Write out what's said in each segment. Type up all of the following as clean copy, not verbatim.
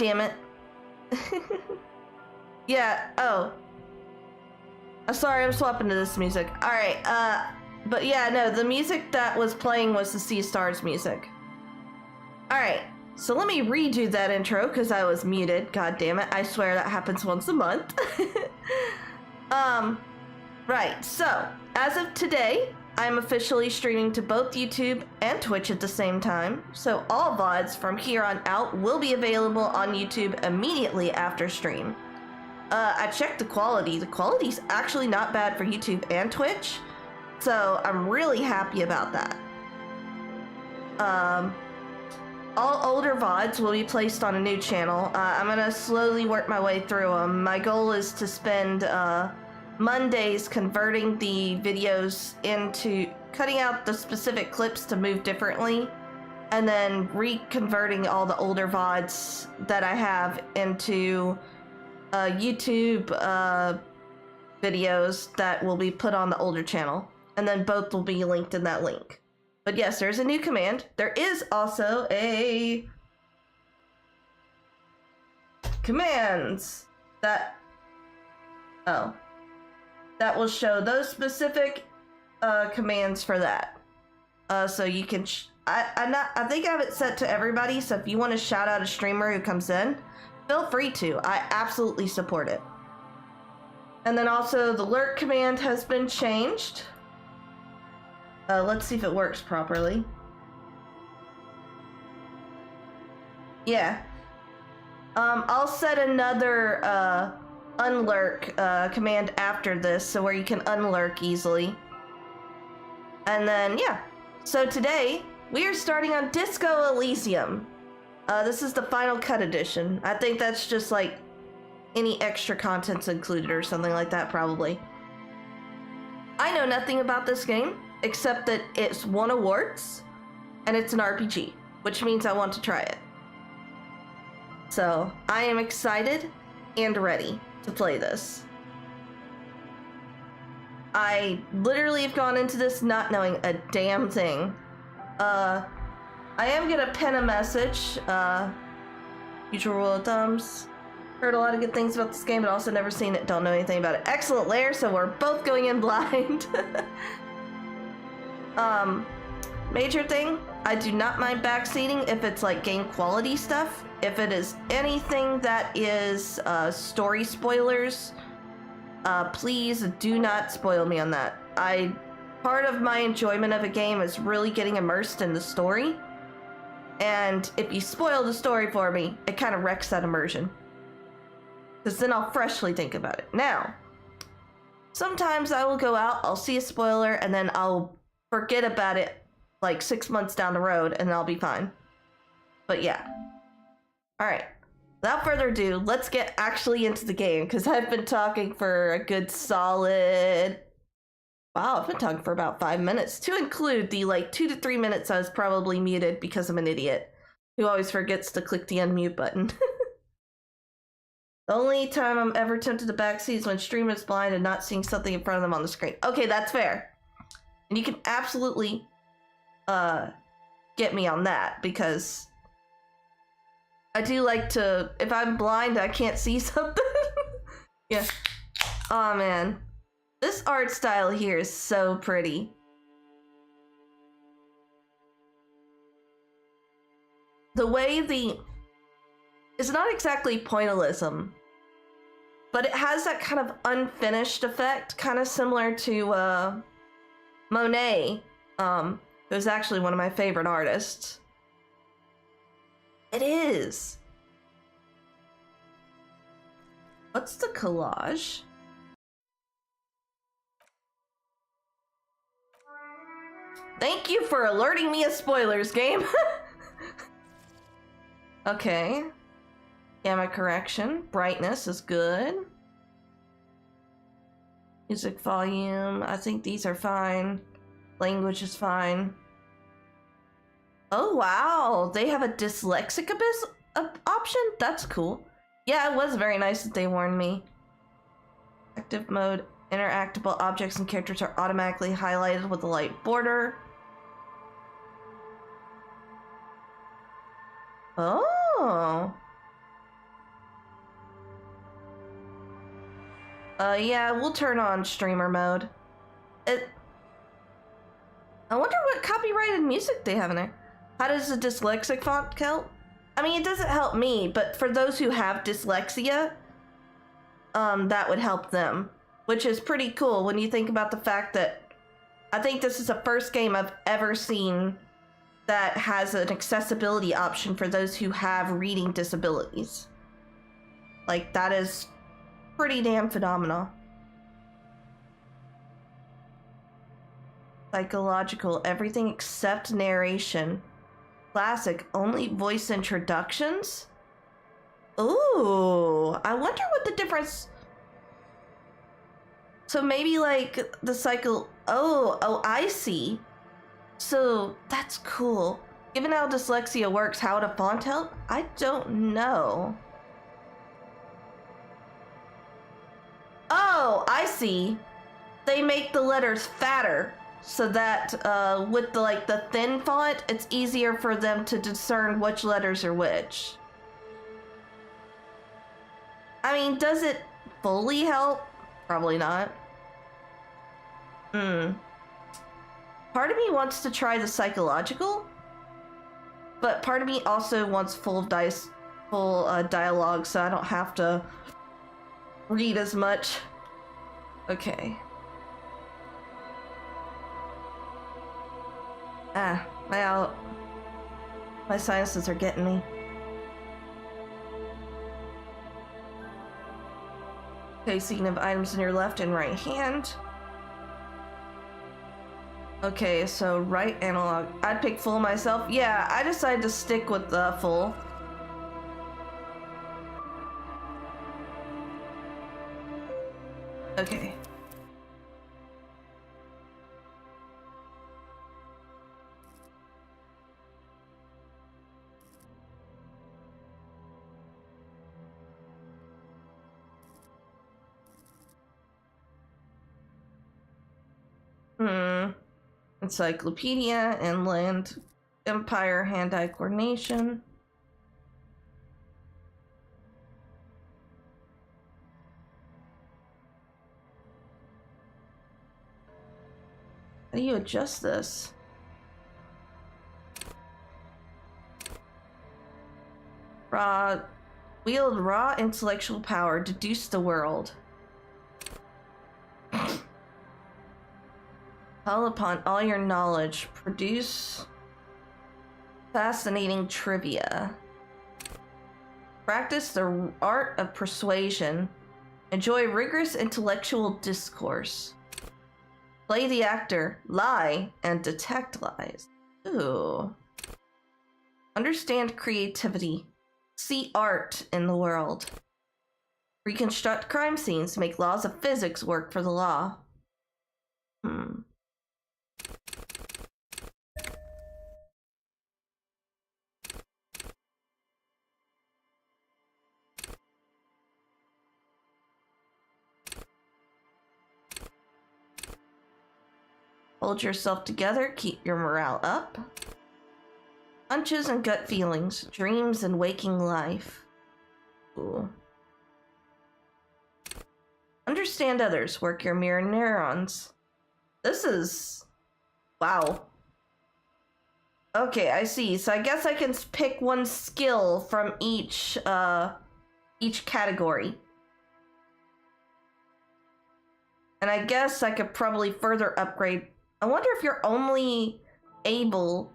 damn it. Yeah, oh. Sorry, I'm swapping to this music. Alright, but yeah, no, the music that was playing was the Sea Stars music. Alright, so let me redo that intro because I was muted. God damn it, I swear that happens once a month. Right, so, as of today, I'm officially streaming to both YouTube and Twitch at the same time, so all VODs from here on out will be available on YouTube immediately after stream. I checked the quality. The quality's actually not bad for YouTube and Twitch, so I'm really happy about that. All older VODs will be placed on a new channel. I'm gonna slowly work my way through them. My goal is to spend Mondays converting the videos into cutting out the specific clips to move differently, and then reconverting all the older VODs that I have into YouTube videos that will be put on the older channel, and then both will be linked in that link. But yes, there's a new command. There is also a commands that that will show those specific commands for that. So you can I think I have it set to everybody, so if you want to shout out a streamer who comes in, feel free to. I absolutely support it. And then also the lurk command has been changed. Let's see if it works properly. Yeah. I'll set another unlurk command after this, so where you can unlurk easily. And then, yeah. So today, we are starting on Disco Elysium. This is the Final Cut edition. I think that's just like any extra content's included or something like that, probably. I know nothing about this game, except that it's won awards, and it's an RPG, which means I want to try it. So, I am excited and ready to play this. I literally have gone into this not knowing a damn thing. I am gonna pen a message. Usual rule of thumbs. Heard a lot of good things about this game, but also never seen it, don't know anything about it. Excellent layer, so we're both going in blind. Major thing, I do not mind backseating if it's like game quality stuff. If it is anything that is story spoilers, please do not spoil me on that. Part of my enjoyment of a game is really getting immersed in the story, and if you spoil the story for me, it kind of wrecks that immersion, because then I'll freshly think about it. Now, sometimes I will go out, I'll see a spoiler, and then I'll forget about it like 6 months down the road, and I'll be fine. But yeah. Alright, without further ado, let's get actually into the game, because I've been talking for a good solid... Wow, I've been talking for about 5 minutes, to include the like 2 to 3 minutes I was probably muted because I'm an idiot who always forgets to click the unmute button. The only time I'm ever tempted to backseat is when streamer is blind and not seeing something in front of them on the screen. Okay, that's fair. And you can absolutely get me on that, because I do like to, if I'm blind, I can't see something. Yeah. Oh man. This art style here is so pretty. The way it's not exactly pointillism, but it has that kind of unfinished effect, kind of similar to Monet, who's actually one of my favorite artists. It is. What's the collage? Thank you for alerting me of spoilers, game. Okay. Gamma correction. Brightness is good. Music volume. I think these are fine. Language is fine. Oh, wow. They have a dyslexic option? That's cool. Yeah, it was very nice that they warned me. Active mode. Interactable objects and characters are automatically highlighted with a light border. Oh. Yeah, we'll turn on streamer mode. I wonder what copyrighted music they have in there. How does the dyslexic font help? I mean, it doesn't help me, but for those who have dyslexia, that would help them. Which is pretty cool when you think about the fact that I think this is the first game I've ever seen that has an accessibility option for those who have reading disabilities. Like, that is pretty damn phenomenal. Psychological, everything except narration. Classic, only voice introductions? Ooh, I wonder what the difference... So maybe like the cycle... Oh, I see. So that's cool. Given how dyslexia works, how would a font help? I don't know. Oh, I see. They make the letters fatter so that with the thin font, it's easier for them to discern which letters are which. I mean, does it fully help? Probably not. Part of me wants to try the psychological, but part of me also wants full dialogue, so I don't have to read as much. Okay. My sinuses are getting me. Okay, speaking of items in your left and right hand. Okay, so right analog. I'd pick full myself. Yeah, I decided to stick with the full. Okay. Encyclopedia, Inland Empire, hand-eye coordination. How do you adjust this? Wield raw intellectual power, deduce the world. Call upon all your knowledge, produce fascinating trivia. Practice the art of persuasion. Enjoy rigorous intellectual discourse. Play the actor, lie, and detect lies. Ooh. Understand creativity. See art in the world. Reconstruct crime scenes. Make laws of physics work for the law. Hold yourself together, keep your morale up. Hunches and gut feelings, dreams and waking life. Ooh. Understand others, work your mirror neurons. This is... wow. Okay, I see. So I guess I can pick one skill from each category. And I guess I could probably further upgrade. I wonder if you're only able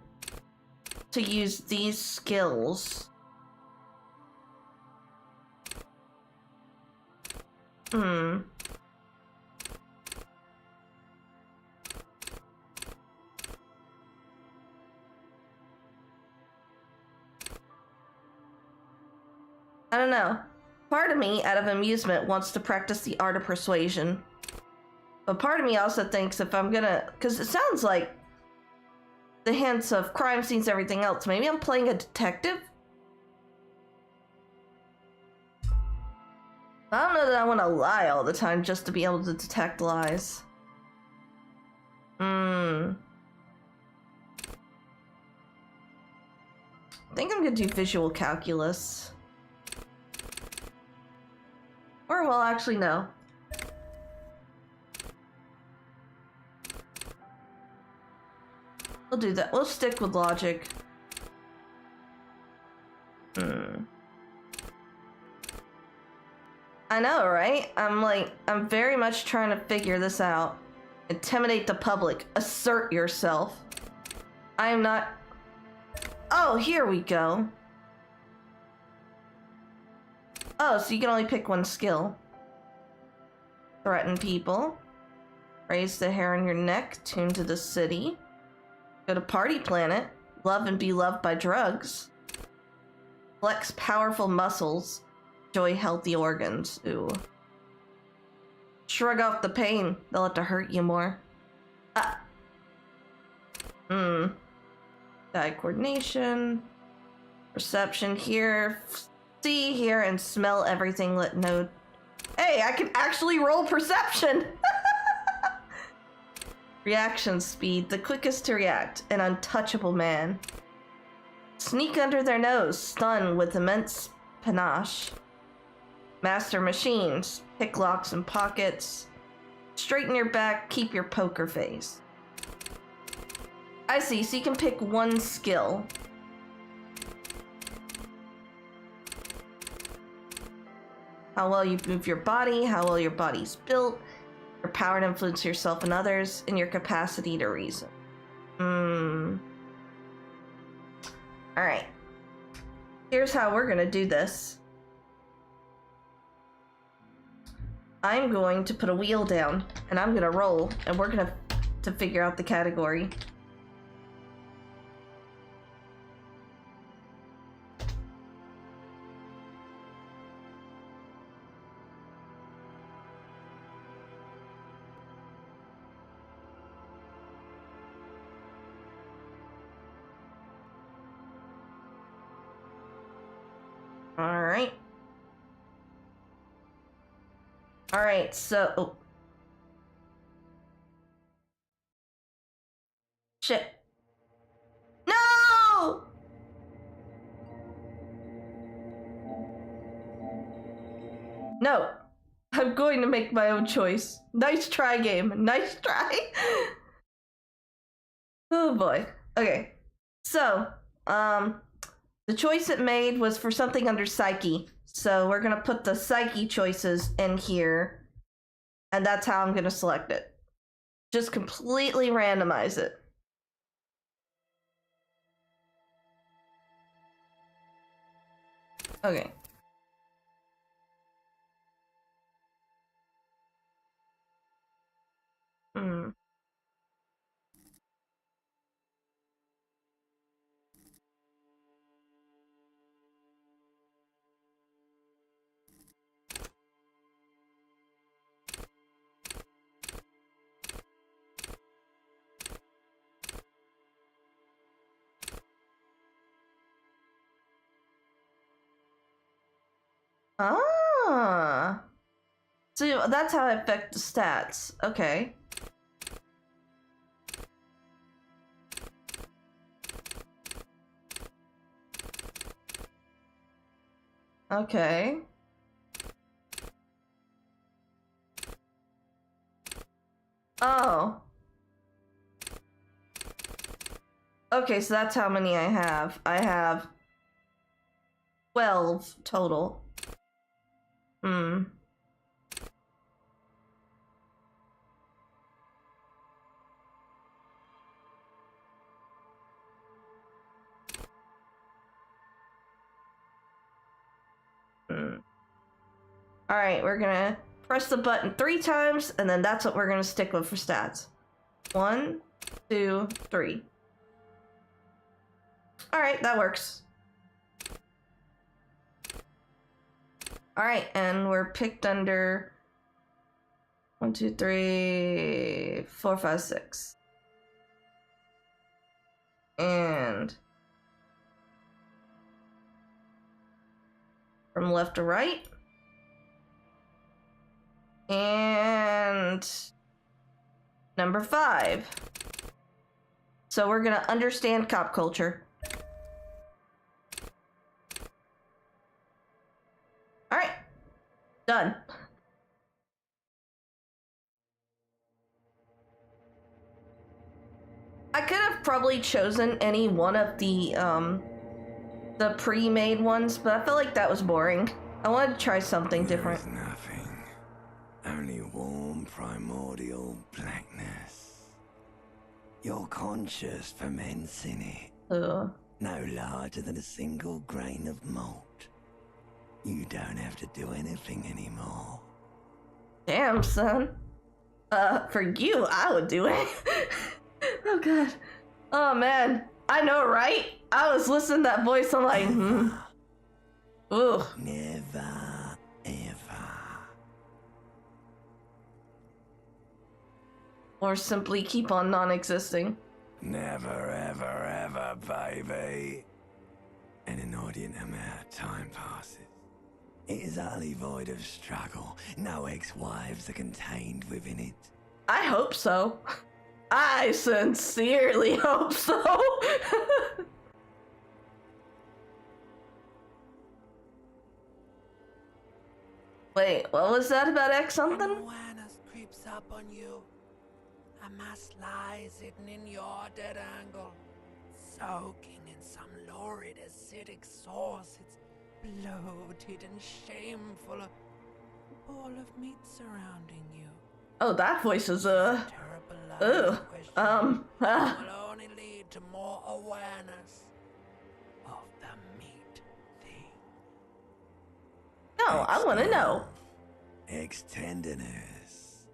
to use these skills. I don't know. Part of me, out of amusement, wants to practice the art of persuasion. But part of me also thinks if I'm gonna... because it sounds like the hints of crime scenes, everything else. Maybe I'm playing a detective? I don't know that I want to lie all the time just to be able to detect lies. I think I'm gonna do visual calculus. Or, well, actually, no. We'll do that. We'll stick with logic. I know, right? I'm very much trying to figure this out. Intimidate the public. Assert yourself. I am not... Oh, here we go. Oh, so you can only pick one skill. Threaten people. Raise the hair on your neck. Tune to the city. Go to party planet. Love and be loved by drugs. Flex powerful muscles. Enjoy healthy organs. Ooh. Shrug off the pain. They'll have to hurt you more. Ah. Eye coordination. Perception here. See, hear, and smell everything. Let know. Hey, I can actually roll perception! Reaction speed. The quickest to react. An untouchable man. Sneak under their nose. Stun with immense panache. Master machines. Pick locks and pockets. Straighten your back. Keep your poker face. I see. So you can pick one skill. How well you move your body, how well your body's built, your power to influence yourself and others, and your capacity to reason. Alright. Here's how we're gonna do this. I'm going to put a wheel down, and I'm gonna roll, and we're gonna to figure out the category. Alright. Alright, so... Oh. Shit. No! No. I'm going to make my own choice. Nice try, game. Nice try. Oh boy. Okay. So, the choice it made was for something under psyche. So we're gonna put the psyche choices in here. And that's how I'm gonna select it. Just completely randomize it. Okay. Ah. So that's how I affect the stats. Okay. Okay. Oh. Okay, so that's how many I have. I have 12 total. Alright, we're gonna press the button 3 times, and then that's what we're gonna stick with for stats. 1, 2, 3. Alright, that works. Alright, and we're picked under 1, 2, 3, 4, 5, 6. And from left to right. And number 5. So we're gonna understand cop culture. Alright. Done. I could have probably chosen any one of the pre-made ones, but I felt like that was boring. I wanted to try something different. There is nothing. Only warm primordial blackness. Your conscious ferments in it. Ugh. No larger than a single grain of malt. You don't have to do anything anymore. Damn, son. For you, I would do it. Oh god. Oh man. I know, right? I was listening to that voice, I'm like, Ugh. Never, ever. Or simply keep on non-existing. Never, ever, ever, baby. An inordinate amount of time passes. It is utterly void of struggle. No ex-wives are contained within it. I hope so. I sincerely hope so. Wait, what was that about X something? Awareness creeps up on you. A mass lies hidden in your dead angle, soaking in some lurid acidic sauce. It's bloated and shameful. A ball of meat surrounding you. Oh, that voice is Terrible will only lead to more awareness of the meat thing. No, I want to know. Ex-tenderness.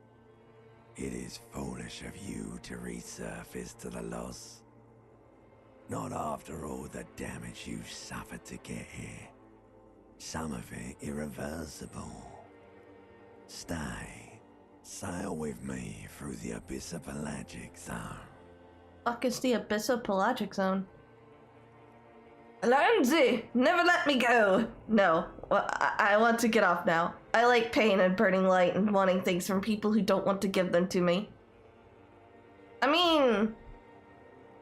It is foolish of you to resurface to the loss. Not after all the damage you've suffered to get here. Some of it irreversible. Stay. Sail with me through the abyssopelagic zone. Fuck is the abyssopelagic zone? Alonzi, never let me go. No, well, I want to get off now. I like pain and burning light and wanting things from people who don't want to give them to me. I mean,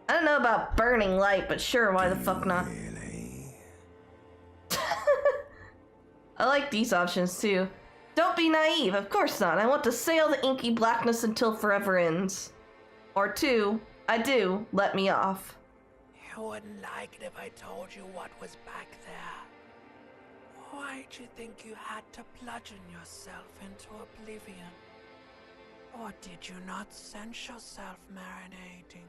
I don't know about burning light, but sure, why the fuck not? Really? I like these options too. Don't be naive, of course not. I want to sail the inky blackness until forever ends. Or two, I do, let me off. You wouldn't like it if I told you what was back there. Why'd you think you had to bludgeon yourself into oblivion? Or did you not sense yourself marinating?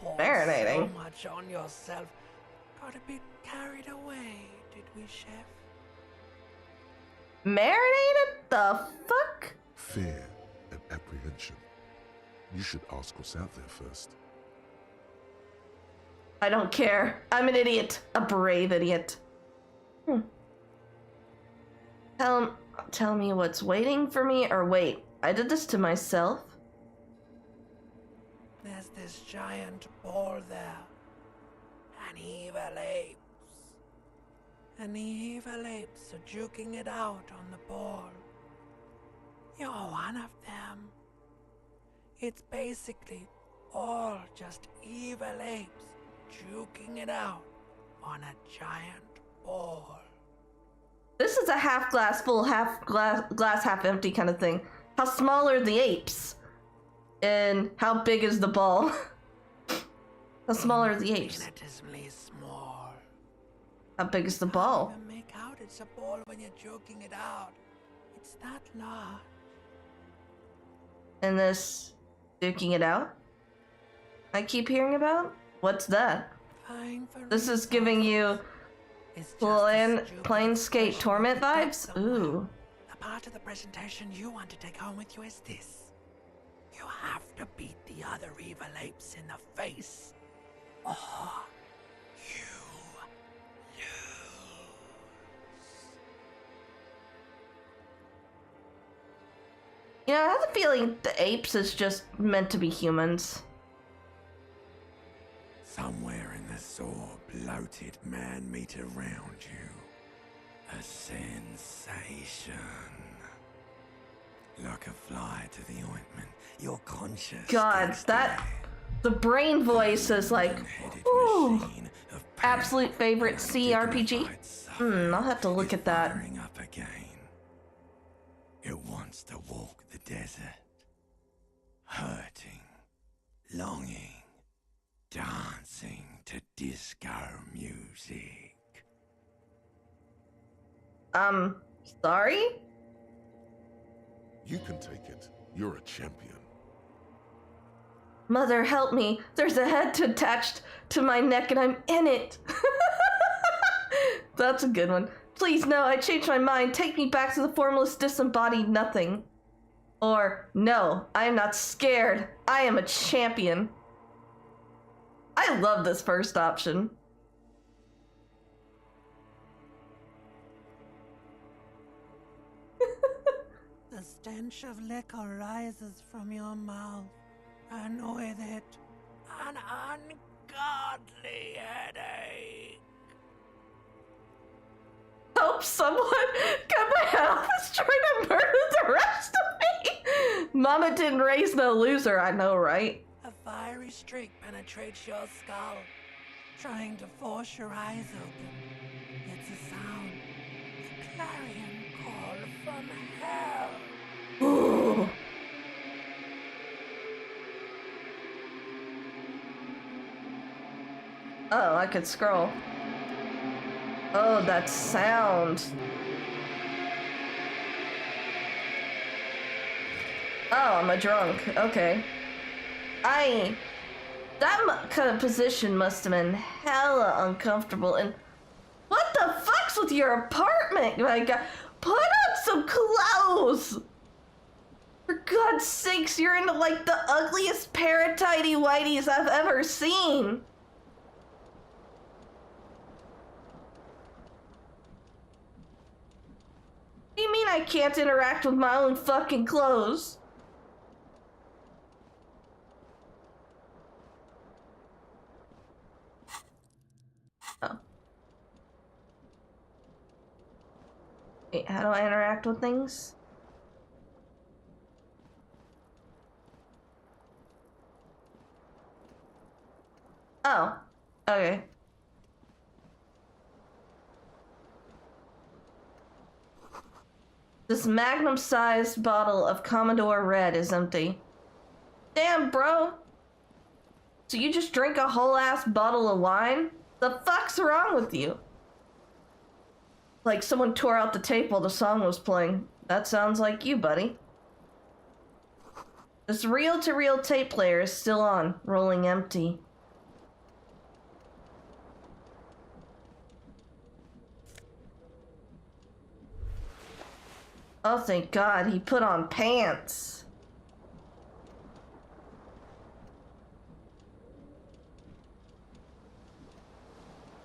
Pour Marinating? so much on yourself. Got a bit carried away, did we, Chef? Marinated? The fuck? Fear and apprehension. You should ask what's out there first. I don't care. I'm an idiot. A brave idiot. Tell me what's waiting for me, or wait, I did this to myself? There's this giant ball there. An evil apes. And the evil apes are juking it out on the ball. You're one of them. It's basically all just evil apes juking it out on a giant ball. This is a half glass full, half glass half empty kind of thing. How small are the apes? And how big is the ball? How small are the apes? Infinitesimally small. How big is the ball? You make out it's a ball when you're joking it out. It's that large. And this duking it out I keep hearing about? What's that? Fine for This is giving you It's just a stupid Planescape expression Torment that vibes? gets someone. Ooh. The part of the presentation you want to take home with you is this. You have to beat the other evil apes in the face. Or you lose. You know, I have a feeling the apes is just meant to be humans. Somewhere in the sore, bloated man-meat around you. A sensation. Like a fly to the ointment. Your conscious. God, that... The brain voice is like... Ooh. Absolute favorite CRPG? I'll have to look at that. Up again. It wants to walk the desert. Hurting. Longing. dancing to disco music. Sorry? You can take it. You're a champion. Mother, help me. There's a head attached to my neck and I'm in it. That's a good one. Please, no, I changed my mind. Take me back to the formless, disembodied nothing. Or, no, I am not scared. I am a champion. I love this first option. The stench of liquor rises from your mouth, and with it, an ungodly headache. Help someone! Cut my head off is trying to murder the rest of me! Mama didn't raise no loser, I know, right? A fiery streak penetrates your skull, trying to force your eyes open. It's a sound, a clarion call from hell. Ooh. Oh, I could scroll. Oh, that sound. Oh, I'm a drunk. Okay. That kind of position must have been hella uncomfortable. And what the fuck's with your apartment? Like, put on some clothes! For God's sakes, you're into like the ugliest paratighty whiteys I've ever seen. What do you mean I can't interact with my own fucking clothes? Oh. Wait, how do I interact with things? Oh, okay. This magnum-sized bottle of Commodore Red is empty. Damn, bro. So you just drink a whole-ass bottle of wine? The fuck's wrong with you? Like someone tore out the tape while the song was playing. That sounds like you, buddy. This reel-to-reel tape player is still on, rolling empty. Oh, thank God, he put on pants.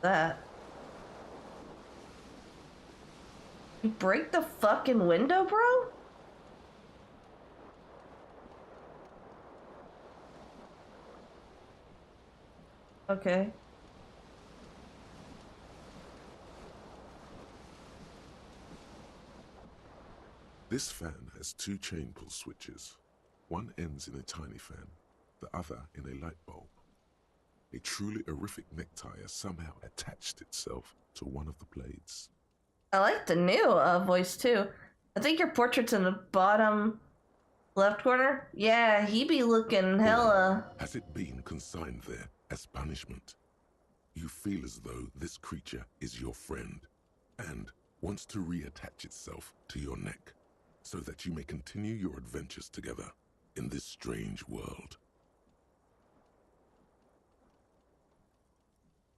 That. You break the fucking window, bro? Okay. This fan has two chain pull switches. One ends in a tiny fan, the other in a light bulb. A truly horrific necktie has somehow attached itself to one of the blades. I like the new voice too. I think your portrait's in the bottom left corner. Yeah, he be looking hella. Or has it been consigned there as punishment? You feel as though this creature is your friend and wants to reattach itself to your neck so that you may continue your adventures together in this strange world.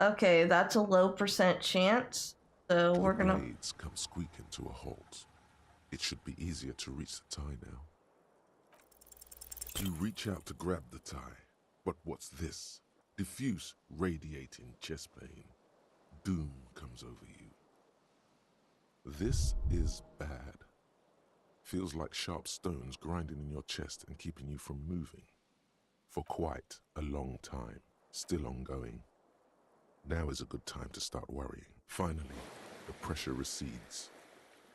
Okay, that's a low % chance. So we're gonna. The blades come squeaking to a halt. It should be easier to reach the tie now. You reach out to grab the tie, but what's this? Diffuse, radiating chest pain. Doom comes over you. This is bad. Feels like sharp stones grinding in your chest and keeping you from moving. For quite a long time, still ongoing. Now is a good time to start worrying. Finally, the pressure recedes.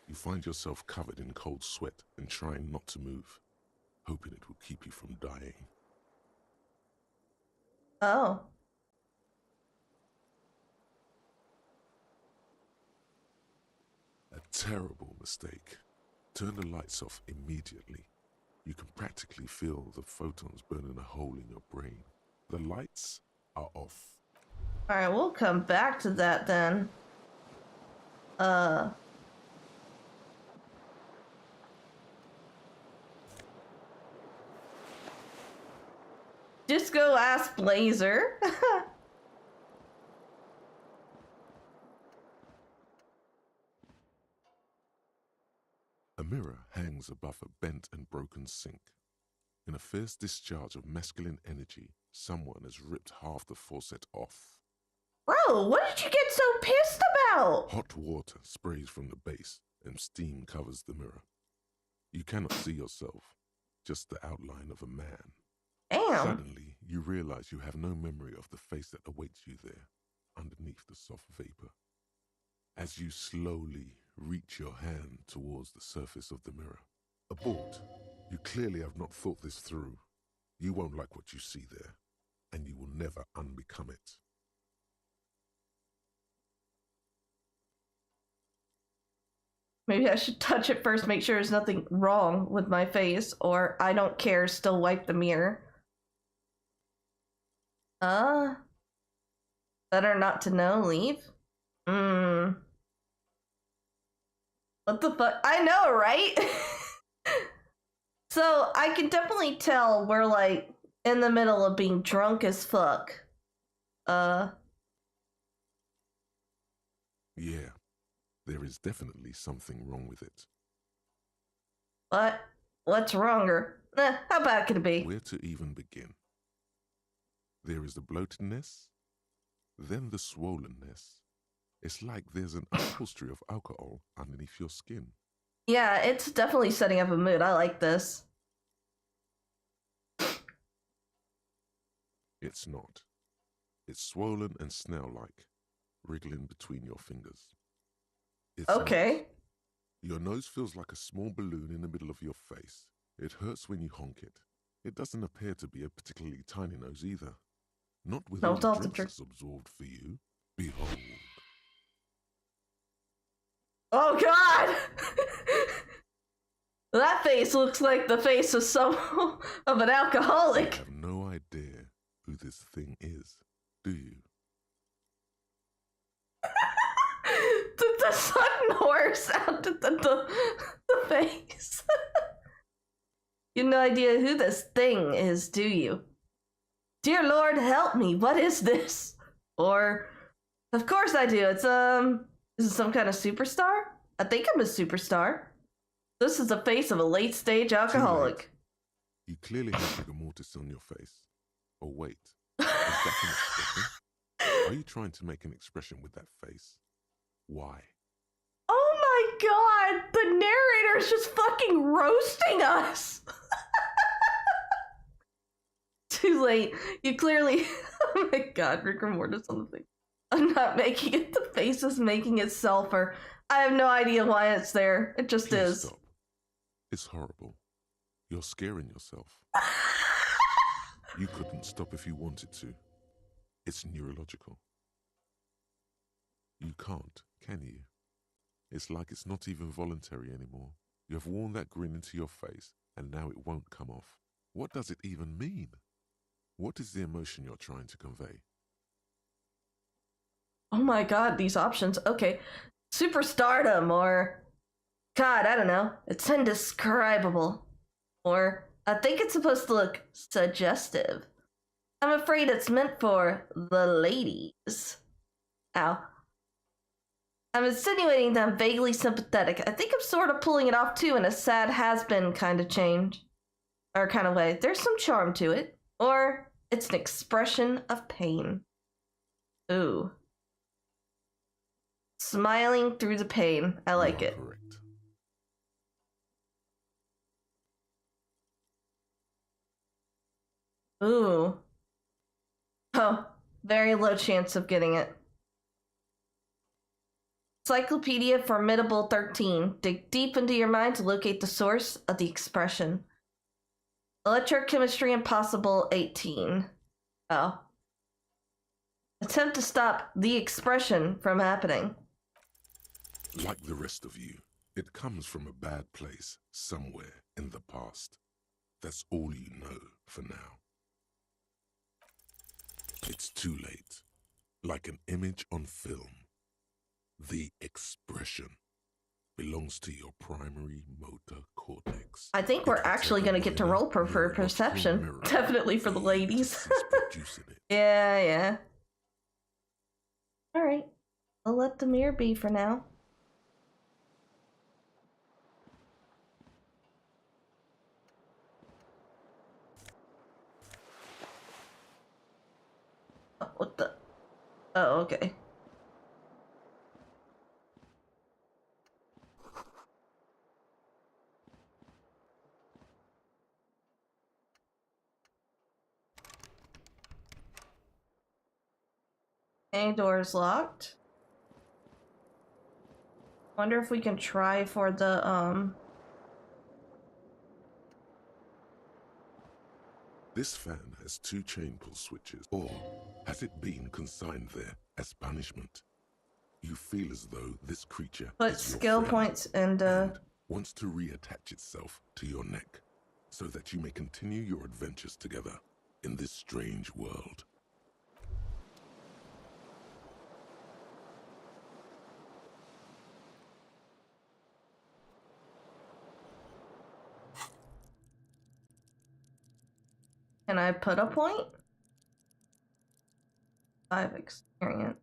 You find yourself covered in cold sweat and trying not to move, hoping it will keep you from dying. Oh. A terrible mistake. Turn the lights off immediately. You can practically feel the photons burning a hole in your brain. The lights are off. Alright, we'll come back to that then. Just go ask Blazer. A mirror hangs above a bent and broken sink. In a fierce discharge of masculine energy, someone has ripped half the faucet off. Bro, what did you get so pissed about? Hot water sprays from the base and steam covers the mirror. You cannot see yourself, just the outline of a man. Damn. Suddenly, you realize you have no memory of the face that awaits you there, underneath the soft vapor. As you slowly reach your hand towards the surface of the mirror. Abort. You clearly have not thought this through. You won't like what you see there, and you will never unbecome it. Maybe I should touch it first, make sure there's nothing wrong with my face, or I don't care, still wipe the mirror. Better not to know, leave? What the fuck? I know, right? So, I can definitely tell we're, like, in the middle of being drunk as fuck. Yeah, there is definitely something wrong with it. What? What's wronger? How bad could it be? Where to even begin? There is the bloatedness, then the swollenness. It's like there's an upholstery of alcohol underneath your skin. Yeah, it's definitely setting up a mood. I like this. It's not. It's swollen and snail-like, wriggling between your fingers. It's Okay. not. Your nose feels like a small balloon in the middle of your face. It hurts when you honk it. It doesn't appear to be a particularly tiny nose either. Not with No, all it's the all the drinks drink. that's absorbed for you. Behold. Oh god! That face looks like the face of some of an You alcoholic. have no idea who this thing is, do you? The sudden horror sound at the face. You have no idea who this thing is, do you? Dear Lord, help me, what is this? Or, of course I do, it's, is it some kind of superstar? I think I'm a superstar. This is the face of a late-stage alcoholic. You clearly have rigor mortis on your face. Oh wait, is that an expression? Are you trying to make an expression with that face? Why? Oh my god, the narrator is just fucking roasting us. Too late. You clearly. Oh my god, rigor mortis on the thing. I'm not making it. The face is making itself, or I have no idea why it's there. It just Please is. stop. It's horrible. You're scaring yourself. You couldn't stop if you wanted to. It's neurological. You can't, can you? It's like it's not even voluntary anymore. You have worn that grin into your face, and now it won't come off. What does it even mean? What is the emotion you're trying to convey? Oh my god, these options. Okay. Superstardom, or. God, I don't know. It's indescribable. Or. I think it's supposed to look suggestive. I'm afraid it's meant for the ladies. Ow. I'm insinuating that I'm vaguely sympathetic. I think I'm sort of pulling it off too in a sad has-been kind of change. Or kind of way. There's some charm to it. Or it's an expression of pain. Ooh. Smiling through the pain. I like You are it. correct. Ooh. Oh, very low chance of getting it. Encyclopedia Formidable 13. Dig deep into your mind to locate the source of the expression. Electrochemistry Impossible 18. Oh. Attempt to stop the expression from happening. Like the rest of you, it comes from a bad place somewhere in the past. That's all you know for now. It's too late. Like an image on film. The expression belongs to your primary motor cortex. I think we're actually going to get to roll for perception. Definitely for the ladies. Yeah, yeah. Alright. I'll let the mirror be for now. Oh, what the? Oh, okay. Any doors locked? Wonder if we can try for the, This fan has 2 chain pull switches, or has it been consigned there as punishment? You feel as though this creature put is your skill friend points and wants to reattach itself to your neck so that you may continue your adventures together in this strange world. can I put a point? 5 experience.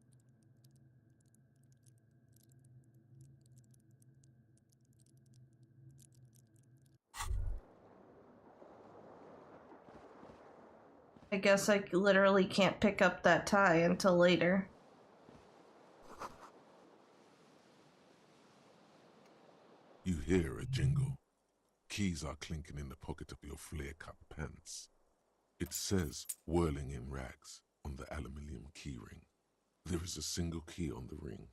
I guess I literally can't pick up that tie until later. You hear a jingle. Keys are clinking in the pocket of your flare-cut pants. It says, whirling in rags, on the aluminium keyring. There is a single key on the ring.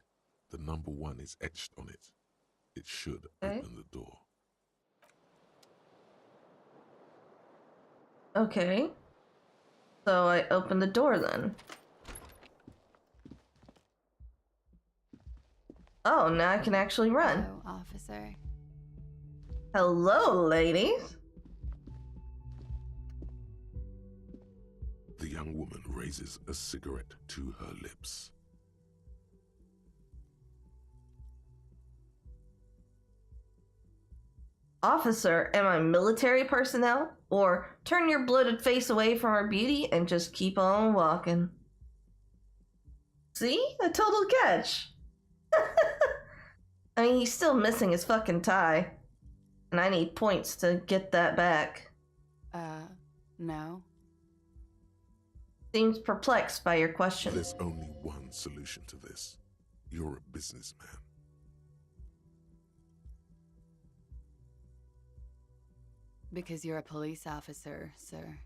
The number 1 is etched on it. It should open the door. Okay. So I open the door then. Oh, now I can actually run. Hello, officer. Hello, ladies. The young woman raises a cigarette to her lips. Officer, am I military personnel? Or turn your bloated face away from our beauty and just keep on walking? See? A total catch. I mean, he's still missing his fucking tie. And I need points to get that back. No. Seems perplexed by your question. There's only one solution to this. You're a businessman. Because you're a police officer, sir.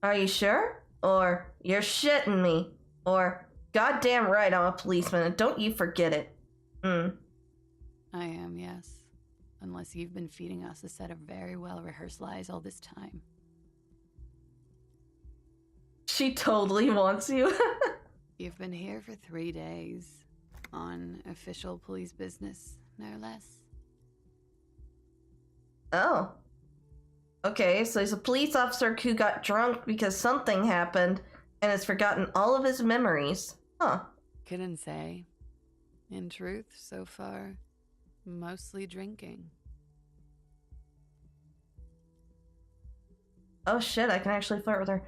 Are you sure? Or you're shitting me? Or goddamn right I'm a policeman and don't you forget it. I am, yes. Unless you've been feeding us a set of very well-rehearsed lies all this time. She totally wants you. You've been here for 3 days. On official police business, no less. Oh. Okay, so he's a police officer who got drunk because something happened and has forgotten all of his memories. Huh. Couldn't say. In truth, so far, mostly drinking. Oh shit, I can actually flirt with her.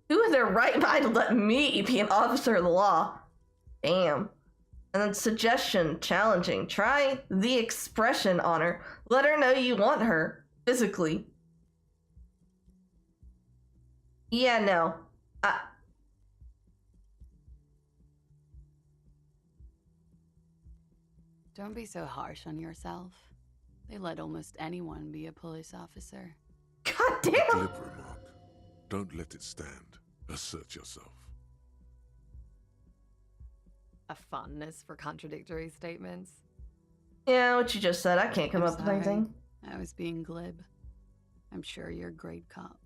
Who in their right mind would let me be an officer of the law? Damn. And then suggestion, challenging. Try the expression on her. Let her know you want her. Physically. Yeah, no. Don't be so harsh on yourself. They let almost anyone be a police officer. God damn! Glib remark. Don't let it stand. Assert yourself. A fondness for contradictory statements. Yeah, what you just said. I can't come I'm up with sorry. anything. I was being glib. I'm sure you're a great cop.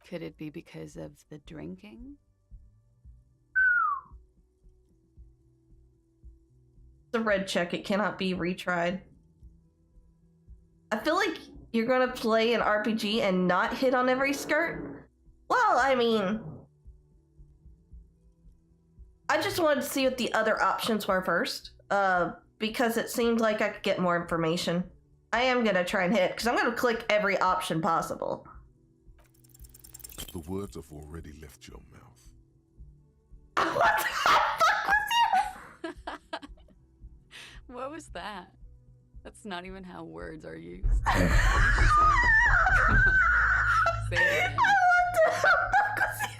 Could it be because of the drinking? It's a red check. It cannot be retried. I feel like you're gonna play an RPG and not hit on every skirt. Well, I mean, I just wanted to see what the other options were first, because it seemed like I could get more information. I am gonna try and hit, because I'm gonna click every option possible. The words have already left your mouth. What the fuck was What was that? That's not even how words are used. you? Say it again. What the fuck was you?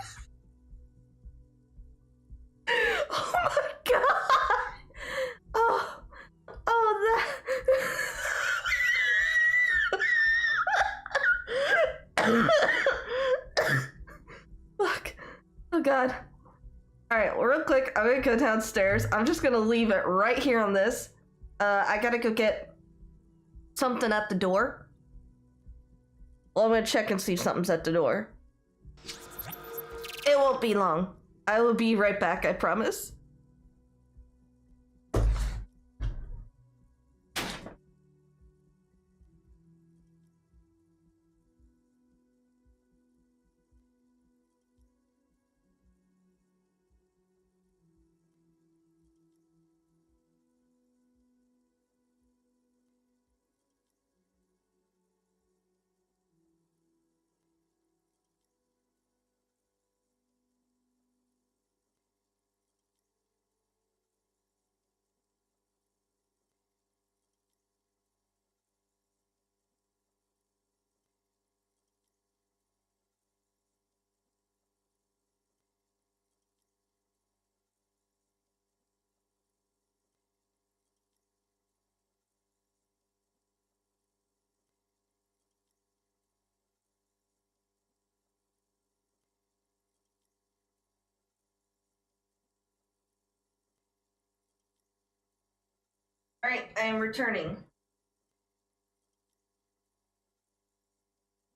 Oh my god! Oh, that. Fuck. Oh god. Alright, well, real quick, I'm gonna go downstairs. I'm just gonna leave it right here on this. I gotta go get something at the door. Well, I'm gonna check and see if something's at the door. It won't be long. I will be right back, I promise. Alright, I am returning.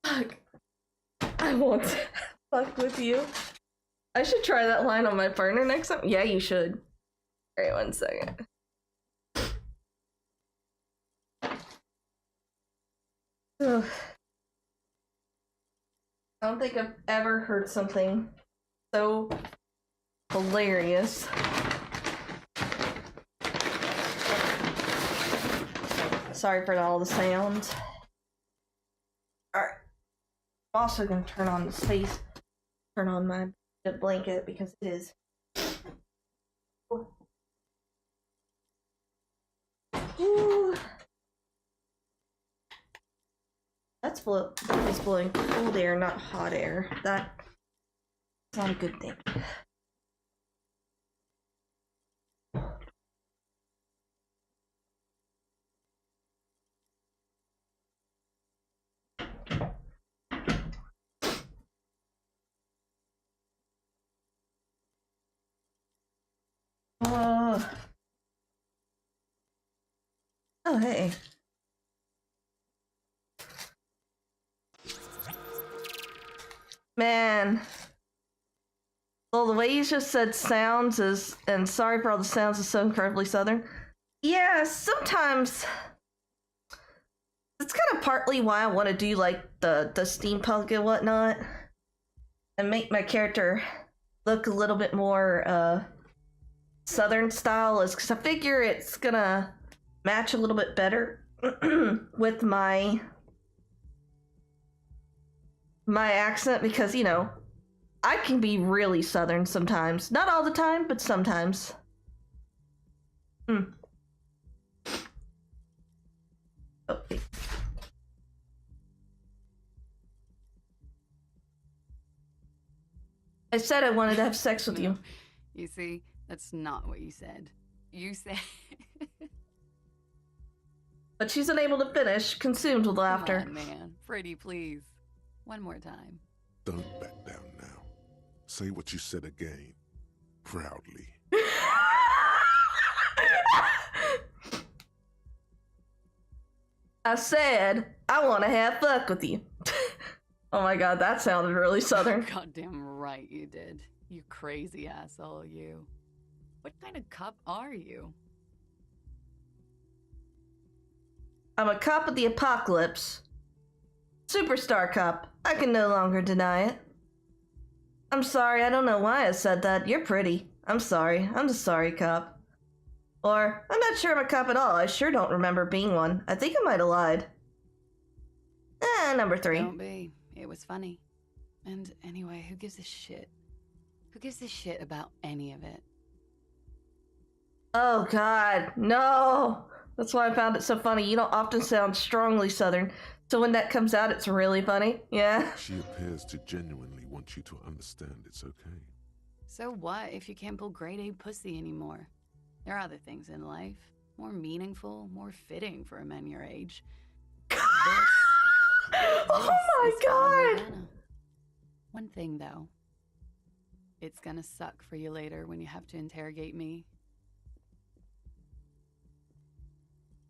Fuck. I won't fuck with you. I should try that line on my partner next time. Yeah, you should. Alright, 1 second. Ugh. I don't think I've ever heard something so hilarious. Sorry for all the sounds. Alright. I'm also gonna turn on my blanket because it is. Ooh. That's blowing cold air, not hot air. That's not a good thing. Oh, hey. Man. Well, the way you just said sounds is, and sorry for all the sounds, is so incredibly southern. Yeah, sometimes. It's kind of partly why I want to do, like, the steampunk and whatnot. And make my character look a little bit more, southern style, is because I figure it's gonna match a little bit better with my accent, because, you know, I can be really southern sometimes. Not all the time, but sometimes. Okay. I said I wanted to have sex with you. You see, that's not what you said. You said... But she's unable to finish, consumed with laughter. Come on, man. Pretty, please. One more time. Don't back down now. Say what you said again. Proudly. I said I want to have fuck with you. Oh my god, that sounded really southern. Goddamn right you did. You crazy asshole, you. What kind of cup are you? I'm a cop of the apocalypse. Superstar cop. I can no longer deny it. I'm sorry, I don't know why I said that. You're pretty. I'm sorry. I'm the sorry cop. Or, I'm not sure I'm a cop at all. I sure don't remember being one. I think I might have lied. Number 3. Don't be. It was funny. And anyway, who gives a shit? Who gives a shit about any of it? Oh god, no! That's why I found it so funny. You don't often sound strongly Southern, so when that comes out, it's really funny. Yeah. She appears to genuinely want you to understand it's okay. So what if you can't pull grade A pussy anymore? There are other things in life. More meaningful, more fitting for a man your age. Oh my god! One thing, though. It's gonna suck for you later when you have to interrogate me.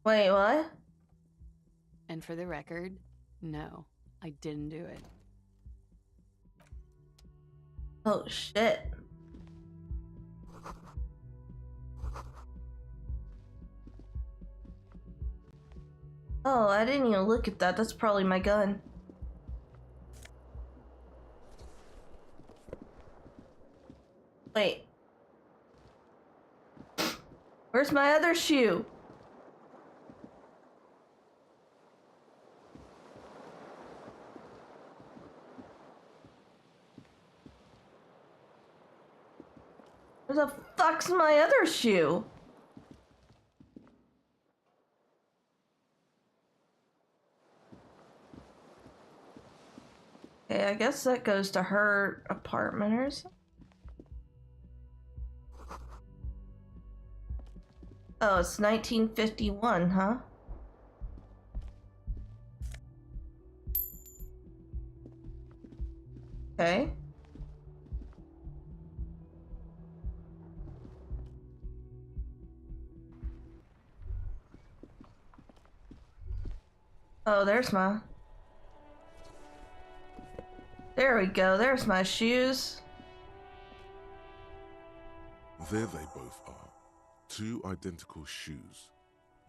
Wait, what? And for the record, no, I didn't do it. Oh shit. Oh, I didn't even look at that. That's probably my gun. Wait. Where's my other shoe? Where the fuck's my other shoe? Okay, I guess that goes to her apartment or something. Oh, it's 1951, huh? Okay. Oh, there's my... There we go, there's my shoes. There they both are. 2 identical shoes,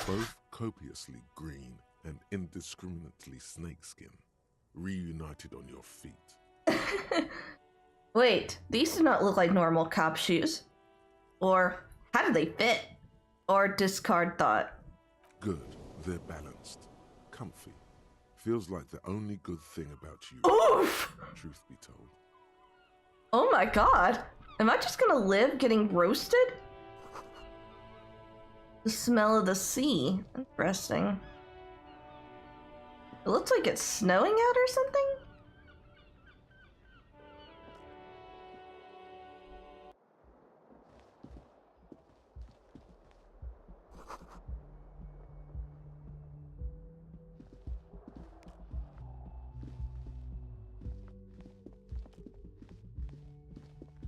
both copiously green and indiscriminately snakeskin, reunited on your feet. Wait, these do not look like normal cop shoes. Or, how do they fit? Or discard thought. Good, they're balanced, comfy. Feels like the only good thing about you. Oof! Truth be told. Oh my god. Am I just gonna live getting roasted? The smell of the sea. Interesting. It looks like it's snowing out or something?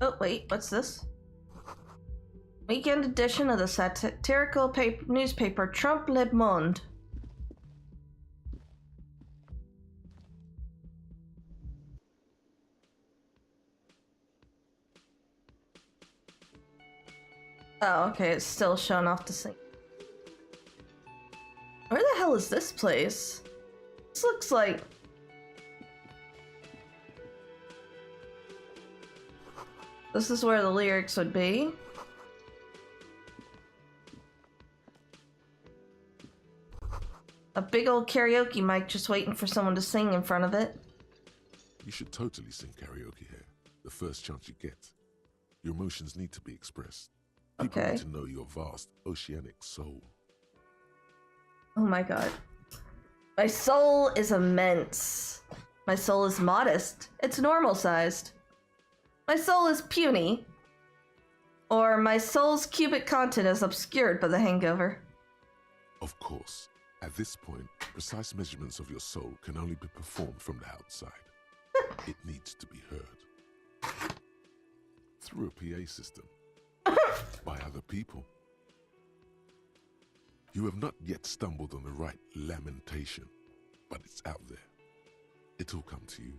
Oh, wait, what's this? Weekend edition of the satirical newspaper Trump Le Monde. Oh, okay, it's still showing off the thing. Where the hell is this place? This looks like... This is where the lyrics would be. A big old karaoke mic just waiting for someone to sing in front of it. You should totally sing karaoke here, the first chance you get. Your emotions need to be expressed. People need to know your vast, oceanic soul. Oh my god. My soul is immense. My soul is modest. It's normal-sized. My soul is puny. Or my soul's cubic content is obscured by the hangover. Of course, at this point, precise measurements of your soul can only be performed from the outside. It needs to be heard. Through a PA system. By other people. You have not yet stumbled on the right lamentation, but it's out there. It'll come to you.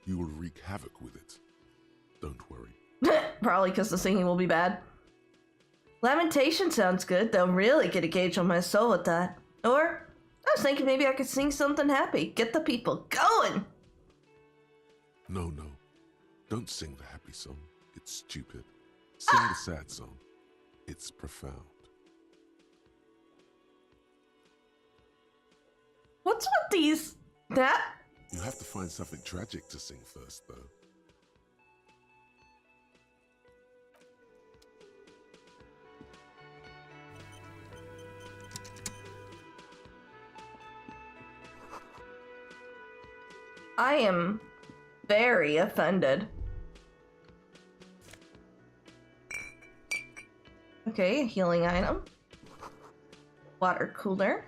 You will wreak havoc with it. Don't worry. Probably because the singing will be bad. Lamentation sounds good. They'll really get a gauge on my soul with that. Or, was thinking maybe I could sing something happy. Get the people going. No, no. Don't sing the happy song. It's stupid. Sing the sad song. It's profound. What's with these? That? You have to find something tragic to sing first, though. I am very offended. Okay, a healing item. Water cooler.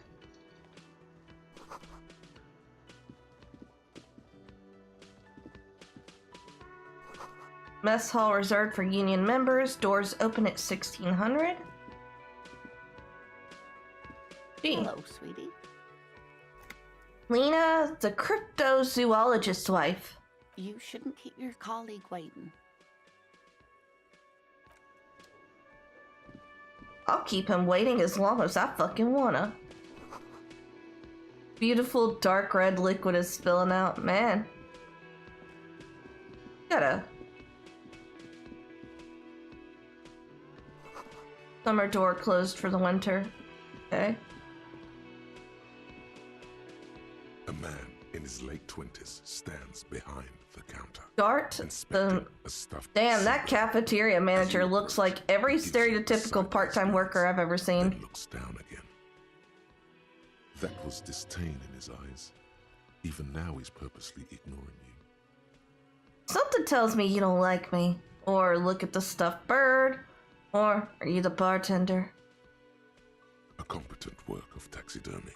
Mess hall reserved for union members. Doors open at 1600. Gee. Hello, sweetie. Lena, the cryptozoologist's wife. You shouldn't keep your colleague waiting. I'll keep him waiting as long as I fucking wanna. Beautiful dark red liquid is spilling out. Man. Gotta. Summer door closed for the winter. Okay. A man in his late 20s stands behind the counter. Dart? Inspecting a stuffed Damn, that seabird. cafeteria manager looks like every stereotypical part-time worker I've ever Then seen. looks down again. That was disdain in his eyes. Even now he's purposely ignoring you. Something tells me you don't like me. Or look at the stuffed bird. Or are you the bartender? A competent work of taxidermy.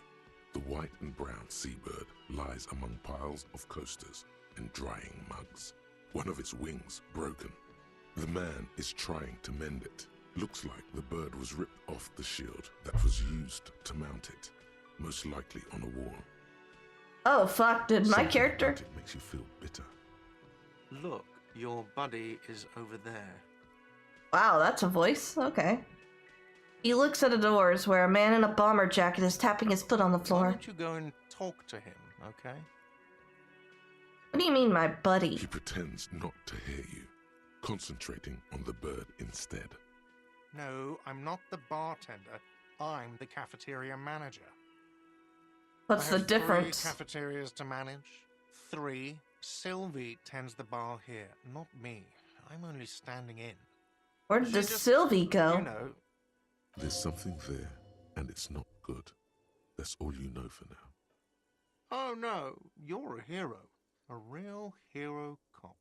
The white and brown seabird lies among piles of coasters and drying mugs. One of its wings broken. The man is trying to mend it. Looks like the bird was ripped off the shield that was used to mount it. Most likely on a wall. Oh fuck, did my Something character... about it makes you feel bitter. Look, your buddy is over there. Wow, that's a voice? Okay. He looks at the doors where a man in a bomber jacket is tapping his foot on the Why floor. don't you go and talk to him, okay? What do you mean, my buddy? He pretends not to hear you, concentrating on the bird instead. No, I'm not the bartender. I'm the cafeteria manager. What's I the have difference? 3 cafeterias to manage. 3. Sylvie tends the bar here, not me. I'm only standing in. Where did She this just- Sylvie go? You know, There's something there, and it's not good. That's all you know for now. oh no, you're a hero. A real hero cop.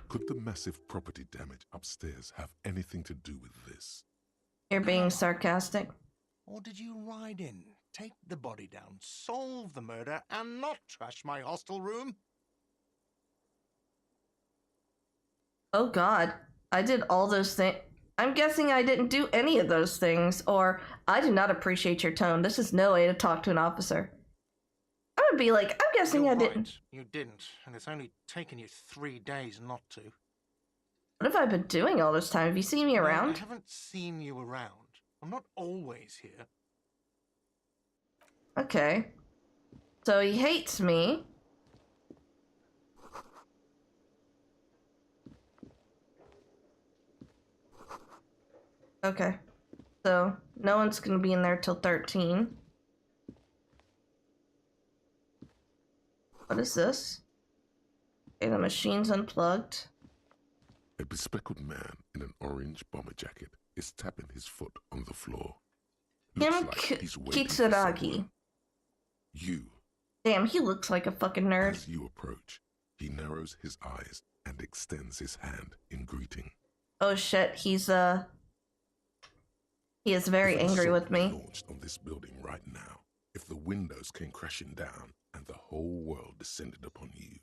Could the massive property damage upstairs have anything to do with this? You're being sarcastic. Or did you ride in, take the body down, solve the murder, and not trash my hostel room? Oh god. I did all those things. I'm guessing I didn't do any of those things, or I do not appreciate your tone. This is no way to talk to an officer. I would be like, I'm guessing You're I didn't. right, you didn't, and it's only taken you 3 days not to. What have I been doing all this time? Have you seen me No, around? I haven't seen you around. I'm not always here. Okay. So he hates me. Okay. So no one's gonna be in there till 13. What is this? Okay, the machine's unplugged. A bespectacled man in an orange bomber jacket is tapping his foot on the floor. Him Looks like he's waiting for Kitsuragi. someone. You, Damn, he looks like a fucking nerd. as you approach, he narrows his eyes and extends his hand in greeting. Oh shit, he is very If an angry assault with me. was launched on this building right now, if the windows came crashing down and the whole world descended upon you,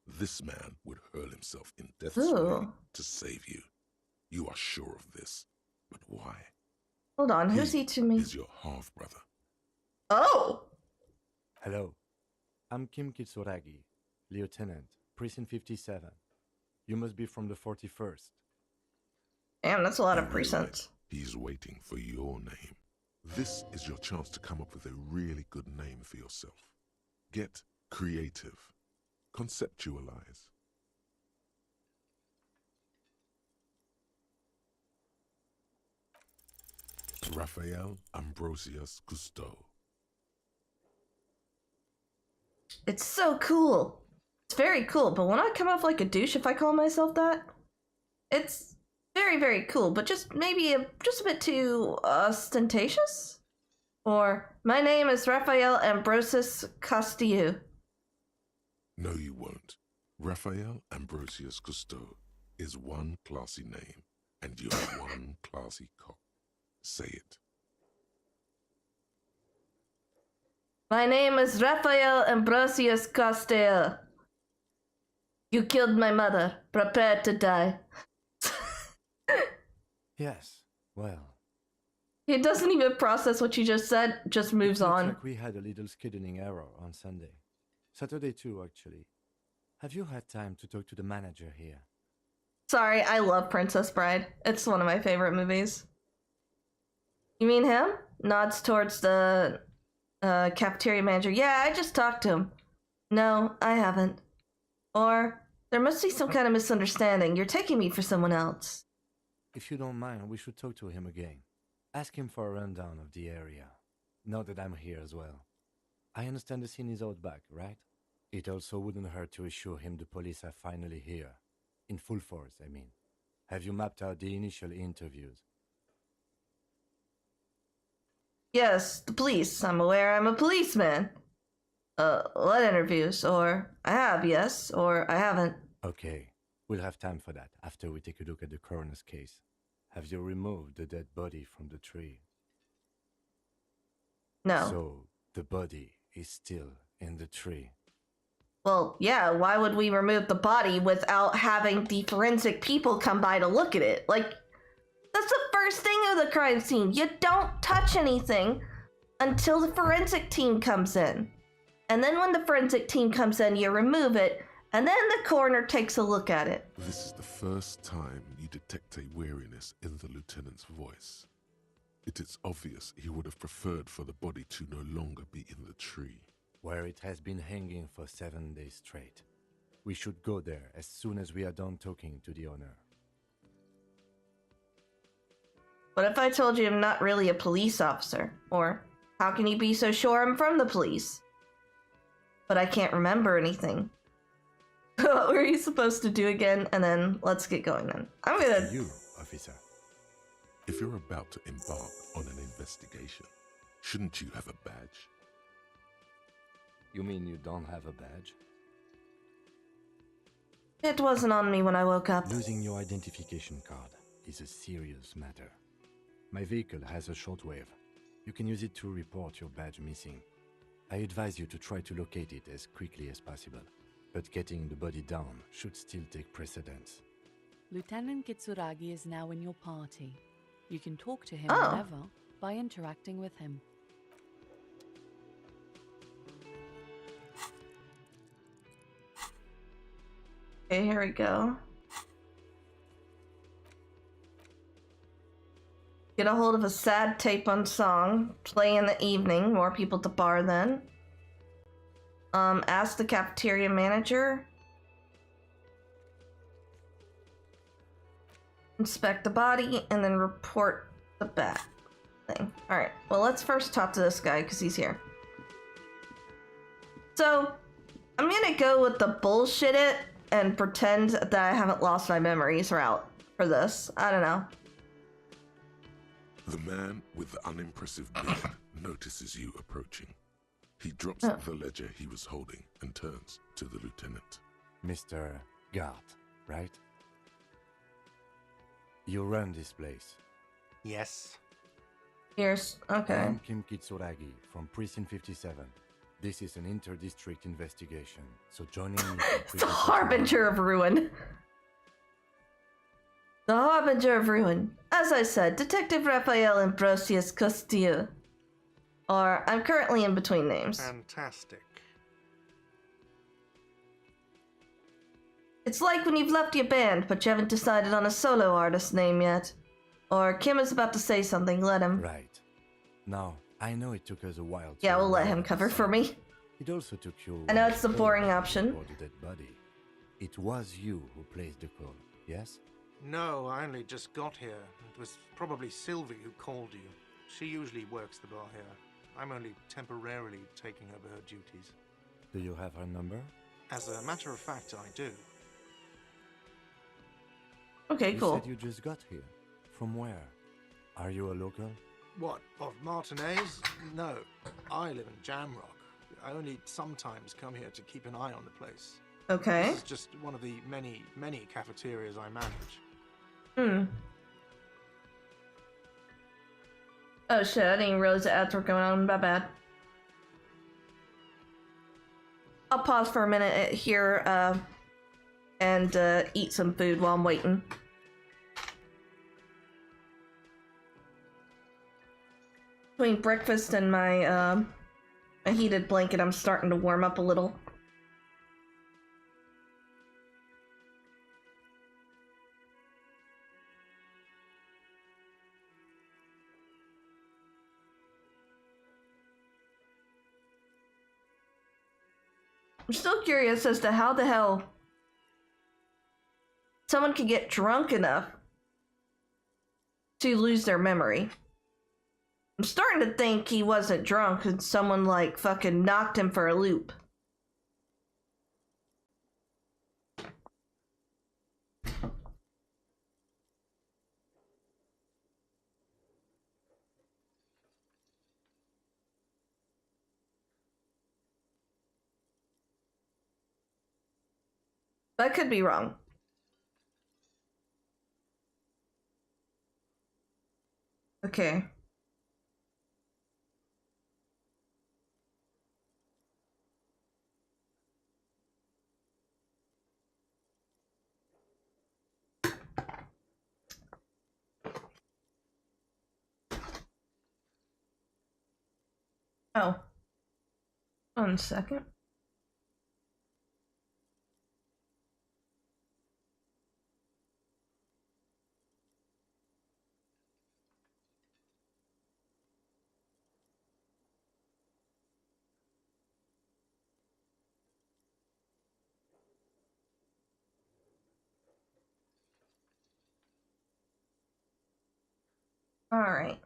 this man would hurl himself in death's way Ooh. to save you. You are sure of this, but why? Hold on, who's he to me? Is your half brother. Oh! Hello, I'm Kim Kitsuragi, Lieutenant, Precinct 57. You must be from the 41st. Damn, that's a lot of You realize precincts. He's waiting for your name. This is your chance to come up with a really good name for yourself. Get creative. Conceptualize. Raphael Ambrosius Cousteau. It's so cool. It's very cool, but won't I come off like a douche if I call myself that? It's very, very cool, but just maybe just a bit too ostentatious? Or, my name is Raphael Ambrosius Cousteau. No, you won't. Raphael Ambrosius Cousteau is one classy name, and you're one classy cop. Say it. My name is Raphael Ambrosius Cousteau. You killed my mother. Prepare to die. Yes, well. He doesn't even process what you just said, just moves it looks on. Like we had a little scheduling error on Sunday. Saturday too, actually. Have you had time to talk to the manager here? Sorry, I love Princess Bride. It's one of my favorite movies. You mean him? Nods towards the cafeteria manager. Yeah, I just talked to him. No, I haven't. Or, there must be some kind of misunderstanding. You're taking me for someone else. If you don't mind, we should talk to him again. Ask him for a rundown of the area. Now that I'm here as well. I understand the scene is out back, right? It also wouldn't hurt to assure him the police are finally here. In full force, I mean. Have you mapped out the initial interviews? Yes, the police. I'm aware I'm a policeman. What interviews? Or I have, yes, or I haven't. Okay, we'll have time for that after we take a look at the coroner's case. Have you removed the dead body from the tree? No. So, the body is still in the tree. Well, yeah, why would we remove the body without having the forensic people come by to look at it? Like, that's the first thing of the crime scene. You don't touch anything until the forensic team comes in. And then when the forensic team comes in, you remove it, and then the coroner takes a look at it. This is the first time you detect a weariness in the lieutenant's voice. It is obvious he would have preferred for the body to no longer be in the tree. Where it has been hanging for 7 days straight. We should go there as soon as we are done talking to the owner. What if I told you I'm not really a police officer? Or, how can you be so sure I'm from the police? But I can't remember anything. What were you supposed to do again? And then, let's get going then. I'm gonna... You, officer. If you're about to embark on an investigation, shouldn't you have a badge? You mean you don't have a badge? It wasn't on me when I woke up. Losing your identification card is a serious matter. My vehicle has a shortwave. You can use it to report your badge missing. I advise you to try to locate it as quickly as possible, but getting the body down should still take precedence. Lieutenant Kitsuragi is now in your party. You can talk to him Oh. whenever by interacting with him. Okay, here we go. Get a hold of a sad tape on song. Play in the evening. More people to bar then. Ask the cafeteria manager. Inspect the body and then report the bat thing. Alright, well let's first talk to this guy because he's here. So, I'm gonna go with the bullshit it and pretend that I haven't lost my memories route for this. I don't know. The man with the unimpressive beard notices you approaching. He drops Oh. the ledger he was holding and turns to the lieutenant. Mr. Gart, right? You run this place. Yes. Here's okay. I'm Kim Kitsuragi from Precinct 57. This is an inter-district investigation, so joining me... It's the Harbinger of Ruin. The Harbinger of Ruin. As I said, Detective Raphael Ambrosius Cousteau. Or, I'm currently in between names. Fantastic. It's like when you've left your band, but you haven't decided on a solo artist name yet. Or, Kim is about to say something, let him. Right. Now, I know it took us a while to Yeah, we'll let arrive him at the cover for scene. me. It also took you. I know it's the boring option. For the dead body. It was you who placed the call, yes? No, I only just got here. It was probably Sylvie who called you. She usually works the bar here. I'm only temporarily taking over her duties. Do you have her number? As a matter of fact, I do. Okay, You cool. said you just got here. From where? Are you a local? What, of Martinez? No, I live in Jamrock. I only sometimes come here to keep an eye on the place. Okay. This is just one of the many, many cafeterias I manage. Oh shit, I didn't even realize the ads were going on. My bad. I'll pause for a minute here and eat some food while I'm waiting. Between breakfast and my a heated blanket, I'm starting to warm up a little. I'm still curious as to how the hell someone could get drunk enough to lose their memory. I'm starting to think he wasn't drunk and someone like fucking knocked him for a loop. I could be wrong. Okay. Oh. 1 second. Alright.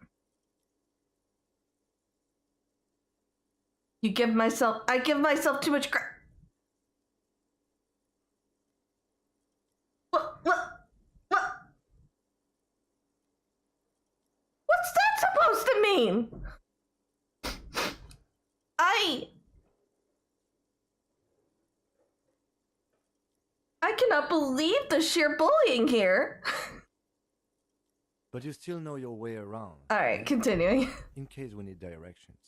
I give myself too much crap. What? What's that supposed to mean? I cannot believe the sheer bullying here. But you still know your way around. Alright, yes? continuing. In case we need directions.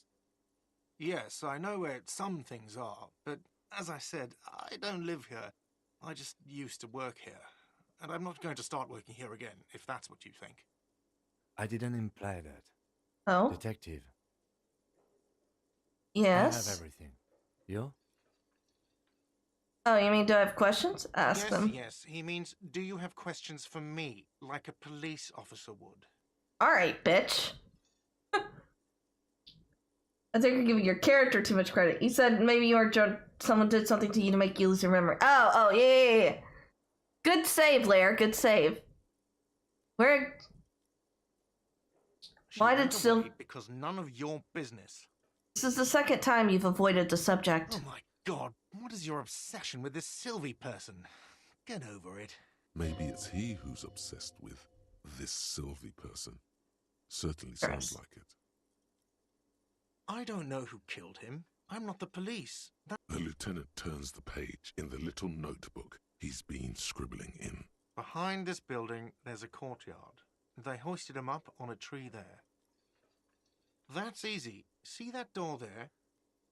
Yes, I know where some things are, but as I said, I don't live here. I just used to work here. And I'm not going to start working here again, if that's what you think. I didn't imply that. Oh? Detective. Yes? I have everything. You? Oh, you mean do I have questions? Ask them. Yes. He means, do you have questions for me, like a police officer would? Alright, bitch. I think you're giving your character too much credit. You said maybe you were drunk, someone did something to you to make you lose your memory. Oh, yeah. Good save, Lair, good save. Where... Why did Sylvie... Because none of your business. This is the second time you've avoided the subject. Oh my god, what is your obsession with this Sylvie person? Get over it. Maybe it's he who's obsessed with this Sylvie person. Certainly sounds like it. I don't know who killed him. I'm not the police. The lieutenant turns the page in the little notebook he's been scribbling in. Behind this building, there's a courtyard. They hoisted him up on a tree there. That's easy. See that door there?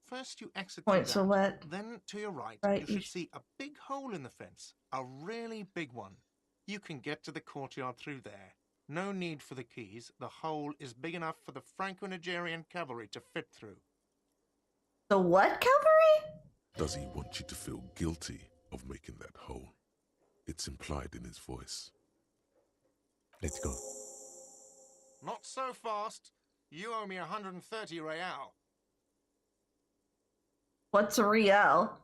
First you exit Point through that, silhouette. then to your right, Right, you should see a big hole in the fence. A really big one. You can get to the courtyard through there. No need for the keys. The hole is big enough for the Franco-Nigerian cavalry to fit through. The what cavalry? Does he want you to feel guilty of making that hole? It's implied in his voice. Let's go. Not so fast. You owe me 130 real. What's a real?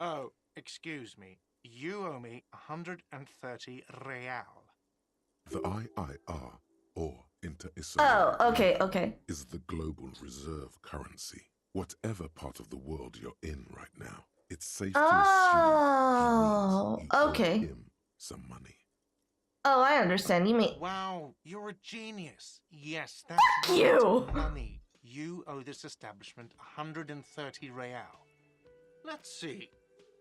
Oh, excuse me. You owe me 130 real. The IIR, or Inter-Elysium, Oh, okay. is the global reserve currency. Whatever part of the world you're in right now, it's safe to Oh, assume he means you okay. owe him some money. Oh, I understand. You mean... Wow, you're a genius. Yes, that's Fuck right. you! Money. You owe this establishment 130 real. Let's see.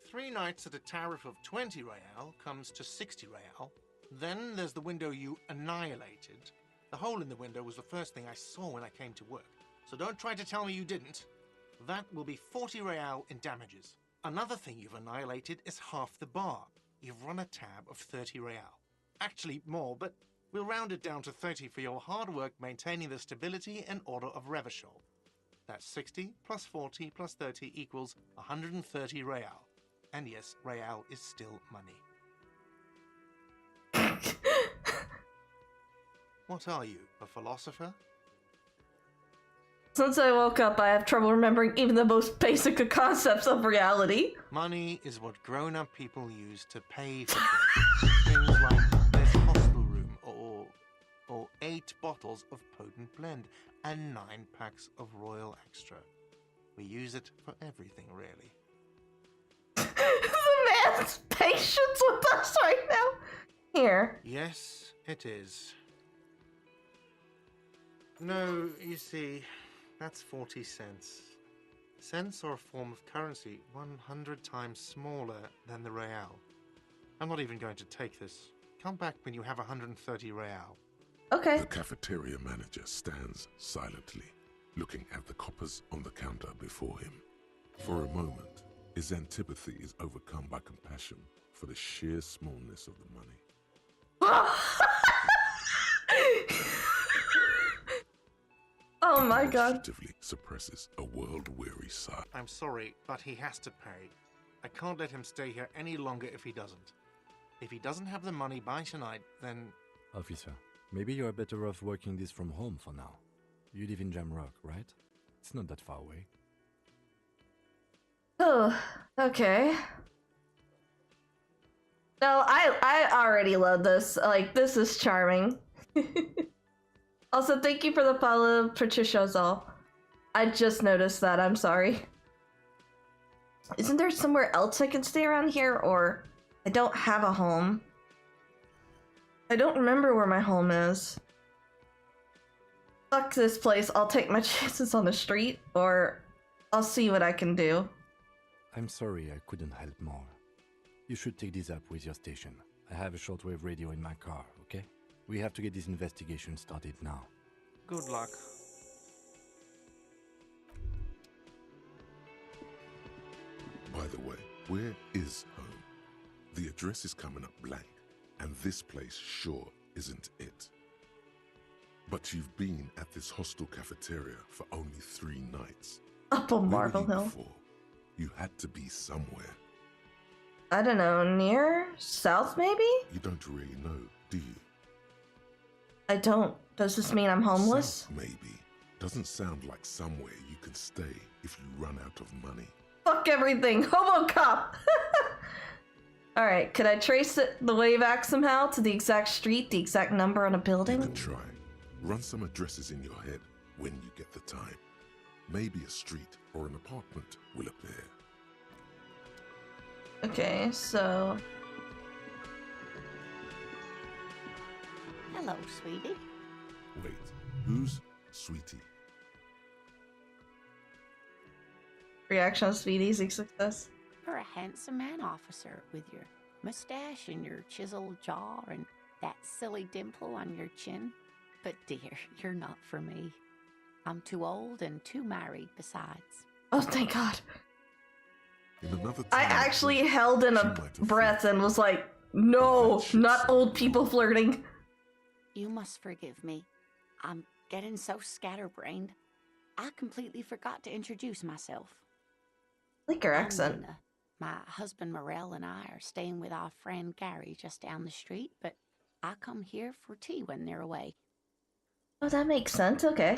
3 nights at a tariff of 20 real comes to 60 real. Then there's the window you annihilated. The hole in the window was the first thing I saw when I came to work. So don't try to tell me you didn't. That will be 40 real in damages. Another thing you've annihilated is half the bar. You've run a tab of 30 real. Actually more, but we'll round it down to 30 for your hard work maintaining the stability and order of Revachol. That's 60 plus 40 plus 30 equals 130 real. And yes, real is still money. What are you, a philosopher? Since I woke up, I have trouble remembering even the most basic of concepts of reality. Money is what grown-up people use to pay for things. Things like this hostel room, or 8 bottles of potent blend, and 9 packs of Royal Extra. We use it for everything, really. The man's patience with us right now. Here. Yes, it is. No, you see, that's 40 cents. Cents are a form of currency 100 times smaller than the real. I'm not even going to take this. Come back when you have 130 real. Okay. The cafeteria manager stands silently, looking at the coppers on the counter before him. For a moment, his antipathy is overcome by compassion for the sheer smallness of the money. Oh my god. Instinctively suppresses a world-weary sigh. I'm sorry, but he has to pay. I can't let him stay here any longer if he doesn't. If he doesn't have the money by tonight, then... Officer, maybe you're better off working this from home for now. You live in Jamrock, right? It's not that far away. Oh, okay. No, I already love this. Like, this is charming. Also, thank you for the follow, Patricia Zoll. I just noticed that, I'm sorry. Isn't there somewhere else I can stay around here, or I don't have a home? I don't remember where my home is. Fuck this place, I'll take my chances on the street, or I'll see what I can do. I'm sorry I couldn't help more. You should take this up with your station. I have a shortwave radio in my car, okay? We have to get this investigation started now. Good luck. By the way, where is home? The address is coming up blank, and this place sure isn't it. But you've been at this hostel cafeteria for only 3 nights. Up on Where were Marble you Hill. before? You had to be somewhere. I don't know, near? South, maybe? You don't really know, do you? I don't. Does this mean I'm homeless? South, maybe. Doesn't sound like somewhere you can stay if you run out of money. Fuck everything! Hobo cop! Alright, could I trace the way back somehow to the exact street, the exact number on a You building? can try. Run some addresses in your head when you get the time. Maybe a street or an apartment will appear. Okay, so... Hello, sweetie. Wait, who's Sweetie? Reaction on Speed Easy Success. You're a handsome man, officer, with your mustache and your chiseled jaw and that silly dimple on your chin. But dear, you're not for me. I'm too old and too married besides. Oh, thank God. In another I time, actually held in she a might have breath and was like, no, not old people flirting. You must forgive me. I'm getting so scatterbrained. I completely forgot to introduce myself. I like her I'm accent. Lena. My husband Morel and I are staying with our friend Gary just down the street, but I come here for tea when they're away. Oh, that makes sense. Okay.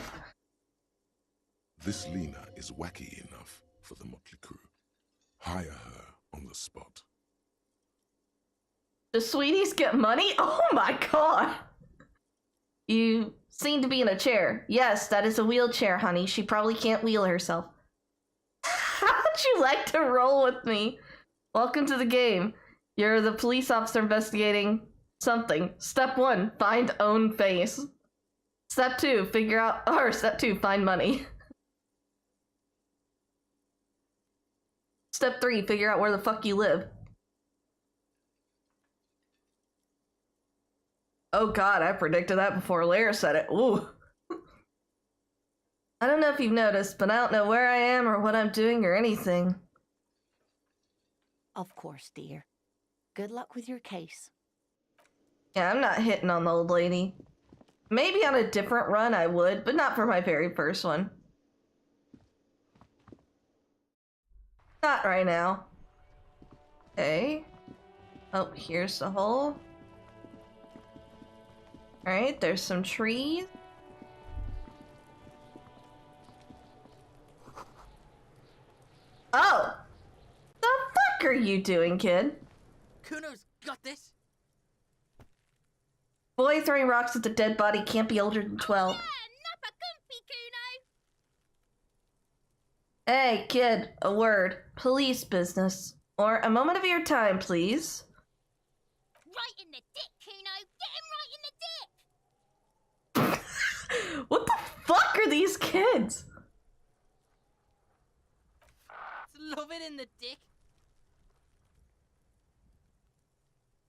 This Lena is wacky enough for the motley crew. Hire her on the spot. Do sweeties get money? Oh my god! You seem to be in a chair. Yes, that is a wheelchair, honey. She probably can't wheel herself. How would you like to roll with me? Welcome to the game. You're the police officer investigating something. Step 1, find own face. Step 2, Step 2, find money. Step 3, figure out where the fuck you live. Oh god, I predicted that before Lara said it. Ooh. I don't know if you've noticed, but I don't know where I am or what I'm doing or anything. Of course, dear. Good luck with your case. Yeah, I'm not hitting on the old lady. Maybe on a different run I would, but not for my very first one. Not right now. Okay. Oh, here's the hole. Alright, there's some trees. Oh! The fuck are you doing, kid? Kuno's got this. Boy throwing rocks at the dead body can't be older than 12. Hey, kid, a word. Police business. Or a moment of your time, please. Right in the dick, Kuno! Get him right in the dick! What the fuck are these kids? Love it in the dick.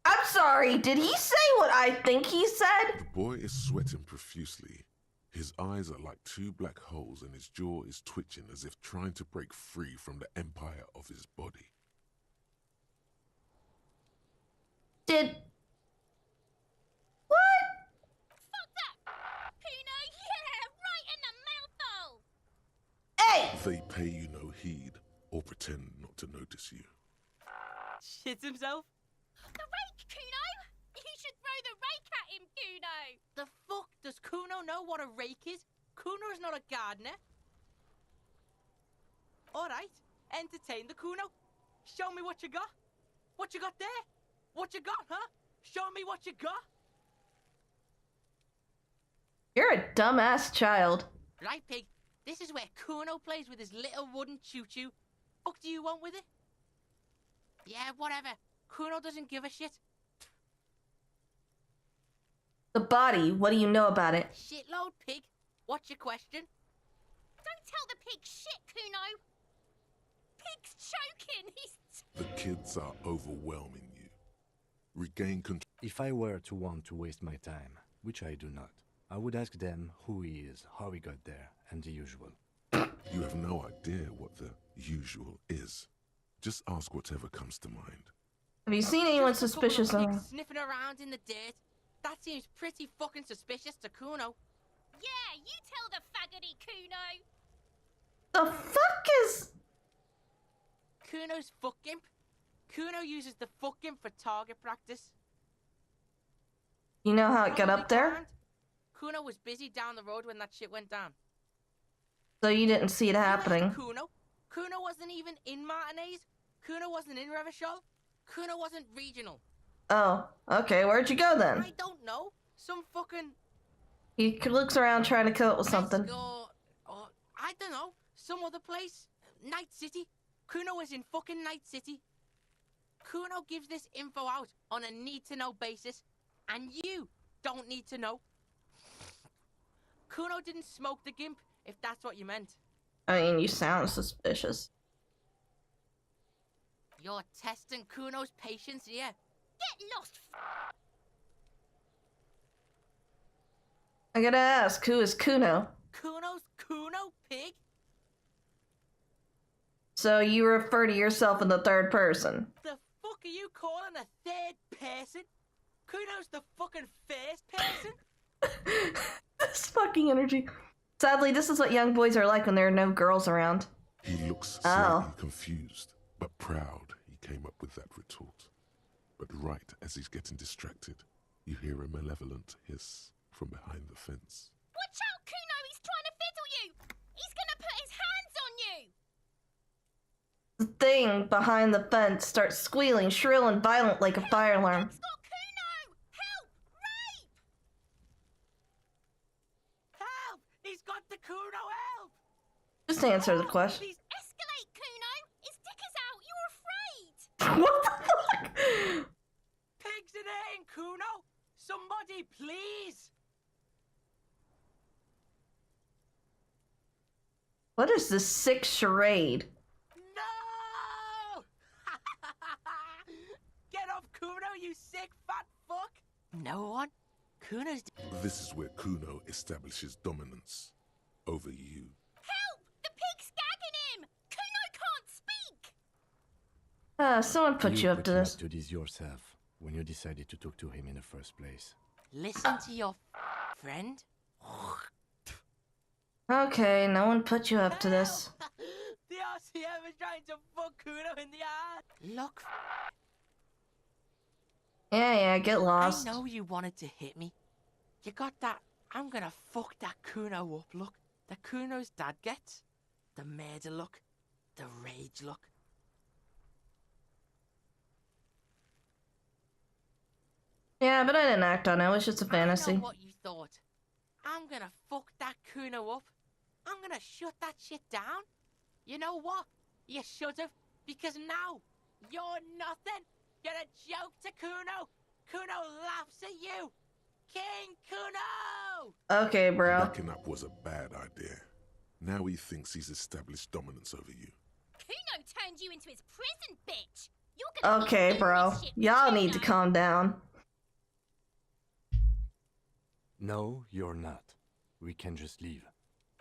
I'm sorry, did he say what I think he said? The boy is sweating profusely. His eyes are like two black holes and his jaw is twitching as if trying to break free from the empire of his body. Did... What? Fuck that! Kuno, yeah! Right in the mouthhole! Hey! They pay you no heed or pretend not to notice you. Shits himself. The rake, Kuno! You should throw the rake at him, Kuno! The fuck? Does Kuno know what a rake is? Kuno's not a gardener. Alright, entertain the Kuno. Show me what you got. What you got there? What you got, huh? Show me what you got. You're a dumbass child. Right, pig. This is where Kuno plays with his little wooden choo-choo. Fuck do you want with it? Yeah, whatever. Kuno doesn't give a shit. The body, what do you know about it? Shitload, pig. What's your question? Don't tell the pig shit, Kuno! Pig's choking! The kids are overwhelming you. Regain control. If I were to want to waste my time, which I do not, I would ask them who he is, how he got there, and the usual. You have no idea what the usual is. Just ask whatever comes to mind. Have you seen anyone Just a couple of suspicious pigs on... sniffing around in the dirt. That seems pretty fucking suspicious to Kuno. Yeah, you tell the faggoty, Kuno! The fuck is... Kuno's fuck gimp. Kuno uses the fuck gimp for target practice. You know how it got up there? Can't. Kuno was busy down the road when that shit went down. So you didn't see it happening. Kuno? Kuno wasn't even in Martinez. Kuno wasn't in Revachol. Kuno wasn't regional. Oh, okay, where'd you go then? I don't know. Some fucking... He looks around trying to kill it with something. I don't know. Some other place. Night City. Kuno was in fucking Night City. Kuno gives this info out on a need-to-know basis, and you don't need to know. Kuno didn't smoke the gimp, if that's what you meant. I mean, you sound suspicious. You're testing Kuno's patience here. Get lost, I gotta ask, who is Kuno? Kuno's Kuno, pig? So you refer to yourself in the third person? The fuck are you calling a third person? Kuno's the fucking first person? This fucking energy. Sadly, this is what young boys are like when there are no girls around. He looks slightly confused, but proud he came up with that retort. But right as he's getting distracted, You hear a malevolent hiss from behind the fence. Watch out, Kuno! He's trying to fiddle you! He's gonna put his hands on you! The thing behind the fence starts squealing, shrill and violent like a fire alarm. It's got Kuno! Help! Rape! Help! He's got the Kuno, help! Just answer the question. Please escalate, Kuno! His dick is out! You're afraid! What the fuck? Pigs in here, Kuno! Somebody, please! What is this sick charade? No! Get off Kuno, you sick fat fuck! No one? Kuno's... This is where Kuno establishes dominance over you. Help! The pig's gagging him! Kuno can't speak! Someone put you up to this. To this yourself when you decided to talk to him in the first place. Listen to your friend? Okay, no one put you up to this. The RCM is trying to fuck Kuno in the ass! Look, Yeah, get lost. I know you wanted to hit me. You got that, I'm gonna fuck that Kuno up look that Kuno's dad gets. The murder look. The rage look. Yeah, but I didn't act on it. It was just a I fantasy. know what you thought. I'm gonna fuck that Kuno up. I'm gonna shut that shit down. You know what? You should have, because now you're nothing. You're a joke to Kuno. Kuno laughs at you. King Kuno! Okay, bro. Backing up was a bad idea. Now he thinks he's established dominance over you. Kuno turned you into his prison, bitch! You're gonna Okay, be bro. this shit, Y'all Kuno. need to calm down. No, you're not. We can just leave.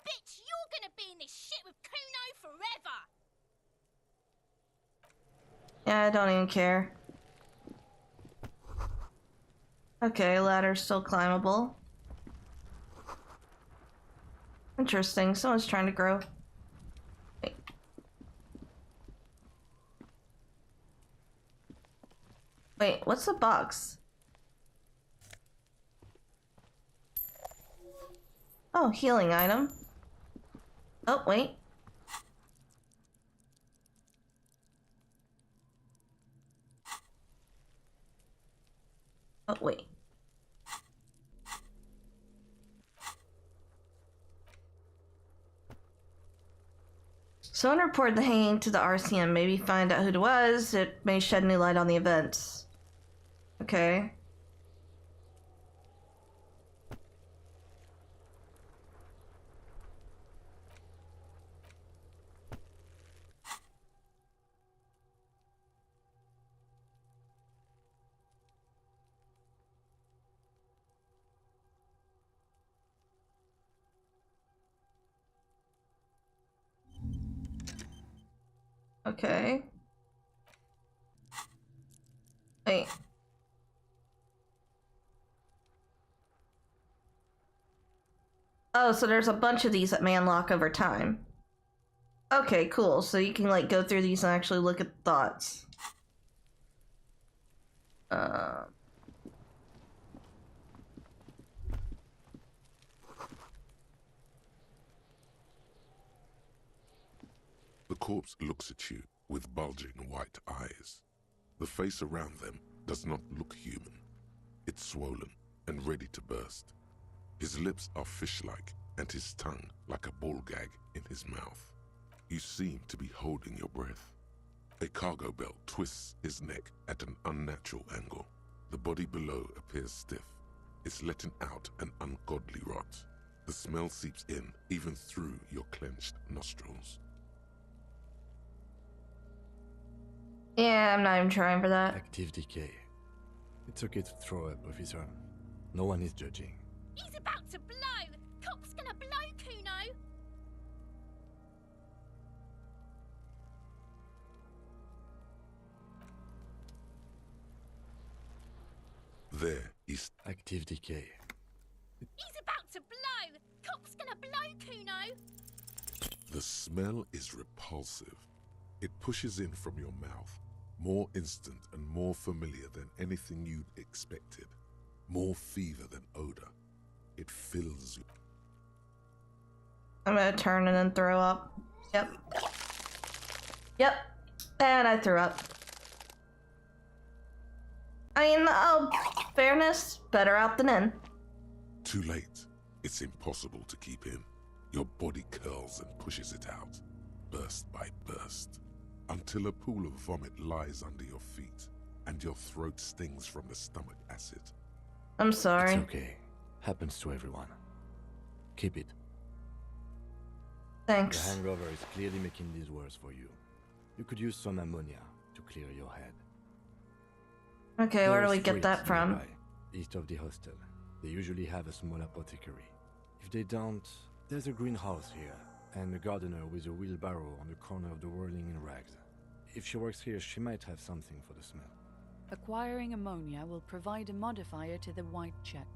Bitch, you're gonna be in this shit with Kuno forever! Yeah, I don't even care. Okay, ladder's still climbable. Interesting, someone's trying to grow. Wait. Wait, what's the box? Oh, healing item. Oh, wait. Oh, wait. Someone reported the hanging to the RCM. Maybe find out who it was. It may shed new light on the events. Okay. Okay. Wait. Oh, so there's a bunch of these that may unlock over time. Okay, cool. So you can like go through these and actually look at thoughts. The corpse looks at you with bulging white eyes. The face around them does not look human. It's swollen and ready to burst. His lips are fish-like and his tongue like a ball gag in his mouth. You seem to be holding your breath. A cargo belt twists his neck at an unnatural angle. The body below appears stiff. It's letting out an ungodly rot. The smell seeps in even through your clenched nostrils. Yeah, I'm not even trying for that. Active decay. It's okay to throw up with his arm. No one is judging. He's about to blow! Cock's gonna blow, Kuno! There, he's Active decay. He's about to blow! Cock's gonna blow, Kuno! The smell is repulsive. It pushes in from your mouth, more instant and more familiar than anything you'd expected. More fever than odor. It fills you. I'm gonna turn and then throw up. Yep. Yep. And I threw up. I mean, oh, fairness, better out than in. Too late. It's impossible to keep in. Your body curls and pushes it out, burst by burst, until a pool of vomit lies under your feet, and your throat stings from the stomach acid. I'm sorry. It's okay. Happens to everyone. Keep it. Thanks. The hangover is clearly making this worse for you. You could use some ammonia to clear your head. Okay, where do we There's get that streets from? nearby, east of the hostel. They usually have a small apothecary. If they don't, there's a greenhouse here, and a gardener with a wheelbarrow on the corner of the whirling in rags. If she works here, she might have something for the smell. Acquiring ammonia will provide a modifier to the white check.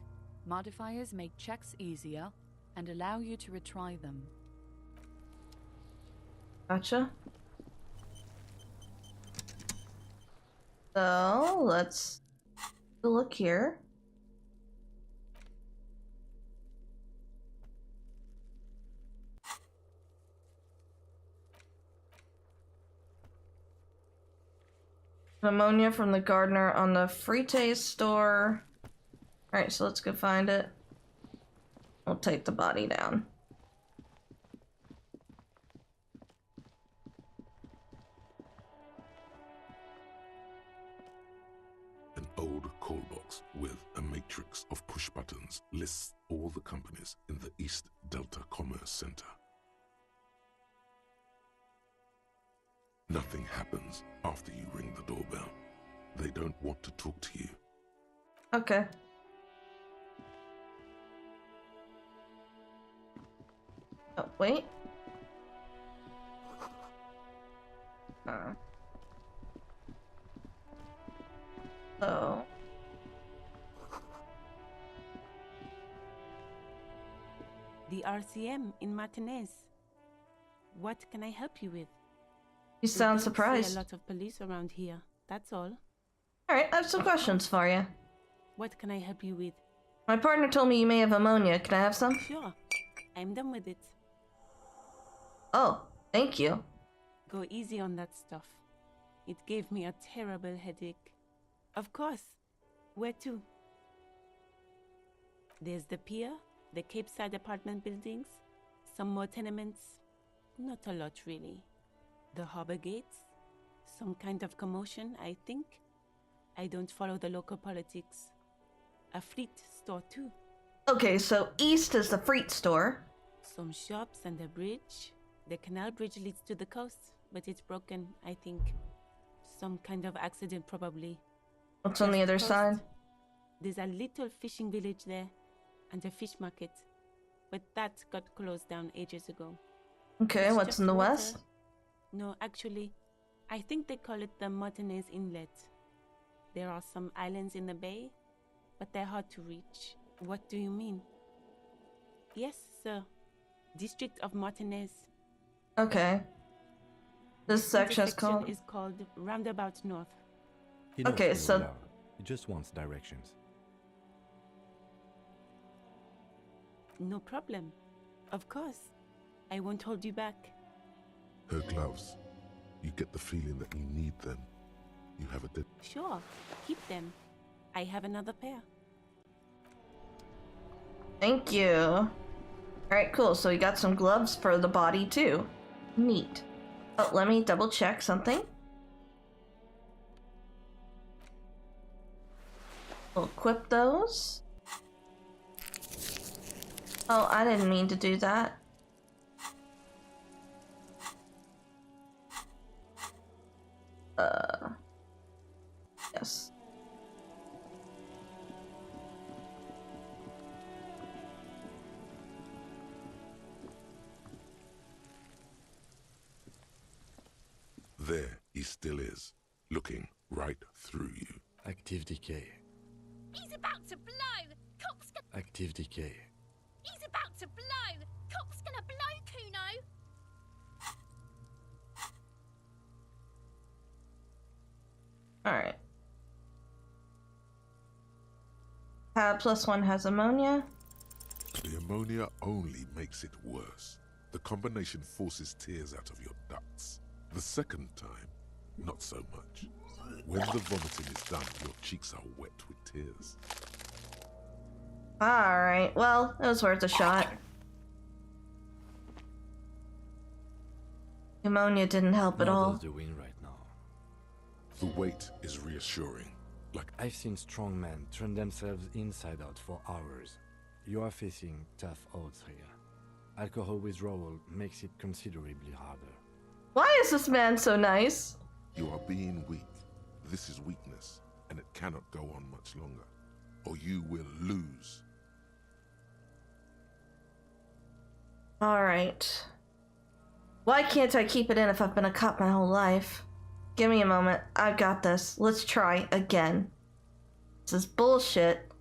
Modifiers make checks easier and allow you to retry them. Gotcha. So, let's look here. Ammonia from the gardener on the Frite store. Alright, so let's go find it. We'll take the body down. An old call box with a matrix of push buttons lists all the companies in the East Delta Commerce Center. Nothing happens after you ring the doorbell. They don't want to talk to you. Okay. Oh, wait. So... The RCM in Martinez. What can I help you with? You sound We don't surprised. see a lot of police around here, that's all. Alright, I have some questions for you. What can I help you with? My partner told me you may have ammonia. Can I have some? Sure, I'm done with it. Oh, thank you. Go easy on that stuff. It gave me a terrible headache. Of course. Where to? There's the pier, the Cape Side apartment buildings, some more tenements. Not a lot, really. The harbor gates, some kind of commotion, I think. I don't follow the local politics. A fleet store, too. Okay, so east is the Freet store. Some shops and a bridge. The canal bridge leads to the coast, but it's broken, I think. Some kind of accident, probably. What's on the other side? There's a little fishing village there, and a fish market. But that got closed down ages ago. Okay, It's what's just in the water. west? No, actually, I think they call it the Martinez Inlet. There are some islands in the bay, but they're hard to reach. What do you mean? Yes, sir. District of Martinez. Okay. This section is called... is called Roundabout North. He knows Okay, where so- we are. He just wants directions. No problem. Of course. I won't hold you back. Her gloves. You get the feeling that you need them. You have a dead... Sure. Keep them. I have another pair. Thank you. Alright, cool. So we got some gloves for the body, too. Neat. Oh, let me double check something. We'll equip those. Oh, I didn't mean to do that. Yes. There he still is, looking right through you. Active decay. He's about to blow! Cop's gonna... Active decay. He's about to blow! Cop's gonna blow, Kuno! Alright. +1 has ammonia. The ammonia only makes it worse. The combination forces tears out of your ducts. The second time, not so much. When the vomiting is done, your cheeks are wet with tears. Alright, well, it was worth a shot. Ammonia didn't help at How all. does the wind right now? The weight is reassuring. Like I've seen strong men turn themselves inside out for hours. You are facing tough odds here. Alcohol withdrawal makes it considerably harder. Why is this man so nice? you are being weak. This is weakness, and it cannot go on much longer, or you will lose. Alright. Why can't I keep it in if I've been a cop my whole life? Give me a moment. I've got this. Let's try again. This is bullshit.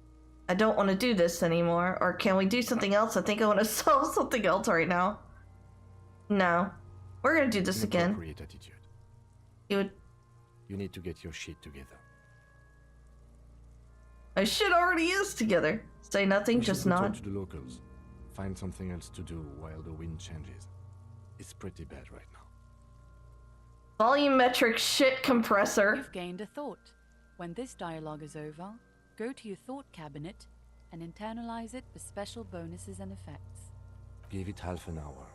I don't want to do this anymore. Or can we do something else? I think I want to solve something else right now. No. We're gonna do this again. Inappropriate attitude. You need to get your shit together. My shit already is together. Say nothing, We just should go nod. talk to the locals. Find something else to do while the wind changes. It's pretty bad right now. Volumetric shit compressor. You've gained a thought. When this dialogue is over, go to your thought cabinet and internalize it for special bonuses and effects. Give it half an hour.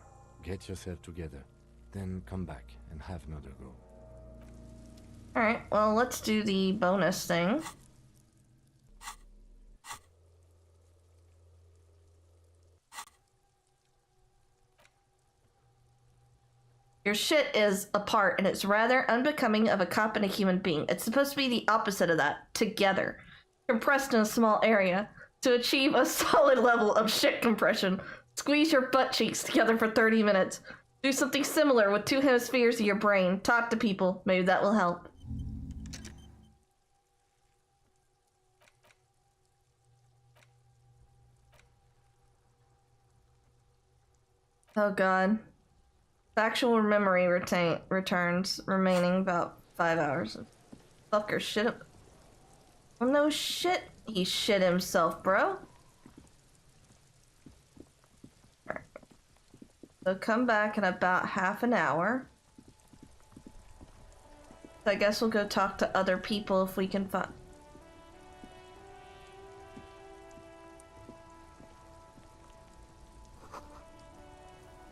Get yourself together. Then come back and have another go. Alright, well, let's do the bonus thing. Your shit is apart, and it's rather unbecoming of a cop and a human being. It's supposed to be the opposite of that. Together. Compressed in a small area. To achieve a solid level of shit compression, squeeze your butt cheeks together for 30 minutes. Do something similar with 2 hemispheres of your brain. Talk to people. Maybe that will help. Oh god. Factual memory returns, remaining about 5 hours. Fucker shit. Oh no shit. He shit himself, bro. Alright. So come back in about half an hour. So I guess we'll go talk to other people if we can find...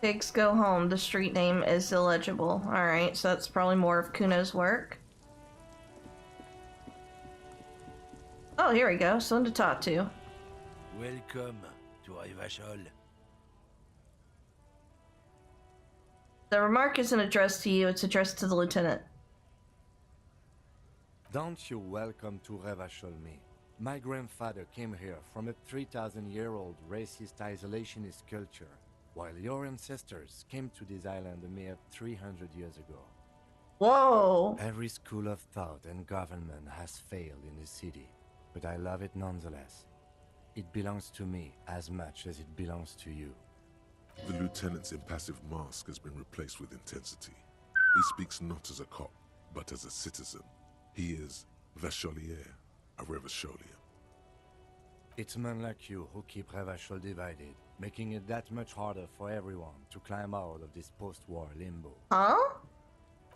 Pigs go home. The street name is illegible. Alright, so that's probably more of Kuno's work. Oh, here we go. Someone to talk to. Welcome to Rivachol. The remark isn't addressed to you, it's addressed to the lieutenant. Don't you welcome to Revachol me. My grandfather came here from a 3,000-year-old racist isolationist culture, while your ancestors came to this island a mere 300 years ago. Whoa! Every school of thought and government has failed in this city, but I love it nonetheless. It belongs to me as much as it belongs to you. The lieutenant's impassive mask has been replaced with intensity. He speaks not as a cop, but as a citizen. He is Vacholier, a Revacholian. It's men like you who keep Revachol divided, making it that much harder for everyone to climb out of this post-war limbo. Huh?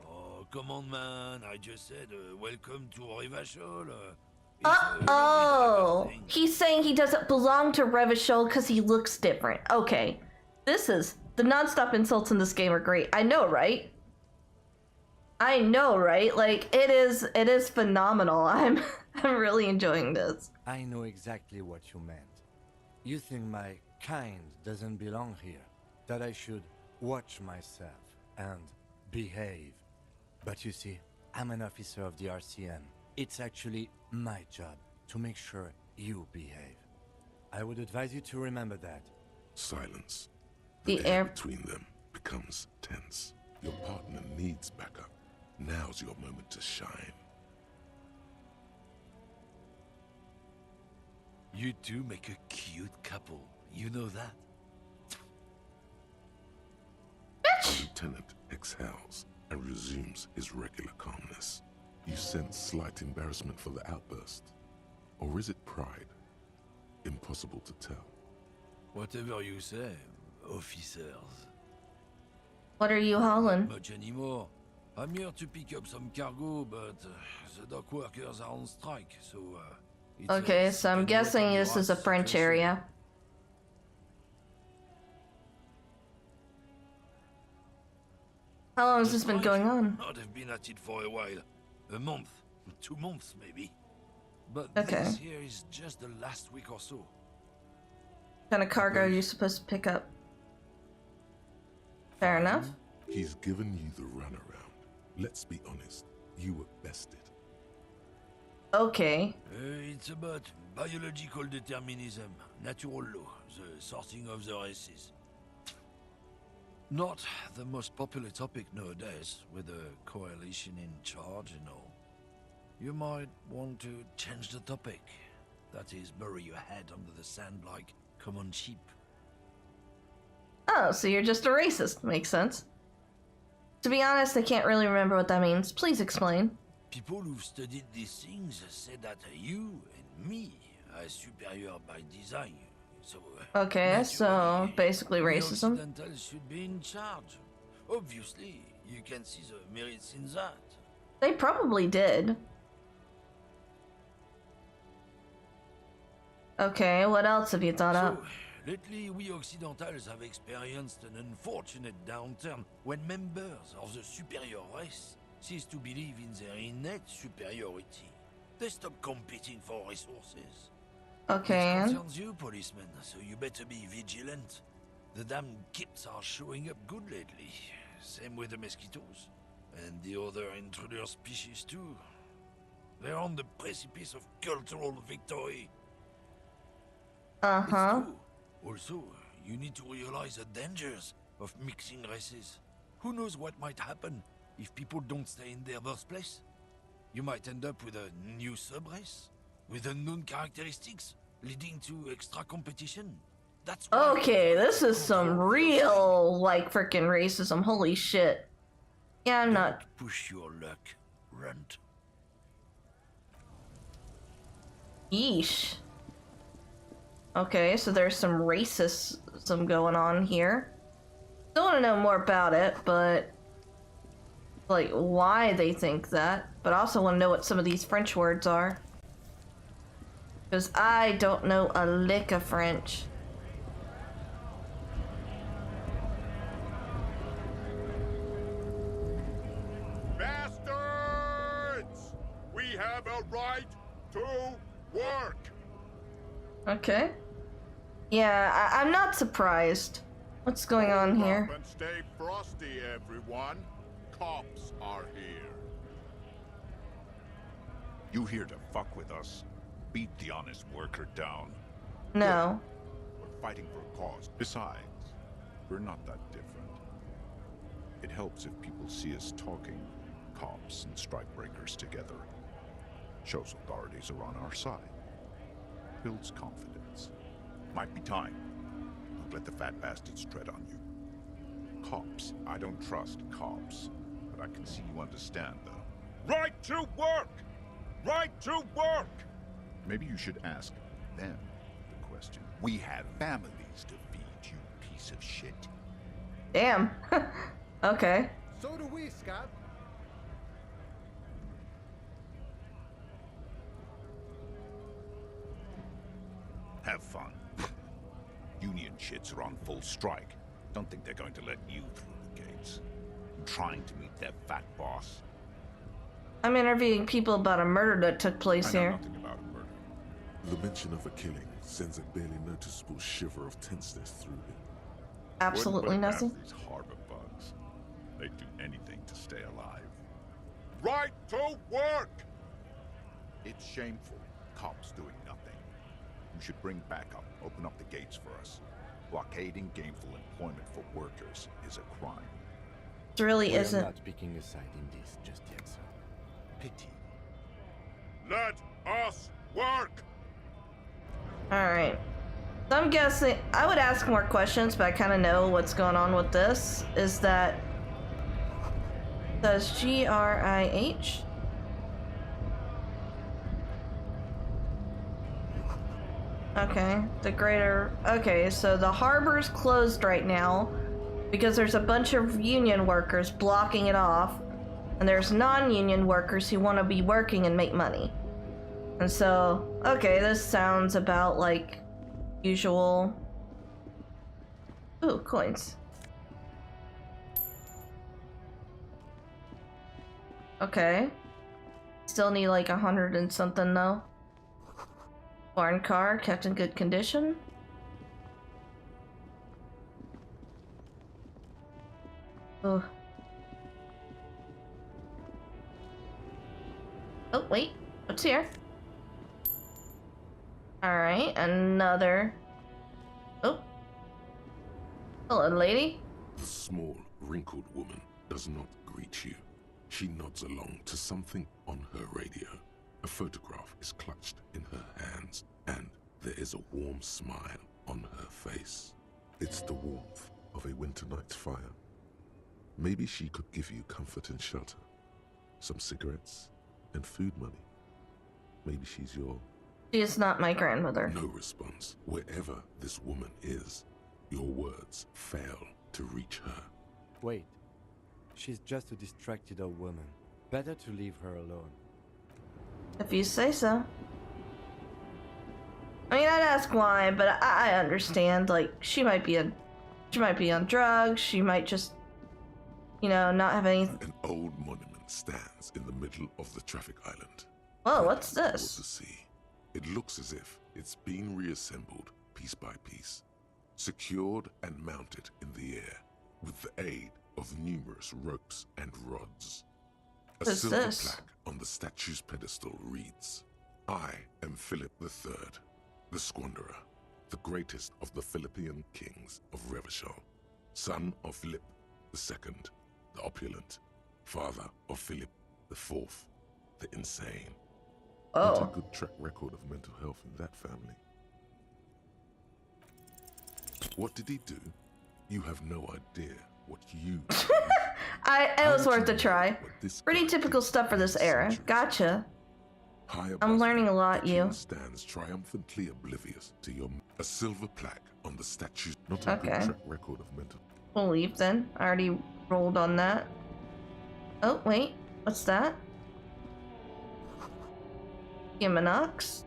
Oh, come on, man. I just said welcome to Rivachol. Oh! He's saying he doesn't belong to Revachol because he looks different. Okay. This is... The non-stop insults in this game are great. I know, right? I know, right? Like, it is phenomenal. I'm really enjoying this. I know exactly what you meant. You think my kind doesn't belong here, that I should watch myself and behave. But you see, I'm an officer of the RCM. It's actually my job to make sure you behave. I would advise you to remember that. Silence. The The air air... between them becomes tense. Your partner needs backup. Now's your moment to shine. You do make a cute couple. You know that? The lieutenant exhales and resumes his regular calmness. You sense slight embarrassment for the outburst. Or is it pride? impossible to tell. Whatever you say, officers. What are you hauling? Much anymore. I'm here to pick up some cargo, but the dock workers are on strike, so it's Okay, so I'm guessing this is a French area. How long has this been going on? I've been at it for a while. A month, 2 months maybe. But Okay. this here is just the last week or so. What kind of cargo are you supposed to pick up? Fair enough. He's given you the runaround. Let's be honest, you were bested. Okay. It's about biological determinism, natural law, the sorting of the races. Not the most popular topic nowadays, with the coalition in charge and all. You might want to change the topic. That is, bury your head under the sand like common sheep. Oh, so you're just a racist. Makes sense. To be honest, I can't really remember what that means. Please explain. People who've studied these things say that you and me are superior by design. So, Okay, so basically racism. The Occidentals should be in charge. Obviously, you can see the merits in that. They probably did. Okay, what else have you thought up? Lately, we Occidentals have experienced an unfortunate downturn when members of the superior race cease to believe in their innate superiority. They stop competing for resources. Okay. It concerns you, policeman, so you better be vigilant. The damn kips are showing up good lately. Same with the mosquitoes. And the other intruder species too. They're on the precipice of cultural victory. Uh-huh. Also, you need to realize the dangers of mixing races. Who knows what might happen if people don't stay in their birthplace? You might end up with a new sub-race, with unknown characteristics, leading to extra competition. That's okay, this is some real, like, freaking racism. Holy shit. Yeah, I'm not... Push your luck, runt. Yeesh. Okay, so there's some racism going on here. Still want to know more about it, but... like, why they think that. But I also want to know what some of these French words are. Because I don't know a lick of French. Bastards! We have a right to work! Okay. Yeah, I'm not surprised. What's going on here? And stay frosty, everyone. Cops are here. You here to fuck with us? Beat the honest worker down. No. We're fighting for a cause. Besides, we're not that different. It helps if people see us talking, cops and strikebreakers together. Shows authorities are on our side. Builds confidence. Might be time. Don't let the fat bastards tread on you. Cops. I don't trust cops. But I can see you understand, though. Right to work! Right to work! Maybe you should ask them the question. We have families to feed, you piece of shit. Damn. Okay. So do we, Scott. Have fun. Union shits are on full strike. Don't think they're going to let you through the gates. I'm trying to meet their fat boss. I'm interviewing people about a murder that took place I know here. nothing about murder. The mention of a killing sends a barely noticeable shiver of tenseness through him. Absolutely Wouldn't put it nothing. past these harbor bugs. They'd do anything to stay alive. Right to work! It's shameful. Cops doing nothing. You should bring backup. Open up the gates for us. Blockading gainful employment for workers is a crime. It really We are isn't. not picking a side in this just yet, sir. Pity. Let us work! Alright. So I'm guessing... I would ask more questions, but I kind of know what's going on with this. Is that... Does Okay, the greater... Okay, so the harbor's closed right now because there's a bunch of union workers blocking it off, and there's non-union workers who want to be working and make money. And so, okay, this sounds about like usual. Ooh, coins. Okay. Still need like 100 and something though. Foreign car, kept in good condition. Oh. Oh, wait. What's here? Alright, another. Oh. Hello, lady. The small, wrinkled woman does not greet you. She nods along to something on her radio. A photograph is clutched in her hands, and there is a warm smile on her face. It's the warmth of a winter night's fire. Maybe she could give you comfort and shelter, some cigarettes, and food money. Maybe she's your... She is not my grandmother. No response. Wherever this woman is, your words fail to reach her. Wait. She's just a distracted old woman. Better to leave her alone. If you say so. I mean, I'd ask why, but I understand. Like, she might be on drugs. She might just, you know, not have any. An old monument stands in the middle of the traffic island. Whoa, what's Towards this? the sea. It looks as if it's been reassembled piece by piece, secured and mounted in the air with the aid of numerous ropes and rods. A What's silver this? plaque on the statue's pedestal reads, "I am Philip III, the Squanderer, the greatest of the Philippian kings of Revachol, son of Philip II, the opulent, father of Philip IV, the insane." Not a good track record of mental health in that family. What did he do? You have no idea what you do. It was worth a try. Pretty typical stuff for this era. Gotcha. I'm learning a lot, you. Stands triumphantly oblivious to your... A silver plaque on the statue. Not a good Okay. track record of mental... We'll leave then. I already rolled on that. Oh, wait. What's that? Humanox?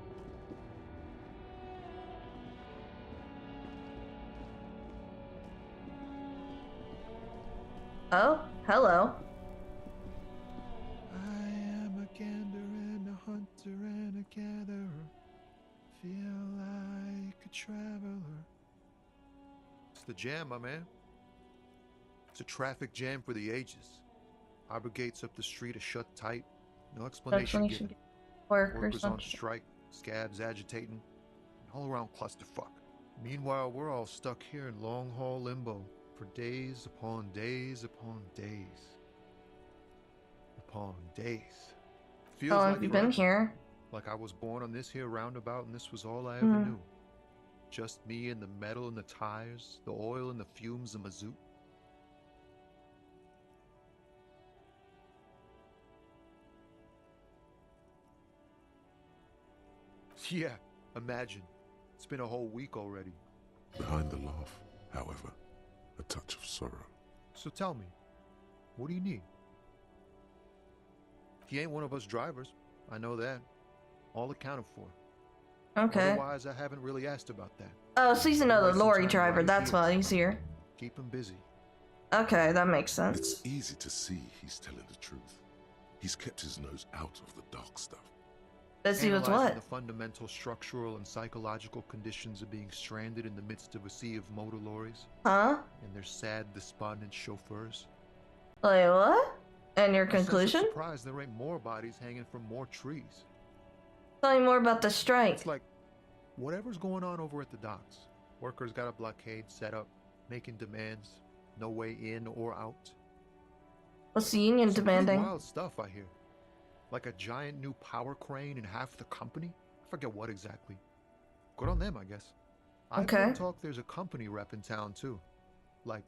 Oh, hello. I am a gander and a hunter and a gatherer. Feel like a traveler. It's the jam, my man. It's a traffic jam for the ages. Harbor gates up the street are shut tight. No explanation given. Workers on strike, scabs agitating, an all-around clusterfuck. Meanwhile, we're all stuck here in long-haul limbo for days upon days upon days. Upon days. Feels How long like have you been forever. here? Like I was born on this here roundabout and this was all I ever knew. Just me and the metal and the tires, the oil and the fumes of mazout. Yeah, imagine. It's been a whole week already. Behind the laugh, however, a touch of sorrow. So tell me, what do you need? He ain't one of us drivers. I know that. All accounted for. Okay. Otherwise, I haven't really asked about that. Oh, so he's another Wasting lorry time driver. right That's here. why he's here. Keep him busy. Okay, that makes sense. It's easy to see he's telling the truth. He's kept his nose out of the dark stuff. Does he with Analyzing what? the fundamental structural and psychological conditions of being stranded in the midst of a sea of motor lorries. Huh? And their sad, despondent chauffeurs. Like what? And your My sense of conclusion? surprise there ain't more bodies hanging from more trees. Tell me more about the strike. It's like whatever's going on over at the docks. Workers got a blockade set up, making demands, no way in or out. What's the union Some pretty demanding? wild stuff, I hear. Like a giant new power crane in half the company? I forget what exactly. Good on them, I guess. I've Okay. heard talk there's a company rep in town, too. Like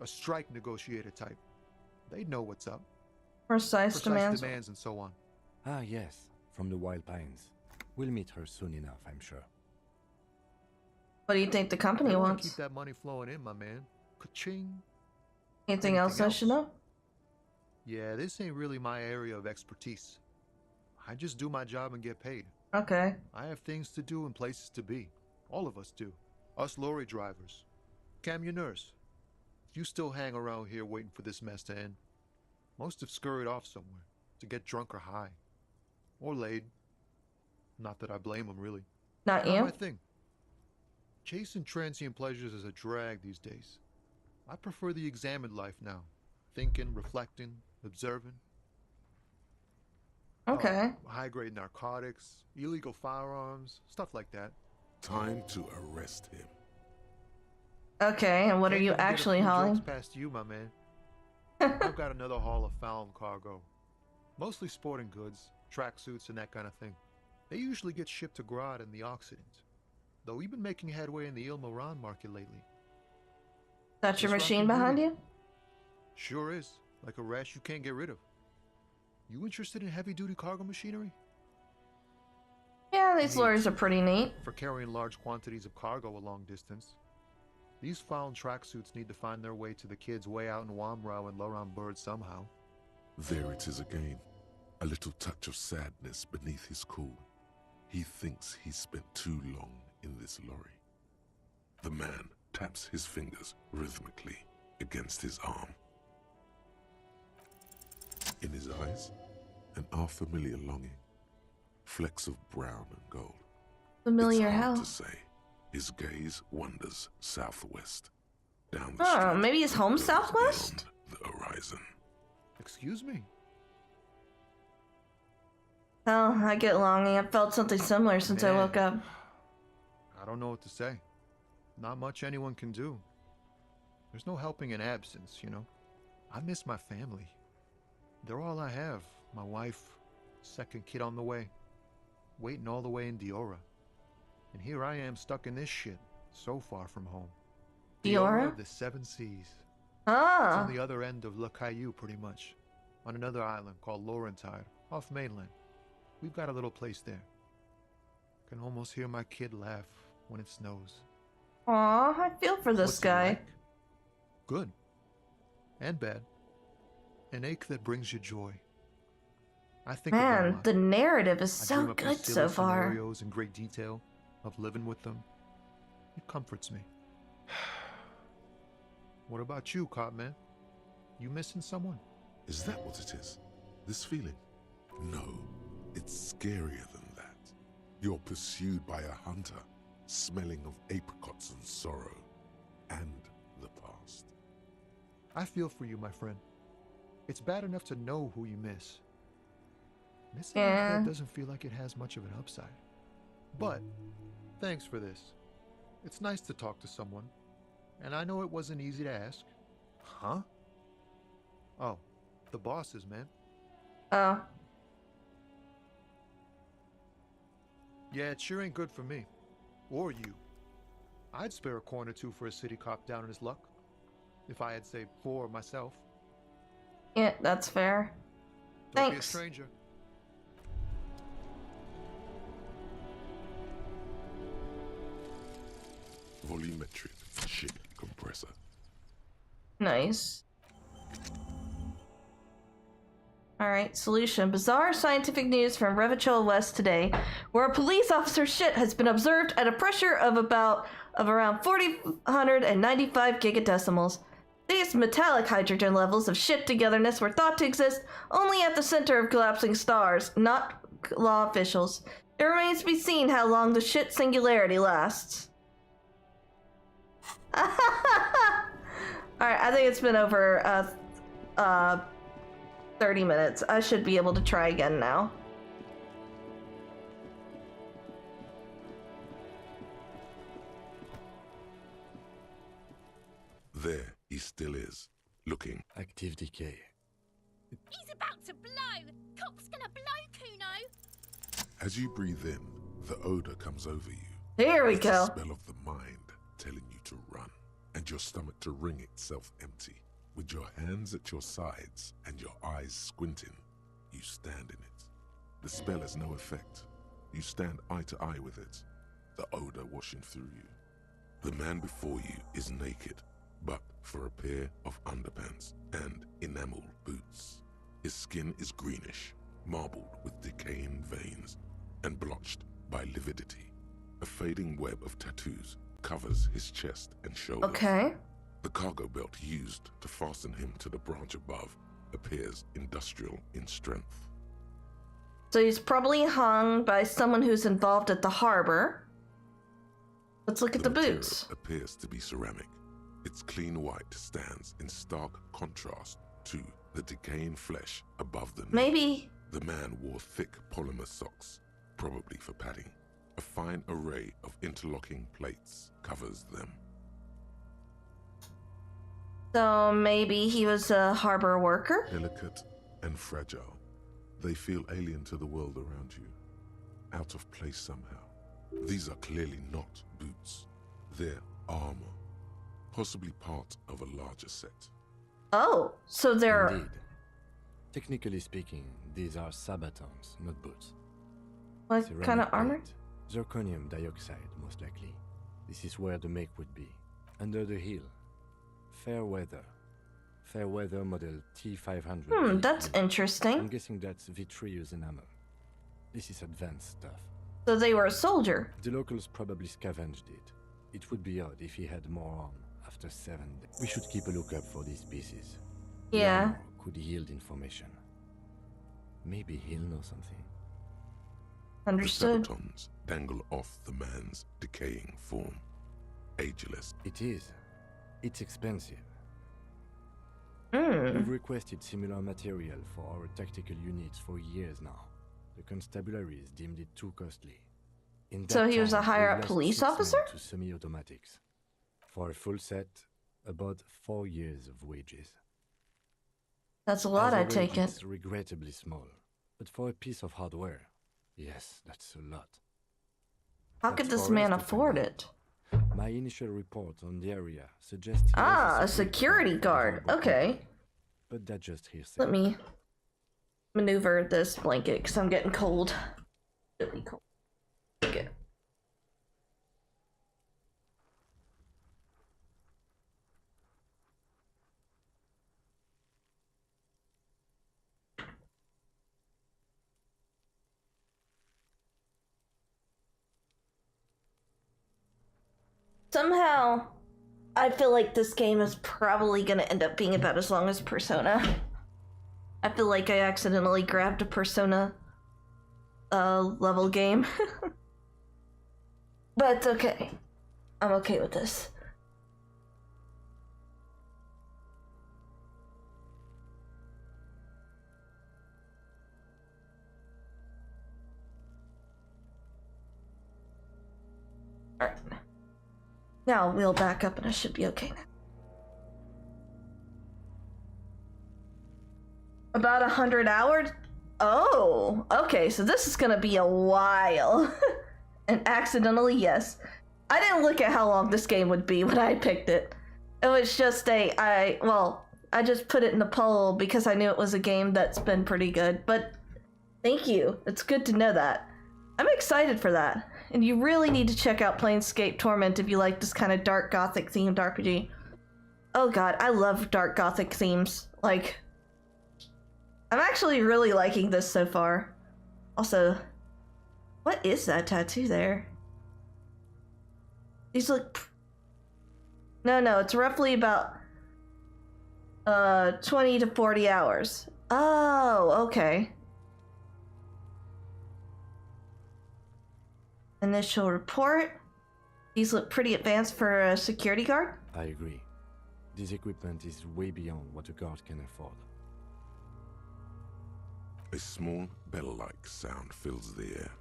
a strike negotiator type. They'd know what's up. Precise demands. And so on. Ah, yes, from the Wild Pines. We'll meet her soon enough, I'm sure. What do you think the company They wanna wants? keep that money flowing in, my man. Ka-ching. Anything else I should know? Yeah, this ain't really my area of expertise. I just do my job and get paid. Okay. I have things to do and places to be. All of us do. Us lorry drivers. Camionneurs. You still hang around here waiting for this mess to end. Most have scurried off somewhere to get drunk or high. Or laid. Not that I blame them, really. Not you? my thing. Chasing transient pleasures is a drag these days. I prefer the examined life now. Thinking, reflecting, observing. Okay. High-grade narcotics, illegal firearms, stuff like that. Time to arrest him. Okay, and what are Can't you even get a actually few hauling? jokes past you, my man. I've got another haul of found cargo. Mostly sporting goods, tracksuits, and that kind of thing. They usually get shipped to Grodd in the Occident. Though we've been making headway in the Il Moran market lately. That's your This machine rocky behind beauty. you? Sure is. Like a rash you can't get rid of. You interested in heavy-duty cargo machinery? Yeah, these Me lorries are too. pretty neat. For carrying large quantities of cargo a long distance. These found tracksuits need to find their way to the kids way out in Wamrau and Laurent Bird somehow. There it is again. A little touch of sadness beneath his cool. He thinks he's spent too long in this lorry. The man taps his fingers rhythmically against his arm. In his eyes, an unfamiliar longing. Flecks of brown and gold. Familiar It's hard how? to say. His gaze wanders southwest, down the Oh, street. maybe he's home goes southwest? beyond the horizon. Excuse me? Oh, I get longing. I've felt something similar since I Man. woke up. I don't know what to say. Not much anyone can do. There's no helping in absence, you know. I miss my family. They're all I have. My wife, second kid on the way. Waiting all the way in Diora. And here I am stuck in this shit, so far from home. Diora? Of the Seven Seas. It's Ah. on the other end of Le Caillou, pretty much. On another island called Laurentide, off mainland. We've got a little place there. Can almost hear my kid laugh when it snows. Aw, I feel for this What's it guy. like? Good. And bad. An ache that brings you joy. I think of them a Man, lot. the narrative is I so dream up these good silly so far. scenarios in great detail of living with them. It comforts me. What about you, Cop Man? You missing someone? Is that what it is? This feeling? No, it's scarier than that. You're pursued by a hunter, smelling of apricots and sorrow, and the past. I feel for you, my friend. It's bad enough to know who you miss. Missing like Yeah. that doesn't feel like it has much of an upside. But, thanks for this. It's nice to talk to someone. And I know it wasn't easy to ask. Huh? Oh, the bosses, man. Oh. Yeah, it sure ain't good for me. Or you. I'd spare a coin or two for a city cop down in his luck. If I had saved 4 myself. Yeah, that's fair. Don't be a Thanks. stranger. Volumetric ship compressor. Nice. Alright, solution. Bizarre scientific news from Revachol West today, where a police officer's shit has been observed at a pressure of around 4,195 gigadecimals. These metallic hydrogen levels of shit togetherness were thought to exist only at the center of collapsing stars, not law officials. It remains to be seen how long the shit singularity lasts. Alright, I think it's been over 30 minutes. I should be able to try again now. There he still is, looking. Active decay. He's about to blow! Cop's gonna blow, Kuno! As you breathe in, the odor comes over you. There we It's go. the smell of the mind telling you to run, and your stomach to wring itself empty. With your hands at your sides and your eyes squinting, you stand in it. The spell has no effect. You stand eye to eye with it, the odor washing through you. The man before you is naked, but for a pair of underpants and enamel boots. His skin is greenish, marbled with decaying veins, and blotched by lividity. A fading web of tattoos covers his chest and shoulders. Okay. The cargo belt used to fasten him to the branch above appears industrial in strength. So he's probably hung by someone who's involved at the harbor. Let's look at the boots. Appears to be ceramic. Its clean white stands in stark contrast to the decaying flesh above the knee. Maybe. The man wore thick polymer socks, probably for padding. A fine array of interlocking plates covers them. So maybe he was a harbor worker? Delicate and fragile, they feel alien to the world around you, out of place somehow. These are clearly not boots. They're armor, possibly part of a larger set. Oh, so they're... Indeed. Technically speaking, these are sabatons, not boots. What Ceramic kind of armor? plate, zirconium dioxide, most likely. This is where the make would be. Under the heel. Fair weather. Fair weather model T500. That's interesting. I'm guessing that's vitreous enamel. This is advanced stuff. So they were a soldier. The locals probably scavenged it. It would be odd if he had more on after 7 days. We should keep a lookout for these pieces. The Yeah. armor could yield information. Maybe he'll know something. Understood. The sabatons dangle off the man's decaying form. Ageless. It is. It's expensive. Hmm. We've requested similar material for our tactical units for years now. The constabularies deemed it too costly. In that So he was a time, higher-up we've lost police 6 men officer? to semi-automatics. For a full set, about 4 years of wages. That's a lot, As a I take wage, it. It's regrettably small, but for a piece of hardware, yes, that's a lot. How That's could this for man us to afford find it? My initial report on the area suggests he Ah, a was security guard. Okay. But that just hearsay. Let me maneuver this blanket because I'm getting cold. Really cold. Okay. Somehow, I feel like this game is probably going to end up being about as long as Persona. I feel like I accidentally grabbed a Persona level game. But it's okay. I'm okay with this. Alright. Now we'll back up and I should be okay now. About 100 hours? Oh, okay, so this is gonna be a while. And accidentally, yes. I didn't look at how long this game would be when I picked it. It was just I just put it in the poll because I knew it was a game that's been pretty good. But thank you. It's good to know that. I'm excited for that. And you really need to check out Planescape Torment if you like this kind of dark gothic themed RPG. Oh god, I love dark gothic themes. Like, I'm actually really liking this so far. Also, what is that tattoo there? These look... No, it's roughly about 20 to 40 hours. Oh, okay. Initial report. These look pretty advanced for a security guard. I agree. This equipment is way beyond what a guard can afford. A small bell-like sound fills the air,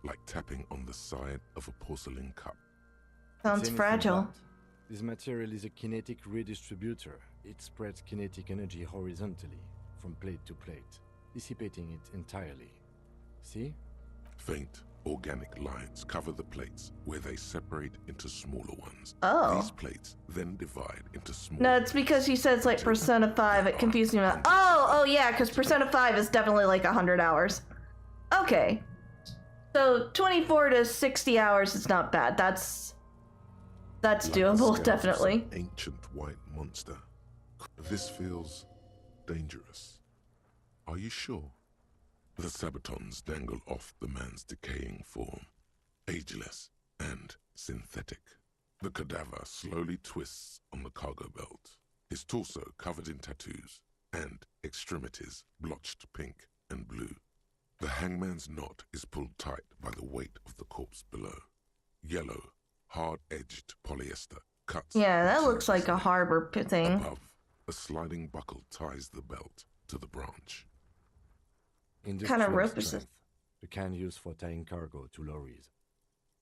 like tapping on the side of a porcelain cup. Sounds It's anything fragile. but. This material is a kinetic redistributor. It spreads kinetic energy horizontally, from plate to plate, dissipating it entirely. See? Faint, organic lines cover the plates where they separate into smaller ones. Oh. These plates then divide into smaller. No, it's because he says like Persona 5. It confused me about. Oh yeah, because Persona 5 is definitely like 100 hours. Okay. So 24 to 60 hours is not bad. That's That's like the doable, scales of definitely. some ancient white monster. This feels dangerous. Are you sure? The Sabatons dangle off the man's decaying form, ageless and synthetic. The cadaver slowly twists on the cargo belt, his torso covered in tattoos, and extremities blotched pink and blue. The hangman's knot is pulled tight by the weight of the corpse below. Yellow, hard-edged polyester cuts. Yeah, that into looks like his a neck. harbor thing. Above, a sliding buckle ties the belt to the branch. Kind of rope is strength, the kind used for tying cargo to lorries.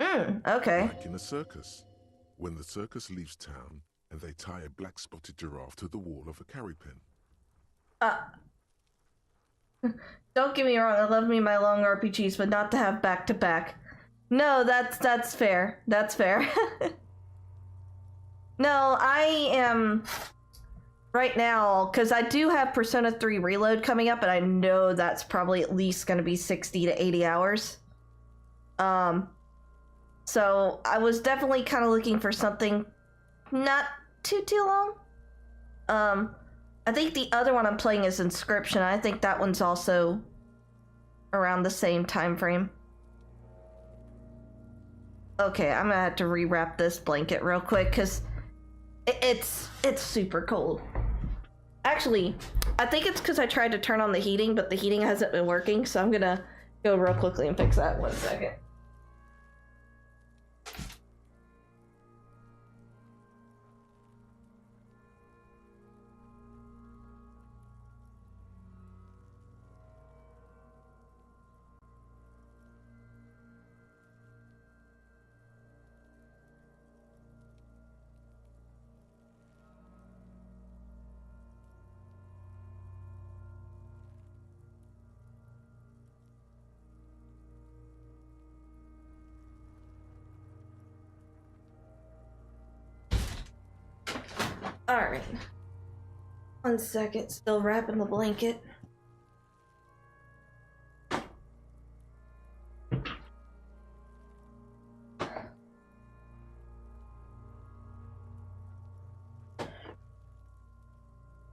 Okay. Like in a circus. When the circus leaves town and they tie a black-spotted giraffe to the wall of a carry pen. Don't get me wrong, I love me my long RPGs, but not to have back-to-back. No, that's fair. That's fair. No, I am... Right now, because I do have Persona 3 Reload coming up, and I know that's probably at least going to be 60 to 80 hours. So I was definitely kind of looking for something not too long. I think the other one I'm playing is Inscription. I think that one's also around the same time frame. Okay, I'm gonna have to rewrap this blanket real quick because it's super cold. Actually, I think it's because I tried to turn on the heating, but the heating hasn't been working, so I'm gonna go real quickly and fix that. 1 second. Alright. 1 second, still wrapping the blanket.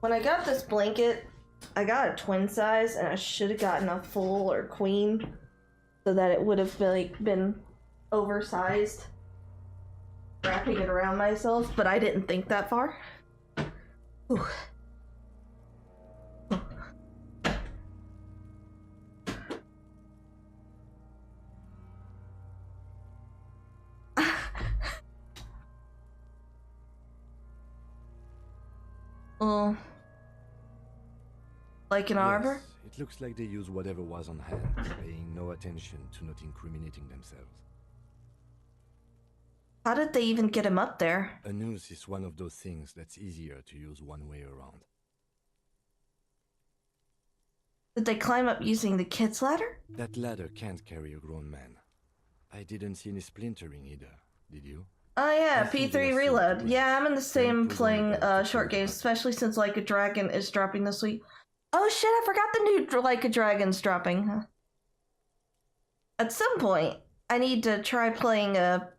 When I got this blanket, I got a twin size, and I should have gotten a full or queen so that it would have been oversized, wrapping it around myself, but I didn't think that far. Ooh. Like an arbor? It looks like they use whatever was on hand, paying no attention to not incriminating themselves. How did they even get him up there? A noose is one of those things that's easier to use one way around. Did they climb up using the kid's ladder? That ladder can't carry a grown man. I didn't see any splintering either, did you? Oh yeah, I think P3 they're Reload. simple Yeah, I'm in the same put on playing the belt to short pull games, it up. especially since Like a Dragon is dropping this week. Oh shit, I forgot the new Like a Dragon's dropping. At some point, I need to try playing a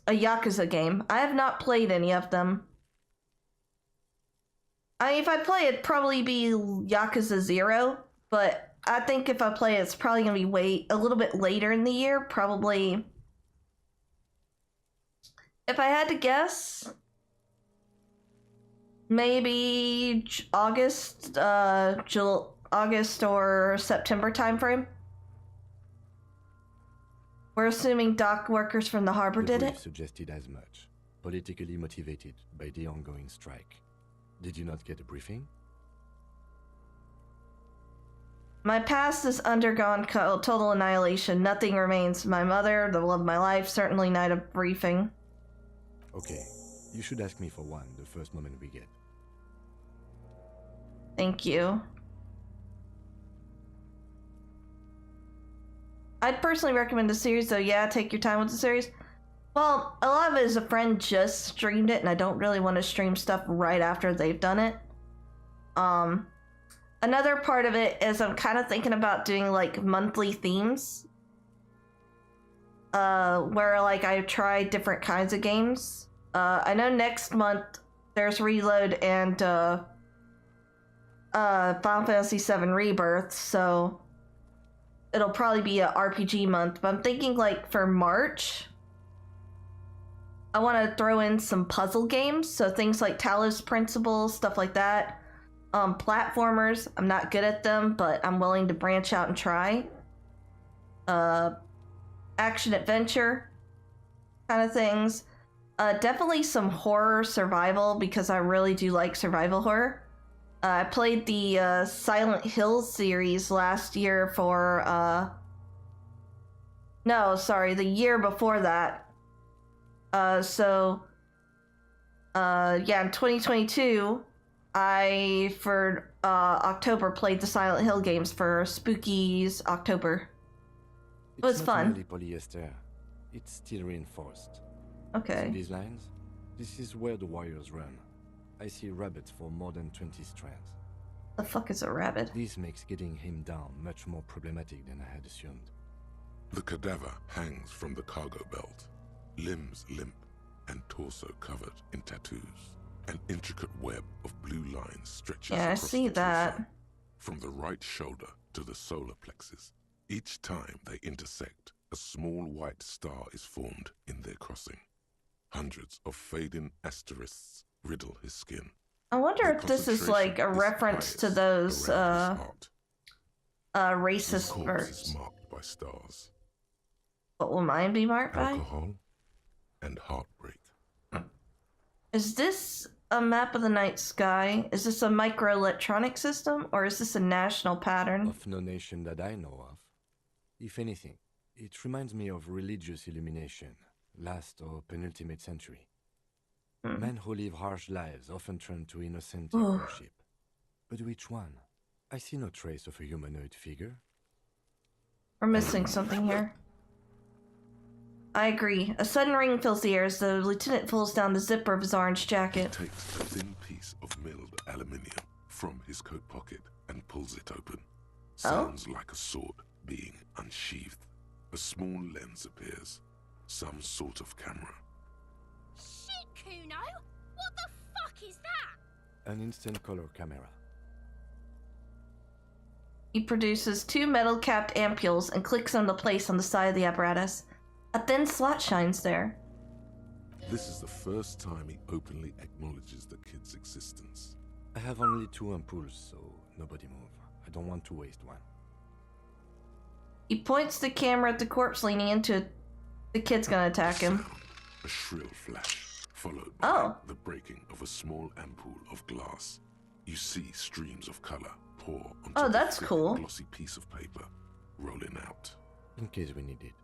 Yakuza game. I have not played any of them. I mean, if I play it'd probably be Yakuza 0, but I think if I play it, it's probably gonna be a little bit later in the year, probably. If I had to guess, maybe August or September timeframe. We're assuming dock workers from the harbor The did brief it. suggested as much. Politically motivated by the ongoing strike. Did you not get a briefing? My past has undergone total annihilation. Nothing remains. My mother, the love of my life, certainly not a briefing. Okay, you should ask me for one the first moment we get. Thank you. I'd personally recommend the series, though. Yeah, take your time with the series. Well, a lot of it is a friend just streamed it, and I don't really want to stream stuff right after they've done it. Another part of it is I'm kind of thinking about doing, like, monthly themes. where like I try different kinds of games. I know next month there's Reload and Final Fantasy VII Rebirth, so it'll probably be a RPG month. But I'm thinking like for March, I want to throw in some puzzle games, so things like Talos Principle, stuff like that. Platformers, I'm not good at them, but I'm willing to branch out and try. Action adventure kind of things. Definitely some horror survival, because I really do like survival horror. I played the Silent Hill series last year for no, sorry, the year before that. Yeah, in 2022, I for October played the Silent Hill games for Spooky's October. It was It's fun. not merely polyester. It's steel reinforced. Okay. See these lines? This is where the wires run. I see rabbits for more than 20 strands. The fuck is a rabbit? This makes getting him down much more problematic than I had assumed. The cadaver hangs from the cargo belt, limbs limp and torso covered in tattoos. An intricate web of blue lines stretches Yeah, I across see the that. torso, from the right shoulder to the solar plexus. Each time they intersect, a small white star is formed in their crossing. Hundreds of fading asterisks riddle his skin. I wonder The if this is like a concentration is reference to highest those around his heart. His racist corpse words. is marked by stars, What will mine be marked by? alcohol, and heartbreak. Is this a map of the night sky? Is this a microelectronic system, or is this a national pattern? Of no nation that I know of. If anything, it reminds me of religious illumination, last or penultimate century. Men who live harsh lives often turn to innocent worship. But which one? I see no trace of a humanoid figure. We're missing something here. I agree. A sudden ring fills the air as the lieutenant pulls down the zipper of his orange jacket. He takes a thin piece of milled aluminium from his coat pocket and pulls it open. Sounds like a sword being unsheathed. A small lens appears. Some sort of camera. Shit, Kuno! What the fuck is that? An instant color camera. He produces two metal-capped ampules and clicks on the place on the side of the apparatus. A thin slot shines there. This is the first time he openly acknowledges the kid's existence. I have only 2 ampoules, so nobody move. I don't want to waste one. He points the camera at the corpse leaning into it. The kid's gonna attack him. A shrill flash, followed by the breaking of a small ampoule of glass. You see streams of color pour onto that's the thick, cool. glossy piece of paper, rolling out. In case we need it.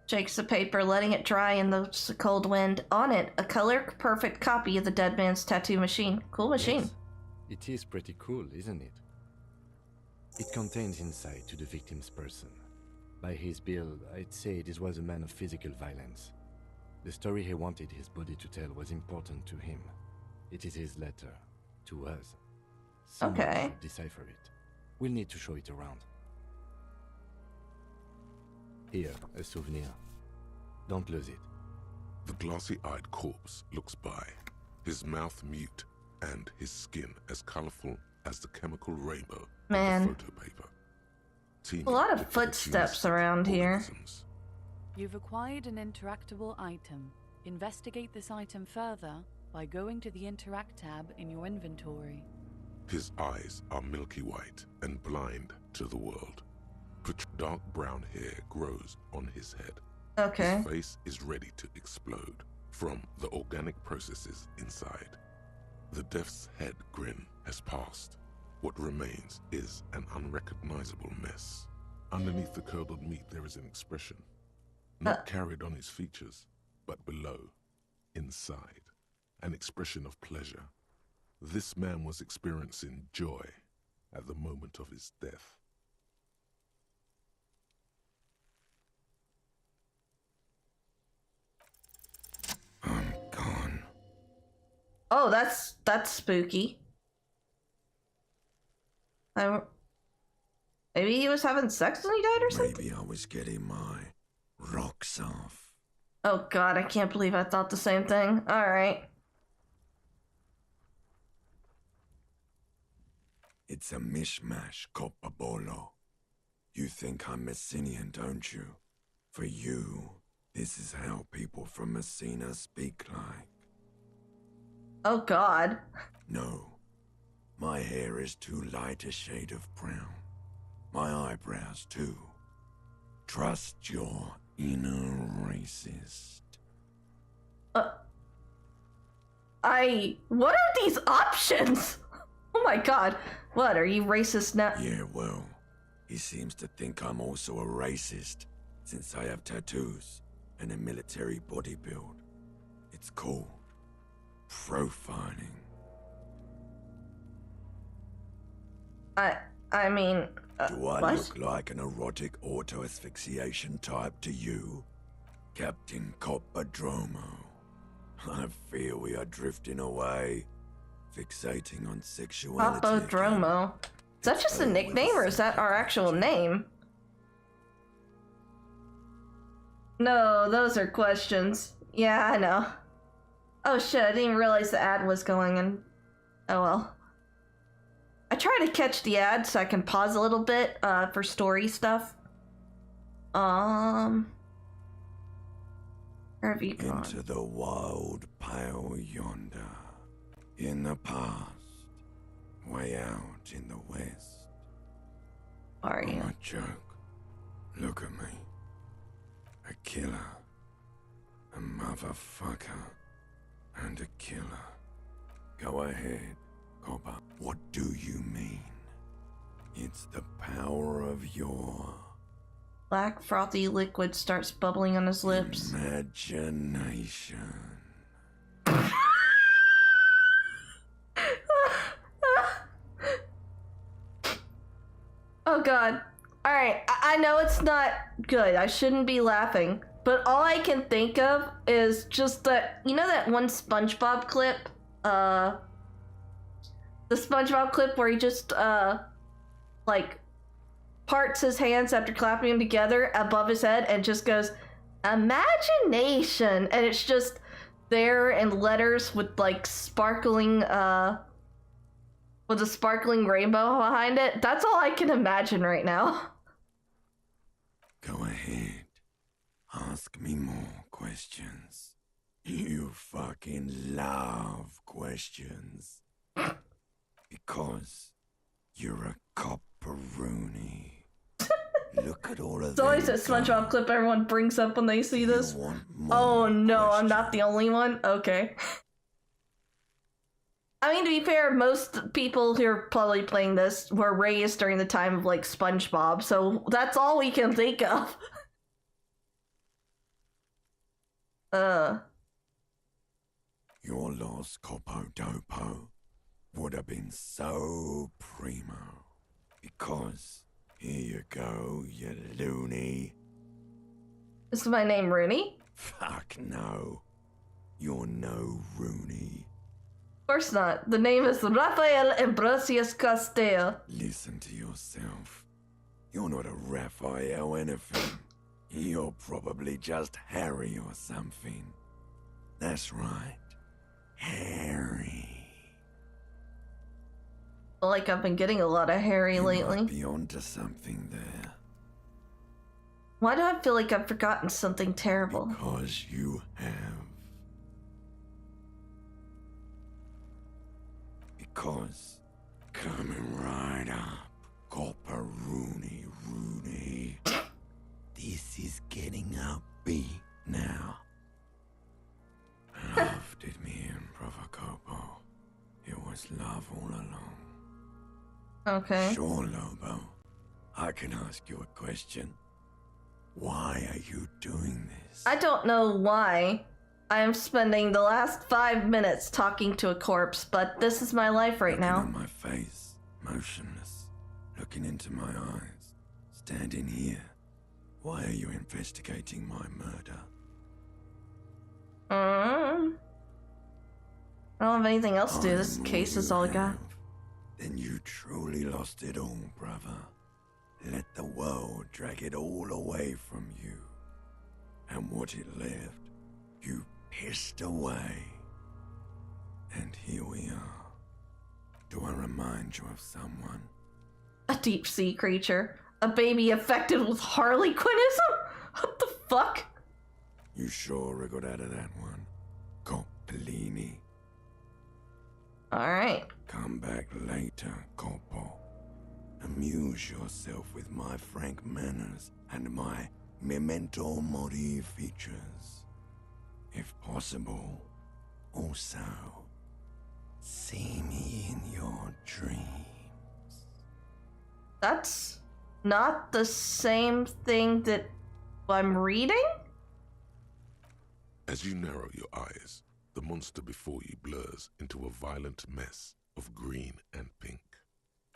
Shakes the paper, letting it dry in the cold wind. On it, a color-perfect copy of the dead man's tattoo machine. Cool machine. Yes. It is pretty cool, isn't it? It contains insight to the victim's person. By his build, I'd say this was a man of physical violence. The story he wanted his body to tell was important to him. It is his letter to us. Someone should decipher it. We'll need to show it around. Here, a souvenir. Don't lose it. The glossy-eyed corpse looks by, his mouth mute and his skin as colorful as the chemical rainbow Man. of the photo paper. A lot of footsteps around here. You've acquired an interactable item. Investigate this item further by going to the Interact tab in your inventory. His eyes are milky white and blind to the world. Dark brown hair grows on his head. Okay. His face is ready to explode from the organic processes inside. The death's head grin has passed. What remains is an unrecognizable mess. Underneath the curdled meat there is an expression, not carried on his features, but below, inside, an expression of pleasure. This man was experiencing joy at the moment of his death. I'm gone. Oh, that's Maybe he was having sex when he died or something? Maybe I was getting my rocks off. Oh god, I can't believe I thought the same thing. Alright. It's a mishmash, Coppabolo. You think I'm Messinian, don't you? For you, this is how people from Messina speak like. Oh god. No. My hair is too light a shade of brown. My eyebrows, too. Trust your inner racist. What are these options? Oh my god. What, are you racist now? Yeah, well, he seems to think I'm also a racist, since I have tattoos and a military body build. It's called profiling. I mean, Do I what? look like an erotic auto-asphyxiation type to you? Captain Coppadromo? I fear we are drifting away, fixating on sexuality. Papodromo. Is that just a nickname or is that our actual name? No, those are questions. Yeah, I know. Oh shit, I didn't even realize the ad was going in. Oh well. I try to catch the ad so I can pause a little bit for story stuff. Where have you gone? Into the wild pale yonder. In the past. Way out in the west. Are you? I'm a joke. Look at me. A killer. A motherfucker. And a killer. Go ahead, Copper. What do you mean? It's the power of your... Black frothy liquid starts bubbling on his lips. imagination. Oh god. Alright, I know it's not good. I shouldn't be laughing. But all I can think of is just that, you know that one SpongeBob clip? The SpongeBob clip where he just, like, parts his hands after clapping them together above his head and just goes, imagination! And it's just there in letters with, like, sparkling, with a sparkling rainbow behind it. That's all I can imagine right now. Go ahead. Ask me more questions. You fucking love questions. Because you're a copperoonie. Look at all of It's always a SpongeBob clip everyone brings up when they see this. Oh no, I'm not the only one? Okay. I mean, to be fair, most people who are probably playing this were raised during the time of, like, SpongeBob, so that's all we can think of. Your lost Copodopo would have been so primo. Because, here you go, you loony. Is my name Rooney? Fuck no. You're no Rooney. Of course not. The name is Rafael Ambrosius Castillo. Listen to yourself. You're not a Raphael anything. You're probably just Harry or something. That's right. Harry. Like I've been getting a lot of Harry lately. Might be onto something there. Why do I feel like I've forgotten something terrible? Because you have. Because coming right up, Copperoony Rooney. This is getting upbeat now. Love did me in, Provocopo. It was love all along. Okay. Sure, Lobo. I can ask you a question. Why are you doing this? I don't know why. I am spending the last 5 minutes talking to a corpse, but this is my life right now. Looking at my face, motionless, looking into my eyes, standing here. Why are you investigating my murder? I don't have anything else to do. This case is all I got. Then you truly lost it all, brother. the world drag it all away from you. And what it left, you pissed away. And here we are. Do I remind you of someone? A deep sea creature. A baby affected with Harlequinism? What the fuck? You sure I got out of that one. Coppellini. Alright. Come back later, Coppo. Amuse yourself with my frank manners and my memento mori features. If possible, also, see me in your dreams. That's not the same thing that I'm reading? As you narrow your eyes, the monster before you blurs into a violent mess of green and pink.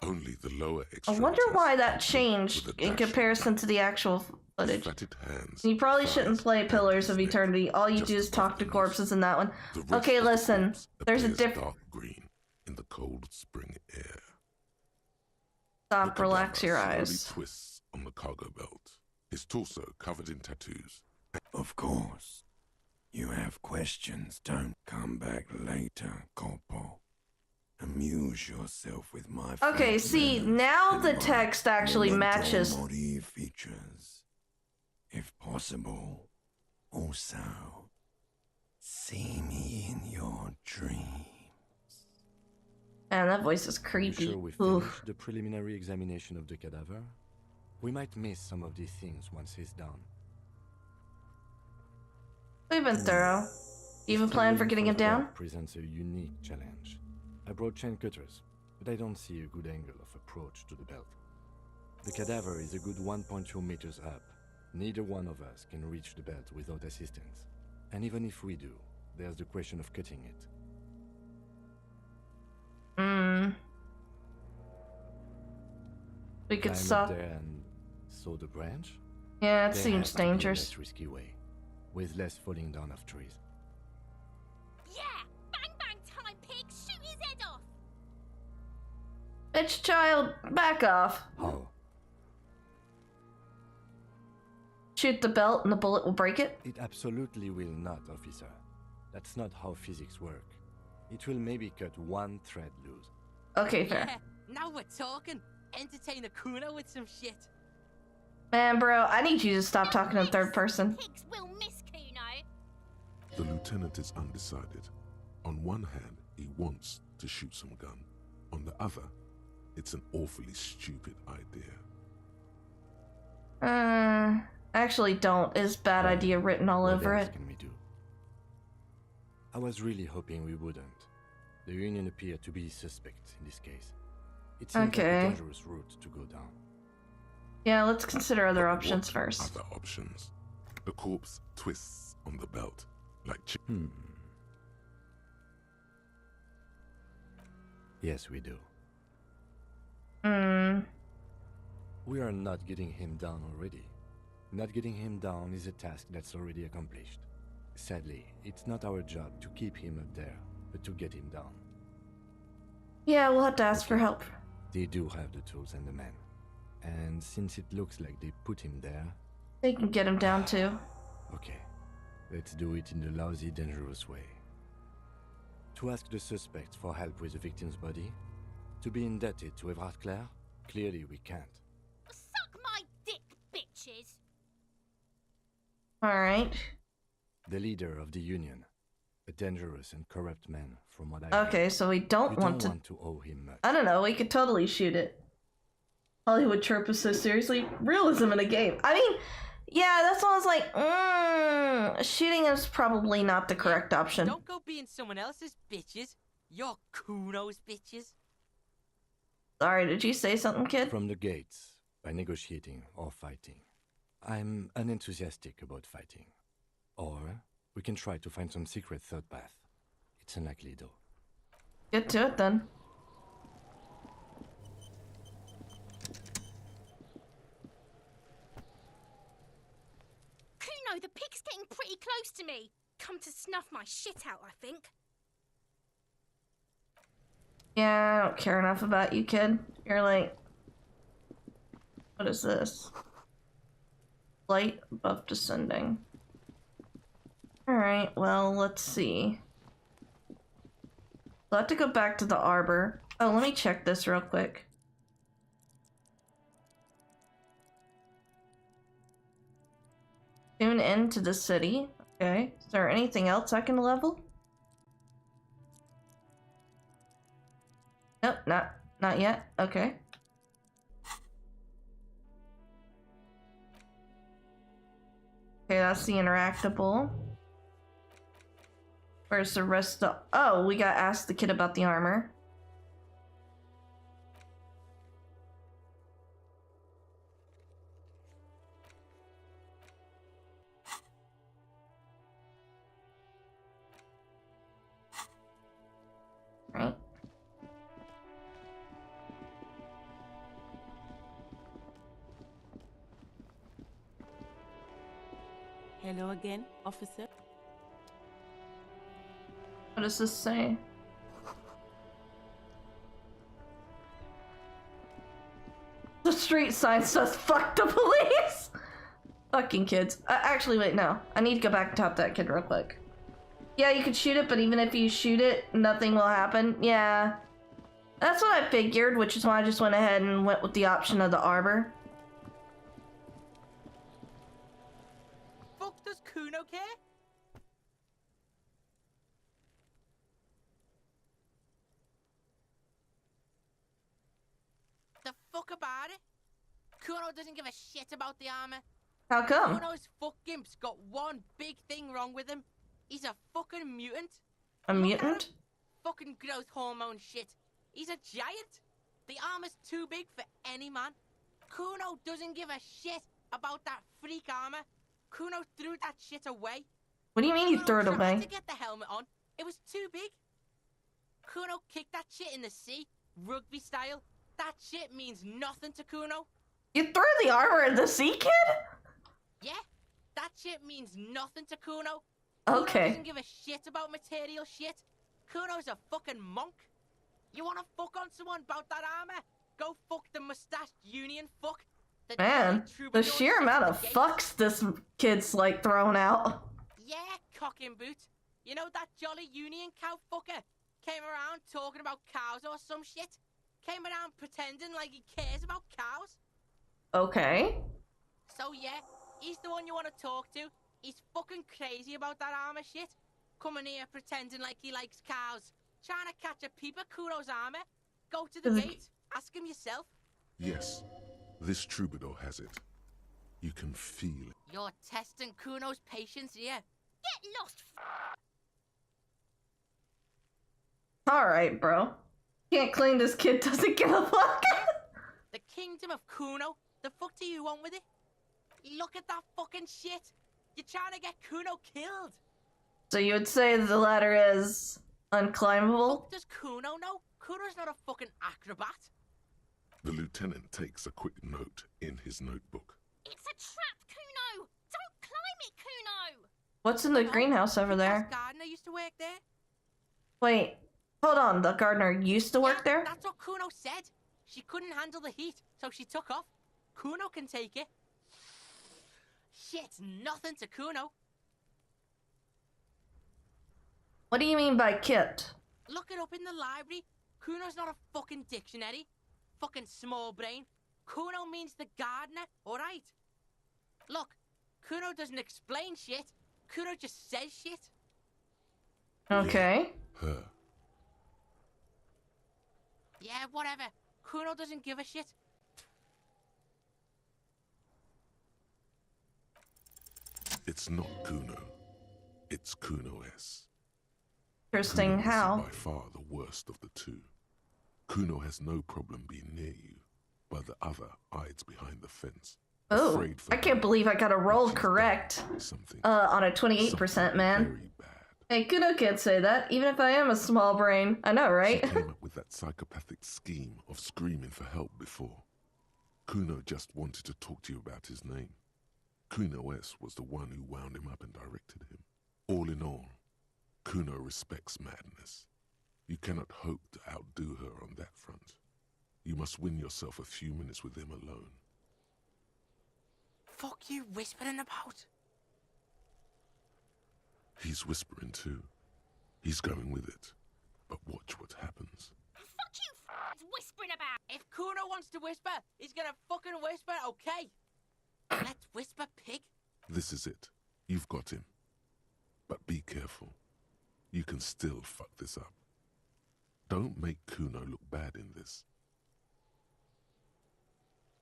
Only the lower I extremities. wonder why that with changed a in dash comparison to the actual footage. fatted hands, You probably shouldn't thighs, play and Pillars of neck. Eternity. All you Just do is above talk the to knees. corpses in that one. The rest Okay, of the listen. corpse There's a appears diff. dark green in the cold spring air. Stop, The relax your cadaver eyes. slowly twists on the cargo belt, his torso covered in tattoos. Of course. You have questions, don't come back later, Coppo. Amuse yourself with my Okay, frank see, manners now and the my text actually memento matches. mori features. If possible, also, see me in your dreams. Man, that voice is Are you creepy. sure we've Oof. finished the preliminary examination of the cadaver? We might miss some of these things once he's done. We've been thorough. You have a plan for getting him down? Presents a unique challenge. I brought chain cutters, but I don't see a good angle of approach to the belt. The cadaver is a good 1.2 meters up. Neither one of us can reach the belt without assistance. And even if we do, there's the question of cutting it. We could Climb stop. up there and saw the branch? Yeah, it There seems has to be a dangerous. less risky way, with less falling down of trees. Yeah! Bang bang time, pig! Shoot his head off! Bitch child, back off. How? Shoot the belt and the bullet will break it? It absolutely will not, officer. That's not how physics work. It will maybe cut one thread loose. Okay, fair. Yeah, now we're talking. Entertain a Kuno with some shit. Man, bro, I need you to stop talking in third person. Pigs will miss Kuno. The lieutenant is undecided. On one hand, he wants to shoot some gun. On the other, it's an awfully stupid idea. Actually don't. Is bad idea written all What over else it. can we do? I was really hoping we wouldn't. The Union appeared to be suspect in this case. It seems like Okay. a dangerous route to go down. Yeah, let's consider other But options what first. Other options. The corpse twists on the belt like Yes, we do. Hmm. We are not getting him down already. Not getting him down is a task that's already accomplished. Sadly, it's not our job to keep him up there, but to get him down. Yeah, we'll have to ask for help. They do have the tools and the men. And since it looks like they put him there... They can get him down too. Okay, let's do it in the lousy, dangerous way. To ask the suspect for help with the victim's body? To be indebted to Evrard Clare? Clearly we can't. Suck my dick, bitches! Alright. The leader of the Union. A dangerous and corrupt man, from what I Okay, heard. so we don't You want don't to... want to owe him much. I don't know, we could totally shoot it. Hollywood trope is so seriously realism in a game. I mean, yeah, that's why I was like, shooting is probably not the correct option. Don't go being someone else's bitches. You're Kuno's bitches. Sorry, did you say something, kid? From the gates, by negotiating or fighting. I'm unenthusiastic about fighting. Or we can try to find some secret third path. It's unlikely though. Get to it then. Kuno, the pig's getting pretty close to me. Come to snuff my shit out, I think. Yeah, I don't care enough about you, kid. You're like... What is this? Light above descending. Alright, well, let's see. I'll have to go back to the arbor. Oh, let me check this real quick. Tune into the city. Okay. Is there anything else I can level? Nope, not yet. Okay. Okay, that's the interactable. Where's the rest of... Oh, we got asked the kid about the armor. Right. Hello again, officer. What does this say? The street sign says fuck the police! Fucking kids. Actually, wait, no. I need to go back and top that kid real quick. Yeah, you could shoot it, but even if you shoot it, nothing will happen. Yeah. That's what I figured, which is why I just went ahead and went with the option of the arbor. Fuck does Kuno care? The fuck about it? Kuno doesn't give a shit about the armor. How come? Kuno's fuck-gimp's got one big thing wrong with him. He's a fucking mutant. A Look at mutant? him. Fucking growth hormone shit. He's a giant. The armor's too big for any man. Kuno doesn't give a shit about that freak armor. Kuno threw that shit away. What do you mean you Kuno threw it tried away? to get the helmet on. It was too big. Kuno kicked that shit in the sea, rugby style. That shit means nothing to Kuno. You threw the armor in the sea, kid? Yeah, that shit means nothing to Kuno. Okay. Kuno doesn't give a shit about material shit. Kuno's a fucking monk. You wanna fuck on someone about that armor? Go fuck the mustached union fuck. The Man, giant the troubadour sheer sits amount at of the gate. fucks this kid's like throwing out. Yeah, cock and boot. You know that jolly union cow fucker? Came around talking about cows or some shit? Came around pretending like he cares about cows? Okay. So yeah, he's the one you want to talk to. He's fucking crazy about that armor shit. Coming here pretending like he likes cows. Trying to catch a peep at Kuno's armor. Go to the gate. Ask him yourself. Yes, this troubadour has it. You can feel it. You're testing Kuno's patience here. Get lost. Alright, bro. Can't claim this kid doesn't give a fuck. The kingdom of Kuno. The fuck do you want with it? Look at that fucking shit. You're trying to get Kuno killed. So you would say the ladder is unclimbable? Does Kuno know? Kuno's not a fucking acrobat. The lieutenant takes a quick note in his notebook. It's a trap, Kuno. Don't climb it, Kuno. What's in the greenhouse over there? Gardener used to work there. Wait, hold on. The gardener used to work there? That's what Kuno said. She couldn't handle the heat, so she took off. Kuno can take it. Shit's nothing to Kuno. What do you mean by kit? Look it up in the library. Kuno's not a fucking dictionary. Fucking small brain. Kuno means the gardener, alright? Look, Kuno doesn't explain shit. Kuno just says shit. Okay. Her. Yeah, whatever. Kuno doesn't give a shit. It's not Kuno. It's Kuno S. Interesting. Kuno How? is by far the worst of the two. Kuno has no problem being near you, but the other hides behind the fence. Oh, afraid for I can't believe I got a roll she's correct. Something. On a 28%, man. Very bad. Hey, Kuno can't say that, even if I am a small brain. I know, right? She came up with that psychopathic scheme of screaming for help before. Kuno just wanted to talk to you about his name. Kuno S was the one who wound him up and directed him. All in all, Kuno respects madness. You cannot hope to outdo her on that front. You must win yourself a few minutes with him alone. fuck you whispering about? He's whispering too. He's going with it. But watch what happens. Fuck you whispering about. If Kuno wants to whisper, he's gonna fucking whisper, okay? Let's whisper, pig. This is it. You've got him. But be careful. You can still fuck this up. Don't make Kuno look bad in this.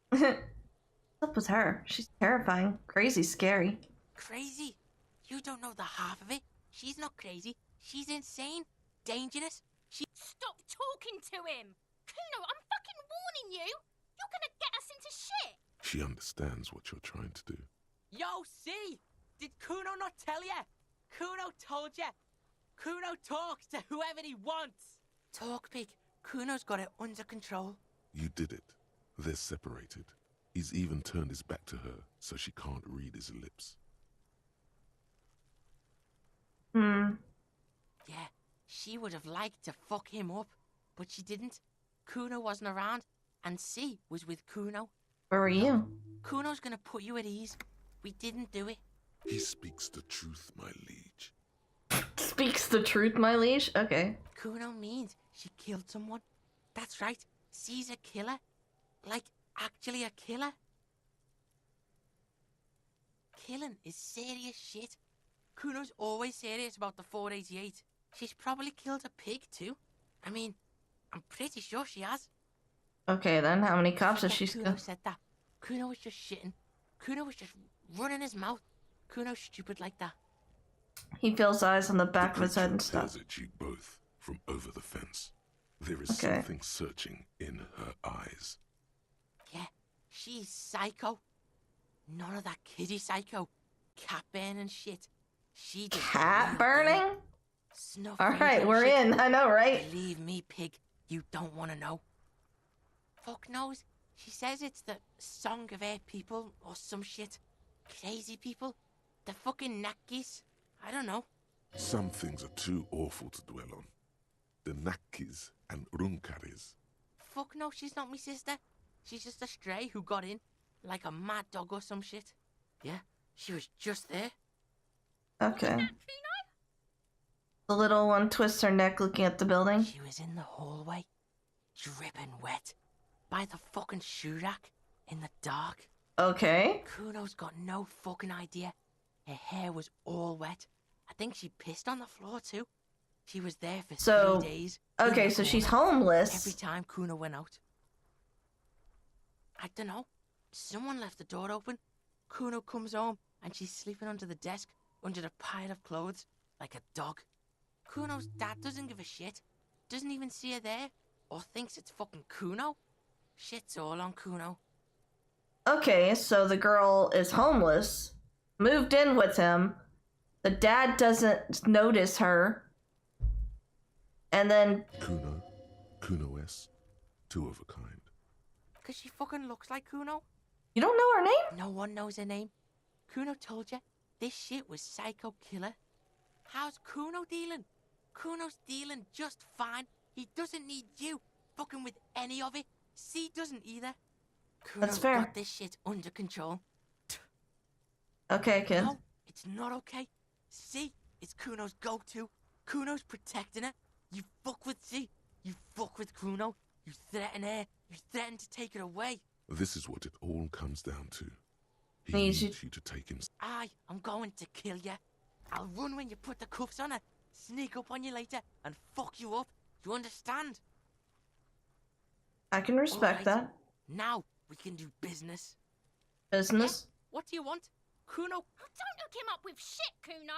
What's up with her? She's terrifying. Crazy scary. Crazy? You don't know the half of it. She's not crazy. She's insane. Dangerous. Stop talking to him! Kuno, I'm fucking warning you! You're gonna get us into shit! She understands what you're trying to do. Yo, see? Did Kuno not tell ya? Kuno told ya. Kuno talks to whoever he wants. Talk, pig. Kuno's got it under control. You did it. They're separated. He's even turned his back to her, so she can't read his lips. Yeah, she would have liked to fuck him up, but she didn't. Kuno wasn't around, and C was with Kuno. Where were you? Kuno's gonna put you at ease. We didn't do it. He speaks the truth, my liege. Speaks the truth, my liege? Okay. Kuno means she killed someone. That's right. C's a killer. Like, actually a killer. Killing is serious shit. Kuno's always serious about the 488. She's probably killed a pig too. I mean, I'm pretty sure she has. Okay then, how many cops has she Kuno said that. Kuno was just shitting. Kuno was just running his mouth. Kuno's stupid like that. He feels eyes on the back of his head and stuff. Stares at you both from over the fence. There is Okay. something searching in her eyes. Yeah, she's psycho. None of that kiddie psycho. Cat burning shit. She did Cat burning? Snuff Alright, and we're shit. in. I know, right? Believe me, pig, you don't want to know. Fuck knows. She says it's the song of her people or some shit. Crazy people. The fucking Nakis. I don't know. Some things are too awful to dwell on. The Nakis and Runkaris. Fuck no, she's not my sister. She's just a stray who got in. Like a mad dog or some shit. Yeah, she was just there. Okay. The little one twists her neck looking at the building. She was in the hallway, dripping wet, by the fucking shoe rack, in the dark. Okay. Kuno's got no fucking idea. Her hair was all wet. I think she pissed on the floor too. She was there for 3 days. Okay, so she's homeless. Every time Kuno went out. I don't know. Someone left the door open. Kuno comes home and she's sleeping under the desk, under the pile of clothes, like a dog. Kuno's dad doesn't give a shit. Doesn't even see her there. Or thinks it's fucking Kuno. Shit's all on Kuno. Okay, so the girl is homeless, moved in with him. The dad doesn't notice her. And then Kuno S. Two of a kind. Because she fucking looks like Kuno. You don't know her name? No one knows her name. Kuno told you this shit was psycho killer. How's Kuno dealing? Kuno's dealing just fine. He doesn't need you fucking with any of it. C doesn't either. Kuno's That's fair. got this shit under control. Okay, kid. No, it's not okay. C is Kuno's go-to. Kuno's protecting her. You fuck with C. You fuck with Kuno. You threaten her. You threaten to take her away. This is what it all comes down to. He Needs needs you to take him. I'm going to kill you. I'll run when you put the cuffs on her, sneak up on you later, and fuck you up. You understand? I can respect Alright, that. Now we can do business. Business? What do you want? Kuno? Don't hook him up with shit, Kuno.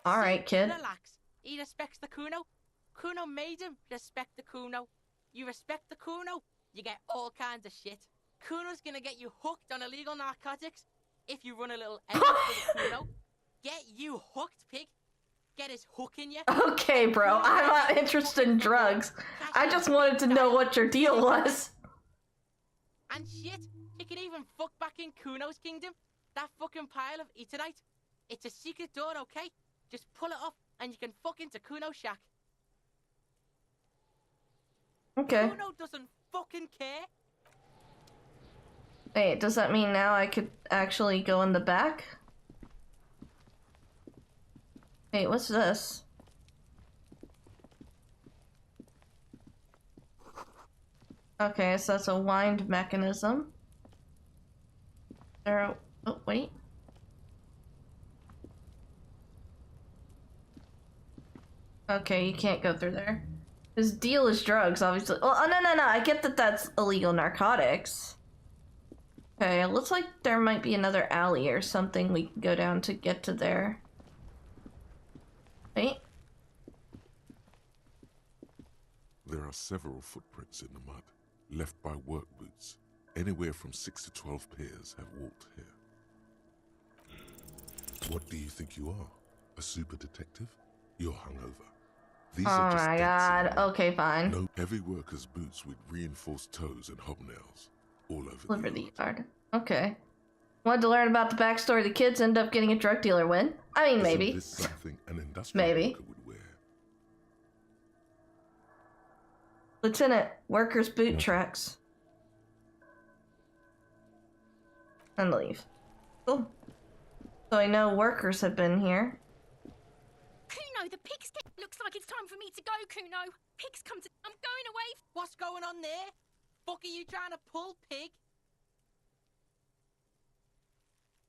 Alright, kid. Relax. He respects the Kuno. Kuno made him respect the Kuno. You respect the Kuno, you get all kinds of shit. Kuno's gonna get you hooked on illegal narcotics if you run a little errand for the Kuno. Get you hooked, pig. Get his hook in you. Okay, bro. I'm not interested in drugs. I just wanted to know what your deal was. And shit, you can even fuck back in Kuno's kingdom. That fucking pile of eternite. It's a secret door, okay? Just pull it up and you can fuck into Kuno's shack. Okay. Kuno doesn't fucking care. Wait, does that mean now I could actually go in the back? Wait, what's this? Okay, so that's a wind mechanism. There. Oh, wait. Okay, you can't go through there. This deal is drugs, obviously. Well, oh, no. I get that that's illegal narcotics. Okay, it looks like there might be another alley or something we can go down to get to there. Wait. There are several footprints in the mud, left by work boots. Anywhere from 6 to 12 pairs have walked here. What do you think you are? A super detective? You're hungover. These are just my dents in god. the mud. Okay, fine. No heavy workers' boots with reinforced toes and hobnails. All over the yard. Okay. Wanted to learn about the backstory of the kids, end up getting a drug dealer win? I mean, maybe. Isn't this something an industrial Maybe. worker would wear? Lieutenant, workers' boot tracks. And leave. Cool. So I know workers have been here. Kuno, the pigs get... Looks like it's time for me to go, Kuno. Pigs come to... I'm going away. What's going on there? Fuck are you trying to pull, pig?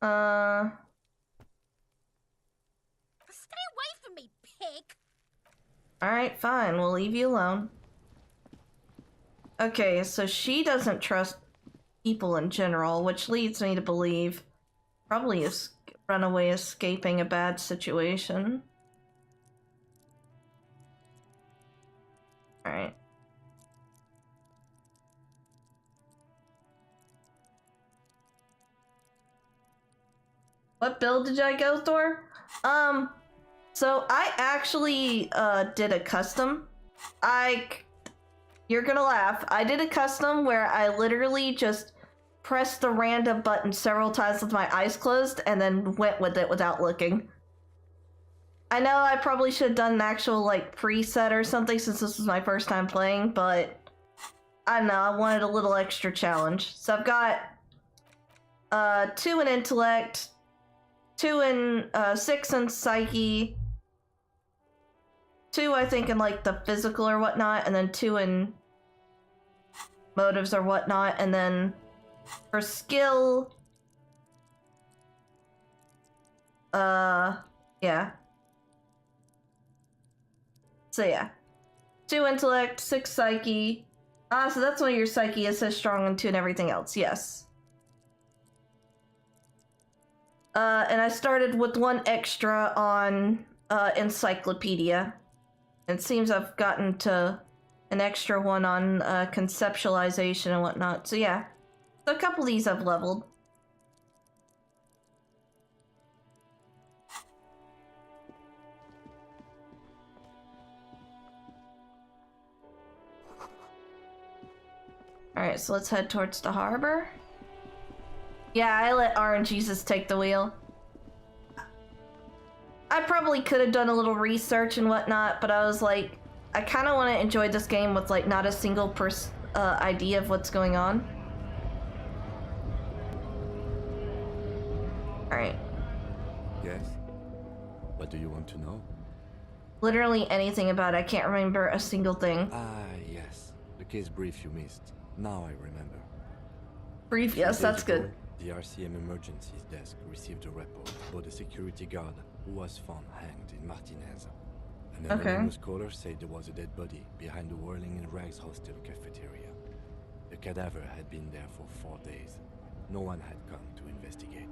Stay away from me, pig. Alright, fine. We'll leave you alone. Okay, so she doesn't trust people in general, which leads me to believe probably is runaway escaping a bad situation. Alright. What build did I go for? So I actually did a custom. You're gonna laugh. I did a custom where I literally just pressed the random button several times with my eyes closed and then went with it without looking. I know I probably should have done an actual like preset or something since this was my first time playing, but I don't know, I wanted a little extra challenge. So I've got 2 in intellect, 2 in 6 in psyche, 2 I think in like the physical or whatnot, and then 2 in motives or whatnot, and then for skill, yeah. So yeah, 2 intellect, 6 psyche. So that's why your psyche is so strong and 2 and everything else, yes. And I started with 1 extra on encyclopedia. It seems I've gotten to an extra 1 on conceptualization and whatnot. So yeah, so a couple of these I've leveled. Alright, so let's head towards the harbor. Yeah, I let RNGesus take the wheel. I probably could have done a little research and whatnot, but I was like, I kind of want to enjoy this game with like not a single idea of what's going on. Alright. Yes? What do you want to know? Literally anything about it. I can't remember a single thing. Ah, yes. The case brief you missed. Now I remember. Brief, yes, that's good. The RCM Emergencies Desk received a report about a security guard who was found hanged in Martinez. An anonymous caller said there was a dead body behind the Whirling in Rags hostel cafeteria. The cadaver had been there for 4 days. No one had come to investigate.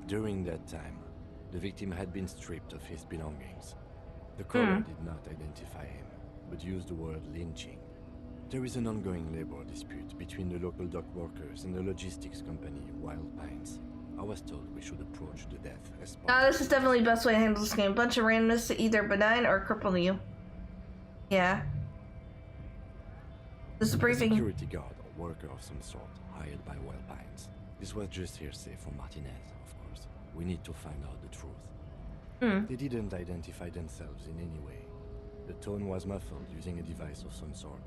During that time, the victim had been stripped of his belongings. The caller did not identify him, but used the word lynching. There is an ongoing labor dispute between the local dock workers and the logistics company, Wild Pines. I was told we should approach the death as part This is definitely the best way to handle this game. Bunch of randomness to either benign or cripple you. Yeah. This is a briefing. A security guard or worker of some sort, hired by Wild Pines. This was just hearsay for Martinez, of course. We need to find out the truth. They didn't identify themselves in any way. The tone was muffled using a device of some sort.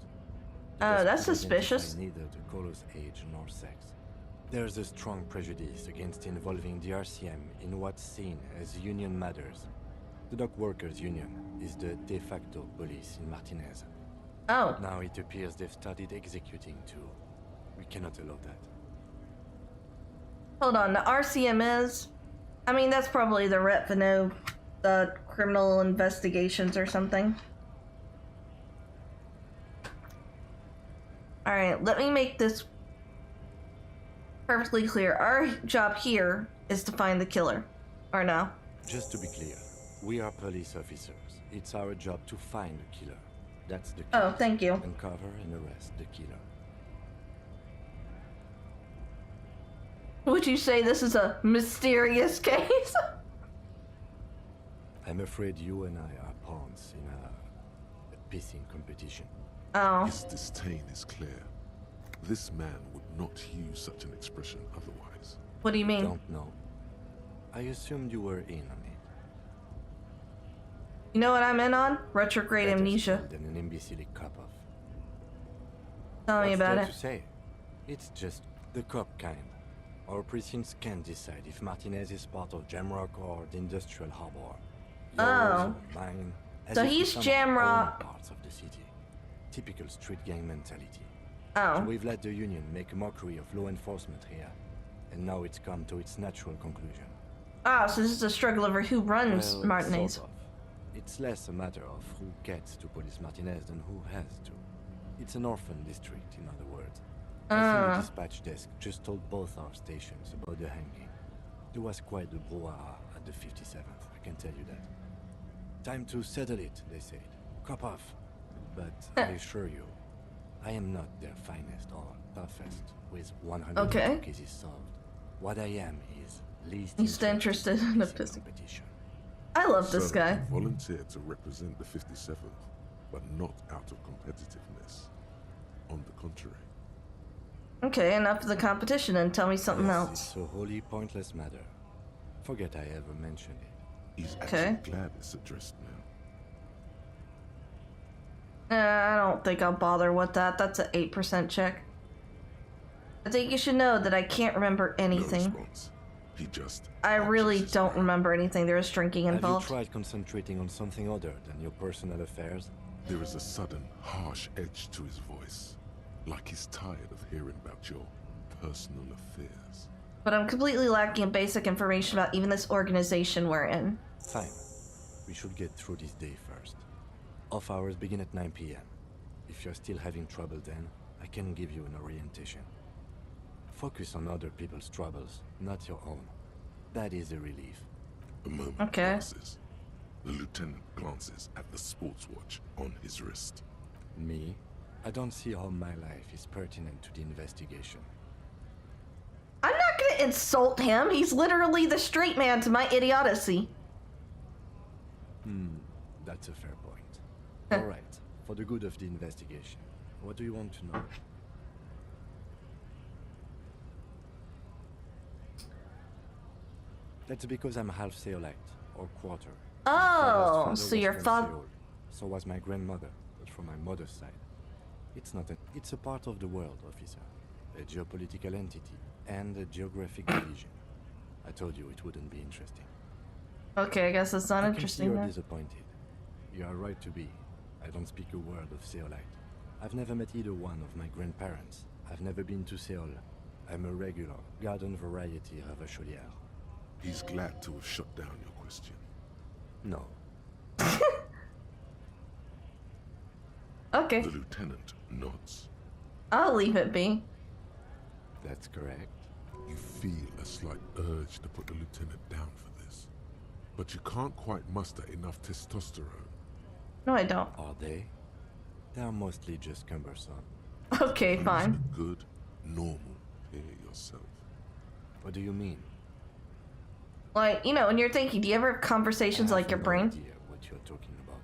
That's suspicious. Neither the caller's age nor sex. There's a strong prejudice against involving the RCM in what's seen as union matters. The dock workers' union is the de facto police in Martinez. Oh. Now it appears they've started executing too. We cannot allow that. Hold on, the RCM is... I mean, that's probably the Retfino, the criminal investigations or something. Alright, let me make this perfectly clear. Our job here is to find the killer. Or no? Just to be clear, we are police officers. It's our job to find the killer. That's the case. Oh, thank you. Uncover and arrest the killer. Would you say this is a mysterious case? I'm afraid you and I are pawns in a pissing competition. Oh. His disdain is clear. This man would not use such an expression otherwise. What do you mean? Don't know. I assumed you were in on it. You know what I'm in on? Retrograde Better amnesia. still than an imbecilic cop-off. Tell me about What's there it. to say? It's just the cop kind. Our precincts can decide if Martinez is part of Jamrock or the Industrial Harbor. Yours or mine. As So if we he's somehow own Jamrock. parts of the city. Typical street gang mentality. Oh. So we've let the Union make a mockery of law enforcement here. And now it's come to its natural conclusion. Ah, so this is a struggle over who runs Well, Martinez. sort of. It's less a matter of who gets to police Martinez than who has to. It's an orphan district, in other words. I think the dispatch desk just told both our stations about the hanging. There was quite the brouhaha at the 57th, I can tell you that. Time to settle it, they said. Cop off. But I assure you, I am not their finest or toughest with 100 cases solved. What I am is least interested in a pissing competition. I love this So, guy. he volunteered to represent the 57th, but not out of competitiveness. On the contrary. Okay, enough of the competition and tell me something else. It's a wholly pointless matter. Forget I ever mentioned it. He's actually glad it's addressed now. I don't think I'll bother with that. That's an 8% check. I think you should know that I can't remember anything. No response. He just... I really don't remember anything. There was drinking involved. Have you tried concentrating on something other than your personal affairs? There is a sudden, harsh edge to his voice. Like he's tired of hearing about your personal affairs. But I'm completely lacking in basic information about even this organization we're in. Fine. We should get through this day first. Off hours begin at 9 p.m. If you're still having trouble then, I can give you an orientation. Focus on other people's troubles, not your own. That is a relief. A moment passes. The lieutenant glances at the sports watch on his wrist. Me? I don't see how my life is pertinent to the investigation. I'm not gonna insult him. He's literally the straight man to my idiocy. That's a fair point. Alright, for the good of the investigation, what do you want to know? That's because I'm half Seolite, or quarter. Oh, so your father... So was my grandmother, but from my mother's side. It's a part of the world, officer. A geopolitical entity, and a geographic division. I told you it wouldn't be interesting. Okay, I guess it's not interesting You're then. disappointed. You are right to be. I don't speak a word of Seolite. I've never met either one of my grandparents. I've never been to Seoul. I'm a regular, garden variety Ravacholière. He's glad to have shut down your question. No. Okay. The lieutenant nods. I'll leave it be. That's correct. You feel a slight urge to put the lieutenant down for this. But you can't quite muster enough testosterone. No, I don't. Are they? They're mostly just cumbersome. Okay, fine. A good, normal peer yourself. What do you mean? Like, you know, when you're thinking, do you ever have conversations like your brain? idea what you're talking about.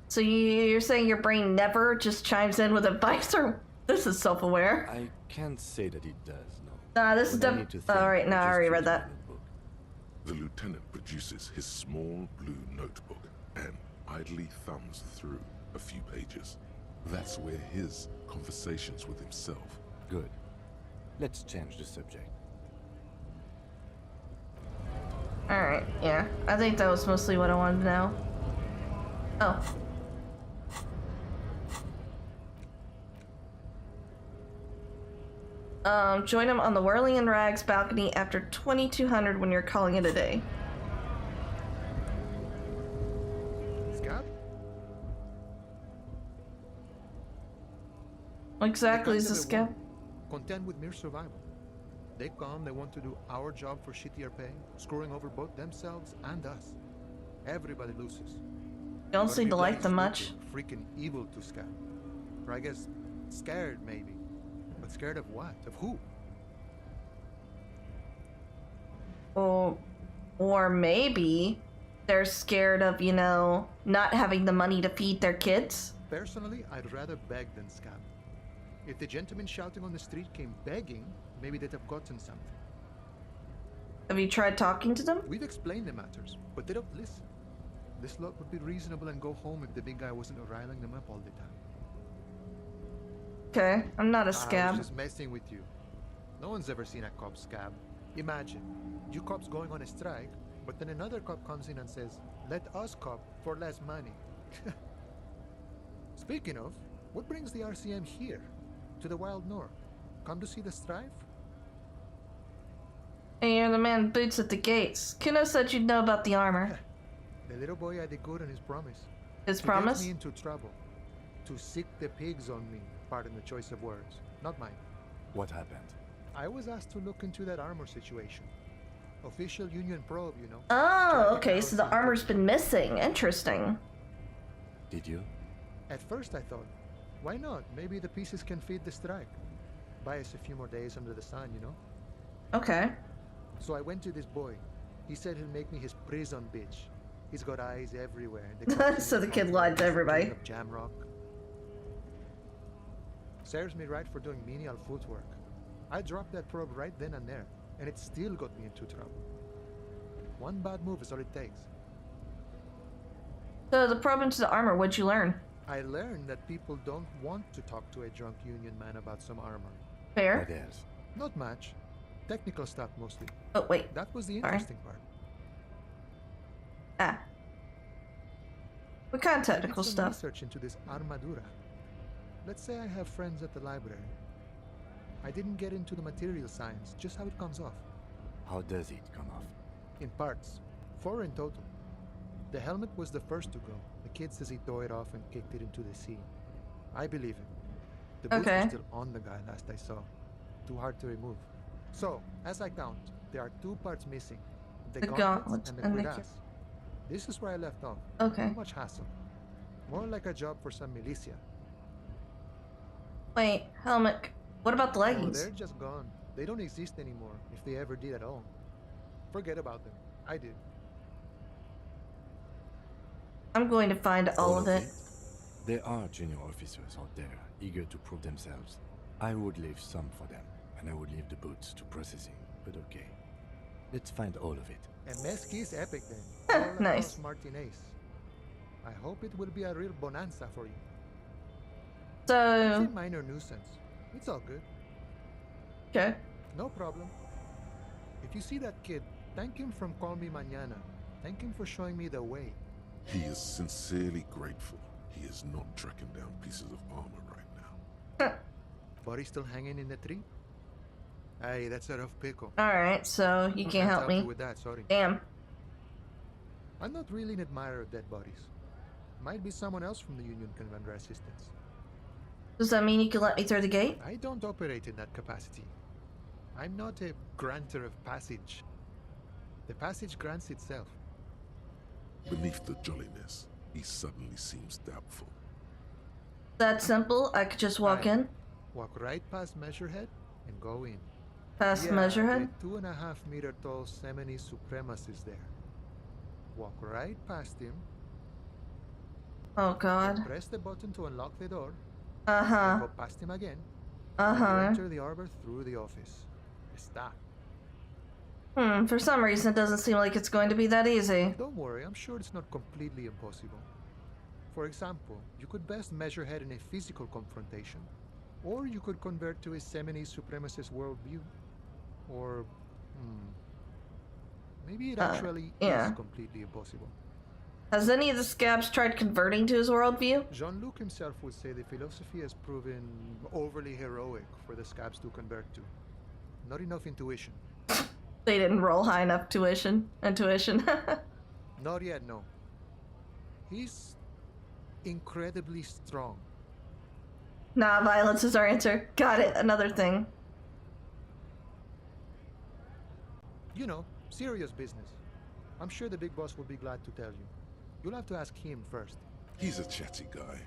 So you're saying your brain never just chimes in with advice, or this is self-aware? I can't say that it does, no. Nah, this is When I need to think, Alright, no, I just already read read it that. in a book. The lieutenant produces his small blue notebook and idly thumbs through a few pages. That's where his conversations with himself. Good. Let's change the subject. Alright, yeah. I think that was mostly what I wanted to know. Oh. Join him on the Whirling in Rags balcony after 2200 when you're calling it a day. Scab? What exactly is this, Scab? Content with mere survival. They come, they want to do our job for shittier pay, screwing over both themselves and us. Everybody loses. Don't seem to like them much. Freaking evil to Scab. Or I guess scared maybe. But scared of what? Of who? Or maybe they're scared of, you know, not having the money to feed their kids. Personally, I'd rather beg than Scab. If the gentleman shouting on the street came begging, maybe they'd have gotten something. Have you tried talking to them? We've explained the matters, but they don't listen. This lot would be reasonable and go home if the big guy wasn't riling them up all the time. Okay, I'm not a I Scab. was just messing with you. No one's ever seen a cop Scab. Imagine, you cops going on a strike, but then another cop comes in and says, let us cop for less money. Speaking of, what brings the RCM here? To the Wild North? Come to see the strife? Hey, you're the man in boots at the gates. Kuno said you'd know about the armor. The little boy had a good on his promise. His to promise? Get me into trouble. To sick the pigs on me. Pardon the choice of words. Not mine. What happened? I was asked to look into that armor situation. Official Union probe, you know. Oh, okay, so the armor's been missing. Interesting. Did you? At first I thought, why not? Maybe the pieces can feed the strike. Buy us a few more days under the sun, you know? Okay. So I went to this boy. He said he'll make me his prison bitch. He's got eyes everywhere. So the kid lied to everybody. Jam rock. Serves me right for doing menial footwork. I dropped that probe right then and there, and it still got me into trouble. One bad move is all it takes. So the probe into the armor, what'd you learn? I learned that people don't want to talk to a drunk Union man about some armor. Fair. What else? Not much. Technical stuff mostly. Oh, wait. That was the Sorry. interesting part. Ah. What kind of I did technical some stuff? research into this armadura. Let's say I have friends at the library. I didn't get into the material science, just how it comes off. How does it come off? In parts. 4 in total. The helmet was the first to go. The kid says he tore it off and kicked it into the sea. I believe him. The boots Okay. were still on the guy last I saw. Too hard to remove. So, as I count, there are 2 parts missing. The gauntlet gauntlets and the and the cuirass. This is where I left off. Okay. Too much hassle. More like a job for some militia. Wait, helmet. What about the Oh, leggings? they're just gone. They don't exist anymore, if they ever did at all. Forget about them. I did. I'm going to find all of it. There are junior officers out there eager to prove themselves. I would leave some for them, and I would leave the boots to processing, but okay. Let's find all of it. And Mesqui's epic then. All Nice. across Martinez. I hope it will be a real bonanza for you. It's So, a minor nuisance. It's all good. okay. No problem. If you see that kid, thank him from Call Me Mañana. Thank him for showing me the way. He is sincerely grateful he is not tracking down pieces of armor right now. Body still hanging in the tree? Hey, that's a rough pickle. Alright, so you can't help me. With that, sorry. Damn. I'm not really an admirer of dead bodies. Might be someone else from the Union can render assistance. Does that mean you can let me through the gate? I don't operate in that capacity. I'm not a granter of passage. The passage grants itself. Beneath the jolliness, he suddenly seems doubtful. That simple? I could just walk in? Walk right past Measurehead and go in. Past Measurehead? The 2.5 meter tall Semini Supremus is there. Walk right past him. Oh god. Then press the button to unlock the door. Uh-huh. Go past him again. Uh-huh. And enter the arbor through the office. Está. For some reason it doesn't seem like it's going to be that easy. Don't worry, I'm sure it's not completely impossible. For example, you could best Measurehead in a physical confrontation. Or you could convert to a semi-supremacist worldview. Or, maybe it actually yeah. is completely impossible. Has any of the scabs tried converting to his worldview? Jean-Luc himself would say the philosophy has proven overly heroic for the scabs to convert to. Not enough intuition. They didn't roll high enough intuition. Not yet, no. He's incredibly strong. Nah, violence is our answer. Got it. Another thing. You know, serious business. I'm sure the big boss will be glad to tell you. You'll have to ask him first. He's a chatty guy.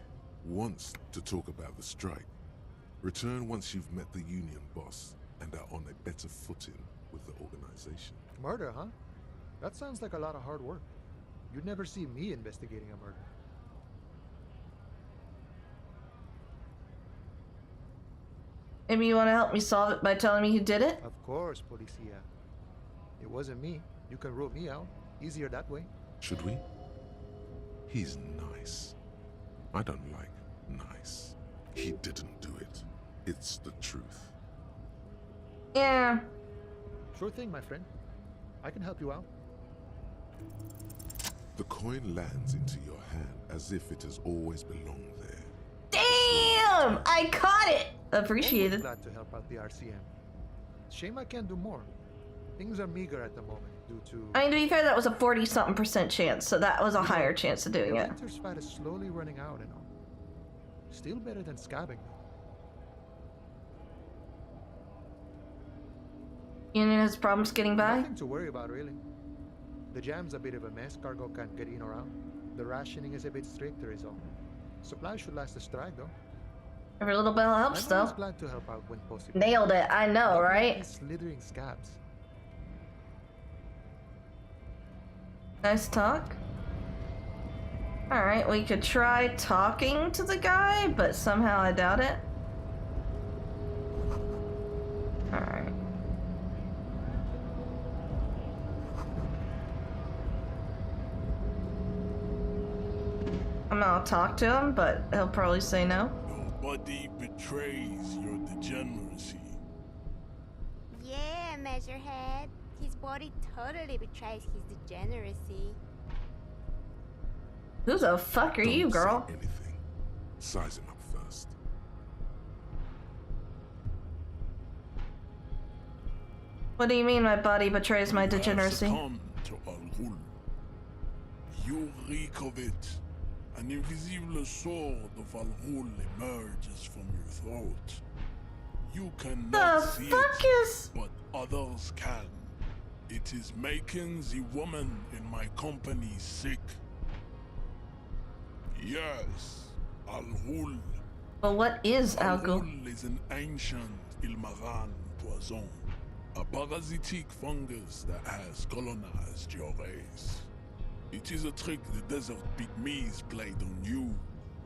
Wants to talk about the strike. Return once you've met the union boss and are on a better footing with the organization. Murder, huh? That sounds like a lot of hard work. You'd never see me investigating a murder. Maybe you want to help me solve it by telling me who did it? Of course, Policia. It wasn't me. You can rule me out. Easier that way. Should we? He's nice. I don't like nice. He didn't do it. It's the truth. Yeah. Sure thing, my friend. I can help you out. The coin lands into your hand as if it has always belonged there. Damn! I caught it! Appreciated. I'm glad to help out the RCM. Shame I can't do more. Things are meager at the moment due to... I mean, to be fair, that was a 40-something% chance, so that was a higher chance of doing it. Winter's fat is slowly running out and all. Still better than scabbing. Union has problems getting by? Nothing to worry about, really. The jam's a bit of a mess. Cargo can't get in or out. The rationing is a bit stricter, is all. Supplies should last the strike, though. Every little bit helps, I'm though. always glad to help out when possible. Nailed it. I know, Not right? these slithering scabs. Nice talk. Alright, we could try talking to the guy, but somehow I doubt it. Alright. I'm gonna talk to him, but he'll probably say no. Nobody betrays your degeneracy. Yeah, Measurehead. His body totally betrays his degeneracy. Who the fuck are you, girl? Don't say anything. Size him up first. What do you mean my body betrays my degeneracy? Succumb to Al-Ghul. You reek of it. An invisible sword of Al-Ghul emerges from your throat. You cannot see it, but others can. It is making the woman in my company sick. Yes, Al-Ghul. But what is Al-Ghul? Al-Ghul is an ancient Ilmaran poison. A parasitic fungus that has colonized your race. It is a trick the desert pygmies played on you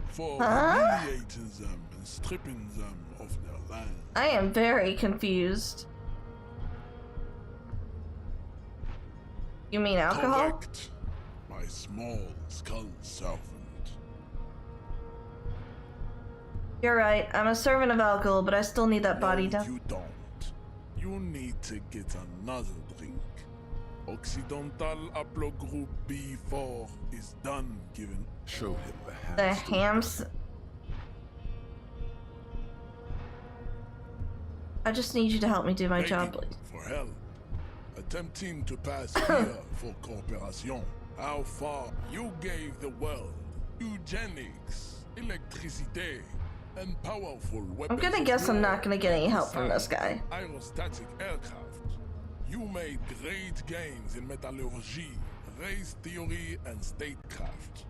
for humiliating them and stripping them of their land. I am very confused. You mean alcohol? Correct. My small skull servant. You're right. I'm a servant of alcohol, but I still need that body down. You don't. You need to get another drink. Occidental Haplogroup B4 is done giving. Show him the hands. The hams. I just need you to help me do my job, please. For hell. Attempting to pass here for cooperation. How far you gave the world eugenics, electricity, and powerful weapons. I'm gonna guess I'm not gonna get any help from this guy. Aerostatic aircraft. You made great gains in metallurgy, race theory, and statecraft.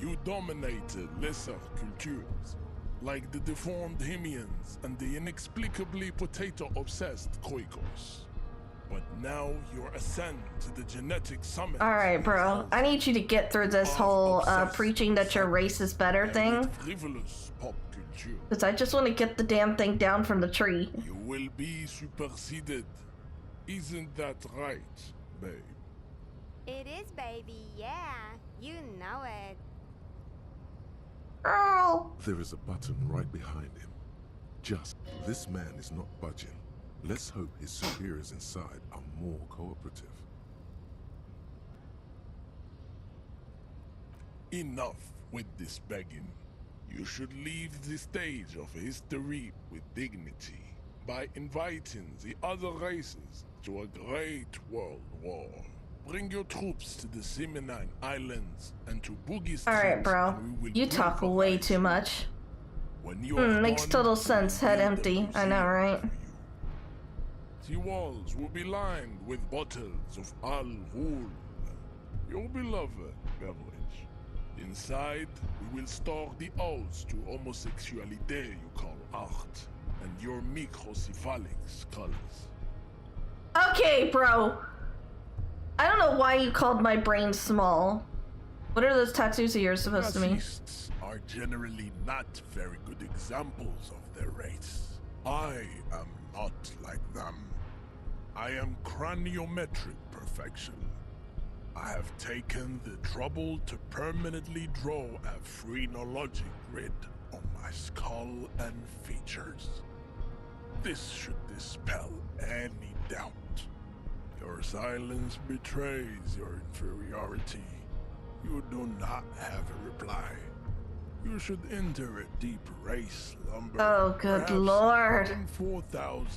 You dominated lesser cultures, like the deformed Hemians and the inexplicably potato-obsessed Kroikos. But now your ascent to the genetic summit. Alright, bro. I need you to get through this whole preaching that your race is better thing. Frivolous pop culture. Because I just want to get the damn thing down from the tree. You will be superseded. Isn't that right, babe? It is, baby, yeah. You know it. Girl! There is a button right behind him. Just, this man is not budging. Let's hope his superiors inside are more cooperative. Enough with this begging. You should leave the stage of history with dignity by inviting the other races to a great world war. Bring your troops to the Simonine Islands and to Boogie Street. Alright, bro. You talk way too much. Makes total sense. Head empty. I know, right? The walls will be lined with bottles of Al Ghul, your beloved beverage. Inside, we will store the odes to homosexuality you call art, and your microcephalic colors. Okay, bro. I don't know why you called my brain small. What are those tattoos of yours supposed to mean? Racists are generally not very good examples of their race. I am not like them. I am craniometric perfection. I have taken the trouble to permanently draw a phrenologic grid on my skull and features. This should dispel any doubt. Your silence betrays your inferiority. You do not have a reply. You should enter a deep race slumber. Oh, good lord.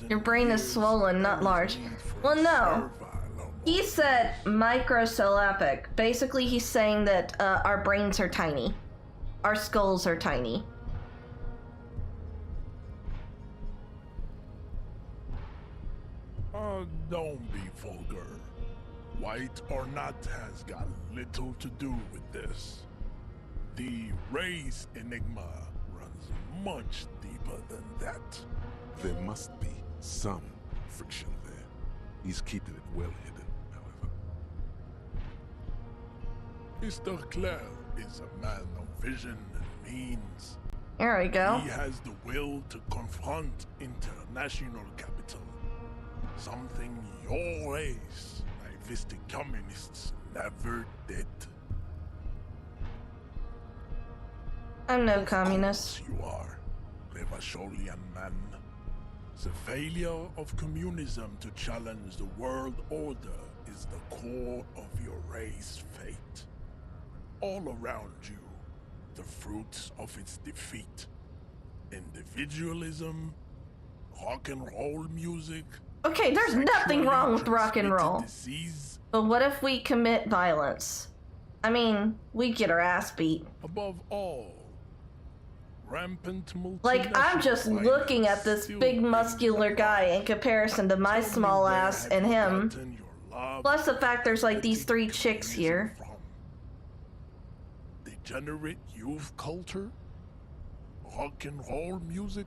Your brain is swollen, not large. Well, no. He said microsyllabic. Basically, he's saying that our brains are tiny. Our skulls are tiny. Don't be vulgar. White or not has got little to do with this. The race enigma runs much deeper than that. There must be some friction there. He's keeping it well hidden, however. Mr. Clare is a man of vision and means. There we go. He has the will to confront international capital. Something your race, naivistic communists, never did. I'm no communist. You are, Revacholian man. The failure of communism to challenge the world order is the core of your race's fate. All around you, the fruits of its defeat. Individualism, rock and roll music. Okay, there's nothing wrong with rock and roll. But what if we commit violence? I mean, we get our ass beat. Above all, rampant like, I'm just looking at this big muscular guy in comparison to my small ass and him. Plus the fact there's like these 3 chicks here. Degenerate youth culture? Rock and roll music?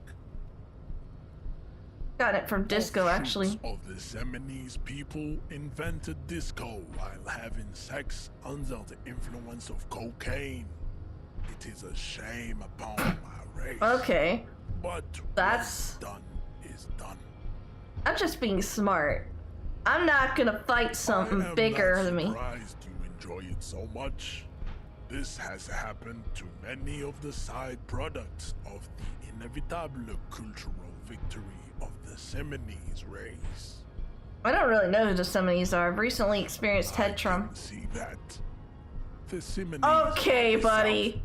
Got it from disco, actually. Of the Seminoles people invented disco while having sex under the influence of cocaine. It is a shame upon my race. Okay. But that's done is done. I'm just being smart. I'm not gonna fight something bigger than me. I'm surprised you enjoy it so much. This has happened to many of the side products of the inevitable cultural victory of the Seminoles race. I don't really know who the Seminoles are. I've recently experienced head trauma. See that? The Seminoles okay, buddy.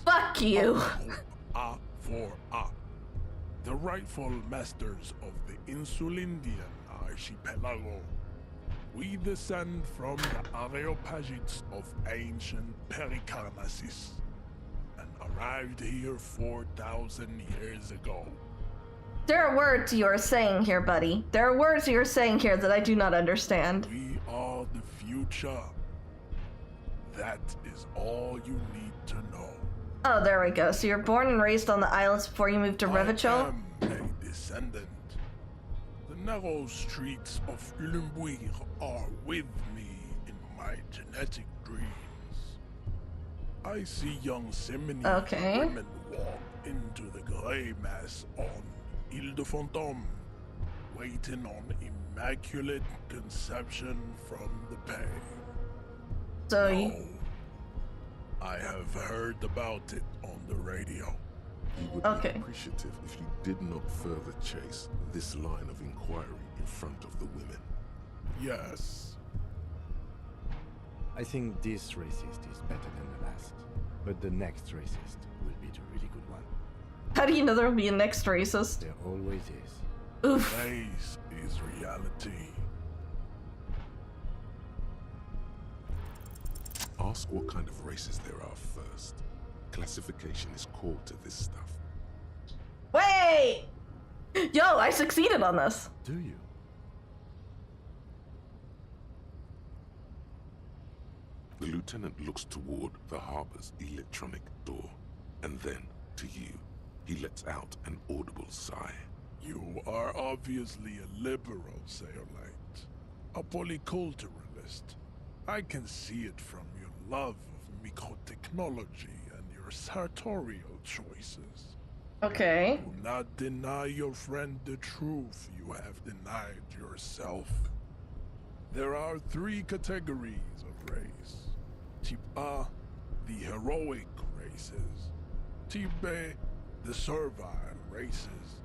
Fuck you. The rightful masters of the Insulindian archipelago. We descend from the Areopagites of ancient Pericarnassus and arrived here 4,000 years ago. There are words you are saying here, buddy. There are words you are saying here that I do not understand. We are the future. That is all you need to know. Oh, there we go. So you're born and raised on the islands before you moved to Revachol? I am a descendant. The narrow streets of Ulimbuir are with me in my genetic dreams. I see young Seminoles women walk into the grey mass on Ile de Fantôme, waiting on immaculate conception from the Pay. So I have heard about it on the radio. He would be appreciative if you did not further chase this line of inquiry in front of the women. Yes. I think this racist is better than the last, but the next racist will be the really good one. How do you know there will be a next racist? There always is. Oof. Race is reality. Ask what kind of races there are first. Classification is core to this stuff. Wait! Yo, I succeeded on this. Do you? The lieutenant looks toward the harbor's electronic door, and then, to you, he lets out an audible sigh. You are obviously a liberal, Sayolite. A polyculturalist. I can see it from your love of microtechnology and your sartorial choices. Okay. Do not deny your friend the truth you have denied yourself. There are 3 categories of race. Type A, the heroic races. Type B, the servile races.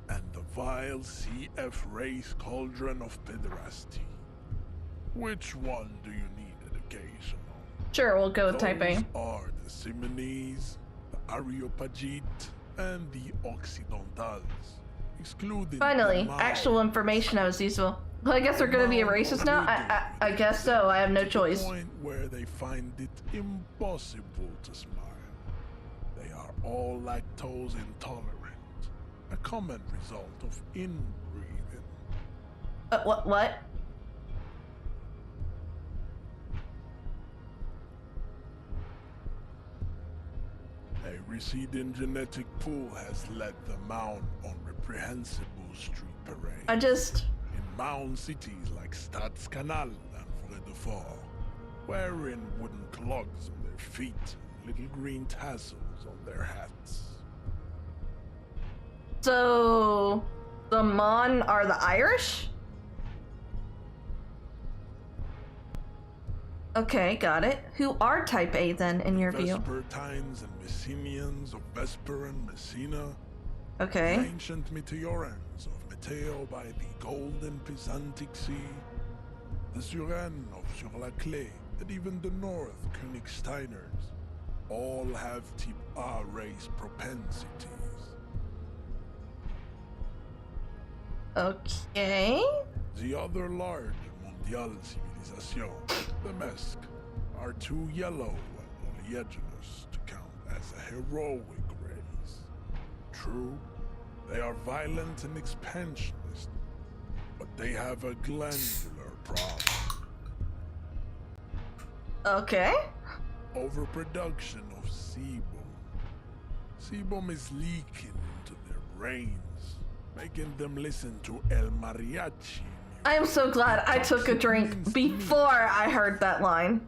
And the vile CF race cauldron of pederasty. Which one do you need education on? Sure, we'll go with type A. Those are the Simonese, the Areopagite, and the Occidentals, excluding Finally, the actual information that was useful. Well, I guess they're gonna be a racist now? I guess so, I have no choice. To the point where they find it impossible to smile. They are all lactose intolerant, a common result of inbreeding. What? A receding genetic pool has led them out on reprehensible street parades. In mound cities like Stadskanaal and Vredefort, wearing wooden clogs on their feet and little green tassels on their hats. So, the Mon are the Irish? Okay, got it. Who are type A then, in your view? Vespertines and Messenians of Vesper and Messina. Okay. The ancient Meteorans of Meteo by the golden Pisantic Sea. The Suren of Sur-la-Clé, and even the North Königsteiners. All have type A race propensities. Okay. The other large mondial civilization, the Mesk, are too yellow and oleaginous to count as a heroic race. True, they are violent and expansionist, but they have a glandular problem. Okay. Overproduction of sebum. Sebum is leaking into their brains, making them listen to El Mariachi. I am so glad I took a drink before I heard that line.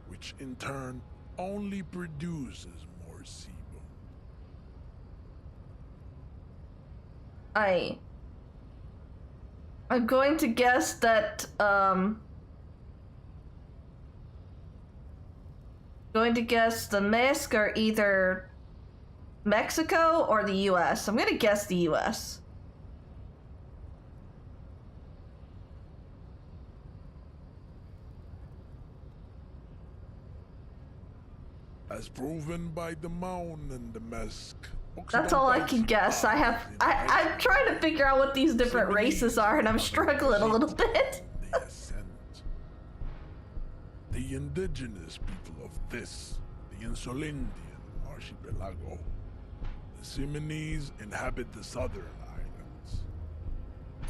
Which in turn only produces more sebum. I'm going to guess that, the Mesk are either Mexico or the US. I'm gonna guess the US. As proven by the Mound and the Mesk. That's all I can guess. I'm trying to figure out what these different races are, and I'm struggling a little bit. The indigenous people of this, the Insulindian archipelago. The Simonese inhabit the southern islands.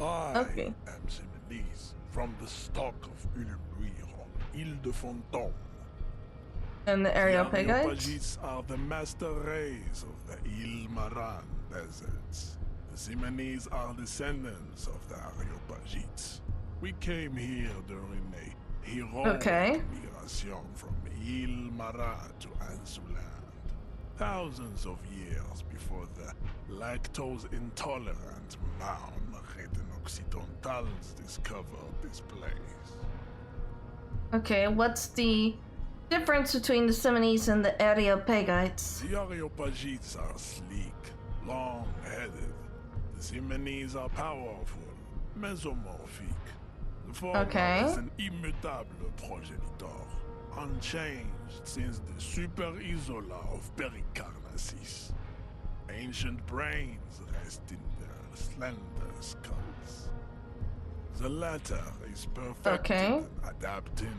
I am Simonese, from the stock of Ulmuir on Ile de Fontaine. And the Areopagites? The Areopagites are the master race of the Ile Maran deserts. The Simonese are descendants of the Areopagites. We came here during a heroic migration from Ile Maran to Ansuland. Thousands of years before the lactose-intolerant Mound Occidentals discovered this place. Okay, what's the difference between the Simonese and the Areopagites? The Areopagites are sleek, long-headed. The Simonese are powerful, mesomorphic. The former is an immutable progenitor, unchanged since the Super Isola of Pericarnassus. Ancient brains rest in their slender skulls. The latter is perfected and adapting.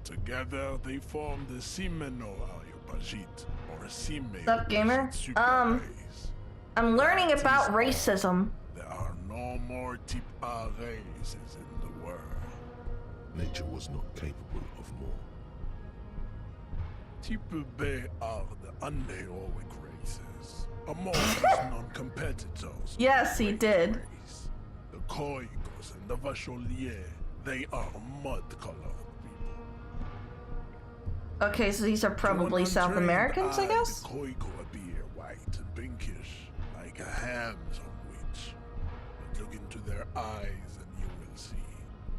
Together they form the Simeno-Areopagite, or Simeo. Sup, gamer? I'm learning about racism. There are no more type A races in the world. Nature was not capable of more. Type B are the unheroic races, amorphous non-competitors. Yes, he did. The Koikos and the Vacholier, they are mud-colored people. Okay, so these are probably South Americans, I guess? The Koiko appear white and pinkish, like a ham sandwich. But look into their eyes and you will see.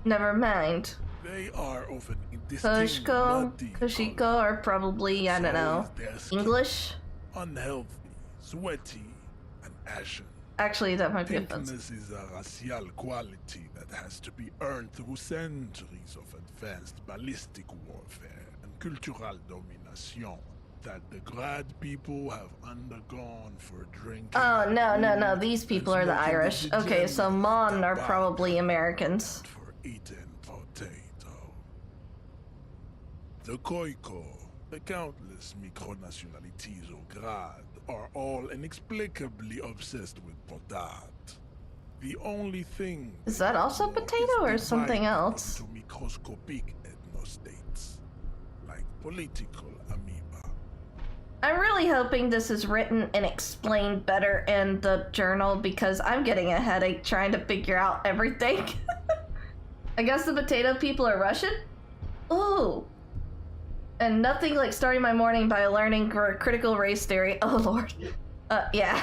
Never mind. They are of an indistinct Kushiko are probably, I don't know, English? Unhealthy, sweaty, and ashen. Actually, that might be offensive. Pinkness is a racial quality that has to be earned through centuries of advanced ballistic warfare and cultural domination that the grad people have undergone for drinking. Oh, no. These people are the Irish. Okay, so Mon are probably Americans. For eating potato. The Koiko, the countless micronationalities au grade, are all inexplicably obsessed with potat. The only thing is that also potato or something else? To microscopic ethnostates, like political amoeba. I'm really hoping this is written and explained better in the journal because I'm getting a headache trying to figure out everything. I guess the potato people are Russian? Ooh. And nothing like starting my morning by learning critical race theory. Oh lord. Yeah.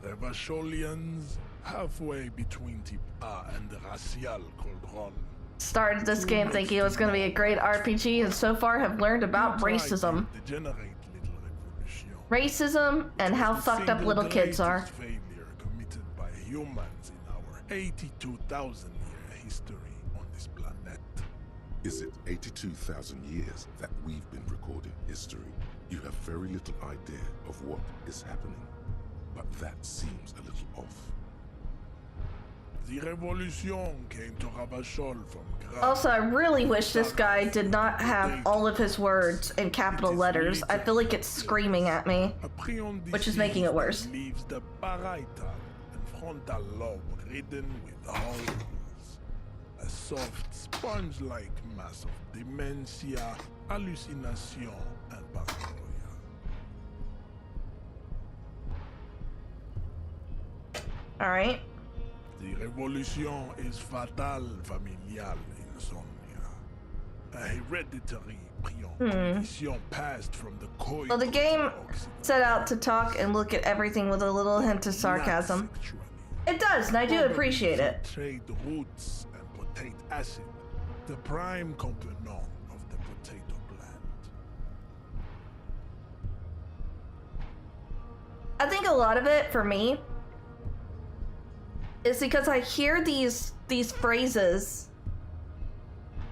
The Vacholians, halfway between type A and the racial cauldron. Started this game thinking it was going to be a great RPG and so far have learned about racism. Racism and how fucked up little kids are. Failure committed by humans in our 82,000-year history on this planet. Is it 82,000 years that we've been recording history? You have very little idea of what is happening, but that seems a little off. The revolution came to Ravachol from Gra. Also, I really wish this guy did not have all of his words in capital letters. I feel like it's screaming at me, which is making it worse. Leaves the parietal and frontal lobe ridden with holes. A soft, sponge-like mass of dementia, hallucination, and paranoia. Alright. The revolution is fatal familial insomnia. A hereditary condition passed from the Koi. Well, the game set out to talk and look at everything with a little hint of sarcasm. It does, and I do appreciate it. Trade roots and potate acid, the prime component of the potato plant. I think a lot of it, for me, is because I hear these phrases,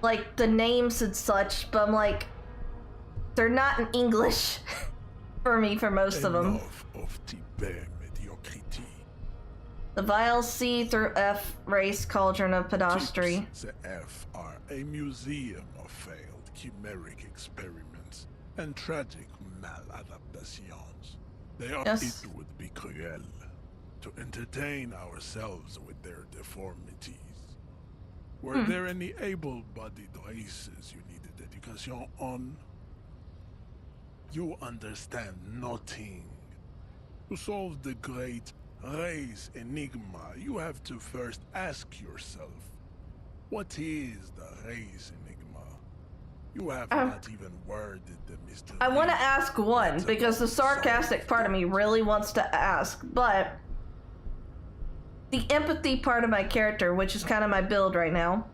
like the names and such, but I'm like, they're not in English for me for most of them. Of mediocrity. The vile C through F race cauldron of pedastry. The F are a museum of failed chimeric experiments and tragic maladaptations. They are, it would be cruel to entertain ourselves with their deformities. Were there any able-bodied races you needed education on? You understand nothing. To solve the great race enigma, you have to first ask yourself, what is the race enigma? You have not even worded the mystery. I want to ask one, because the sarcastic part of me really wants to ask, but the empathy part of my character, which is kind of my build right now.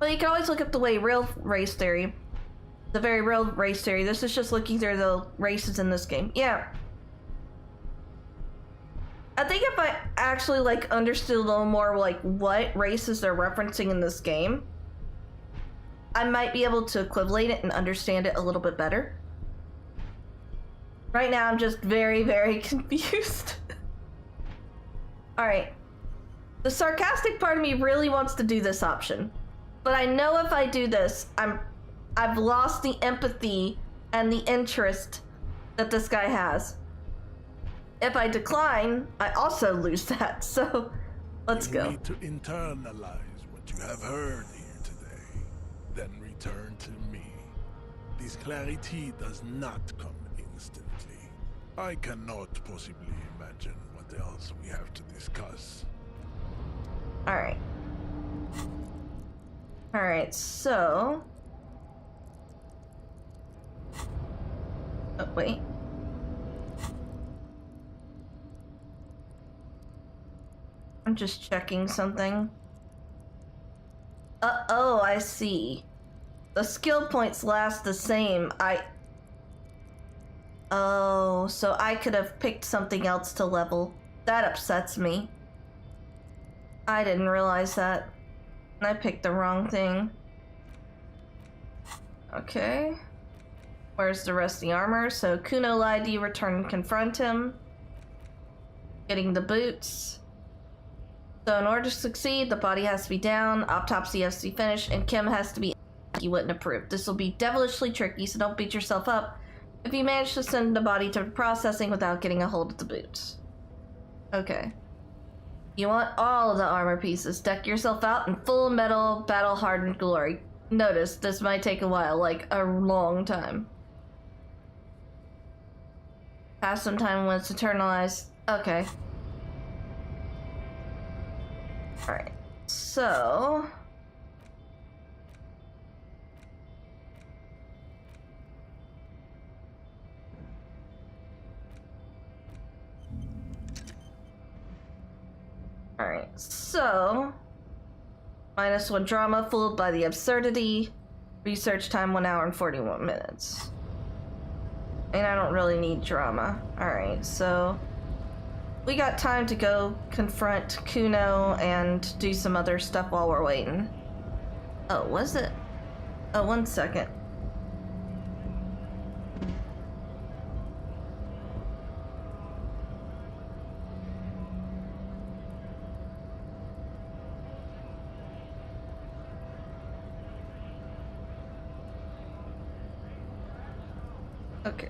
But you can always look up the real race theory. The very real race theory. This is just looking through the races in this game. Yeah. I think if I actually like understood a little more like what races they're referencing in this game, I might be able to equivalate it and understand it a little bit better. Right now I'm just very, very confused. Alright. The sarcastic part of me really wants to do this option. But I know if I do this, I've lost the empathy and the interest that this guy has. If I decline, I also lose that, so let's go. You need to internalize what you have heard here today, then return to me. This clarity does not come instantly. I cannot possibly imagine what else we have to discuss. Alright. Alright, so... Oh, wait. I'm just checking something. Oh, I see. The skill points last the same. Oh, so I could have picked something else to level. That upsets me. I didn't realize that. I picked the wrong thing. Okay. Where's the rest of the armor? So Kuno lied to you, return and confront him. Getting the boots. So in order to succeed, the body has to be down, autopsy has to be finished, and Kim has to be you wouldn't approve. This will be devilishly tricky, so don't beat yourself up if you manage to send the body to processing without getting a hold of the boots. Okay. You want all of the armor pieces. Deck yourself out in full metal, battle-hardened glory. Notice, this might take a while, like a long time. Pass some time when it's eternalized. Okay. Alright, so... Alright, so... -1 drama, fooled by the absurdity. Research time 1 hour and 41 minutes. And I don't really need drama. Alright, so... we got time to go confront Kuno and do some other stuff while we're waiting. Oh, was it? Oh, 1 second. Okay.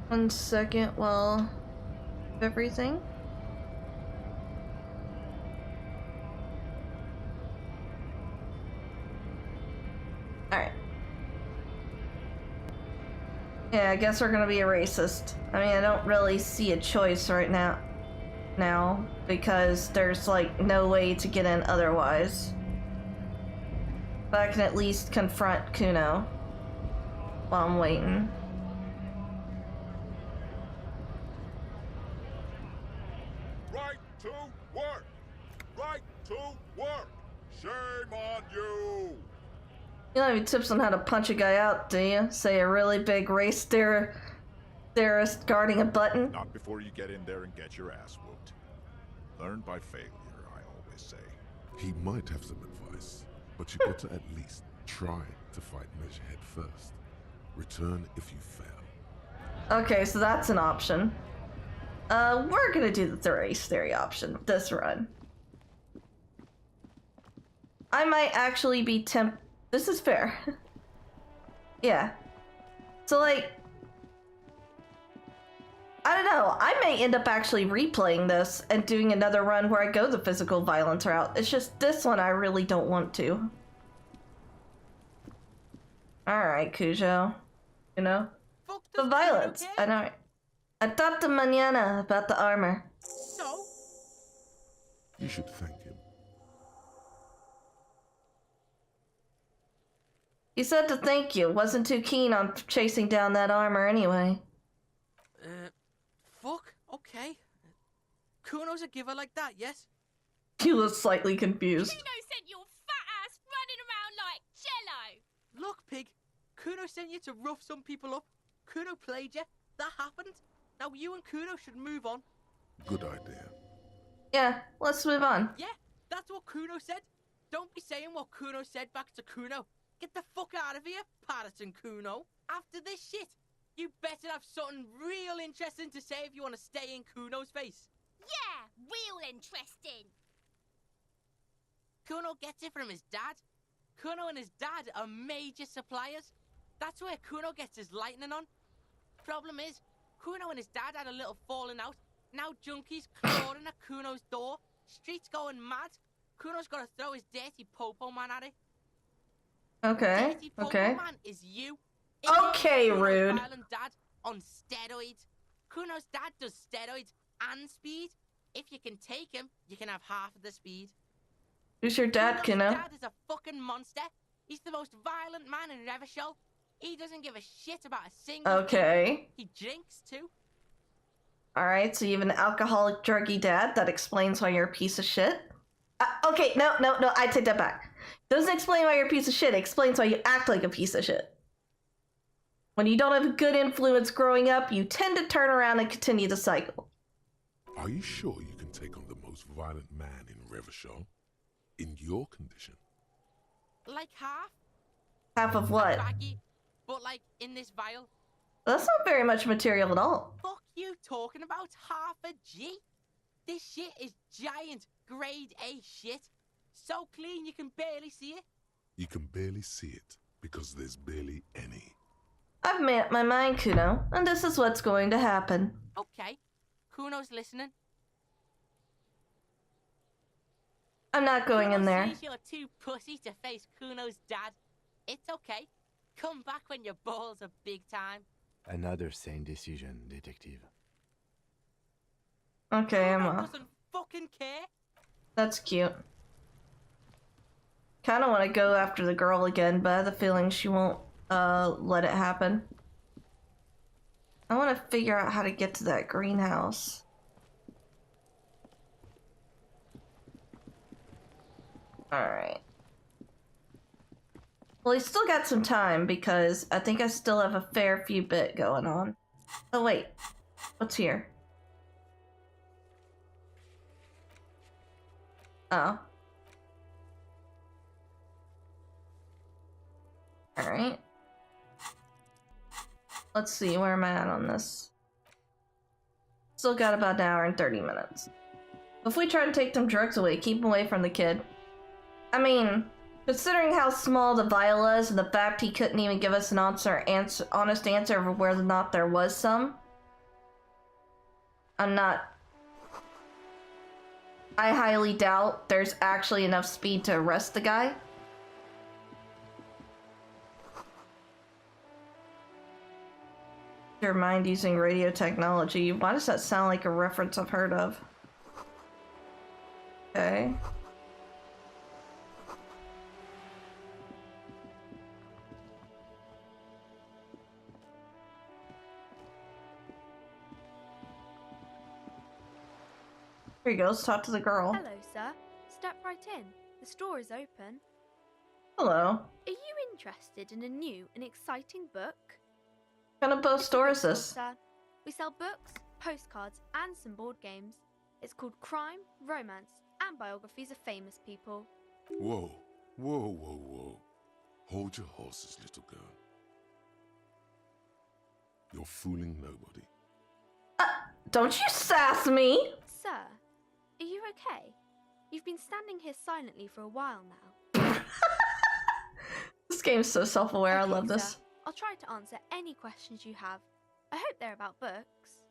1 second while everything. Alright. Yeah, I guess we're gonna be a racist. I mean, I don't really see a choice right now, because there's like no way to get in otherwise. But I can at least confront Kuno while I'm waiting. Right to work! Right to work! Shame on you! You don't have any tips on how to punch a guy out, do you? Say a really big race terrorist guarding a button? Not before you get in there and get your ass whooped. Learn by failure, I always say. He might have some advice, but you've got to at least try to fight Measurehead first. Return if you fail. Okay, so that's an option. We're gonna do the race theory option this run. I might actually be this is fair. Yeah. So like, I don't know, I may end up actually replaying this and doing another run where I go the physical violence route. It's just this one I really don't want to. Alright, Cujo. You know? The violence. I know. I talked to Mañana about the armor. So? You should thank him. He said to thank you. Wasn't too keen on chasing down that armor anyway. Fuck? Okay. Kuno's a giver like that, yes? You look slightly confused. Kuno sent your pig. Kuno sent you to rough some people up. Kuno played you. That happened. Now you and Kuno should move on. Good idea. Yeah, let's move on. Yeah, that's what Kuno said. Don't be saying what Kuno said back to Kuno. Get the fuck out of here, Patterson Kuno. After this shit, you better have something real interesting to say if you want to stay in Kuno's face. Yeah, real interesting. Kuno gets it from his dad. Kuno and his dad are major suppliers. That's where Kuno gets his lightning on. Problem is, Kuno and his dad had a little falling out. Now junkies clawing at Kuno's door. Streets going mad. Kuno's got to throw his dirty popo man at it. Okay, Dirty popo okay. man is you. Okay, Kuno's rude. violent dad on steroids. Kuno's dad does steroids and speed. If you can take him, you can have half of the speed. Who's your dad, Kuno's Kuno? dad is a fucking monster. He's the most violent man in Revachol. He doesn't give a shit about a single Okay. thing. He drinks too. Alright, so you have an alcoholic, druggy dad. That explains why you're a piece of shit. Okay, no, I take that back. Doesn't explain why you're a piece of shit. It explains why you act like a piece of shit. When you don't have a good influence growing up, you tend to turn around and continue the cycle. Are you sure you can take on the most violent man in Revachol? In your condition? Like half. Half of what? Baggy, but like in this vial. That's not very much material at all. Fuck you talking about half a G? This shit is giant grade A shit. So clean you can barely see it. You can barely see it because there's barely any. I've made up my mind, Kuno, and this is what's going to happen. Okay, Kuno's listening. I'm not going Kuno in there. sees you're too pussy to face Kuno's dad. It's okay. Come back when your balls are big time. Another sane decision, detective. Okay, I'm Kuno off. doesn't fucking care. That's cute. Kinda wanna go after the girl again, but I have the feeling she won't, let it happen. I wanna figure out how to get to that greenhouse. Alright. Well, he's still got some time because I think I still have a fair few bit going on. Oh, wait. What's here? Oh. Alright. Let's see, where am I at on this? Still got about an hour and 30 minutes. If we try to take them drugs away, keep them away from the kid. I mean, considering how small the vial is and the fact he couldn't even give us an honest answer of whether or not there was some, I highly doubt there's actually enough speed to arrest the guy. Your mind using radio technology. Why does that sound like a reference I've heard of? Okay. Here you go, let's talk to the girl. Hello, sir. Step right in. The store is open. Hello. Are you interested in a new and exciting book? What kind of book store is Store, this? sir. We sell books, postcards, and some board games. It's called Crime, Romance, and Biographies of Famous People. Whoa, whoa, whoa, whoa. Hold your horses, little girl. You're fooling nobody. Don't you sass me! Sir, are you okay? You've been standing here silently for a while now. This game's so self-aware, I love this. Sir, I'll try to answer any questions you have. I hope they're about books.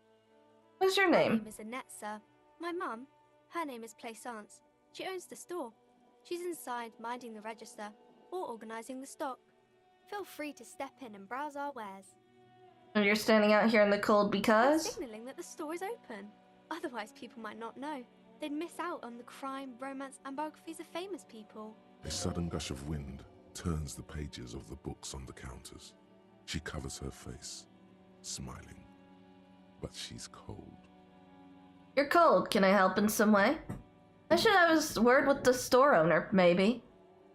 What's your My name? name is Annette, sir. My mum, her name is Plaisance. She owns the store. She's inside minding the register or organising the stock. Feel free to step in and browse our wares. And you're standing out here in the cold I'm because? signalling that the store is open. Otherwise, people might not know. They'd miss out on the crime, romance, and biographies of famous people. A sudden gush of wind turns the pages of the books on the counters. She covers her face, smiling. But she's cold. You're cold. Can I help in some way? I should have a word with the store owner, maybe.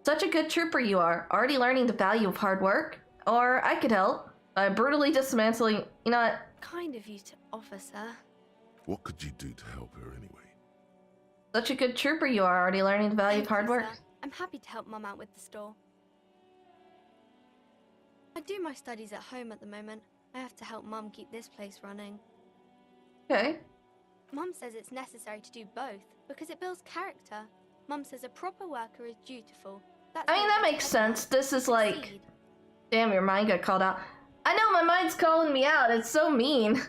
Such a good trooper you are, already learning the value of hard work. Or I could help by brutally dismantling. You know what? Kind of you to offer, sir. What could you do to help her anyway? Such a good trooper you are, already learning the value of hard work. Sir. I'm happy to help Mum out with the store. I do my studies at home at the moment. I have to help Mum keep this place running. Okay. Mum says it's necessary to do both because it builds character. Mum says a proper worker is dutiful. That's I mean, that makes sense. This is like... Damn, your mind got called out. I know, my mind's calling me out. It's so mean.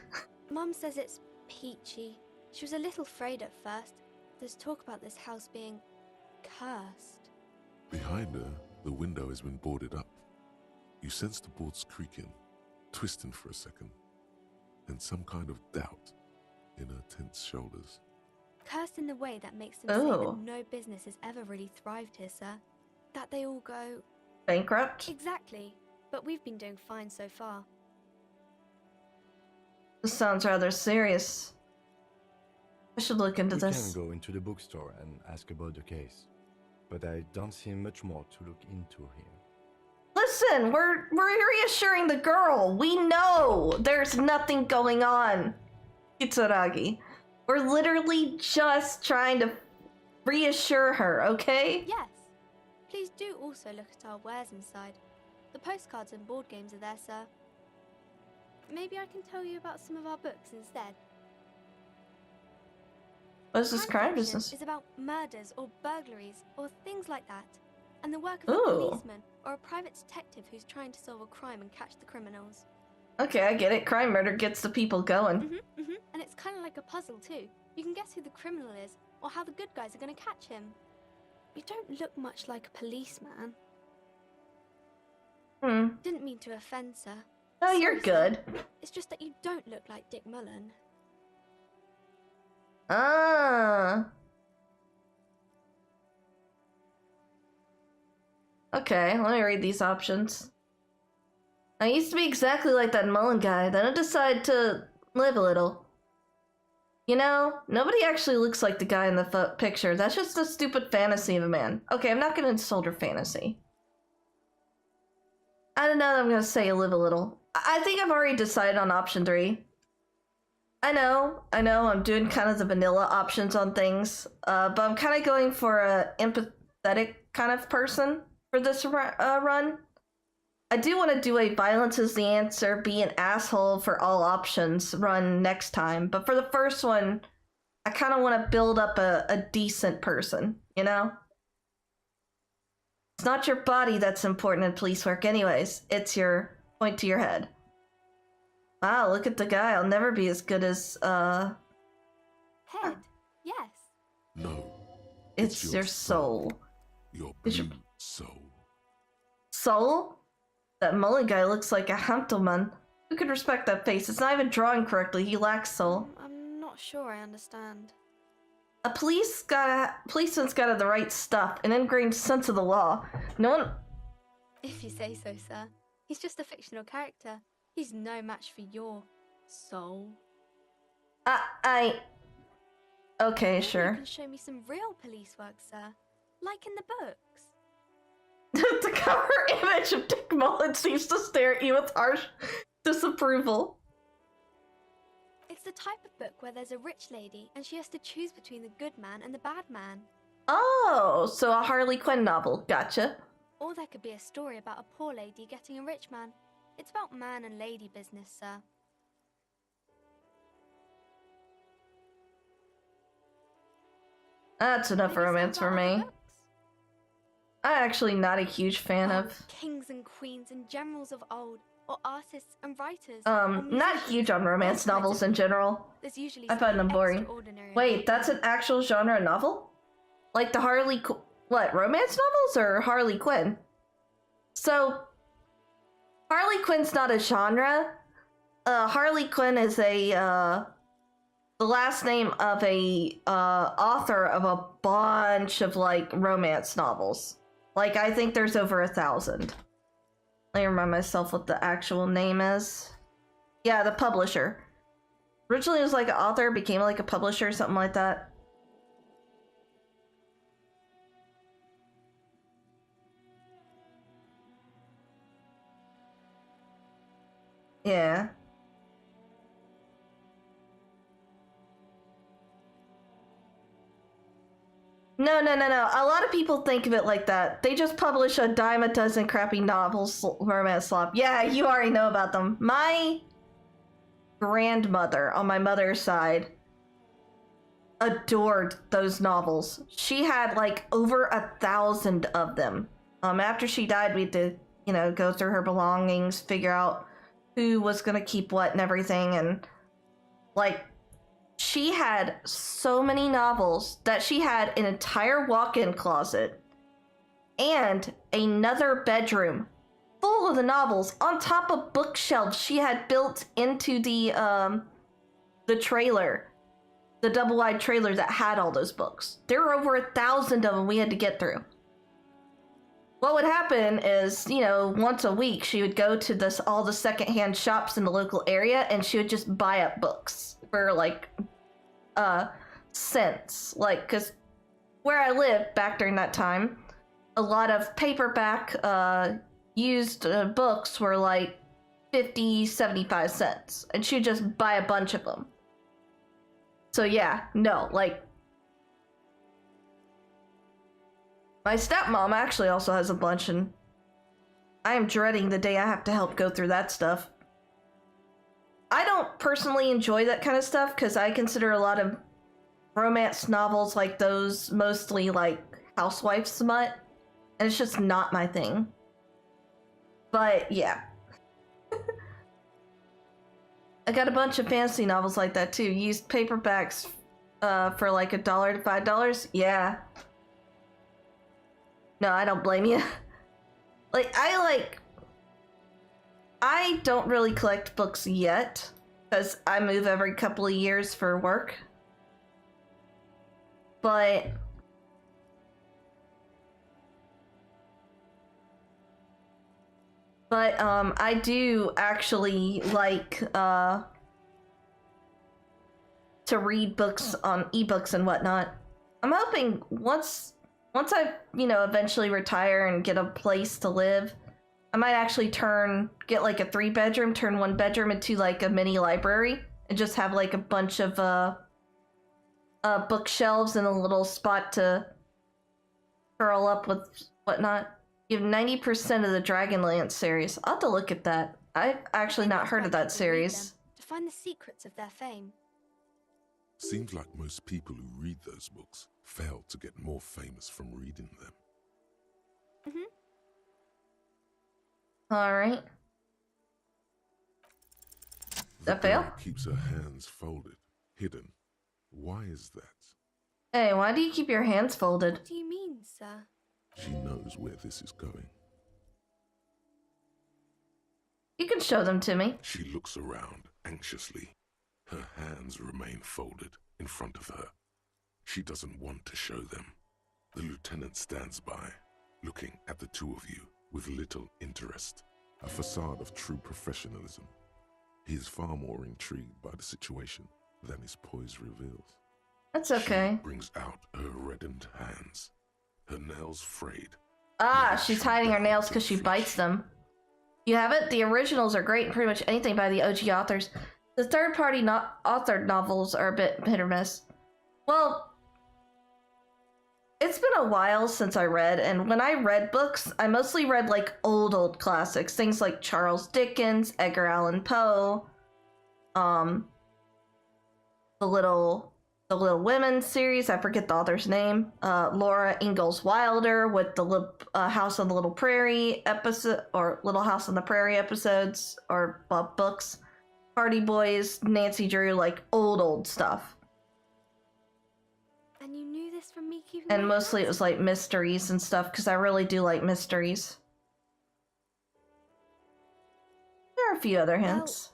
Mum says it's peachy. She was a little afraid at first. There's talk about this house being cursed. Behind her, the window has been boarded up. You sense the boards creaking, twisting for a second, and some kind of doubt in her tense shoulders. Cursed in the way that makes them say that no business has ever really thrived here, sir. That they all go... bankrupt? Exactly. But we've been doing fine so far. This sounds rather serious. I should look into this. We can go into the bookstore and ask about the case. But I don't see much more to look into here. Listen, we're reassuring the girl. We know there's nothing going on, Kitsuragi. We're literally just trying to reassure her, okay? Yes. Please do also look at our wares inside. The postcards and board games are there, sir. Maybe I can tell you about some of our books instead. What is this crime business? Is about murders or burglaries or things like that. And the work of a policeman or a private detective who's trying to solve a crime and catch the criminals. Okay, I get it. Crime murder gets the people going. And it's kind of like a puzzle too. You can guess who the criminal is or how the good guys are going to catch him. You don't look much like a policeman. Didn't mean to offend, sir. Oh, you're good. It's just that you don't look like Dick Mullen. Ah. Okay, let me read these options. I used to be exactly like that Mullen guy, then I decided to live a little. You know, nobody actually looks like the guy in the picture. That's just a stupid fantasy of a man. Okay, I'm not gonna insult her fantasy. I don't know that I'm gonna say live a little. I think I've already decided on option 3. I know, I'm doing kind of the vanilla options on things, but I'm kind of going for a empathetic kind of person for this run. I do want to do a violence is the answer, be an asshole for all options run next time, but for the first one, I kind of want to build up a decent person, you know? It's not your body that's important in police work anyways, it's your point to your head. Wow, look at the guy, I'll never be as good as, Head, yes. No. It's your soul. Your blue soul. Soul? That Mullen guy looks like a gentleman. Who could respect that face? It's not even drawn correctly. He lacks soul. I'm not sure I understand. A policeman's got the right stuff, an ingrained sense of the law. No one... If you say so, sir. He's just a fictional character. He's no match for your soul. Okay, sure. You can show me some real police work, sir. Like in the books. The cover image of Dick Mullen seems to stare at you with harsh disapproval. It's the type of book where there's a rich lady and she has to choose between the good man and the bad man. Oh, so a Harley Quinn novel. Gotcha. Or there could be a story about a poor lady getting a rich man. It's about man and lady business, sir. That's enough romance for me. I'm actually not a huge fan of... Kings and queens and generals of old, or artists and writers. Not huge on romance novels in general. There's usually I find them boring. Wait, that's an actual genre novel? Like the what, romance novels or Harley Quinn? So, Harley Quinn's not a genre. Harley Quinn is the last name of a author of a bunch of like romance novels. Like I think there's over 1,000. Let me remind myself what the actual name is. Yeah, the publisher. Originally it was like an author, became like a publisher, something like that. Yeah. No. A lot of people think of it like that. They just publish a dime a dozen crappy novels, romance slop. Yeah, you already know about them. My grandmother on my mother's side adored those novels. She had like over 1,000 of them. After she died, we had to, go through her belongings, figure out who was gonna keep what and everything, and like she had so many novels that she had an entire walk-in closet and another bedroom full of the novels on top of bookshelves she had built into the trailer, the double-wide trailer that had all those books. There were over 1,000 of them we had to get through. What would happen is, once a week she would go to all the secondhand shops in the local area and she would just buy up books for like cents. Like, because where I lived back during that time, a lot of paperback used books were like 50, 75 cents. And she'd just buy a bunch of them. So yeah, no, like, my stepmom actually also has a bunch, and I am dreading the day I have to help go through that stuff. I don't personally enjoy that kind of stuff because I consider a lot of romance novels like those mostly like housewife smut, and it's just not my thing. But yeah. I got a bunch of fantasy novels like that too. Used paperbacks for like $1 to $5. Yeah. No, I don't blame you. I don't really collect books yet because I move every couple of years for work. But I do actually like to read books on ebooks and whatnot. I'm hoping once I, eventually retire and get a place to live, I might actually get like a 3-bedroom, turn 1 bedroom into like a mini library and just have like a bunch of bookshelves and a little spot to curl up with whatnot. You have 90% of the Dragonlance series. I'll have to look at that. I've actually not heard of that series. To find the secrets of their fame. Seems like most people who read those books fail to get more famous from reading them. Alright. That fail? Girl keeps her hands folded, hidden. Why is that? Hey, why do you keep your hands folded? What do you mean, sir? She knows where this is going. You can show them to me. She looks around anxiously. Her hands remain folded in front of her. She doesn't want to show them. The lieutenant stands by, looking at the two of you with little interest, a facade of true professionalism. He is far more intrigued by the situation than his poise reveals. That's okay. She brings out her reddened hands, her nails frayed. She's hiding her nails because she bites them. You have it? The originals are great in pretty much anything by the OG authors. The third-party authored novels are a bit hit or miss. Well, it's been a while since I read, and when I read books, I mostly read like old classics. Things like Charles Dickens, Edgar Allan Poe, the Little Women series, I forget the author's name, Laura Ingalls Wilder with the House on the Little Prairie episode, or Little House on the Prairie episodes, or books. Hardy Boys, Nancy Drew, like old stuff. And you knew this from me keeping And my mostly it hands was like mysteries and stuff, because I really do like mysteries. There are a few other hints.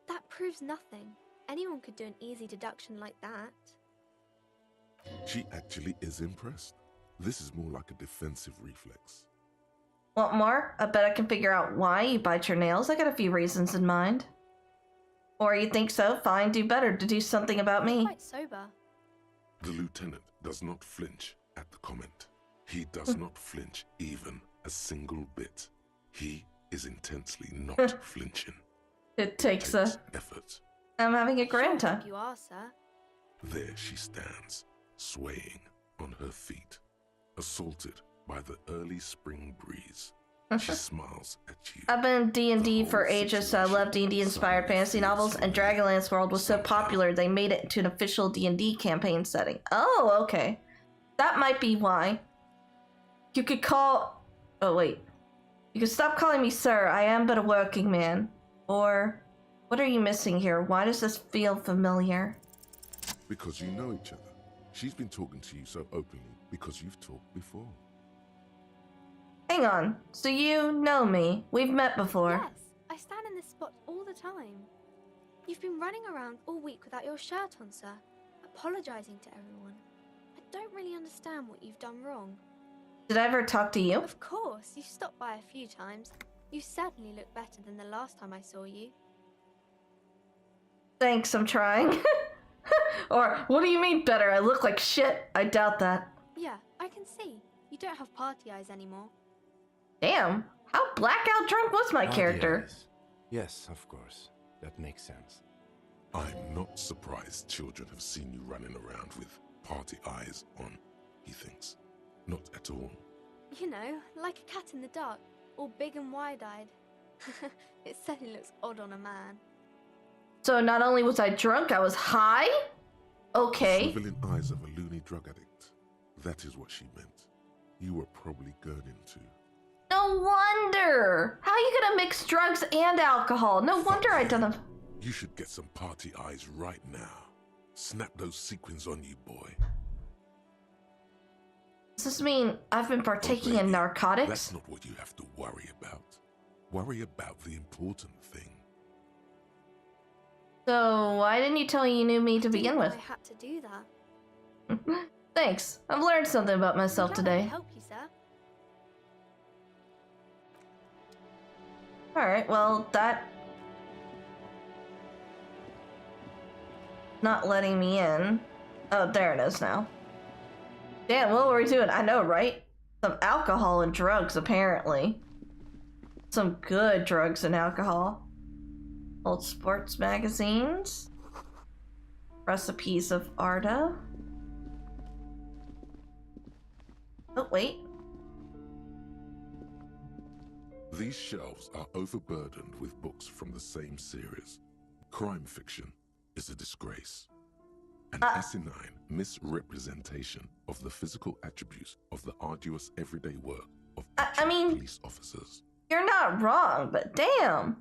Well, that proves nothing. Anyone could do an easy deduction like that. She actually is impressed. This is more like a defensive reflex. Want more? I bet I can figure out why you bite your nails. I got a few reasons in mind. Or you think so? Fine, do better to do something about me. Quite sober. The lieutenant does not flinch at the comment. He does not flinch even a single bit. He is intensely not flinching. It takes a effort. I'm having a grand Sure, time. if you are, sir. There she stands, swaying on her feet, assaulted by the early spring breeze. She smiles at you. I've been D&D for ages, so I love D&D inspired fantasy novels, and Dragonlance World was so popular they made it into an official D&D campaign setting. Oh, okay. That might be why. You could call... Oh, wait. You could stop calling me sir. I am but a working man. Or... What are you missing here? Why does this feel familiar? Because you know each other. She's been talking to you so openly because you've talked before. Hang on. So you know me. We've met before. Yes, I stand in this spot all the time. You've been running around all week without your shirt on, sir, apologizing to everyone. I don't really understand what you've done wrong. Did I ever talk to you? Of course, you've stopped by a few times. You certainly look better than the last time I saw you. Thanks, I'm trying. Or, what do you mean better? I look like shit. I doubt that. Yeah, I can see. You don't have party eyes anymore. Damn, how blackout drunk was my character? Yes, of course. That makes sense. I'm not surprised children have seen you running around with party eyes on, he thinks. Not at all. You know, like a cat in the dark, all big and wide-eyed. It certainly looks odd on a man. So not only was I drunk, I was high? Okay. Swiveling eyes of a loony drug addict. That is what she meant. You were probably gurning too. No wonder! How are you gonna mix drugs and alcohol? No wonder I done them. You should get some party eyes right now. Snap those sequins on you, boy. Does this mean I've been partaking in narcotics? That's not what you have to worry about. Worry about the important thing. So why didn't you tell me you knew me to begin with? I had to do that. Thanks. I've learned something about myself I'm glad I today. could help you, sir. Alright, well, that... Not letting me in. Oh, there it is now. Damn, what were we doing? I know, right? Some alcohol and drugs, apparently. Some good drugs and alcohol. Old sports magazines. Recipes of Arda. Oh, wait. These shelves are overburdened with books from the same series. Crime fiction is a disgrace. An asinine misrepresentation of the physical attributes of the arduous everyday work of I mean, police officers. You're not wrong, but damn.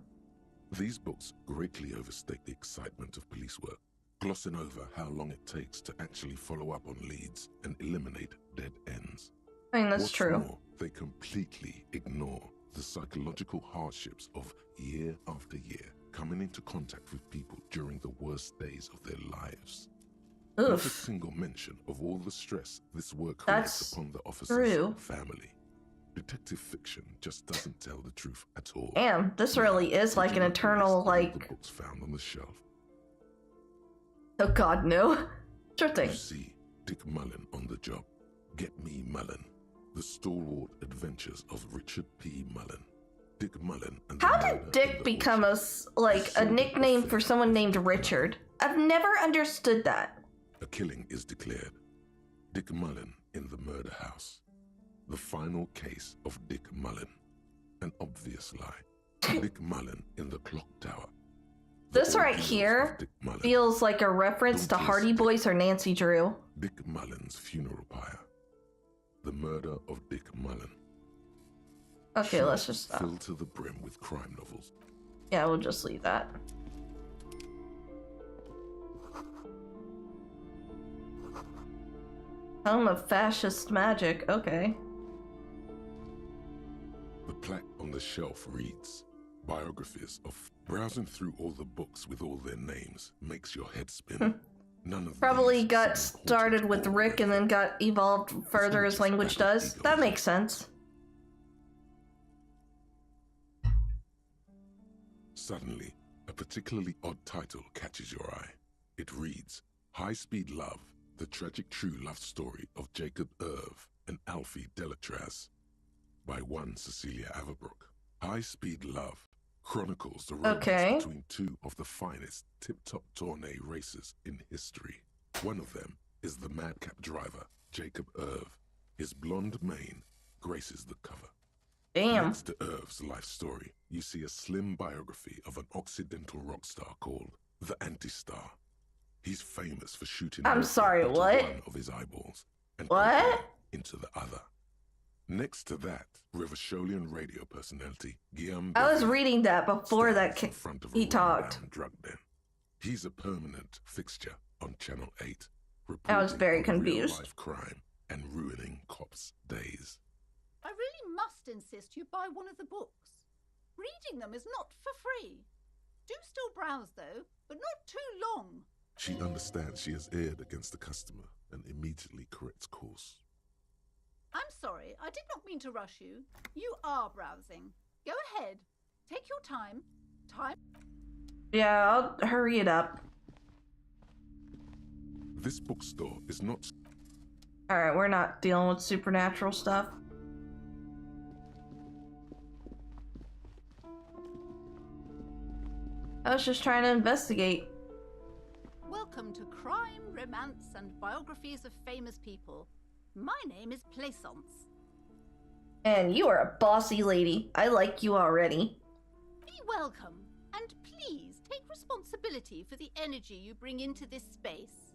These books greatly overstate the excitement of police work, glossing over how long it takes to actually follow up on leads and eliminate dead ends. I mean, that's What's true. More, they completely ignore the psychological hardships of year after year coming into contact with people during the worst days of their lives. Oof. Not a single mention of all the stress this work creates That's upon the officer's true. family. Detective fiction just doesn't tell the truth at all. Damn, this really is like an eternal, like... The books found on the shelf. Oh god, no. Sure thing. You see Dick Mullen on the job. Get Me Mullen. The stalwart adventures of Richard P. Mullen. Dick Mullen and the How murder did in Dick the become a nickname for someone named Richard? I've never understood that. A killing is declared. Dick Mullen in the murder house. The final case of Dick Mullen. An obvious lie. Dick Mullen in the clock tower. This right here feels like a reference to Hardy Boys or Nancy Drew. Dick Mullen's funeral pyre. The murder of Dick Mullen. Okay, let's just stop. Filled to the brim with crime novels. Yeah, we'll just leave that. Home of fascist magic, okay. The plaque on the shelf reads, biographies of... Browsing through all the books with all their names makes your head spin. None of Probably got started with Rick and then got evolved further as language does. That makes sense. Suddenly, a particularly odd title catches your eye. It reads, High Speed Love, the tragic true love story of Jacob Irv and Alfie Delatraz, by one Cecilia Averbrook. High Speed Love chronicles the romance between two of the finest tip-top tourney racers in history. One of them is the madcap driver, Jacob Irv. His blonde mane graces the cover. Damn. Next to Irv's life story, you see a slim biography of an Occidental rock star called the Anti-Star. He's famous for shooting I'm sorry, into what? one of his eyeballs and What? poking it into the other. Next to that, Rivasholian radio personality Guillaume I was Bellamy reading that before that stands in front of a he talked. rundown drug den. He's a permanent fixture on Channel 8, I was very reporting on confused. real-life crime and ruining cops' days. I really must insist you buy one of the books. Reading them is not for free. Do still browse, though, but not too long. She understands she has erred against the customer and immediately corrects course. I'm sorry, I did not mean to rush you. You are browsing. Go ahead. Take your time. Yeah, I'll hurry it up. This bookstore is not... Alright, we're not dealing with supernatural stuff. I was just trying to investigate. Welcome to Crime, Romance, and Biographies of Famous People. My name is Plaisance. And you are a bossy lady. I like you already. Be welcome, and please take responsibility for the energy you bring into this space.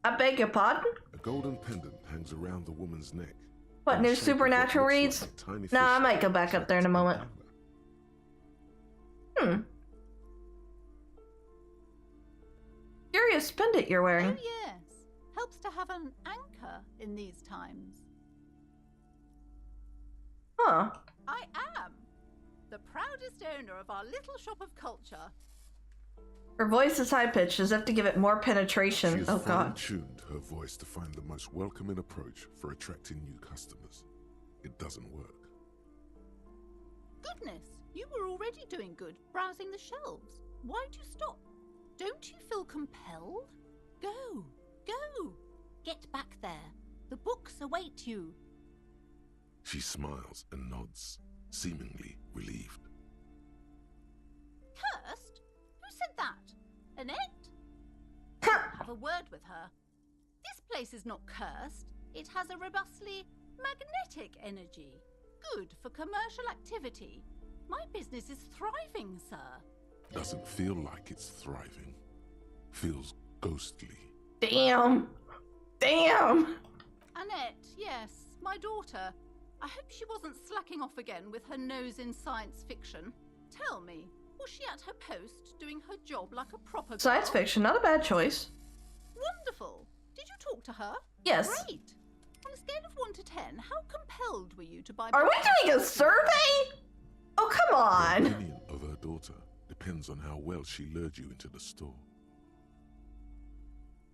I beg your pardon? A golden pendant hangs around the woman's neck. What, new supernatural reads? Nah, I might go back up there in a moment. Curious pendant you're wearing. Oh yes, helps to have an anchor in these times. Huh. I am the proudest owner of our little shop of culture. Her voice is high-pitched, as if to give it more She penetration. has Oh god. fine-tuned her voice to find the most welcoming approach for attracting new customers. It doesn't work. Goodness, you were already doing good, browsing the shelves. Why'd you stop? Don't you feel compelled? Go, go. Get back there. The books await you. She smiles and nods, seemingly relieved. Cursed? Who said that? Annette? Have a word with her. This place is not cursed. It has a robustly magnetic energy. Good for commercial activity. My business is thriving, sir. Doesn't feel like it's thriving. Feels ghostly. Damn. Damn. Annette, yes, my daughter. I hope she wasn't slacking off again with her nose in science fiction. Tell me, was she at her post doing her job like a proper Science girl? fiction, not a bad choice. Wonderful. Did you talk to her? Yes. Great. On a scale of 1 to 10, how compelled were you to buy... Are we doing a survey? Oh, come The on. opinion of her daughter depends on how well she lured you into the store.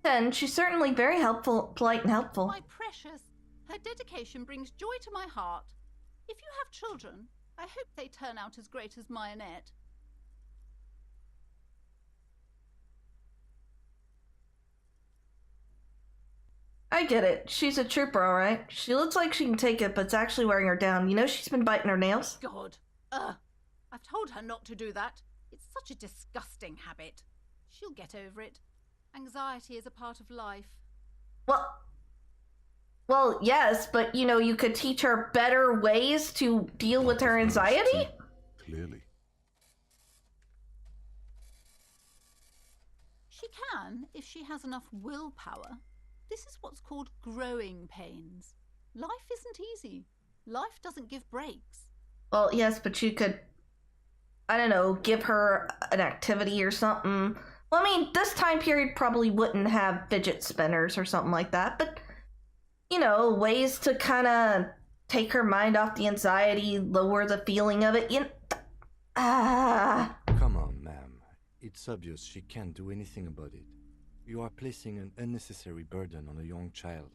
10. She's certainly very helpful, polite and helpful. My precious, her dedication brings joy to my heart. If you have children, I hope they turn out as great as my Annette. I get it. She's a trooper, alright. She looks like she can take it, but it's actually wearing her down. You know she's been biting her nails? God. I've told her not to do that. It's such a disgusting habit. She'll get over it. Anxiety is a part of life. Well, yes, but you know, you could teach her better ways to deal with her anxiety? Clearly. She can, if she has enough willpower. This is what's called growing pains. Life isn't easy. Life doesn't give breaks. Well, yes, but you could, I don't know, give her an activity or something. Well, I mean, this time period probably wouldn't have fidget spinners or something like that, but, you know, ways to kind of take her mind off the anxiety, lower the feeling of it, Come on, ma'am. It's obvious she can't do anything about it. You are placing an unnecessary burden on a young child.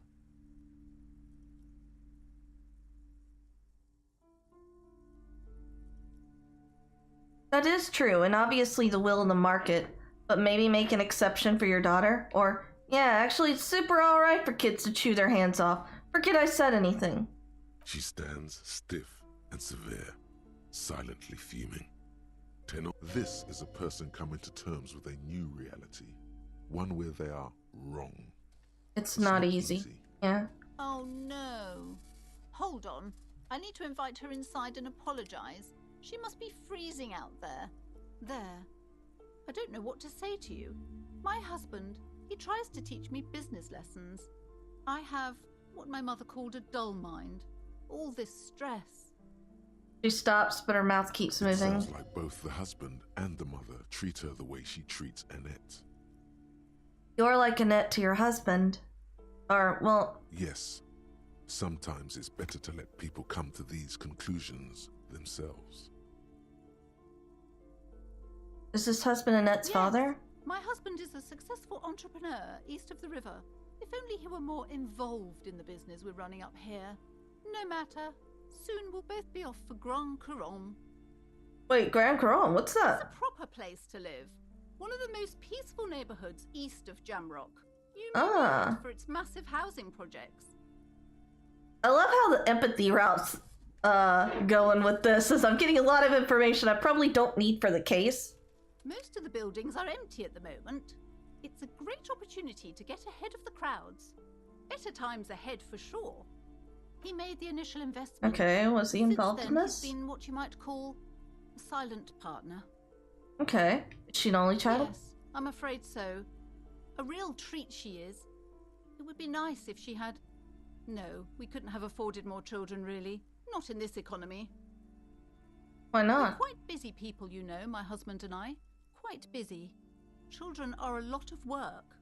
That is true, and obviously the will in the market, but maybe make an exception for your daughter? Or, yeah, actually it's super alright for kids to chew their hands off. Forget I said anything. She stands stiff and severe. silently fuming. This is a person coming to terms with a new reality, one where they are wrong. It's not easy. Yeah. Oh no. Hold on. I need to invite her inside and apologize. She must be freezing out there. There. I don't know what to say to you. My husband, he tries to teach me business lessons. I have what my mother called a dull mind. All this stress. She stops, but her mouth keeps moving. Sounds like both the husband and the mother treat her the way she treats Annette. You're like Annette to your husband. Or, well... Yes. Sometimes it's better to let people come to these conclusions themselves. Is this husband Annette's father? My husband is a successful entrepreneur east of the river. If only he were more involved in the business we're running up here. No matter. Soon we'll both be off for Grand Couronne. Wait, Grand Couronne? What's that? It's a proper place to live. One of the most peaceful neighborhoods east of Jamrock. You may know it for its massive housing projects. I love how the empathy route's going with this, as I'm getting a lot of information I probably don't need for the case. Most of the buildings are empty at the moment. It's a great opportunity to get ahead of the crowds. Better times ahead for sure. He made the initial investment. Okay, was he involved in this? He's been what you might call a silent partner. Okay. Is she an only child? Yes, I'm afraid so. A real treat she is. It would be nice if she had... No, we couldn't have afforded more children, really. Not in this economy. Why not? We're quite busy people, you know, my husband and I. Quite busy. Children are a lot of work.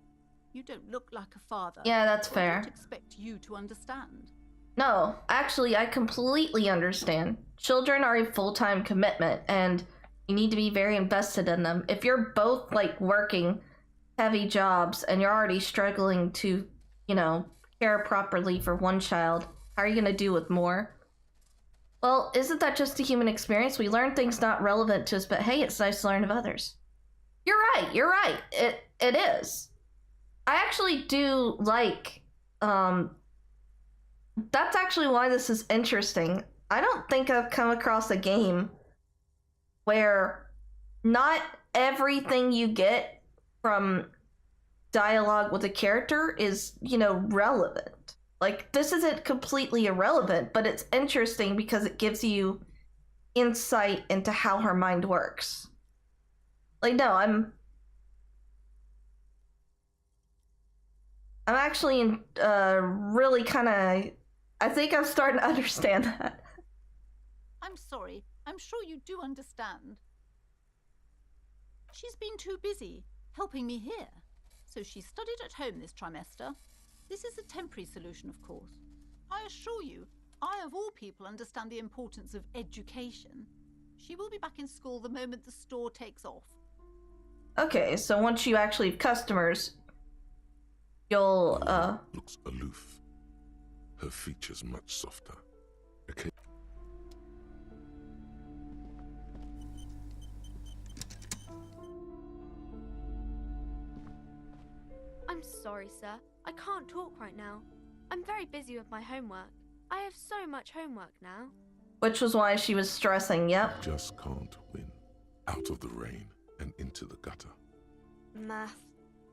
You don't look like a father. Yeah, that's fair. I don't expect you to understand. No, actually, I completely understand. Children are a full-time commitment, and you need to be very invested in them. If you're both, like, working heavy jobs, and you're already struggling to, you know, care properly for one child, how are you going to do with more? Well, isn't that just a human experience? We learn things not relevant to us, but hey, it's nice to learn of others. You're right. It is. I actually do like, that's actually why this is interesting. I don't think I've come across a game where not everything you get from dialogue with a character is, you know, relevant. Like, this isn't completely irrelevant, but it's interesting because it gives you insight into how her mind works. Like, no, I'm actually really kind of... I think I'm starting to understand that. I'm sorry. I'm sure you do understand. She's been too busy helping me here. So she studied at home this trimester. This is a temporary solution, of course. I assure you, I of all people understand the importance of education. She will be back in school the moment the store takes off. Okay, so once you actually have customers, you'll, looks aloof. Her features much softer. Okay. I'm sorry, sir. I can't talk right now. I'm very busy with my homework. I have so much homework now. Which was why she was stressing, yep. Just can't win. Out of the rain and into the gutter. Math.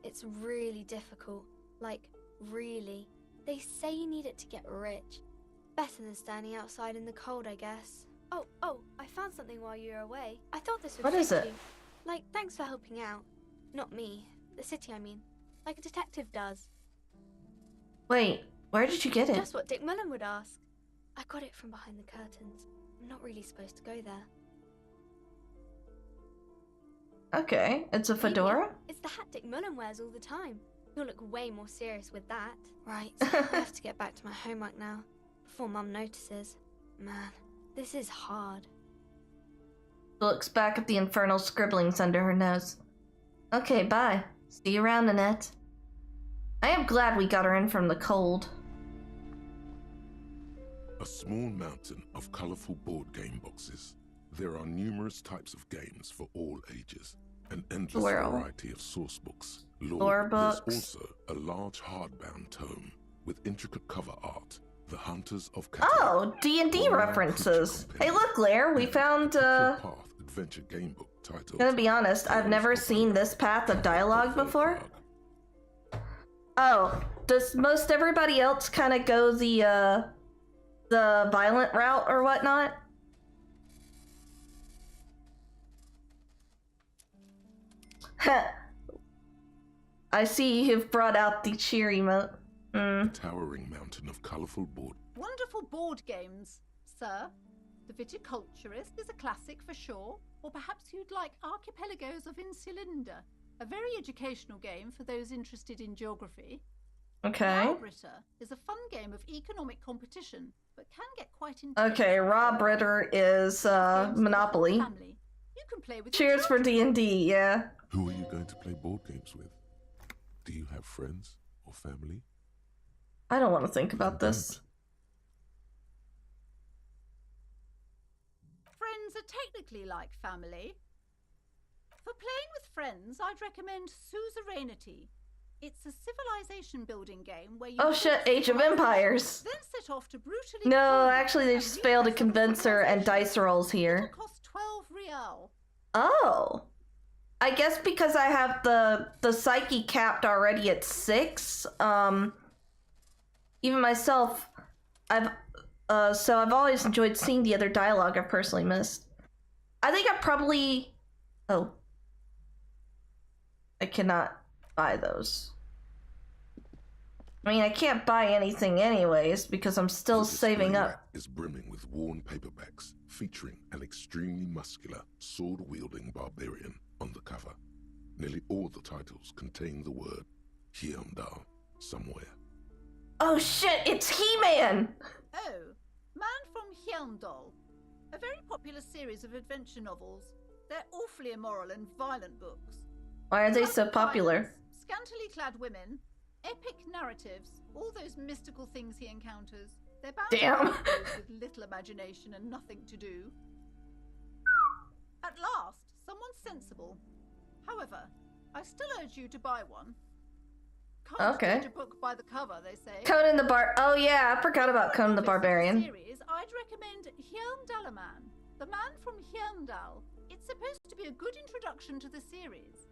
It's really difficult. Like, really. They say you need it to get rich. Better than standing outside in the cold, I guess. Oh, I found something while you were away. I thought this would What is it? you. Like, thanks for helping out. Not me. The city, I mean. Like a detective does. Wait, where did you get it? Just what Dick Mullen would ask. I got it from behind the curtains. I'm not really supposed to go there. Okay, it's a fedora? It's the hat Dick Mullen wears all the time. You'll look way more serious with that. Right, I have to get back to my homework now, before Mum notices. Man, this is hard. She looks back at the infernal scribblings under her nose. Okay, bye. See you around, Annette. I am glad we got her in from the cold. A small mountain of colorful board game boxes. There are numerous types of games for all ages. An endless variety of source books. Lore books. There's also a large hardbound tome with intricate cover art The Hunters of Oh, D&D references. Hey, look, Lair, we found, Path adventure game book titled Gonna be honest, I've never seen this path of dialogue before. Oh, does most everybody else kind of go the violent route or whatnot? I see you've brought out the cheer emote. A towering mountain of colourful board. Wonderful board games, sir. The Viticulturist is a classic for sure, or perhaps you'd like Archipelagos of Insulinda, a very educational game for those interested in geography. Okay. Rob Ritter is a fun game of economic competition, but can get quite intense. Okay, Rob Ritter is Monopoly. You can play with Cheers for D&D, yeah. Who are you going to play board games with? Do you have friends or family? I don't want to think about this. Friends are technically like family. For playing with friends, I'd recommend Suzerainty. It's a civilization building game where you... Oh shit, Age of Empires! Then set off to brutally... No, actually they just failed to convince her and dice rolls here. It'll cost 12 real. Oh. I guess because I have the psyche capped already at 6, even myself, I've always enjoyed seeing the other dialogue I've personally missed. I think I probably... Oh. I cannot buy those. I mean, I can't buy anything anyways, because I'm still saving up. Is brimming with worn paperbacks, featuring an extremely muscular, sword-wielding barbarian on the cover. Nearly all the titles contain the word Hyundai somewhere. Oh shit, it's He-Man! Oh, Man from Hyundai. A very popular series of adventure novels. They're awfully immoral and violent books. Why are they so popular? Scantily clad women, epic narratives, all those mystical things he encounters. They're bound Damn. to be those with little imagination and nothing to do. At last, someone sensible. However, I still urge you to buy one. Can't Okay. judge a book by the cover, they say. Conan the Oh yeah, I forgot about Conan the Barbarian. Series, I'd recommend Hyundalaman, the man from Hyundal. It's supposed to be a good introduction to the series.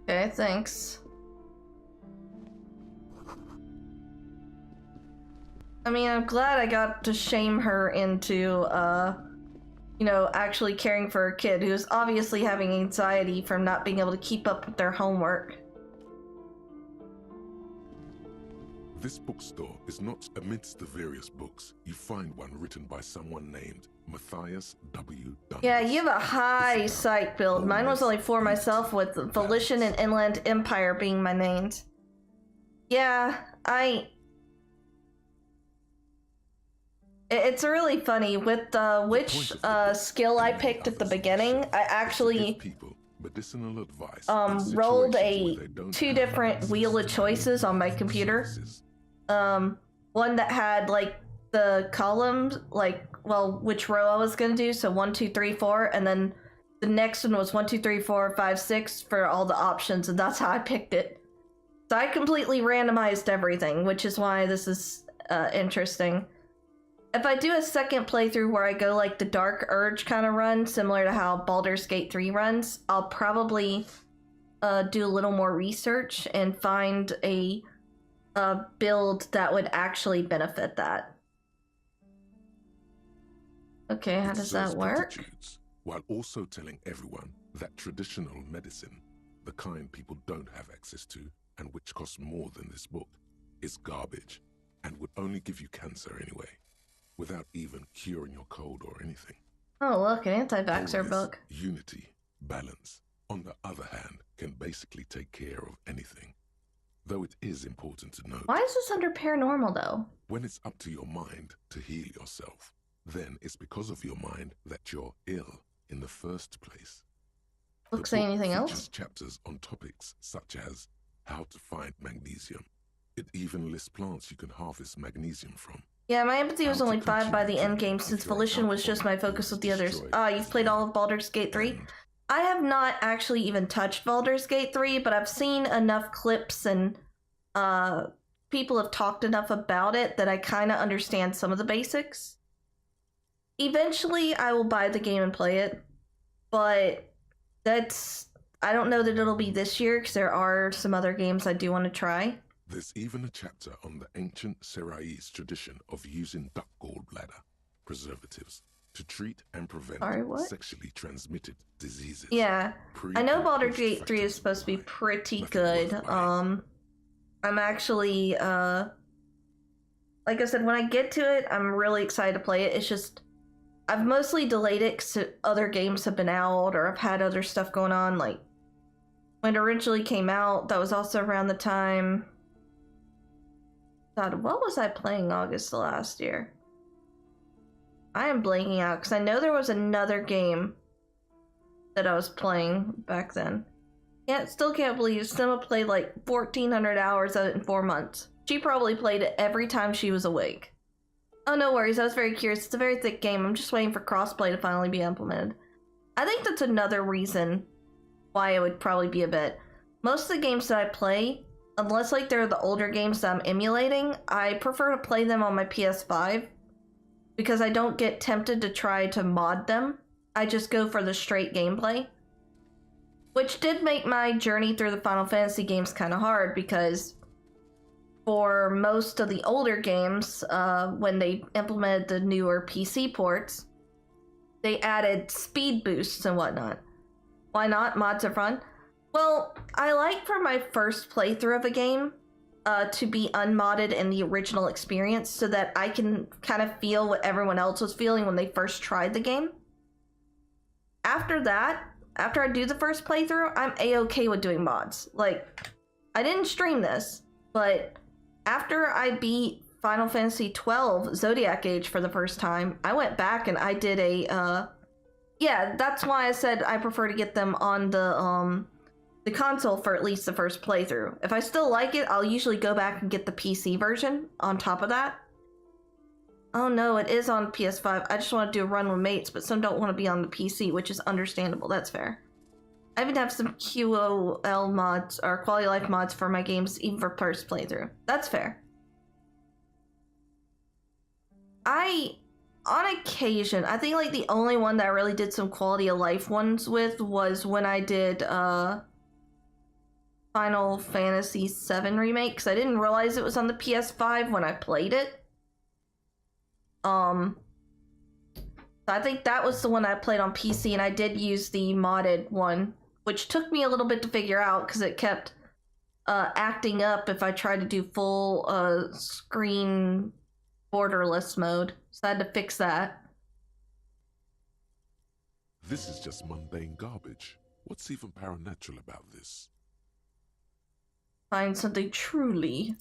Okay, thanks. I mean, I'm glad I got to shame her into, actually caring for a kid who's obviously having anxiety from not being able to keep up with their homework. This bookstore is not amidst the various books. You find one written by someone named Matthias W. Dundas. Yeah, you have a high sight build. Mine was only for myself, with Volition and Inland Empire being my names. Yeah, It's really funny. With which skill I picked at the beginning, I actually medicinal advice rolled two different wheel of choices on my computer. One that had like the columns, which row I was gonna do, so 1, 2, 3, 4, and then the next one was 1, 2, 3, 4, 5, 6 for all the options, and that's how I picked it. So I completely randomized everything, which is why this is interesting. If I do a second playthrough where I go like the Dark Urge kind of run, similar to how Baldur's Gate 3 runs, I'll probably do a little more research and find a build that would actually benefit that. Okay, how does that work? While also telling everyone that traditional medicine, the kind people don't have access to and which costs more than this book, is garbage and would only give you cancer anyway, without even curing your cold or anything. Oh, look, an anti-vaxxer book. Unity, balance, on the other hand, can basically take care of anything. Though it is important to note... Why is this under paranormal, though? When it's up to your mind to heal yourself, then it's because of your mind that you're ill in the first place. Book say anything else? Features chapters on topics such as how to find magnesium. It even lists plants you can harvest magnesium from. Yeah, my empathy was only 5 by the end game, since Volition was just my focus with the others. You've played all of Baldur's Gate 3? I have not actually even touched Baldur's Gate 3, but I've seen enough clips and people have talked enough about it that I kind of understand some of the basics. Eventually, I will buy the game and play it, but I don't know that it'll be this year because there are some other games I do want to try. There's even a chapter on the ancient Seraise tradition of using duck gallbladder preservatives to treat and prevent sexually transmitted diseases. Yeah, I know Baldur's Gate 3 is supposed to be pretty good. I'm actually, like I said, when I get to it, I'm really excited to play it. It's just, I've mostly delayed it because other games have been out or I've had other stuff going on. Like, when it originally came out, that was also around the time... God, what was I playing August of last year? I am blanking out because I know there was another game that I was playing back then. Still can't believe Sima played like 1,400 hours of it in 4 months. She probably played it every time she was awake. Oh, no worries. I was very curious. It's a very thick game. I'm just waiting for crossplay to finally be implemented. I think that's another reason why it would probably be a bit. Most of the games that I play, unless like they're the older games that I'm emulating, I prefer to play them on my PS5 because I don't get tempted to try to mod them. I just go for the straight gameplay. Which did make my journey through the Final Fantasy games kind of hard because for most of the older games, when they implemented the newer PC ports, they added speed boosts and whatnot. Why not? Mods are fun. Well, I like for my first playthrough of a game to be unmodded in the original experience so that I can kind of feel what everyone else was feeling when they first tried the game. After that, after I do the first playthrough, I'm a-okay with doing mods. Like, I didn't stream this, but after I beat Final Fantasy XII Zodiac Age for the first time, I went back and I did a, yeah, that's why I said I prefer to get them on the console for at least the first playthrough. If I still like it, I'll usually go back and get the PC version on top of that. Oh no, it is on PS5. I just want to do a run with mates, but some don't want to be on the PC, which is understandable. That's fair. I even have some QOL mods, or quality of life mods for my games, even for first playthrough. That's fair. On occasion, I think like the only one that I really did some quality of life ones with was when I did Final Fantasy VII Remake, because I didn't realize it was on the PS5 when I played it. So I think that was the one I played on PC, and I did use the modded one, which took me a little bit to figure out because it kept acting up if I tried to do full screen borderless mode. So I had to fix that. This is just mundane garbage. What's even paranatural about this? Find something truly.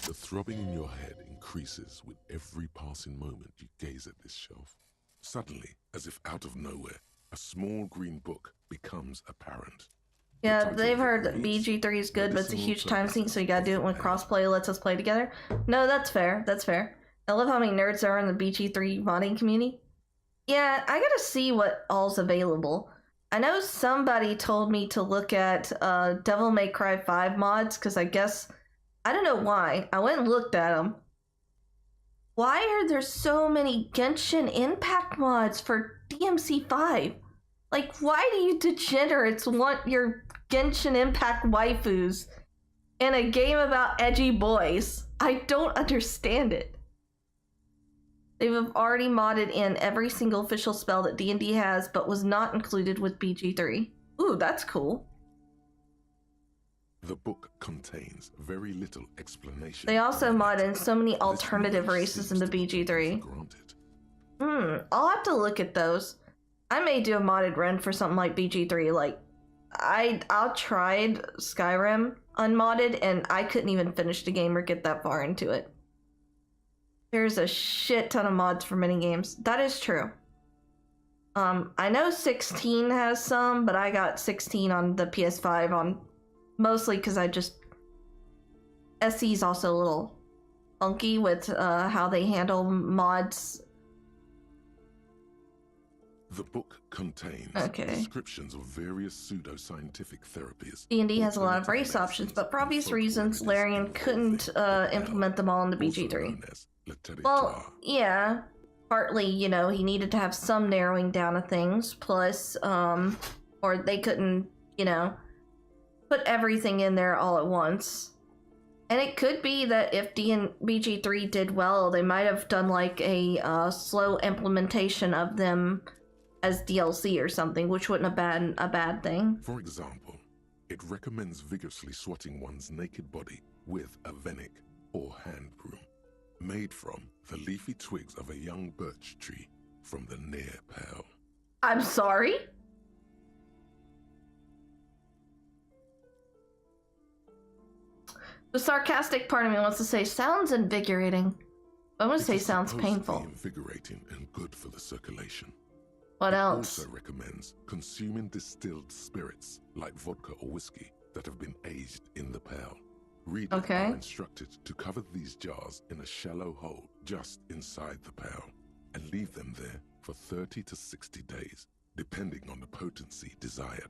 The throbbing in your head increases with every passing moment you gaze at this shelf. Suddenly, as if out of nowhere, a small green book becomes apparent. Yeah, they've heard that BG3 is good, but it's a huge time sink, so you gotta do it when crossplay lets us play together. No, that's fair. That's fair. I love how many nerds there are in the BG3 modding community. Yeah, I gotta see what all's available. I know somebody told me to look at Devil May Cry 5 mods, because I guess... I don't know why. I went and looked at them. Why are there so many Genshin Impact mods for DMC5? Like, why do you degenerates want your Genshin Impact waifus in a game about edgy boys? I don't understand it. They've already modded in every single official spell that D&D has, but was not included with BG3. Ooh, that's cool. The book contains very little explanation. They also mod in so many alternative races into BG3. I'll have to look at those. I may do a modded run for something like BG3. Like, I'll tried Skyrim unmodded, and I couldn't even finish the game or get that far into it. There's a shit ton of mods for mini games. That is true. I know 16 has some, but I got 16 on the PS5 on mostly because I just... SE's also a little funky with how they handle mods. The book contains Okay. descriptions of various pseudo-scientific therapies. D&D has a lot of race options, but for obvious reasons, Larian couldn't implement them all into BG3. Well, yeah. Partly, you know, he needed to have some narrowing down of things, plus, or they couldn't, you know, put everything in there all at once. And it could be that if BG3 did well, they might have done like a slow implementation of them as DLC or something, which wouldn't have been a bad thing. For example, it recommends vigorously swatting one's naked body with a venic or hand broom, made from the leafy twigs of a young birch tree from the near pale. I'm sorry? The sarcastic part of me wants to say, sounds invigorating. I'm gonna say sounds painful. To be invigorating and good for the circulation. What it else? Also recommends consuming distilled spirits like vodka or whiskey that have been aged in the pail. Readers are instructed to cover these jars in a shallow hole just inside the pail and leave them there for 30 to 60 days, depending on the potency desired.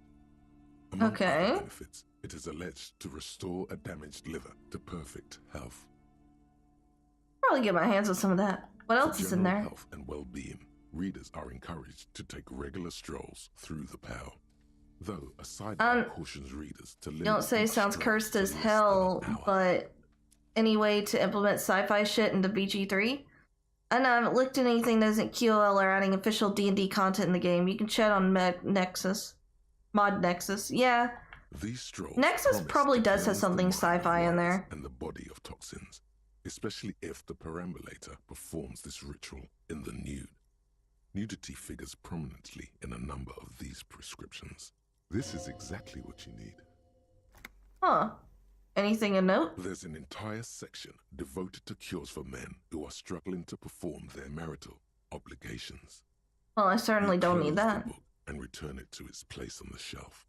Among other benefits, it is alleged to restore a damaged liver to perfect health. Probably get my hands on some of that. What else is in there? For health and well-being, readers are encouraged to take regular strolls through the pail. Though a sidebar cautions readers to limit. You don't say sounds cursed as hell, but any way to implement sci-fi shit into BG3? I know I haven't looked at anything that isn't QOL or adding official D&D content in the game. You can chat on Mod Nexus. Yeah. These strolls Nexus probably does have something sci-fi in there. And the body of toxins, especially if the perambulator performs this ritual in the nude. Nudity figures prominently in a number of these prescriptions. This is exactly what you need. Huh. Anything of note? There's an entire section devoted to cures for men who are struggling to perform their marital obligations. Well, I certainly don't need that. And return it to its place on the shelf.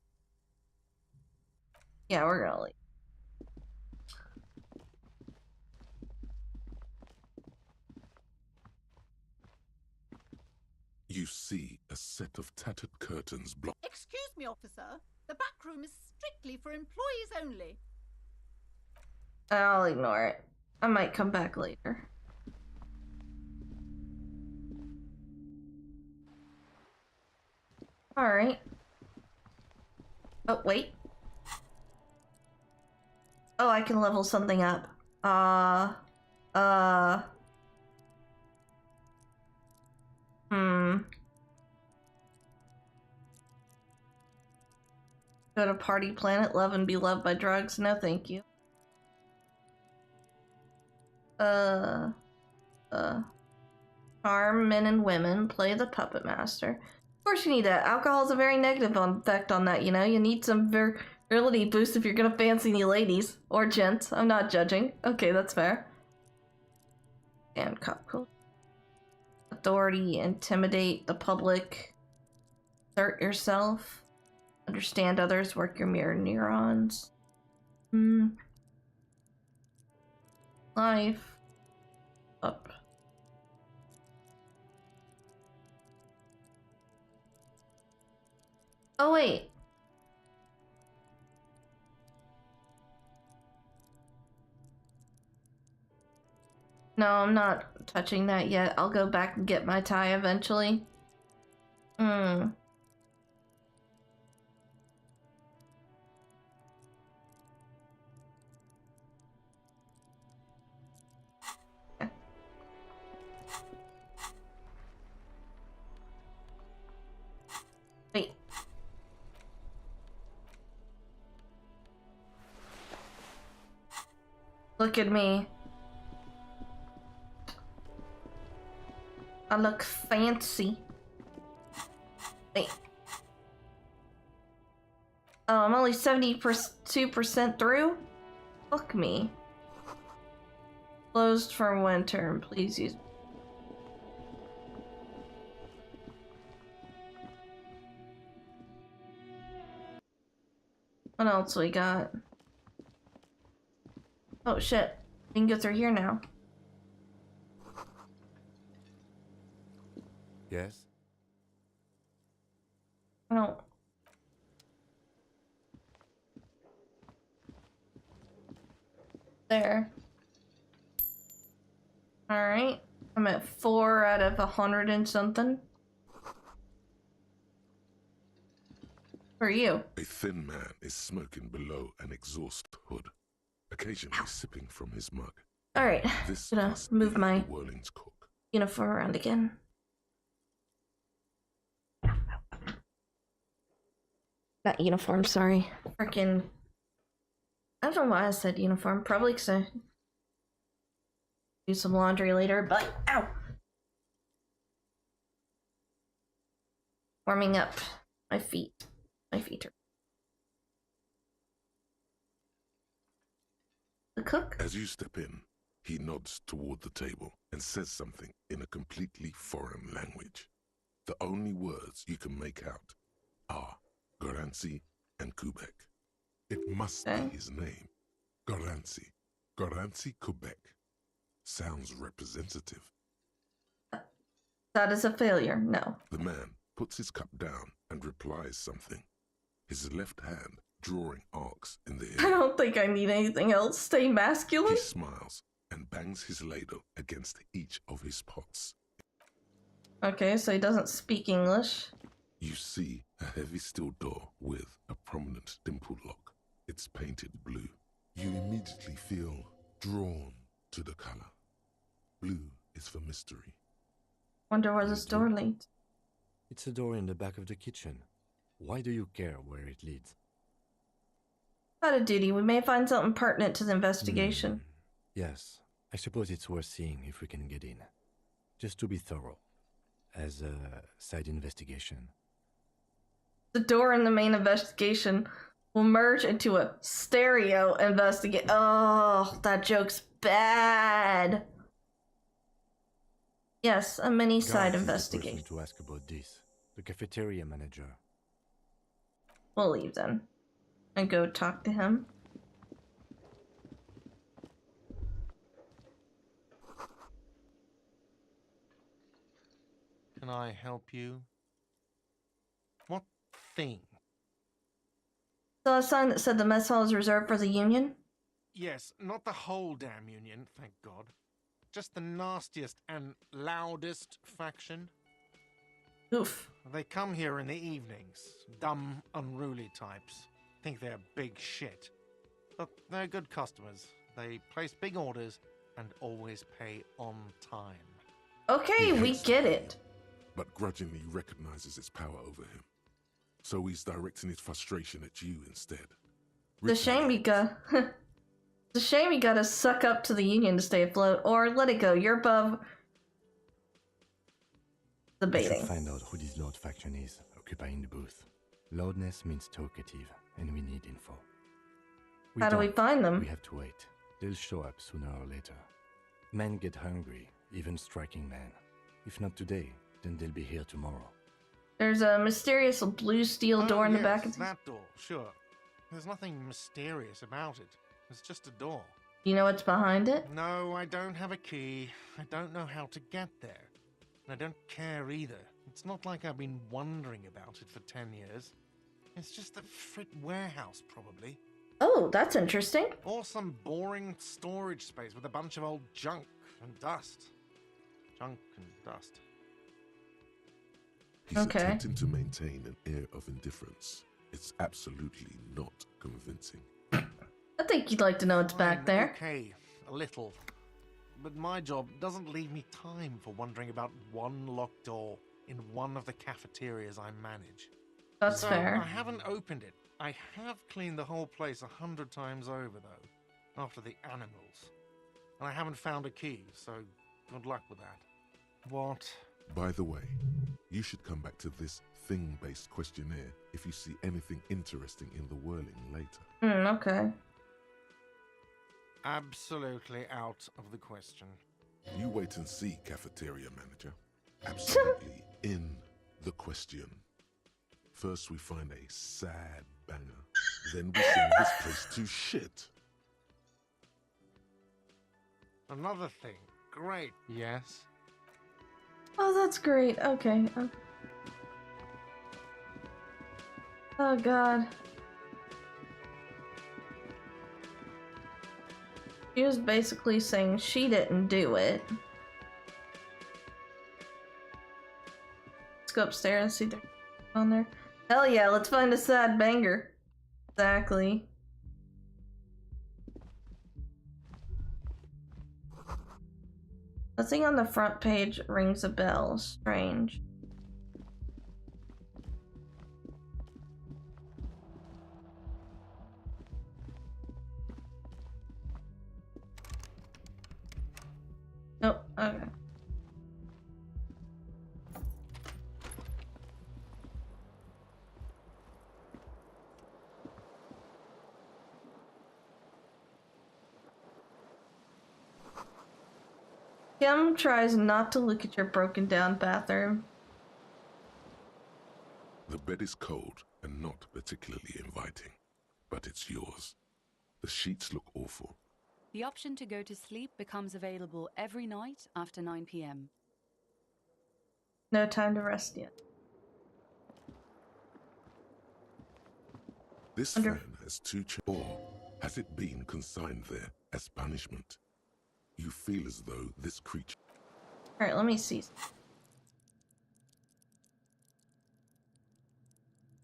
Yeah, we're gonna leave. You see a set of tattered curtains block. Excuse me, officer. The back room is strictly for employees only. I'll ignore it. I might come back later. Alright. Oh, wait. Oh, I can level something up. Go to Party Planet, love and be loved by drugs? No, thank you. Charm men and women, play the puppet master. Of course you need that. Alcohol has a very negative effect on that, you know? You need some virility boost if you're gonna fancy any ladies. Or gents. I'm not judging. Okay, that's fair. And cop code. Authority, intimidate the public. Assert yourself. Understand others, work your mirror neurons. Life. Up. Oh, wait. No, I'm not touching that yet. I'll go back and get my tie eventually. Wait. Look at me. I look fancy. Wait. Oh, I'm only 72% through? Fuck me. Closed for winter, and please use... What else we got? Oh shit. We can go through here now. Yes? don't. There. Alright. I'm at 4 out of 100 and something. For you. A thin man is smoking below an exhaust hood, occasionally sipping from his mug. Alright. This Gonna must move be my the Whirling's cook. uniform around again. Not uniform, sorry. Frickin'. I don't know why I said uniform. Probably because I do some laundry later, but ow! Warming up my feet. My feet are. The cook? As you step in, he nods toward the table and says something in a completely foreign language. The only words you can make out are Garanci and Quebec. It must be his name. Garanci. Garanci Quebec. Sounds representative. That is a failure, no. The man puts his cup down and replies something, his left hand drawing arcs in the I air. don't think I need anything else. Stay masculine. He smiles and bangs his ladle against each of his pots. Okay, so he doesn't speak English. You see a heavy steel door with a prominent dimple lock. It's painted blue. You immediately feel drawn to the color. Blue is for mystery. Wonder where this door leads. It's a door in the back of the kitchen. Why do you care where it leads? Out of duty, we may find something pertinent to the investigation. Yes, I suppose it's worth seeing if we can get in. Just to be thorough. As a side investigation. The door in the main investigation will merge into a stereo investigate. Oh, that joke's bad. Yes, a mini side investigation. To ask about this, the cafeteria manager. We'll leave then and go talk to him. Can I help you? What thing? Saw a sign that said the mess hall is reserved for the Union. Yes, not the whole damn Union, thank God. Just the nastiest and loudest faction. Oof. They come here in the evenings. Dumb, unruly types. Think they're big shit. But they're good customers. They place big orders and always pay on time. Okay, we get it. But grudgingly recognizes its power over him. So he's directing his frustration at you instead. The shame you got. It's a shame you gotta suck up to the Union to stay afloat, or let it go. You're above the We baiting. should find out who this Lord faction is, occupying the booth. Loudness means talkative, and we need info. How do we find them? We have to wait. They'll show up sooner or later. Men get hungry, even striking men. If not today, then they'll be here tomorrow. There's a mysterious blue steel door in the yes, back of the... that door, sure. There's nothing mysterious about it. It's just a door. You know what's behind it? No, I don't have a key. I don't know how to get there. And I don't care either. It's not like I've been wondering about it for 10 years. It's just a frit warehouse, probably. Oh, that's interesting. Or some boring storage space with a bunch of old junk and dust. Junk and dust. He's Okay. attempting to maintain an air of indifference. It's absolutely not convincing. I think you'd like to know what's back there. Okay, a little. But my job doesn't leave me time for wondering about one locked door in one of the cafeterias I manage. That's So, fair. I haven't opened it. I have cleaned the whole place 100 times over, though, after the animals. And I haven't found a key, so good luck with that. What? By the way, you should come back to this thing-based questionnaire if you see anything interesting in the whirling later. Okay. Absolutely out of the question. You wait and see, cafeteria manager. Absolutely in the question. First we find a sad banger, then we send this place to shit. Another thing. Great. Yes? Oh, that's great. Okay. Oh god. She was basically saying she didn't do it. Let's go upstairs and see if there's on there. Hell yeah, let's find a sad banger. Exactly. Nothing on the front page rings a bell. Strange. Nope, okay. Kim tries not to look at your broken down bathroom. The bed is cold and not particularly inviting, but it's yours. The sheets look awful. The option to go to sleep becomes available every night after 9 p.m. No time to rest yet. This fan has two or has it been consigned there as punishment? You feel as though this creature... Alright, let me see.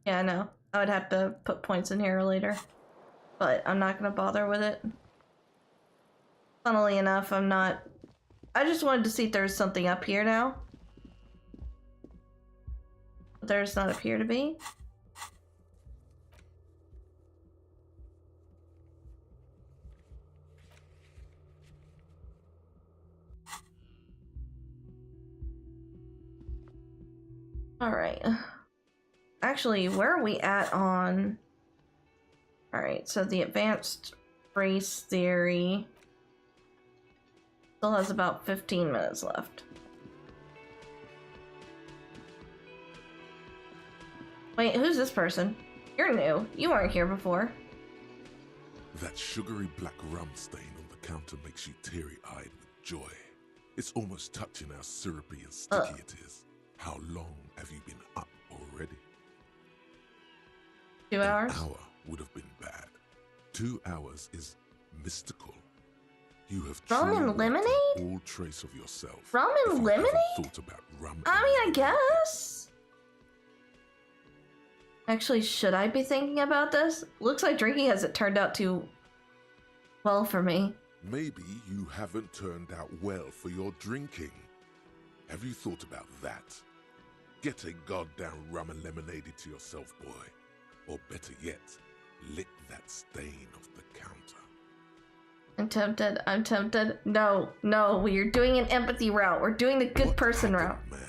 Yeah, I know. I would have to put points in here later. But I'm not gonna bother with it. Funnily enough, I'm not... I just wanted to see if there's something up here now. But there's not appear to be. Alright. Actually, where are we at on... Alright, so the advanced race theory still has about 15 minutes left. Wait, who's this person? You're new. You weren't here before. That sugary black rum stain on the counter makes you teary-eyed with joy. It's almost touching how syrupy and sticky it is. How long have you been up already? 2 hours? An hour would have been bad. 2 hours is mystical. You have Rum and lemonade? all trace of yourself. Rum and lemonade? Thought about rum. I mean, I guess. Actually, should I be thinking about this? Looks like drinking hasn't turned out too well for me. Maybe you haven't turned out well for your drinking. Have you thought about that? Get a goddamn rum and lemonade to yourself, boy. Or better yet, lick that stain off the counter. I'm tempted. I'm tempted. No, no, we're doing an empathy route. We're doing the good person route. Man,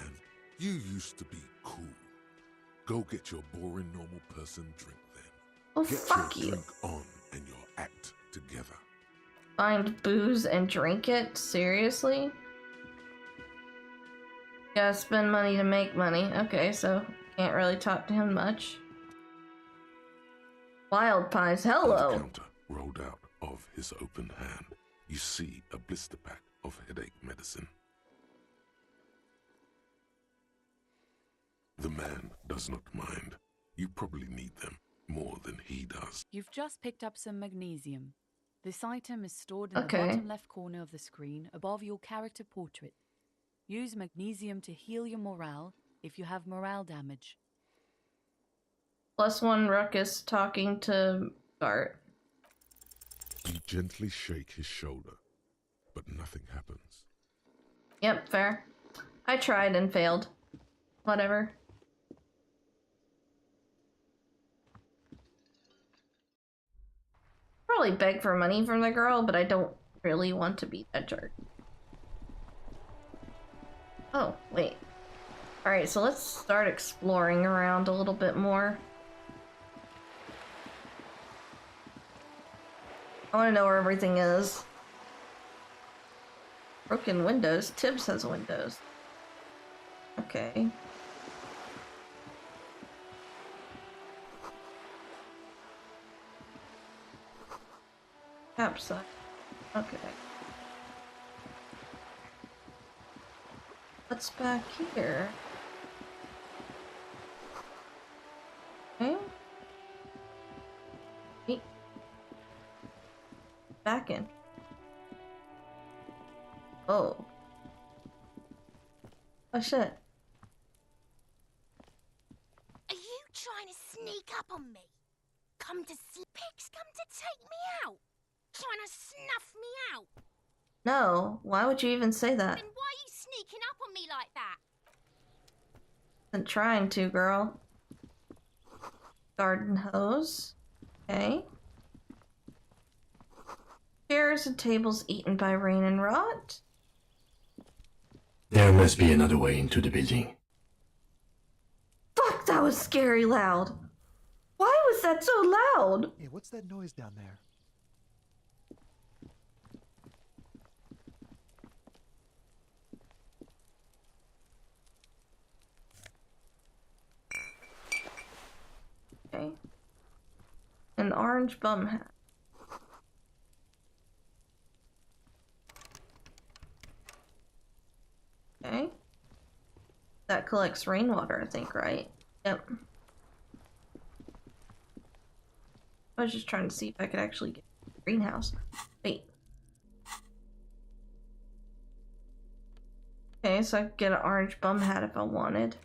you used to be cool. Go get your boring normal person drink then. Oh, get fuck your you. Drink on and your act together. Find booze and drink it? Seriously? Gotta spend money to make money. Okay, so can't really talk to him much. Wild pies, hello! On the counter, rolled out of his open hand, you see a blister pack of headache medicine. The man does not mind. You probably need them more than he does. You've just picked up some magnesium. This item is stored in the Okay. bottom left corner of the screen above your character portrait. Use magnesium to heal your morale if you have morale damage. +1 Ruckus talking to Bart. You gently shake his shoulder, but nothing happens. Yep, fair. I tried and failed. Whatever. Probably beg for money from the girl, but I don't really want to be that jerk. Oh, wait. Alright, so let's start exploring around a little bit more. I want to know where everything is. Broken windows. Tibbs has windows. Okay. Capside. Okay. What's back here? Okay. back in. Oh. Oh shit. Are you trying to sneak up on me? Come to pigs come to take me out? Trying to snuff me out? No, why would you even say that? Then why are you sneaking up on me like that? I'm trying to, girl. Garden hose. Okay. Chairs and tables eaten by rain and rot. There must be another way into the building. Fuck, that was scary loud. Why was that so loud? Hey, what's that noise down there? Okay. An orange bum hat. Okay. That collects rainwater, I think, right? Yep. I was just trying to see if I could actually get a greenhouse. Wait. Okay, so I could get an orange bum hat if I wanted.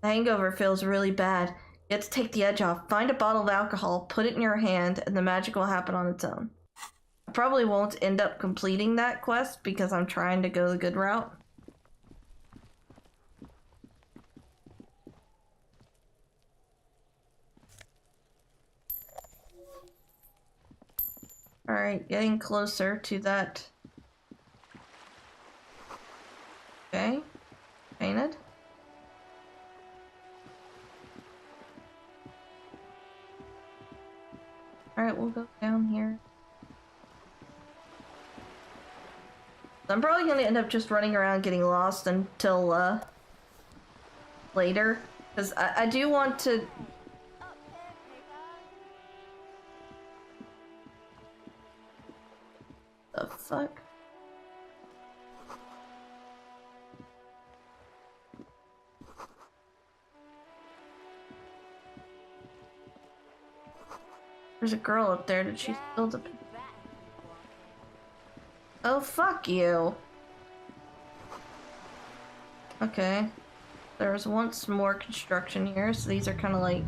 The hangover feels really bad. You have to take the edge off. Find a bottle of alcohol, put it in your hand, and the magic will happen on its own. I probably won't end up completing that quest because I'm trying to go the good route. Alright, getting closer to that. Okay. Painted. Alright, we'll go down here. I'm probably gonna end up just running around getting lost until, later. Because I do want to... The fuck? There's a girl up there. Did she spill the... Oh, fuck you. Okay. There's once more construction here, so these are kind of like...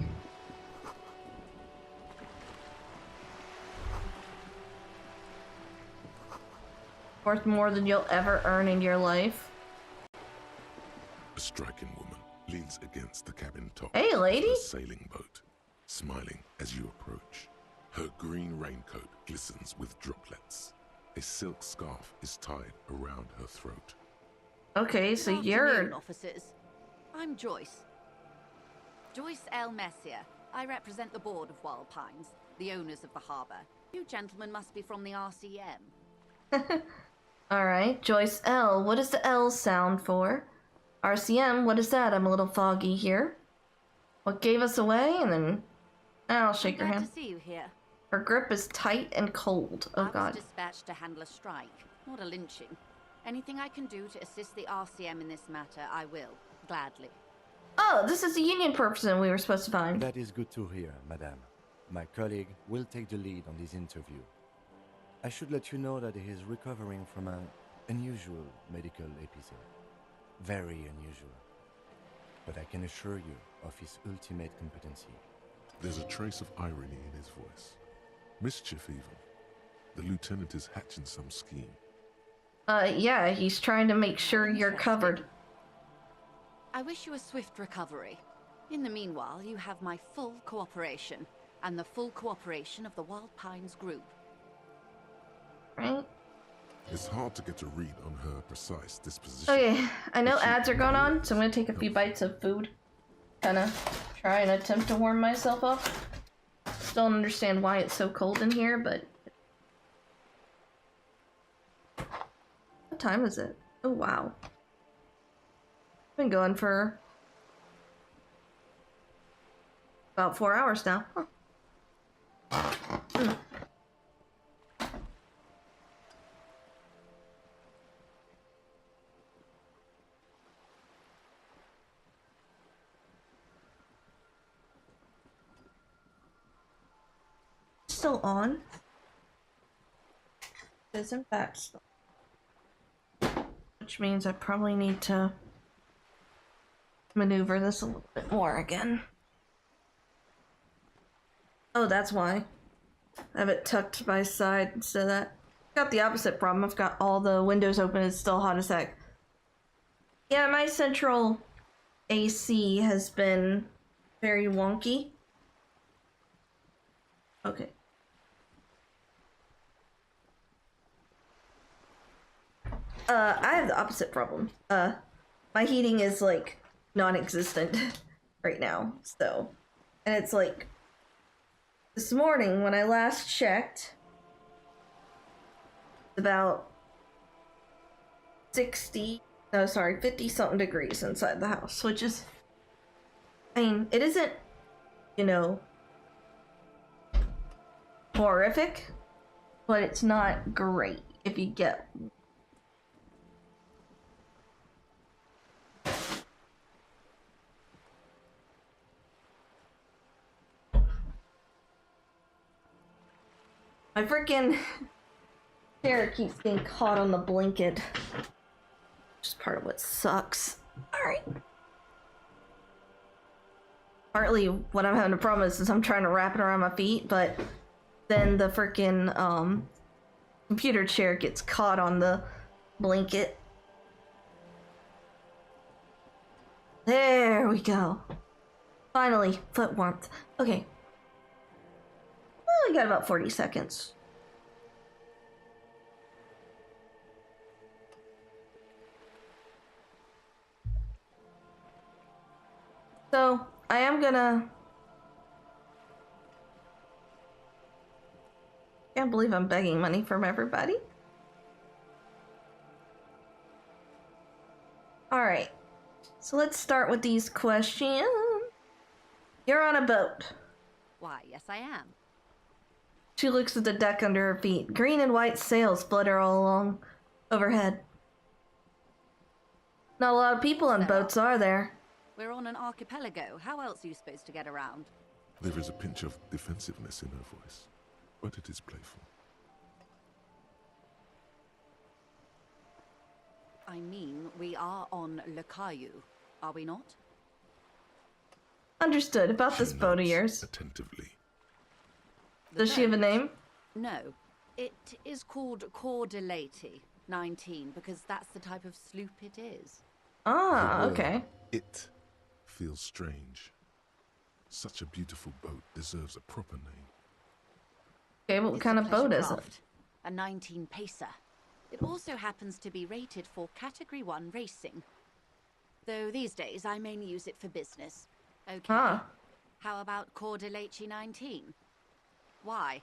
worth more than you'll ever earn in your life. A striking woman leans against the cabin top Hey, lady! of the sailing boat, smiling as you approach. Her green raincoat glistens with droplets. A silk scarf is tied around her throat. Okay, so Good you're... afternoon, officers. I'm Joyce. Joyce L. Messier. I represent the board of Wild Pines, the owners of the harbour. You gentlemen must be from the RCM. Alright, Joyce L. What does the L sound for? RCM, what is that? I'm a little foggy here. What gave us away? And then... I'll shake her Glad hand. to see you here. Her grip is tight and cold. Oh I god. was dispatched to handle a strike, not a lynching. Anything I can do to assist the RCM in this matter, I will. Gladly. Oh, this is the union person we were supposed to find. That is good to hear, madame. My colleague will take the lead on this interview. I should let you know that he is recovering from an unusual medical episode. Very unusual. But I can assure you of his ultimate competency. There's a trace of irony in his voice. Mischief, even. The lieutenant is hatching some scheme. Yeah, he's trying to make sure you're covered. I wish you a swift recovery. In the meanwhile, you have my full cooperation, and the full cooperation of the Wild Pines group. Right? It's hard to get a read on her precise disposition. Okay, I know ads are going on, so I'm gonna take a few bites of food. Kinda try and attempt to warm myself up. Still don't understand why it's so cold in here, but... What time is it? Oh, wow. Been going for... about 4 hours now. Huh. Still on? Isn't that stuff? Which means I probably need to maneuver this a little bit more again. Oh, that's why. I have it tucked to my side instead of that. Got the opposite problem. I've got all the windows open. It's still hot as heck. Yeah, my central AC has been very wonky. Okay. I have the opposite problem. My heating is like non-existent right now, so, and it's like this morning when I last checked, about 50 something degrees inside the house, which is, I mean, it isn't, you know, horrific, but it's not great if you get. My freaking chair keeps getting caught on the blanket. Which is part of what sucks. Alright. Partly what I'm having a problem with is I'm trying to wrap it around my feet, but then the freaking computer chair gets caught on the blanket. There we go. Finally, foot warmth. Okay. Well, we got about 40 seconds. So, I am gonna... Can't believe I'm begging money from everybody. Alright. So let's start with these questions. You're on a boat. Why, yes I am. She looks at the deck under her feet. Green and white sails flutter all along overhead. Not a lot of people on boats, are there? We're on an archipelago. How else are you supposed to get around? There is a pinch of defensiveness in her voice, but it is playful. I mean, we are on Le Caillou, are we not? Understood. About this boat of yours. Attentively. Does she have a name? No. It is called Cordelati 19 because that's the type of sloop it is. Ah, The word okay. It feels strange. Such a beautiful boat deserves a proper name. Okay, what It's kind a of boat pleasure is it? craft, a 19 pacer. It also happens to be rated for Category 1 racing. Though these days I mainly use it for business. Okay. Ah. How about Cordelati 19? Why?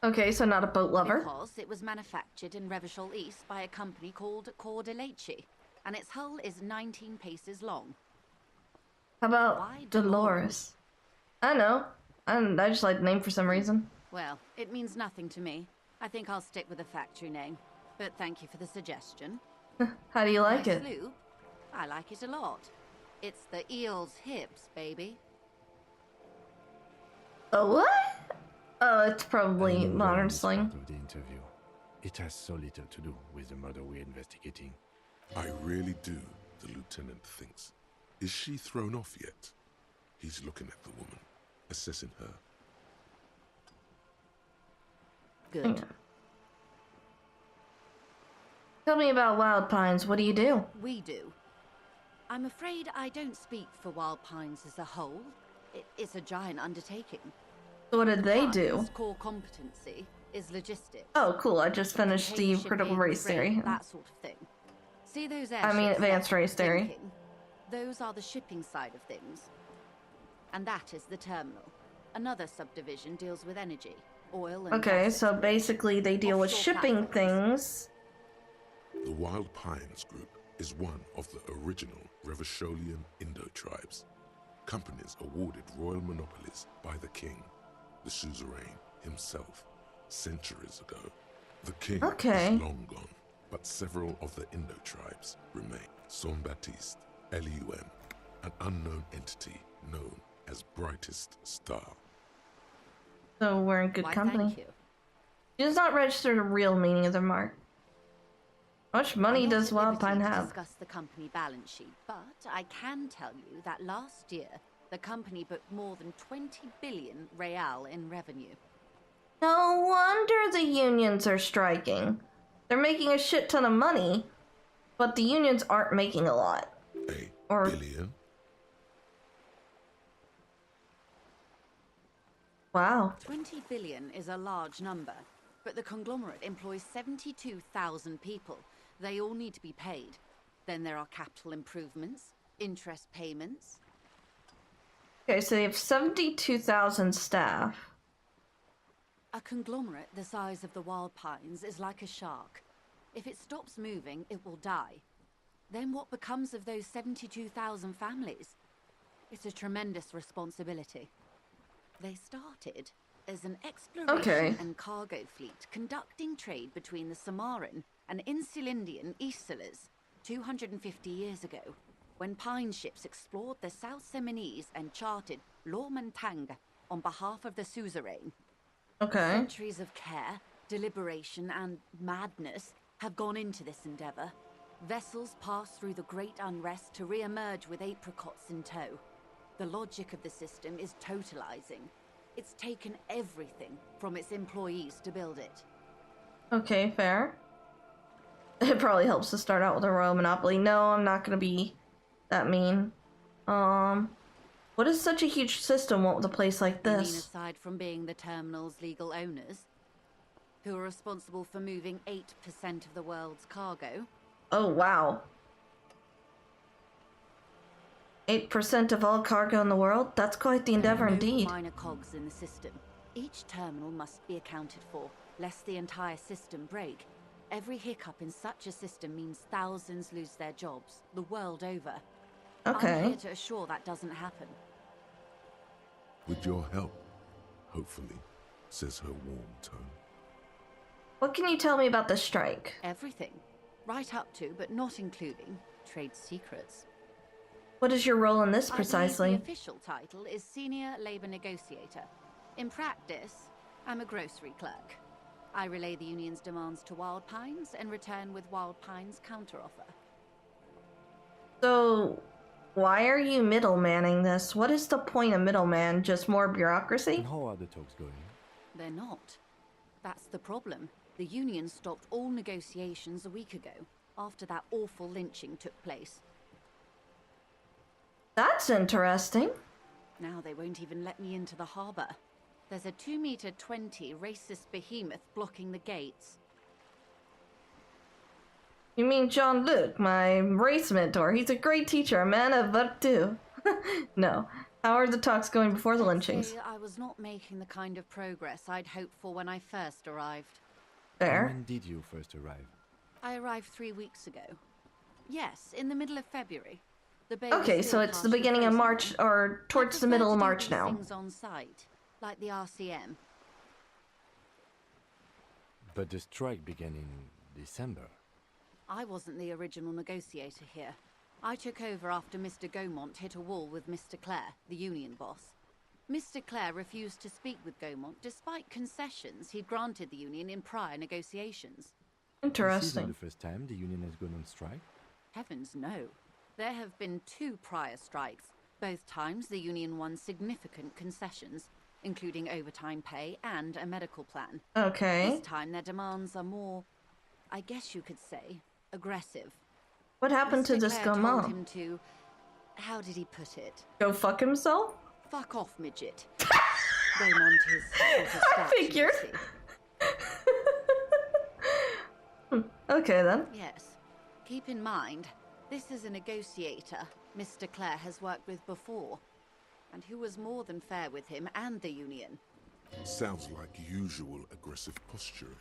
Okay, so not a boat lover. Because it was manufactured in Revachol East by a company called Cordelati, and its hull is 19 paces long. How about Why Dolores? I know. I just like the name for some reason. Well, it means nothing to me. I think I'll stick with the factory name. But thank you for the suggestion. How do you like My it? sloop? I like it a lot. It's the eel's hips, baby. Oh, what? Oh, it's I probably know modern this slang. part of the interview. It has so little to do with the murder we're investigating. I really do, the lieutenant thinks. Is she thrown off yet? He's looking at the woman, assessing her. Good. Tell me about Wild Pines. What do you do? We do. I'm afraid I don't speak for Wild Pines as a whole. It's a giant undertaking. So what did they do? Department's core competency is logistics. Oh, cool. I just finished the Container critical shipping, race theory. freight, that sort of thing. See those I mean, airships advanced there? race theory. Thinking? Those are the shipping side of things. And that is the terminal. Another subdivision deals with energy, oil and Okay, gas so basically they deal with Offshore shipping things. The Wild Pines Group is one of the original Revacholian Indo-tribes. Companies awarded royal monopolies by the king, the suzerain himself, centuries ago. The king Okay. is long gone, but several of the Indo-tribes remain. Saint-Baptiste, Elysium, an unknown entity known as Brightest Star. So we're in good Why, company. thank you. She does not register the real meaning of the mark. How much money I'm not does at liberty Wildpine to have? discuss the company balance sheet, but I can tell you that last year the company booked more than 20 billion real in revenue. No wonder the unions are striking. They're making a shit ton of money, but the unions aren't making a lot. Or billion? wow. 20 billion is a large number, but the conglomerate employs 72,000 people. They all need to be paid. Then there are capital improvements, interest payments. Okay, so they have 72,000 staff. A conglomerate the size of the Wild Pines is like a shark. If it stops moving, it will die. Then what becomes of those 72,000 families? It's a tremendous responsibility. They started as an exploration and cargo fleet conducting trade between the Samaran and Insulindian Isolas 250 years ago, when pine ships explored the South Seminese and charted Lormantang on behalf of the suzerain. Centuries of care, deliberation, and madness have gone into this endeavor. Vessels pass through the great unrest to re-emerge with apricots in tow. The logic of the system is totalizing. It's taken everything from its employees to build it. Okay, fair. It probably helps to start out with a royal monopoly. No, I'm not gonna be that mean. What does such a huge system want with a place like You mean this? aside from being the terminal's legal owners, who are responsible for moving 8% of the world's cargo? Oh, wow. 8% of all cargo in the world? That's quite the endeavor indeed. Minor cogs in the system. Each terminal must be accounted for, lest the entire system break. Every hiccup in such a system means thousands lose their jobs, the world over. I'm here to assure that doesn't happen. With your help, hopefully, says her warm tone. What can you tell me about the strike? Everything. Right up to, but not including, trade secrets. What is your role in this I precisely? believe the official title is Senior Labor Negotiator. In practice, I'm a grocery clerk. I relay the union's demands to Wild Pines and return with Wild Pines' counteroffer. So, why are you middlemaning this? What is the point of middleman? Just more bureaucracy? And how are the talks going? They're not. That's the problem. The union stopped all negotiations a week ago, after that awful lynching took place. That's interesting. Now they won't even let me into the harbor. There's a 2-meter 20 racist behemoth blocking the gates. You mean Jean-Luc, my race mentor. He's a great teacher, a man of virtu. No. How are the talks going before the lynchings? I was not making the kind of progress I'd hoped for when I first arrived. Fair. When did you first arrive? I arrived 3 weeks ago. Yes, in the middle of February. The bay Okay, was so still it's the partially beginning of frozen March, then. or towards the I middle of prefer to do March these now. things on site, like the RCM. But the strike began in December. I wasn't the original negotiator here. I took over after Mr. Gaumont hit a wall with Mr. Clare, the union boss. Mr. Clare refused to speak with Gaumont despite concessions he'd granted the union in prior negotiations. This isn't the first time the union has gone on strike? Heavens, no. There have been 2 prior strikes. Both times the union won significant concessions, including overtime pay and a medical plan. Okay. This time their demands are more, I guess you could say, aggressive. What happened to Mr. this Clare told Gaumont? him to, how did he put it? Go fuck himself? Fuck off, midget. Gaumont is sort of I figured. Okay then. Yes. Keep in mind, this is a negotiator Mr. Clare has worked with before, and who was more than fair with him and the union. Sounds like usual aggressive posturing.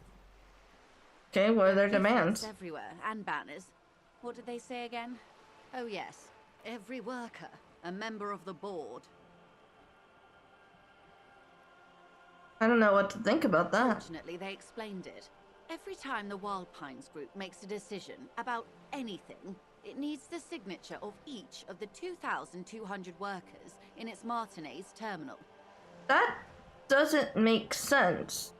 Okay, what are their Leaflets demands? everywhere, and banners. What did they say again? Oh yes, every worker, a member of the board. I don't know what to think about that. Fortunately, they explained it. Every time the Wild Pines group makes a decision about anything, it needs the signature of each of the 2,200 workers in its Martinez terminal. That doesn't make sense.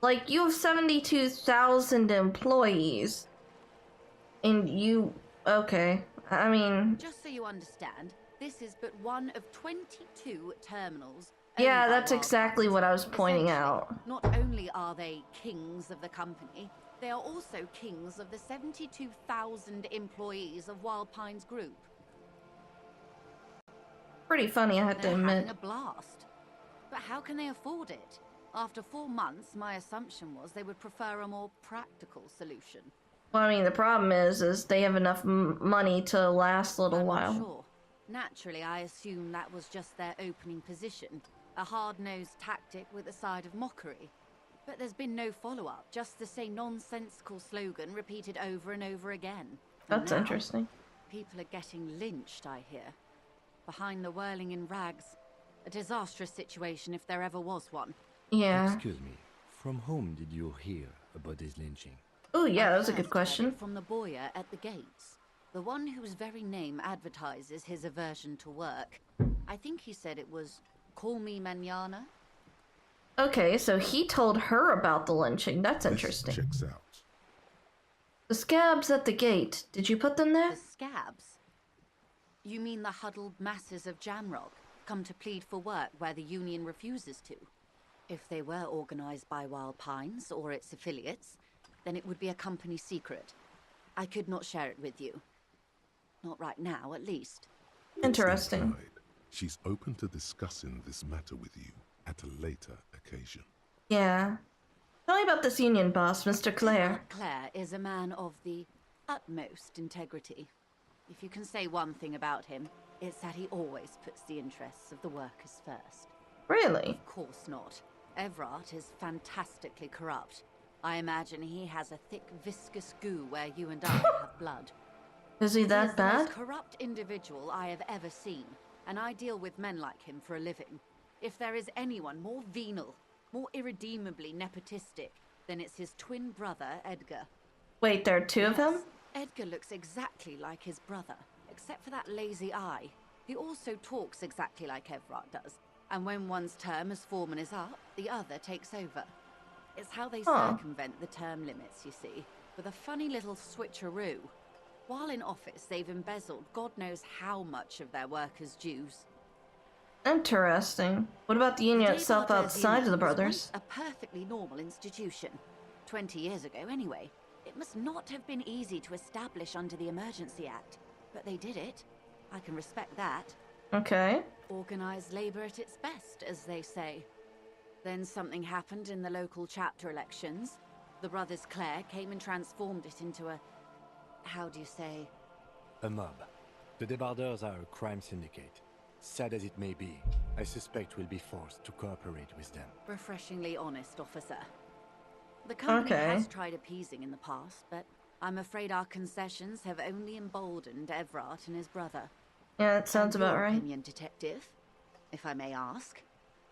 Like, you have 72,000 employees. And you... Okay. I mean... Just so you understand, this is but one of 22 terminals. Yeah, owned by that's Wild exactly Pines. what I was pointing Essentially, out. not only are they kings of the company, they are also kings of the 72,000 employees of Wild Pines Group. Pretty funny, I have to They're admit. having a blast. But how can they afford it? After 4 months, my assumption was they would prefer a more practical solution. Well, I mean, the problem is they have enough money to last a little I'm while. not sure. Naturally, I assume that was just their opening position, a hard-nosed tactic with a side of mockery. But there's been no follow-up, just the same nonsensical slogan repeated over and over again. And That's now, interesting. people are getting lynched, I hear. Behind the whirling in rags. A disastrous situation if there ever was one. Yeah. Excuse me, from whom did you hear about this lynching? Oh yeah, I that was a first good heard question. it from the bowyer at the gates. The one whose very name advertises his aversion to work. I think he said it was, "Call me mañana." Okay, so he told her about the lynching. That's interesting. Checks out. The scabs at the gate. Did you put them there? The scabs? You mean the huddled masses of Jamrock, come to plead for work where the Union refuses to? If they were organized by Wild Pines or its affiliates, then it would be a company secret. I could not share it with you. Not right now, at least. Interesting. Implied. She's open to discussing this matter with you at a later occasion. Yeah. Tell me about this Union boss, Mr. Clare. Clare is a man of the utmost integrity. If you can say one thing about him, it's that he always puts the interests of the workers first. Really? Of course not. Everard is fantastically corrupt. I imagine he has a thick, viscous goo where you and I have blood. Is he He that is the most bad? corrupt individual I have ever seen, and I deal with men like him for a living. If there is anyone more venal, more irredeemably nepotistic, then it's his twin brother, Edgar. Wait, there are two of him? Edgar looks exactly like his brother, except for that lazy eye. He also talks exactly like Everard does, and when one's term as foreman is up, the other takes over. It's how they circumvent the term limits, you see, with a funny little switcheroo. While in office, they've embezzled God knows how much of their workers' dues. Interesting. What about the Union itself outside of the brothers? A perfectly normal institution. 20 years ago, anyway. It must not have been easy to establish under the Emergency Act, but they did it. I can respect that. Okay. Organized labor at its best, as they say. Then something happened in the local chapter elections. The brothers Clare came and transformed it into a... how do you say? A mob. The Debardeurs are a crime syndicate. Sad as it may be, I suspect we'll be forced to cooperate with them. Refreshingly honest, officer. The company has tried appeasing in the past, but I'm afraid our concessions have only emboldened Everard and his brother. Yeah, that sounds about right. Opinion, detective, if I may ask.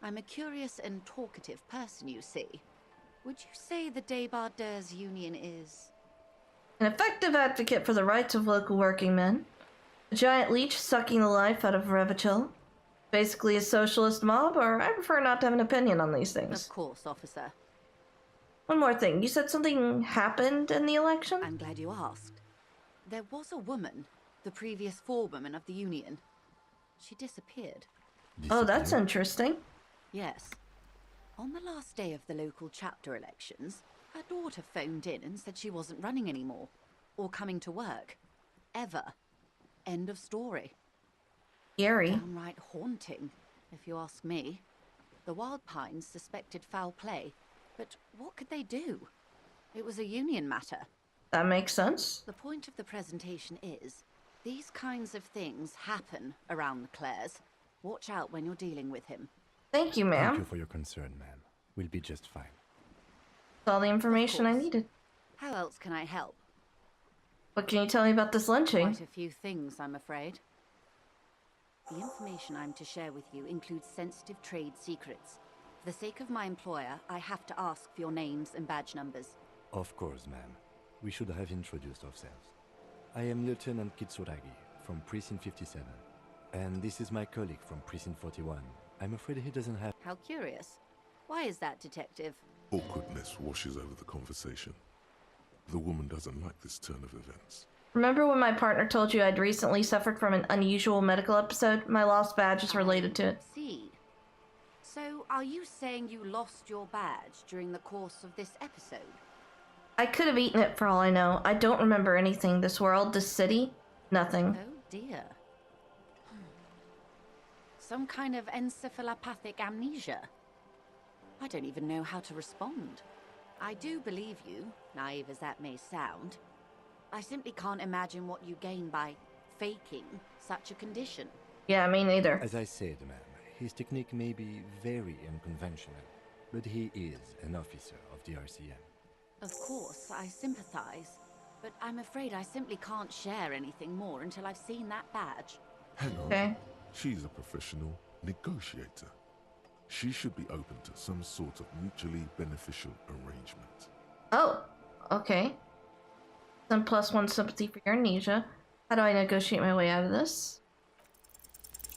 I'm a curious and talkative person, you see. Would you say the Debardeurs Union is... an effective advocate for the rights of local working men? A giant leech sucking the life out of Revachil? Basically a socialist mob, or I prefer not to have an opinion on these things. Of course, officer. One more thing, you said something happened in the election? I'm glad you asked. There was a woman, the previous forewoman of the Union. She disappeared. Oh, that's interesting. Yes. On the last day of the local chapter elections, her daughter phoned in and said she wasn't running anymore, or coming to work. Ever. End of story. Eerie. Downright haunting, if you ask me. The Wild Pines suspected foul play, but what could they do? It was a Union matter. That makes sense. The point of the presentation is, these kinds of things happen around the Clares. Watch out when you're dealing with him. Thank you, ma'am. Thank you for your concern, ma'am. We'll be just fine. That's all the information I needed. How else can I help? What can you tell me about this lynching? Quite a few things, I'm afraid. The information I'm to share with you includes sensitive trade secrets. For the sake of my employer, I have to ask for your names and badge numbers. Of course, ma'am. We should have introduced ourselves. I am Lieutenant Kitsuragi from Precinct 57. And this is my colleague from Precinct 41. I'm afraid he doesn't have... How curious. Why is that, Detective? Awkwardness washes over the conversation. The woman doesn't like this turn of events. Remember when my partner told you I'd recently suffered from an unusual medical episode? My lost badge is related to it. See. So, are you saying you lost your badge during the course of this episode? I could have eaten it for all I know. I don't remember anything. This world, this city, nothing. Oh dear. Some kind of encephalopathic amnesia. I don't even know how to respond. I do believe you, naive as that may sound. I simply can't imagine what you gain by faking such a condition. Yeah, me neither. As I said, ma'am, his technique may be very unconventional, but he is an officer of the RCM. Of course, I sympathize, but I'm afraid I simply can't share anything more until I've seen that badge. Hang on. Okay. She's a professional negotiator. She should be open to some sort of mutually beneficial arrangement. Oh, okay. Some +1 sympathy for your amnesia. How do I negotiate my way out of this?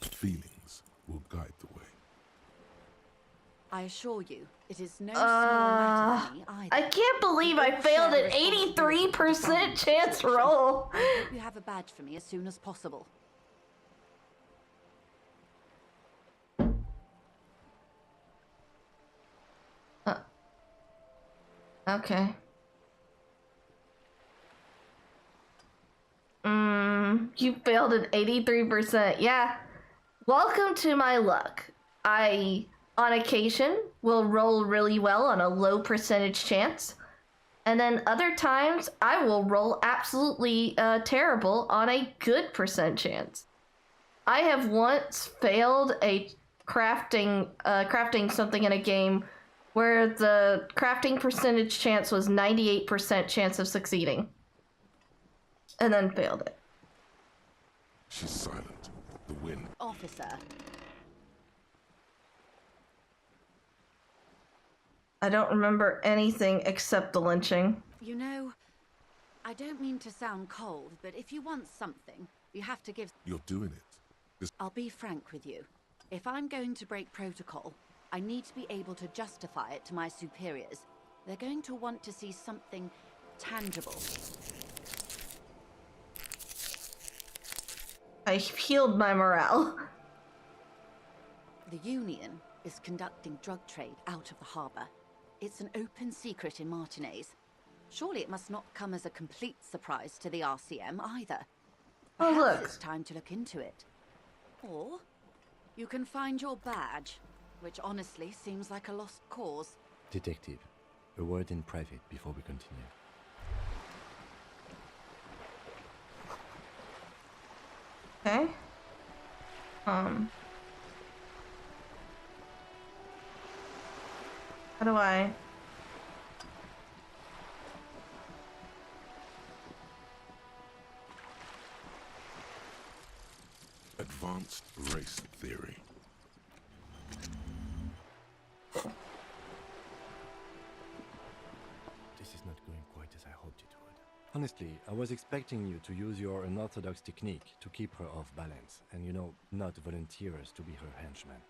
Feelings will guide the way. I assure you, it is no small matter for me either. I can't believe I failed an 83% chance roll. I hope you have a badge for me as soon as possible. Okay. You failed an 83%. Yeah. Welcome to my luck. I, on occasion, will roll really well on a low percentage chance. And then other times, I will roll absolutely terrible on a good percent chance. I have once failed a crafting something in a game where the crafting percentage chance was 98% chance of succeeding. And then failed it. She's silent. The wind. Officer. I don't remember anything except the lynching. You know, I don't mean to sound cold, but if you want something, you have to give... You're doing it. I'll be frank with you. If I'm going to break protocol, I need to be able to justify it to my superiors. They're going to want to see something tangible. I healed my morale. The Union is conducting drug trade out of the harbour. It's an open secret in Martinez. Surely it must not come as a complete surprise to the RCM either. Oh, Perhaps look. it's time to look into it. Or you can find your badge, which honestly seems like a lost cause. Detective, a word in private before we continue. Okay. How do I... Advanced race theory. This is not going quite as I hoped it would. Honestly, I was expecting you to use your unorthodox technique to keep her off balance, and you know, not volunteer us to be her henchman.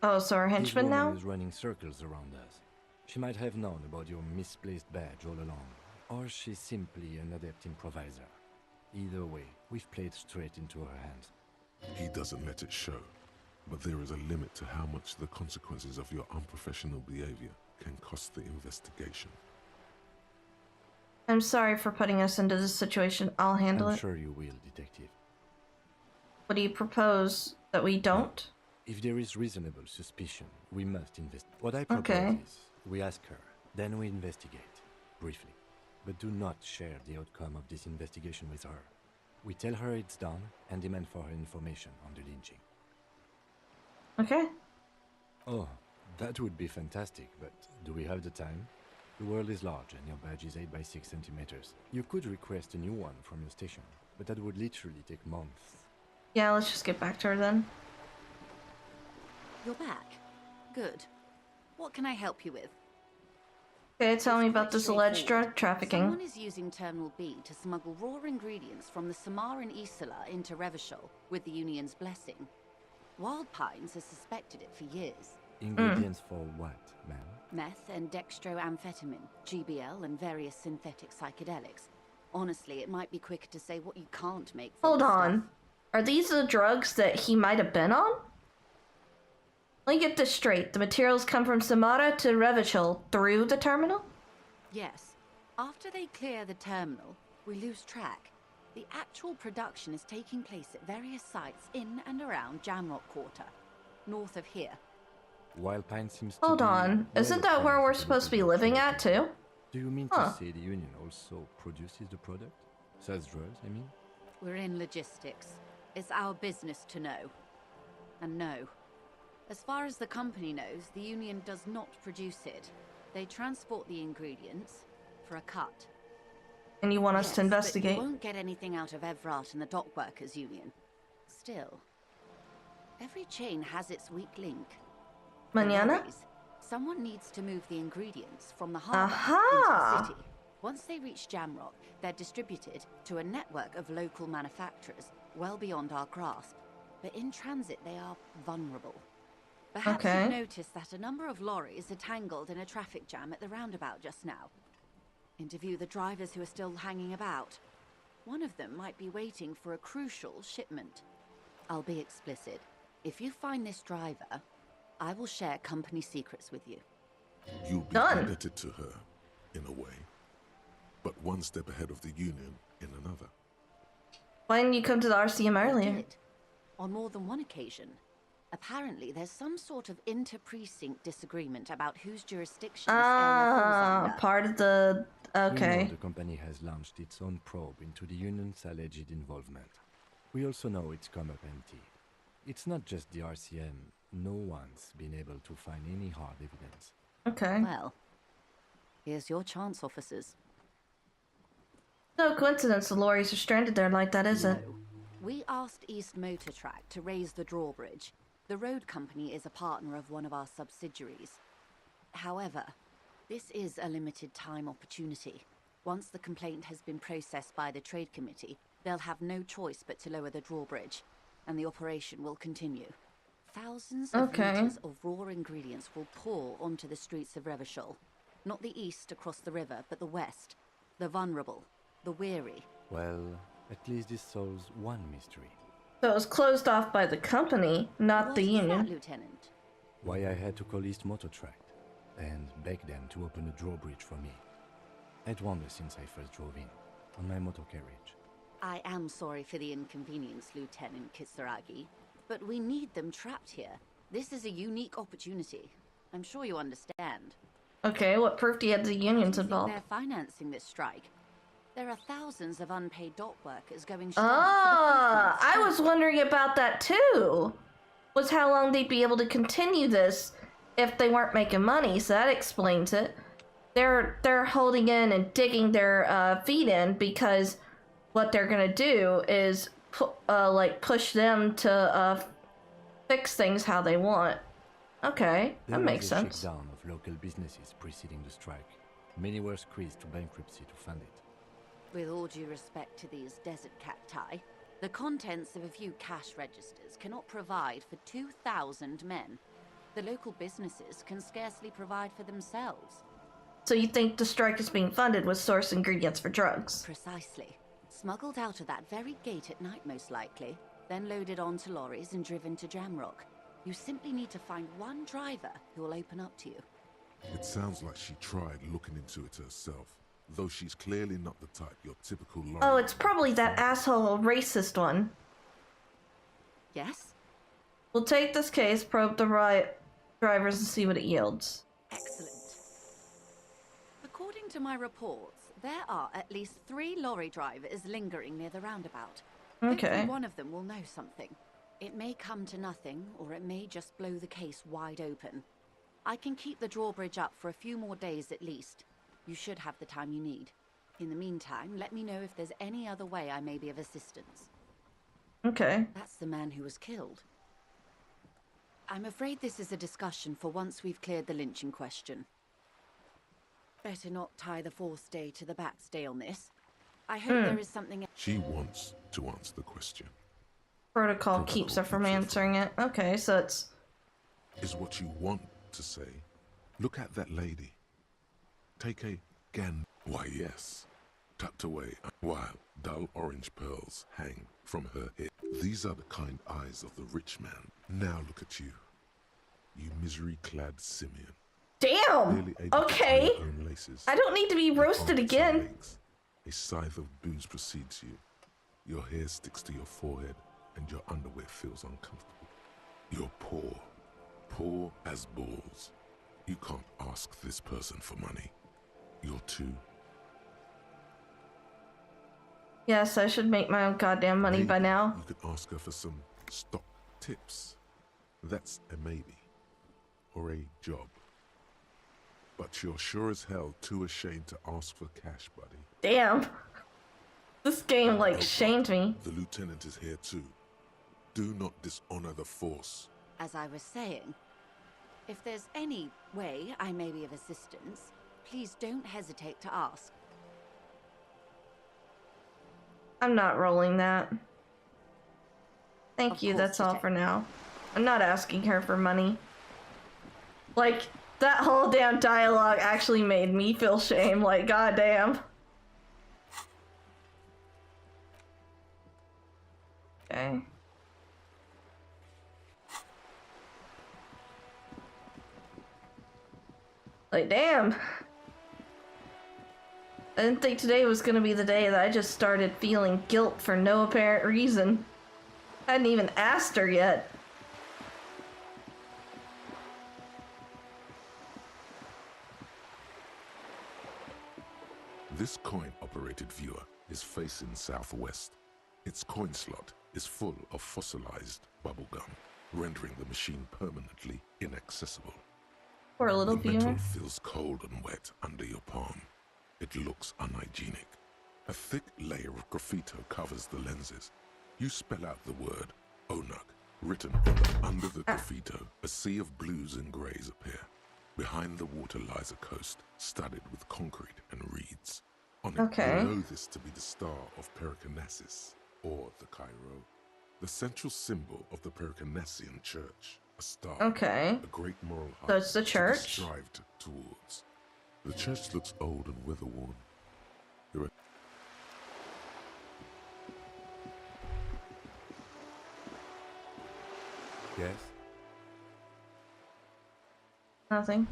Oh, so our henchman This now? woman is running circles around us. She might have known about your misplaced badge all along, or she's simply an adept improviser. Either way, we've played straight into her hands. He doesn't let it show, but there is a limit to how much the consequences of your unprofessional behavior can cost the investigation. I'm sorry for putting us into this situation. I'll handle I'm it. sure you will, detective. What do you propose? That we don't? If there is reasonable suspicion, we must investigate. What I propose is, we ask her, then we investigate, briefly. But do not share the outcome of this investigation with her. We tell her it's done and demand for her information on the lynching. Okay. Oh, that would be fantastic, but do we have the time? The world is large and your badge is 8 by 6 centimeters. You could request a new one from your station, but that would literally take months. Yeah, let's just get back to her then. You're back. Good. What can I help you with? Okay, tell me about this alleged drug trafficking. Someone is using Terminal B to smuggle raw ingredients from the Samar and Isola into Revachol with the Union's blessing. Wild Pines has suspected it for years. Ingredients for what, ma'am? Meth and dextroamphetamine, GBL, and various synthetic psychedelics. Honestly, it might be quicker to say what you can't make from Hold the on. stuff. Are these the drugs that he might have been on? Let me get this straight. The materials come from Samara to Revachol through the terminal? Yes. After they clear the terminal, we lose track. The actual production is taking place at various sites in and around Jamrock Quarter, north of here. Wild Pine seems to Hold be on. Isn't that where we're supposed to be living at, too? Do you mean to say the Union also produces the product? Sells drugs, I mean? We're in logistics. It's our business to know. And no. As far as the company knows, the Union does not produce it. They transport the ingredients for a cut. And you want us to investigate? But you won't get anything out of Evrat and the Dock Workers Union. Still, every chain has its weak link. Mañana? Lorries, someone needs to move the ingredients from the harbor into the city. Once they reach Jamrock, they're distributed to a network of local manufacturers well beyond our grasp. But in transit, they are vulnerable. Perhaps you've noticed that a number of lorries are tangled in a traffic jam at the roundabout just now. Interview the drivers who are still hanging about. One of them might be waiting for a crucial shipment. I'll be explicit. If you find this driver, I will share company secrets with you. You'll be indebted to her, in a way, but one step ahead of the Union in another. Why didn't you come to the RCM earlier? Did. On more than one occasion. Apparently, there's some sort of inter-precinct disagreement about whose jurisdiction this area falls under. Part of the... Okay. We know the company has launched its own probe into the Union's alleged involvement. We also know it's come up empty. It's not just the RCM. No one's been able to find any hard evidence. Okay. Well, here's your chance, officers. No coincidence the lorries are stranded there like that, is it? We asked East Motor Track to raise the drawbridge. The road company is a partner of one of our subsidiaries. However, this is a limited time opportunity. Once the complaint has been processed by the Trade Committee, they'll have no choice but to lower the drawbridge, and the operation will continue. Thousands of liters of raw ingredients will pour onto the streets of Revachol. Not the east across the river, but the west. The vulnerable, the weary. Well, at least this solves one mystery. So it was closed off by the company, not the Union. What is that, Lieutenant? Why I had to call East Motor Track and beg them to open a drawbridge for me. I'd wondered since I first drove in, on my motor carriage. I am sorry for the inconvenience, Lieutenant Kisaragi, but we need them trapped here. This is a unique opportunity. I'm sure you understand. Okay, what proof do you have the Union's involved? They're financing this strike. There are thousands of unpaid dock workers going strong. I was wondering about that too. Was how long they'd be able to continue this if they weren't making money, so that explains it. They're holding in and digging their feet in because what they're gonna do is push them to fix things how they want. Okay, that makes sense. There was a shakedown of local businesses preceding the strike. Many were squeezed to bankruptcy to fund it. With all due respect to these desert cacti, the contents of a few cash registers cannot provide for 2,000 men. The local businesses can scarcely provide for themselves. So you think the strike is being funded with source ingredients for drugs? Precisely. Smuggled out of that very gate at night, most likely, then loaded onto lorries and driven to Jamrock. You simply need to find one driver who will open up to you. It sounds like she tried looking into it herself, though she's clearly not the type your typical lorry. Oh, it's probably that asshole racist one. Yes? We'll take this case, probe the drivers, and see what it yields. Excellent. According to my reports, there are at least 3 lorry drivers lingering near the roundabout. Okay. Hopefully one of them will know something. It may come to nothing, or it may just blow the case wide open. I can keep the drawbridge up for a few more days at least. You should have the time you need. In the meantime, let me know if there's any other way I may be of assistance. Okay. That's the man who was killed. I'm afraid this is a discussion for once we've cleared the lynching question. Better not tie the 4th day to the Bat's Day on this. I hope there is something... She wants to answer the question. Protocol keeps her from answering it. Okay, so it's... Is what you want to say Look at that lady. Take a gander. Why, yes. Tucked away, while dull orange pearls hang from her head. These are the kind eyes of the rich man. Now look at you. You misery-clad simian. Damn! Barely able to tie Okay. your own laces. I don't need to be Your roasted arms and again. legs. A scythe of booze precedes you. Your hair sticks to your forehead, and your underwear feels uncomfortable. You're poor. Poor as balls. You can't ask this person for money. You're too... Yes, I should make my own goddamn money by now. You could ask her for some stock tips. That's a maybe. Or a job. But you're sure as hell too ashamed to ask for cash, buddy. Damn. This game, like, shamed me. The lieutenant is here too. Do not dishonor the force. As I was saying, if there's any way I may be of assistance, please don't hesitate to ask. I'm not rolling that. Thank you, that's all for now. I'm not asking her for money. Like, that whole damn dialogue actually made me feel shame, like, goddamn. Okay. Like, damn. I didn't think today was gonna be the day that I just started feeling guilt for no apparent reason. I hadn't even asked her yet. This coin-operated viewer is facing southwest. Its coin slot is full of fossilized bubblegum, rendering the machine permanently inaccessible. Poor little the viewer. metal feels cold and wet under your palm. It looks unhygienic. A thick layer of graffito covers the lenses. You spell out the word Onuk, written under the graffito. A sea of blues and greys appear. Behind the water lies a coast studded with concrete and reeds. On it, you know this to be the Star of Pericarnassus, or the Cairo, the central symbol of the Pericarnassian Church. A star, a great moral height So it's the church? to be strived towards. The church looks old and weather-worn. There are Yes? Nothing.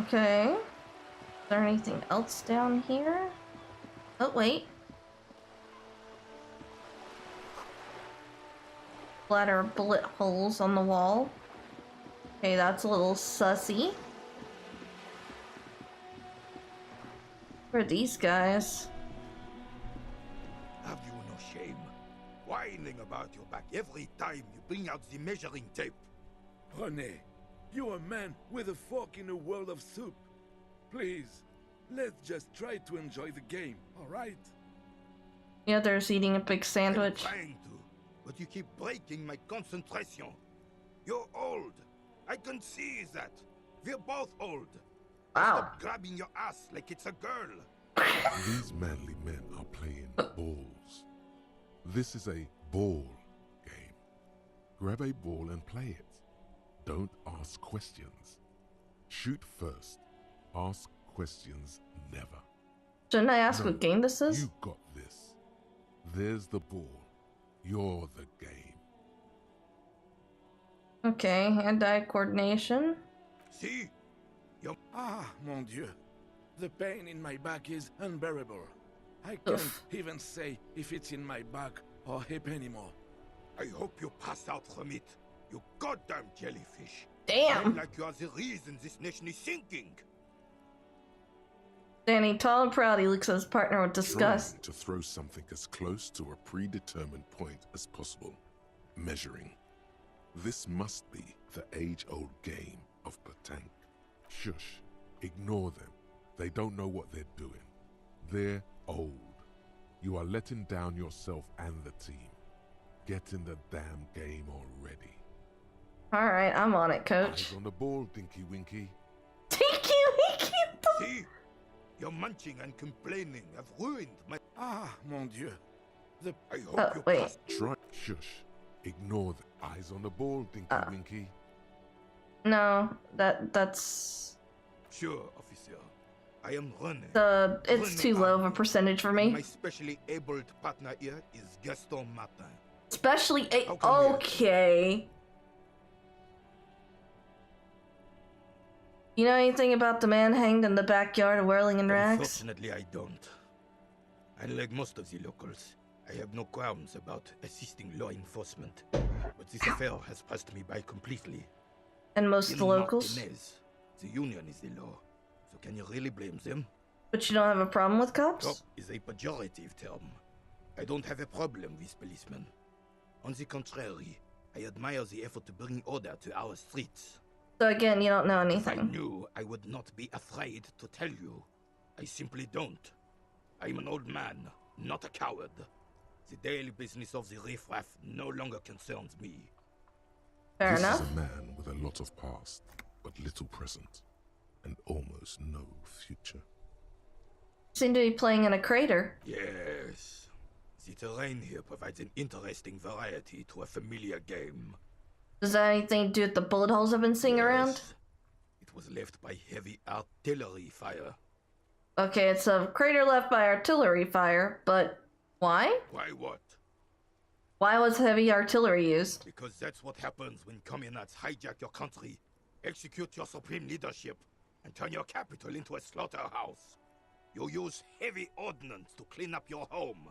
Okay. Is there anything else down here? Oh, wait. Splatter of bullet holes on the wall. Okay, that's a little sussy. Who are these guys? Have you no shame? Whining about your back every time you bring out the measuring tape. René, you're a man with a fork in a world of soup. Please, let's just try to enjoy the game, alright? The other's eating a big sandwich. I'm trying to, but you keep breaking my concentration. You're old. I can see that. We're both old. Wow. Stop grabbing your ass like it's a girl. These manly men are playing balls. This is a ball game. Grab a ball and play it. Don't ask questions. Shoot first. Ask questions never. Shouldn't I ask what game this is? You got this. There's the ball. You're the game. Okay, hand-eye coordination. See? Ah, mon Dieu. The pain in my back is unbearable. I can't even say if it's in my back or hip anymore. I hope you pass out from it. You goddamn jellyfish. Damn. I'm like you are the reason this nation is sinking. Standing tall and proud, he looks at his partner with disgust. Trying to throw something as close to a predetermined point as possible. Measuring. This must be the age-old game of petanque. Shush. Ignore them. They don't know what they're doing. They're old. You are letting down yourself and the team. Get in the damn game already. Alright, I'm on it, coach. Eyes on the ball, Dinky Winky. Dinky Winky! See? Your munching and complaining have ruined my... Ah, mon Dieu. I hope Oh, you wait. pass. Try. Shush. Ignore the eyes on the ball, Dinky Winky. No, that's Sure, officer. I am René. it's too low of a percentage for me. My specially abled partner here is Gaston Martin. Especially How come we- okay. You know anything about the man hanged in the backyard of Whirling in Rags? Unfortunately, I don't. Unlike most of the locals, I have no qualms about assisting law enforcement. But this affair has passed me by completely. And most of the locals? Martinez, the union is the law. So can you really blame them? But you don't have a problem with cops? Cop is a pejorative term. I don't have a problem with policemen. On the contrary, I admire the effort to bring order to our streets. So again, you don't know If I anything. knew, I would not be afraid to tell you. I simply don't. I'm an old man, not a coward. The daily business of the riffraff no longer concerns me. Fair This enough. is a man with a lot of past, but little present, and almost no future. Seem to be playing in a crater. Yes. The terrain here provides an interesting variety to a familiar game. Does that have anything to do with the bullet holes I've been seeing around? It was left by heavy artillery fire. Okay, it's a crater left by artillery fire, but why? Why what? Why was heavy artillery used? Because that's what happens when communists hijack your country, execute your supreme leadership, and turn your capital into a slaughterhouse. You use heavy ordnance to clean up your home.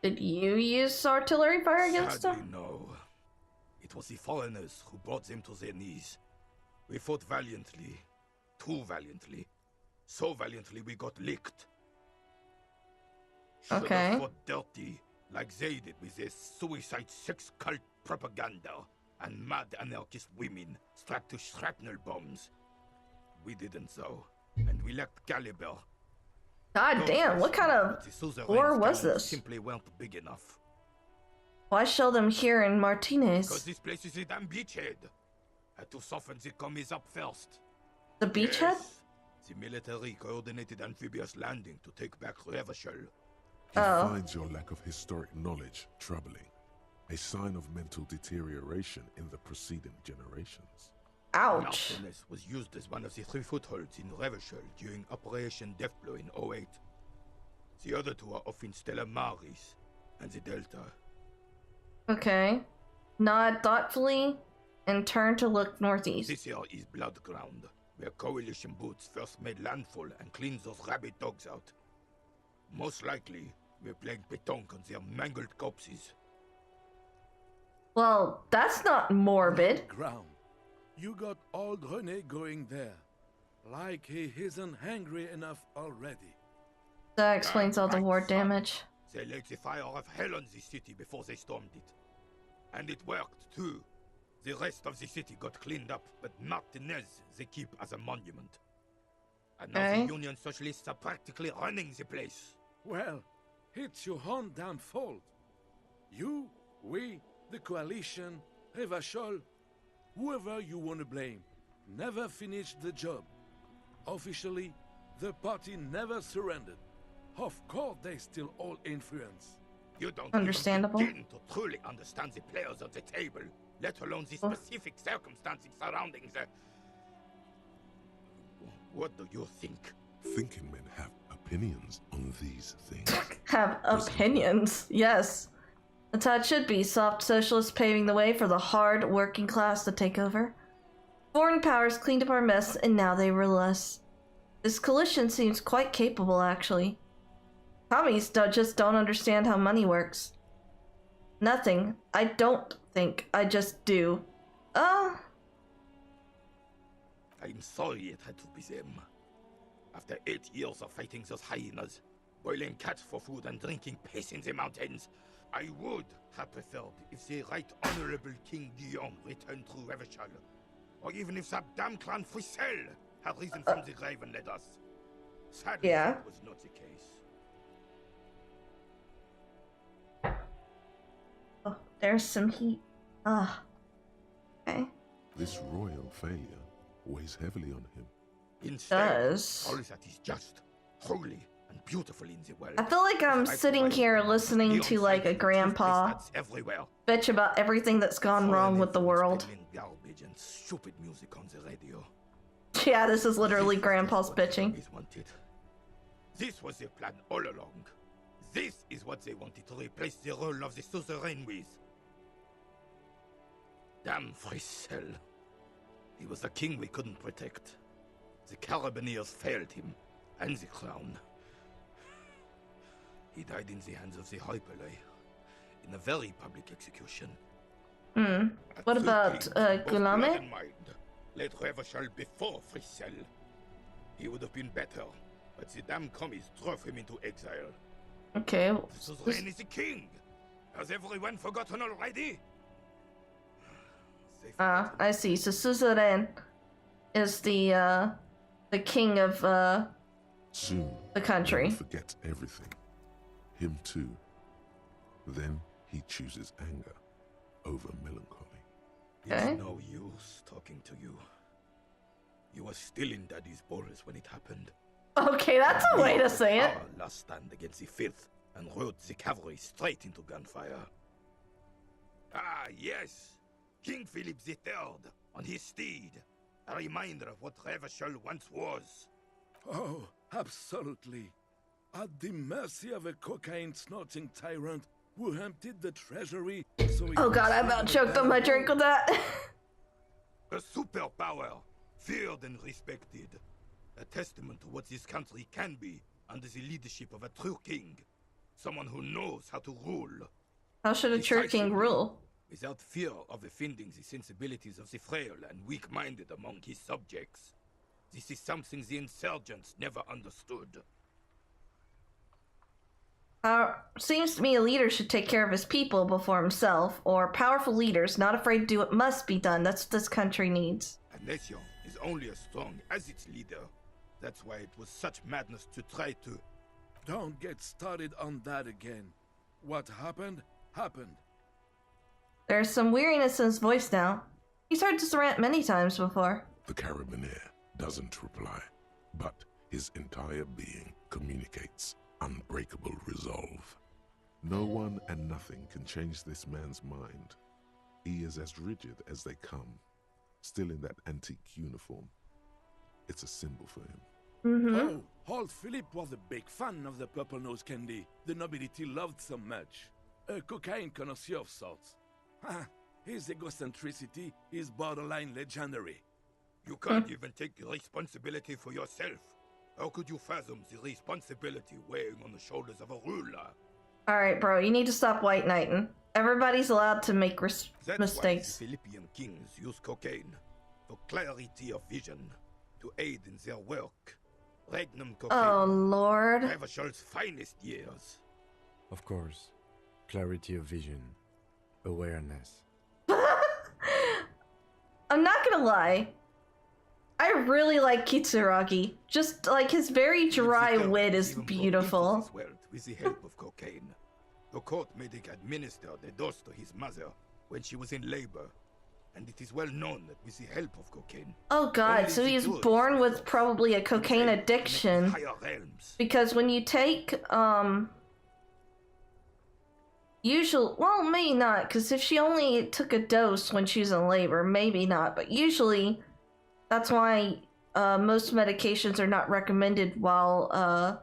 Did you use artillery fire against Sadly, them? no. It was the foreigners who brought them to their knees. We fought valiantly. Too valiantly. So valiantly we got licked. Should Okay. have fought dirty, like they did with their suicide sex cult propaganda and mad anarchist women strapped to shrapnel bombs. We didn't though, and we lacked caliber. God damn, what kind of The suzerain's war was guns this? Simply weren't big enough. Why show them here in Because Martinez? this place is a damn beachhead. Had to soften the commies up first. The beachhead? Yes. The military coordinated amphibious landing to take back Revachol. He Oh. finds your lack of historic knowledge troubling, a sign of mental deterioration in the preceding generations. Ouch. Martinez was used as one of the 3 footholds in Revachol during Operation Deathblow in 08. The other 2 are off in Stella Maris and the Delta. Okay. Nod thoughtfully and turn to look northeast. This here is Blood Ground, where coalition boots first made landfall and cleaned those rabid dogs out. Most likely, we're playing pétanque on their mangled corpses. Well, that's not morbid. Ground. You got old René going there. Like he isn't hungry enough already. That explains all the war damage. They laid the fire of hell on the city before they stormed it. And it worked, too. The rest of the city got cleaned up, but Martinez they keep as a monument. And now Okay. the Union Socialists are practically running the place. Well, it's your own damn fault. You, we, the coalition, Revachol, whoever you want to blame, never finished the job. Officially, the party never surrendered. Of course, they still all influence. You don't Understandable. even begin to truly understand the players at the table, let alone the specific circumstances surrounding the... What do you think? Thinking men have opinions on these things. Have opinions. Yes. That's how it should be. Soft socialists paving the way for the hard working class to take over. Foreign powers cleaned up our mess and now they rule us. This coalition seems quite capable, actually. Commies just don't understand how money works. Nothing. I don't think. I just do. I'm sorry it had to be them. After 8 years of fighting those hyenas, boiling cats for food and drinking piss in the mountains, I would have preferred if the Right Honorable King Guillaume returned through Revachol, or even if that damn clan Frisell had risen from the grave and led us. Sadly, Yeah. that was not the case. Oh, there's some heat. Okay. This royal failure weighs heavily on him. Instead, Does. all that is just, holy, and beautiful in the world. I feel like I'm sitting here listening to like a grandpa bitch about everything that's gone wrong with the world. Garbage and stupid music on the radio. Yeah, this is literally grandpa's bitching. This was their plan all along. This is what they wanted to replace the role of the suzerain with. Damn Frissel. He was a king we couldn't protect. The Carabineers failed him, and the crown. He died in the hands of the Hyperlay, in a very public execution. What about Gulame? Let Revachol before Frissel. He would have been better, but the damn commies drove him into exile. Okay. The suzerain is the king. Has everyone forgotten already? I see. So Suzerain is the king of Soon, the country. he will forget everything. Him too. Then he chooses anger over melancholy. It's no use talking to you. You were still in Daddy's balls when it happened. Okay, that's a way to say it. Our last stand against the filth and rode the cavalry straight into gunfire. Ah, yes. King Philip III on his steed. A reminder of what Revachol once was. Oh, absolutely. At the mercy of a cocaine-snorting tyrant who emptied the treasury so Oh god, I about choked on my drink with that. A superpower, feared and respected. A testament to what this country can be under the leadership of a true king. Someone who knows how to rule. How should a true king rule? Without fear of offending the sensibilities of the frail and weak-minded among his subjects. This is something the insurgents never understood. Seems to me a leader should take care of his people before himself, or powerful leaders not afraid to do what must be done. That's what this country needs. Elysium is only as strong as its leader. That's why it was such madness to try to... Don't get started on that again. What happened, happened. There's some weariness in his voice now. He's heard this rant many times before. The Carabineer doesn't reply, but his entire being communicates unbreakable resolve. No one and nothing can change this man's mind. He is as rigid as they come, still in that antique uniform. It's a symbol for him. Oh, old Philip was a big fan of the purple nose candy the nobility loved so much. A cocaine connoisseur of sorts. His egocentricity is borderline legendary. You can't even take responsibility for yourself. How could you fathom the responsibility weighing on the shoulders of a ruler? Alright, bro, you need to stop white knighting. Everybody's allowed to make mistakes. Why the Philippian kings use cocaine for clarity of vision, to aid in their work. Regnum cocaine. Oh, Lord. Revachol's finest years. Of course. Clarity of vision. Awareness. I'm not gonna lie. I really like Kitsuragi. Just like his very dry wit is beautiful. With the help of cocaine. The court made him administer the dose to his mother when she was in labor. And it is well known that with the help of cocaine... Oh god, so he's born with probably a cocaine addiction. Because when you take, well, maybe not, because if she only took a dose when she was in labor, maybe not, but usually that's why most medications are not recommended while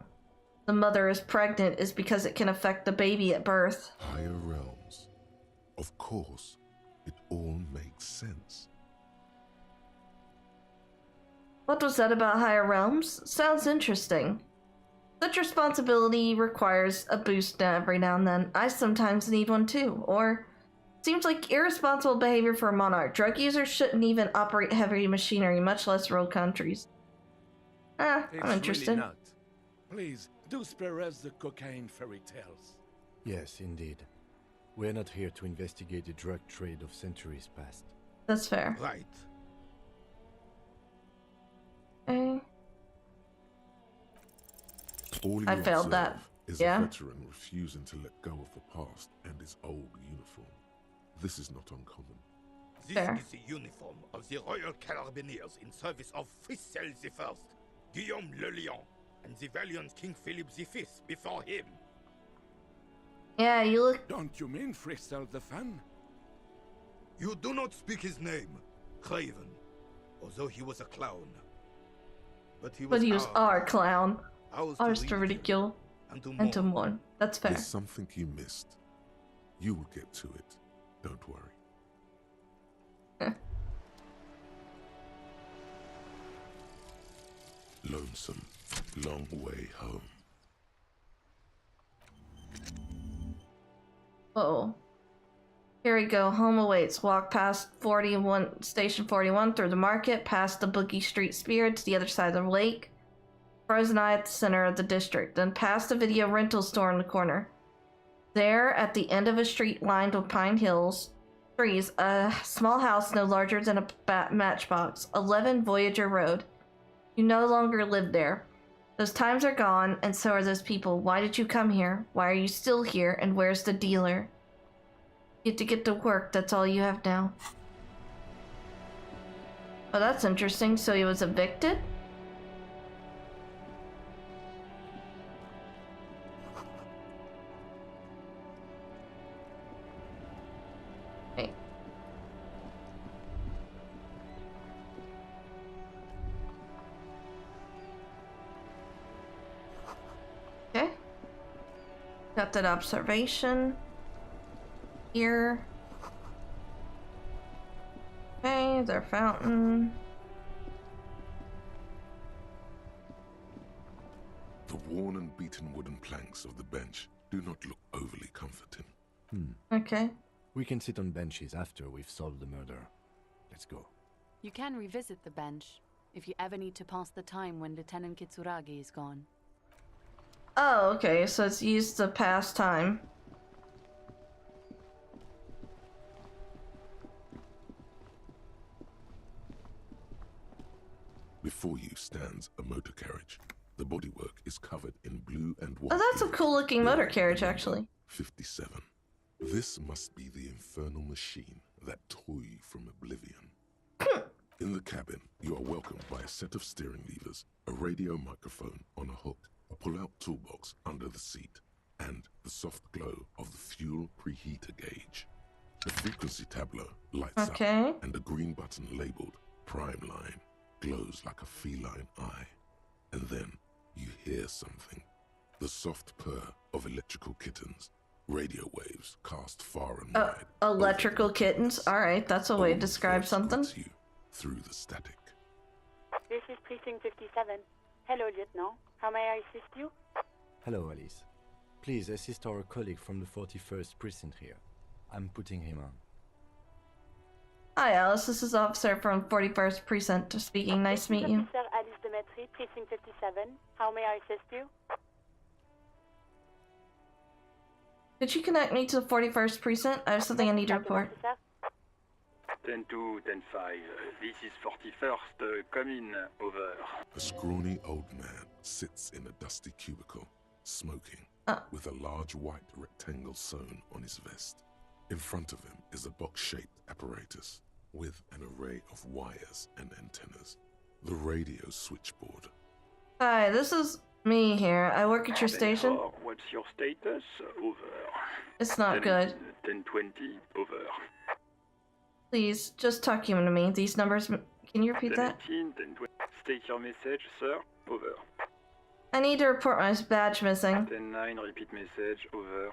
the mother is pregnant, is because it can affect the baby at birth. Higher realms. Of course, it all makes sense. What was that about higher realms? Sounds interesting. Such responsibility requires a boost every now and then. I sometimes need one too, or seems like irresponsible behavior for a monarch. Drug users shouldn't even operate heavy machinery, much less rule countries. I'm interested. Really not. Please, do spare us the cocaine fairy tales. Yes, indeed. We're not here to investigate the drug trade of centuries past. That's fair. Right. All you I failed that. Is yeah. a veteran refusing to let go of the past and his old uniform. This is not uncommon. This is the uniform of the Royal Carabineers in service of Frissel I, Guillaume le Lion, and the valiant King Philip V before him. Yeah, you look... Don't you mean Fristel the Fan? You do not speak his name, Craven, although he was a clown. But he was our clown. Ours Ours to ridicule and to mourn. That's fair. There's something you missed. You will get to it. Don't worry. Lonesome, long way home. Oh. Here we go. Home awaits. Walk past Station 41 through the market, past the Boogie Street Spear to the other side of the lake. Frozen Eye at the center of the district. Then past the video rental store in the corner. There, at the end of a street lined with pine trees, a small house no larger than a matchbox. 11 Voyager Road. You no longer live there. Those times are gone, and so are those people. Why did you come here? Why are you still here? And where's the dealer? You have to get to work, that's all you have now. Oh, that's interesting. So he was evicted? Hey. Okay. Got that observation. Here. Okay, their fountain. The worn and beaten wooden planks of the bench do not look overly comforting. Okay. We can sit on benches after we've solved the murder. Let's go. You can revisit the bench if you ever need to pass the time when Lieutenant Kitsuragi is gone. Oh, okay, so it's used to pass time. Before you stands a motor carriage. The bodywork is covered in blue and white. Oh, that's a cool looking motor carriage, actually. 57. This must be the infernal machine that tore you from oblivion. In the cabin, you are welcomed by a set of steering levers, a radio microphone on a hook, a pull-out toolbox under the seat, and the soft glow of the fuel preheater gauge. The frequency tableau lights up, and a green button labeled Prime Line glows like a feline eye. And then you hear something. The soft purr of electrical kittens. Radio waves cast far and wide. Electrical kittens? Alright, that's a way to describe something. You through the static. This is Precinct 57. Hello, Lieutenant. How may I assist you? Hello, Alice. Please assist our colleague from the 41st Precinct here. I'm putting him on. Hi, Alice. This is Officer from 41st Precinct speaking. Nice to meet you. Officer Alice Demetri, Precinct 57. How may I assist you? Could you connect me to the 41st Precinct? I have something I need to report. 10-2, 10-5. This is 41st. Come in. Over. A scrawny old man sits in a dusty cubicle, smoking, with a large white rectangle sewn on his vest. In front of him is a box-shaped apparatus with an array of wires and antennas. The radio switchboard. Hi, this is me here. I work at your station. What's your status? Over. It's not good. 10-20. Over. Please, just talk human to me. These numbers... Can you repeat that? 10-18, 10-20. State your message, sir. Over. I need to report my badge missing. 10-9, repeat message. Over.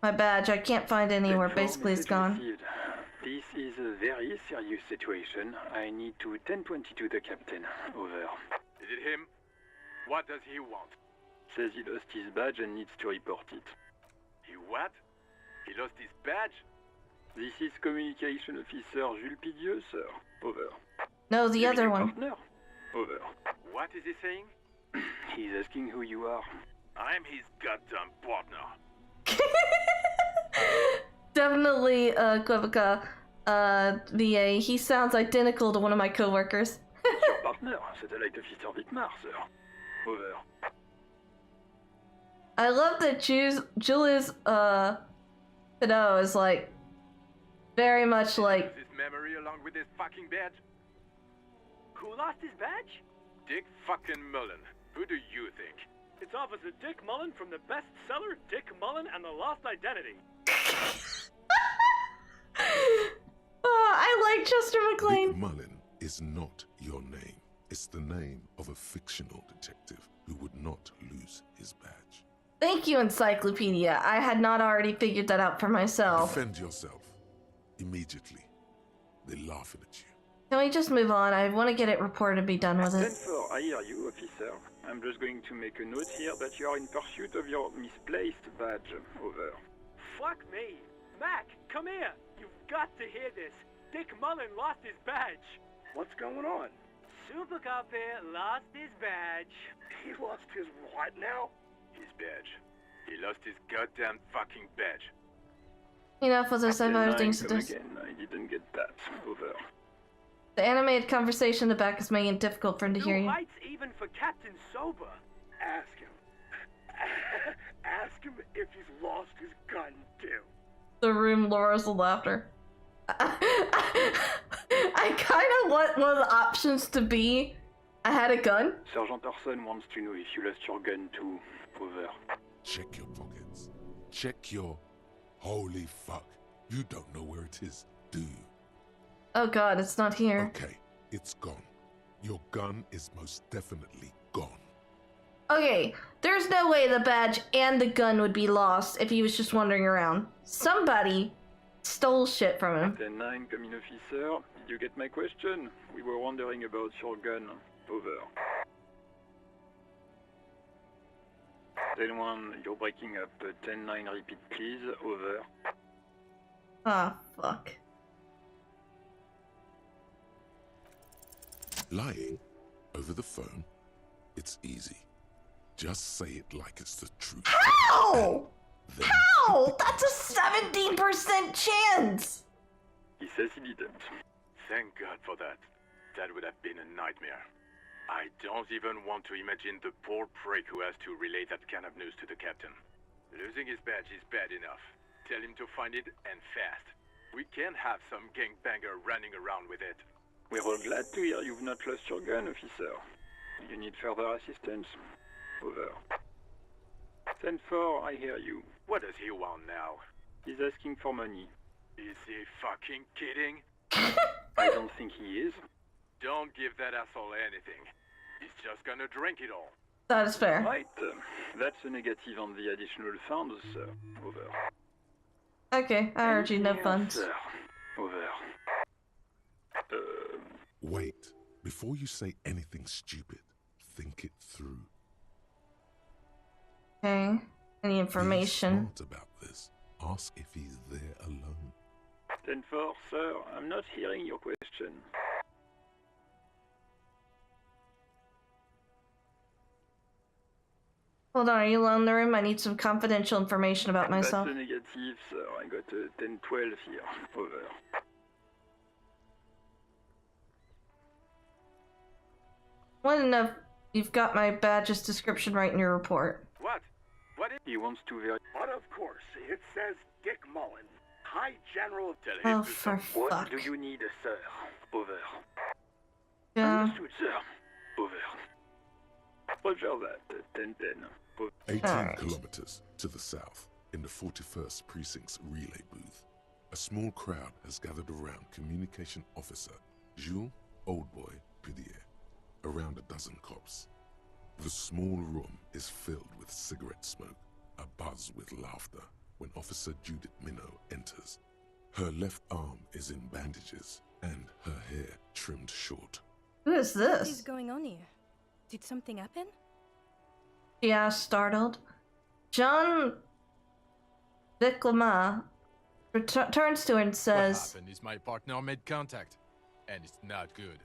My badge, I can't find it anywhere. Basically, it's gone. Received. This is a very serious situation. I need to 10-22 the captain. Over. Is it him? What does he want? Says he lost his badge and needs to report it. He what? He lost his badge? This is Communication Officer Jules Pidieux, sir. Over. No, the other one. Partner? Over. What is he saying? He's asking who you are. I'm his goddamn partner. Definitely, Quevica, VA. He sounds identical to one of my coworkers. Your partner, Satellite Officer Vitmar, sir. Over. I love that Julius, Pinot is like, very much like... His memory along with his fucking badge? Who lost his badge? Dick fucking Mullen. Who do you think? It's Officer Dick Mullen from the bestseller Dick Mullen and the Lost Identity. I like Chester McLean. Dick Mullen is not your name. It's the name of a fictional detective who would not lose his badge. Thank you, Encyclopedia. I had not already figured that out for myself. Defend yourself. Immediately. They're laughing at you. Can we just move on? I want to get it reported and be done with it. 10-4, I hear you, officer. I'm just going to make a note here that you are in pursuit of your misplaced badge. Over. Fuck me. Mac, come here. You've got to hear this. Dick Mullen lost his badge. What's going on? Super Cop here lost his badge. He lost his what now? His badge. He lost his goddamn fucking badge. Enough with this. I've other 10-9, things to come do. again. I didn't get that. Over. The animated conversation in the back is making it difficult for him to hear you. Heights even for Captain Sober. Ask him. Ask him if he's lost his gun, too. The room roars with laughter. I kind of want one of the options to be I had a gun. Sergeant Orson wants to know if you lost your gun, too. Over. Check your pockets. Check your... Holy fuck. You don't know where it is, do you? Oh god, it's not here. Okay, it's gone. Your gun is most definitely gone. Okay, there's no way the badge and the gun would be lost if he was just wandering around. Somebody stole shit from him. 10-9, come in, officer. Did you get my question? We were wondering about your gun. Over. 10-1, you're breaking up. 10-9, repeat, please. Over. Ah, fuck. Lying over the phone, it's easy. Just say it like it's the truth. How? How? That's a 17% chance! He says he didn't. Thank God for that. That would have been a nightmare. I don't even want to imagine the poor prick who has to relay that kind of news to the captain. Losing his badge is bad enough. Tell him to find it, and fast. We can't have some gangbanger running around with it. We're all glad to hear you've not lost your gun, officer. You need further assistance. Over. 10-4, I hear you. What does he want now? He's asking for money. Is he fucking kidding? I don't think he is. Don't give that asshole anything. He's just gonna drink it all. That is fair. Right. That's a negative on the additional funds, sir. Over. Okay, I heard you, no funds. Sir. Over. Wait. Before you say anything stupid, think it through. Okay. Any information? Be smart about this. Ask if he's there alone. 10-4, sir. I'm not hearing your question. Hold on, are you alone in the room? I need some confidential information about myself. That's a negative, sir. I got a 10-12 here. Over. I want to know if you've got my badge's description right in your report. What? What is... He wants to verify. But of course, it says Dick Mullen, High General. Tell him Oh, to for What fuck. do you need, sir? Over. Yeah. Understood, sir. Over. Roger that. 10-10. 18 kilometers to the south, in the 41st Precinct's relay booth, a small crowd has gathered around Communication Officer Jules Oldboy Pudier, around a dozen cops. The small room is filled with cigarette smoke, a buzz with laughter, when Officer Judith Minot enters. Her left arm is in bandages, and her hair trimmed short. Who is What is this? going on here? Did something happen? She asked, startled. John Viclama turns to her and What says, happened is my partner made contact, and it's not good.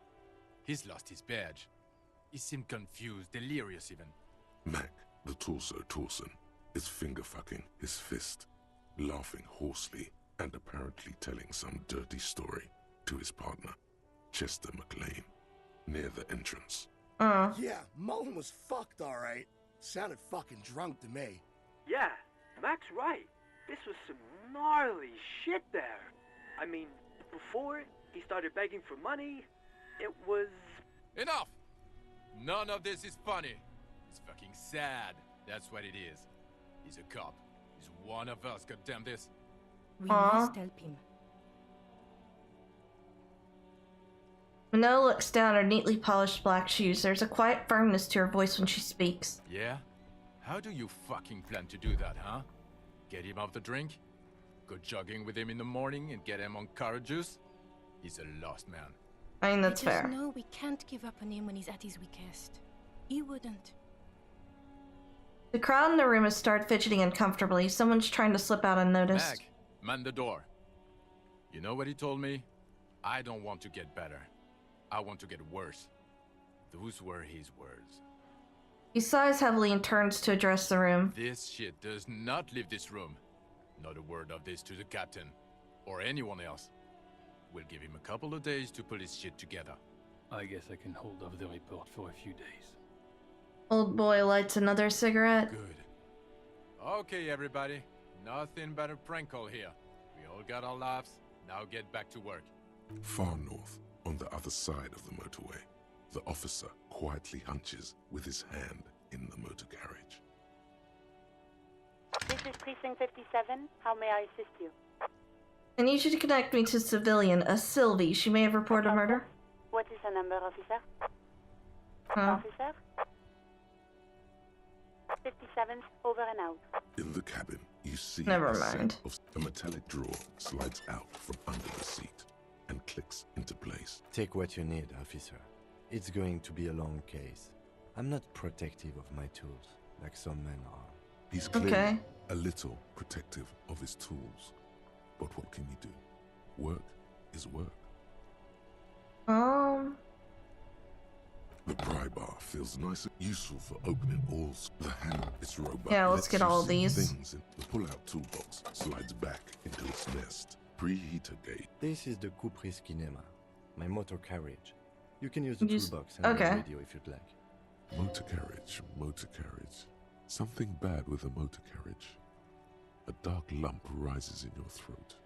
He's lost his badge. He seemed confused, delirious even. Mac, the torso Torson, is finger-fucking his fist, laughing hoarsely and apparently telling some dirty story to his partner, Chester McLean, near the entrance. Yeah, Mullen was fucked, alright. Sounded fucking drunk to me. Yeah, Mac's right. This was some gnarly shit there. I mean, before he started begging for money, it was... Enough! None of this is funny. He's fucking sad. That's what it is. He's a cop. He's one of us, goddamn this. We must help him. Manoa looks down her neatly polished black shoes. There's a quiet firmness to her voice when she speaks. Yeah? How do you fucking plan to do that, huh? Get him off the drink? Go jogging with him in the morning and get him on carrot juice? He's a lost man. I mean, that's I just fair. know we can't give up on him when he's at his weakest. You wouldn't. The crowd in the room has started fidgeting uncomfortably. Someone's trying to slip out unnoticed. Mac, man the door. You know what he told me? I don't want to get better. I want to get worse. Those were his words. He sighs heavily and turns to address the room. This shit does not leave this room. Not a word of this to the captain. Or anyone else. We'll give him a couple of days to put his shit together. I guess I can hold off the report for a few days. Old boy lights another cigarette. Good. Okay, everybody. Nothing but a prank call here. We all got our laughs. Now get back to work. Far north, on the other side of the motorway, the officer quietly hunches with his hand in the motor carriage. This is Precinct 57. How may I assist you? I need you to connect me to a civilian, a Sylvie. She may have reported a murder. What is the number, officer? Huh? Officer? 57, over and out. In the cabin, you see Never a mind. set of a metallic drawer slides out from under the seat and clicks into place. Take what you need, officer. It's going to be a long case. I'm not protective of my tools, like some men are. He's clearly a little protective of his tools. But what can you do? Work is work. The pry bar feels nice and useful for opening all. The handle is robust. Yeah, let's get all of these. Things in the pull-out toolbox slides back into its nest. Preheater gate. This is the Caprice Kinema, my motor carriage. You can use the toolbox and the radio if you'd like. Motor carriage, motor carriage. Something bad with a motor carriage. A dark lump rises in your throat.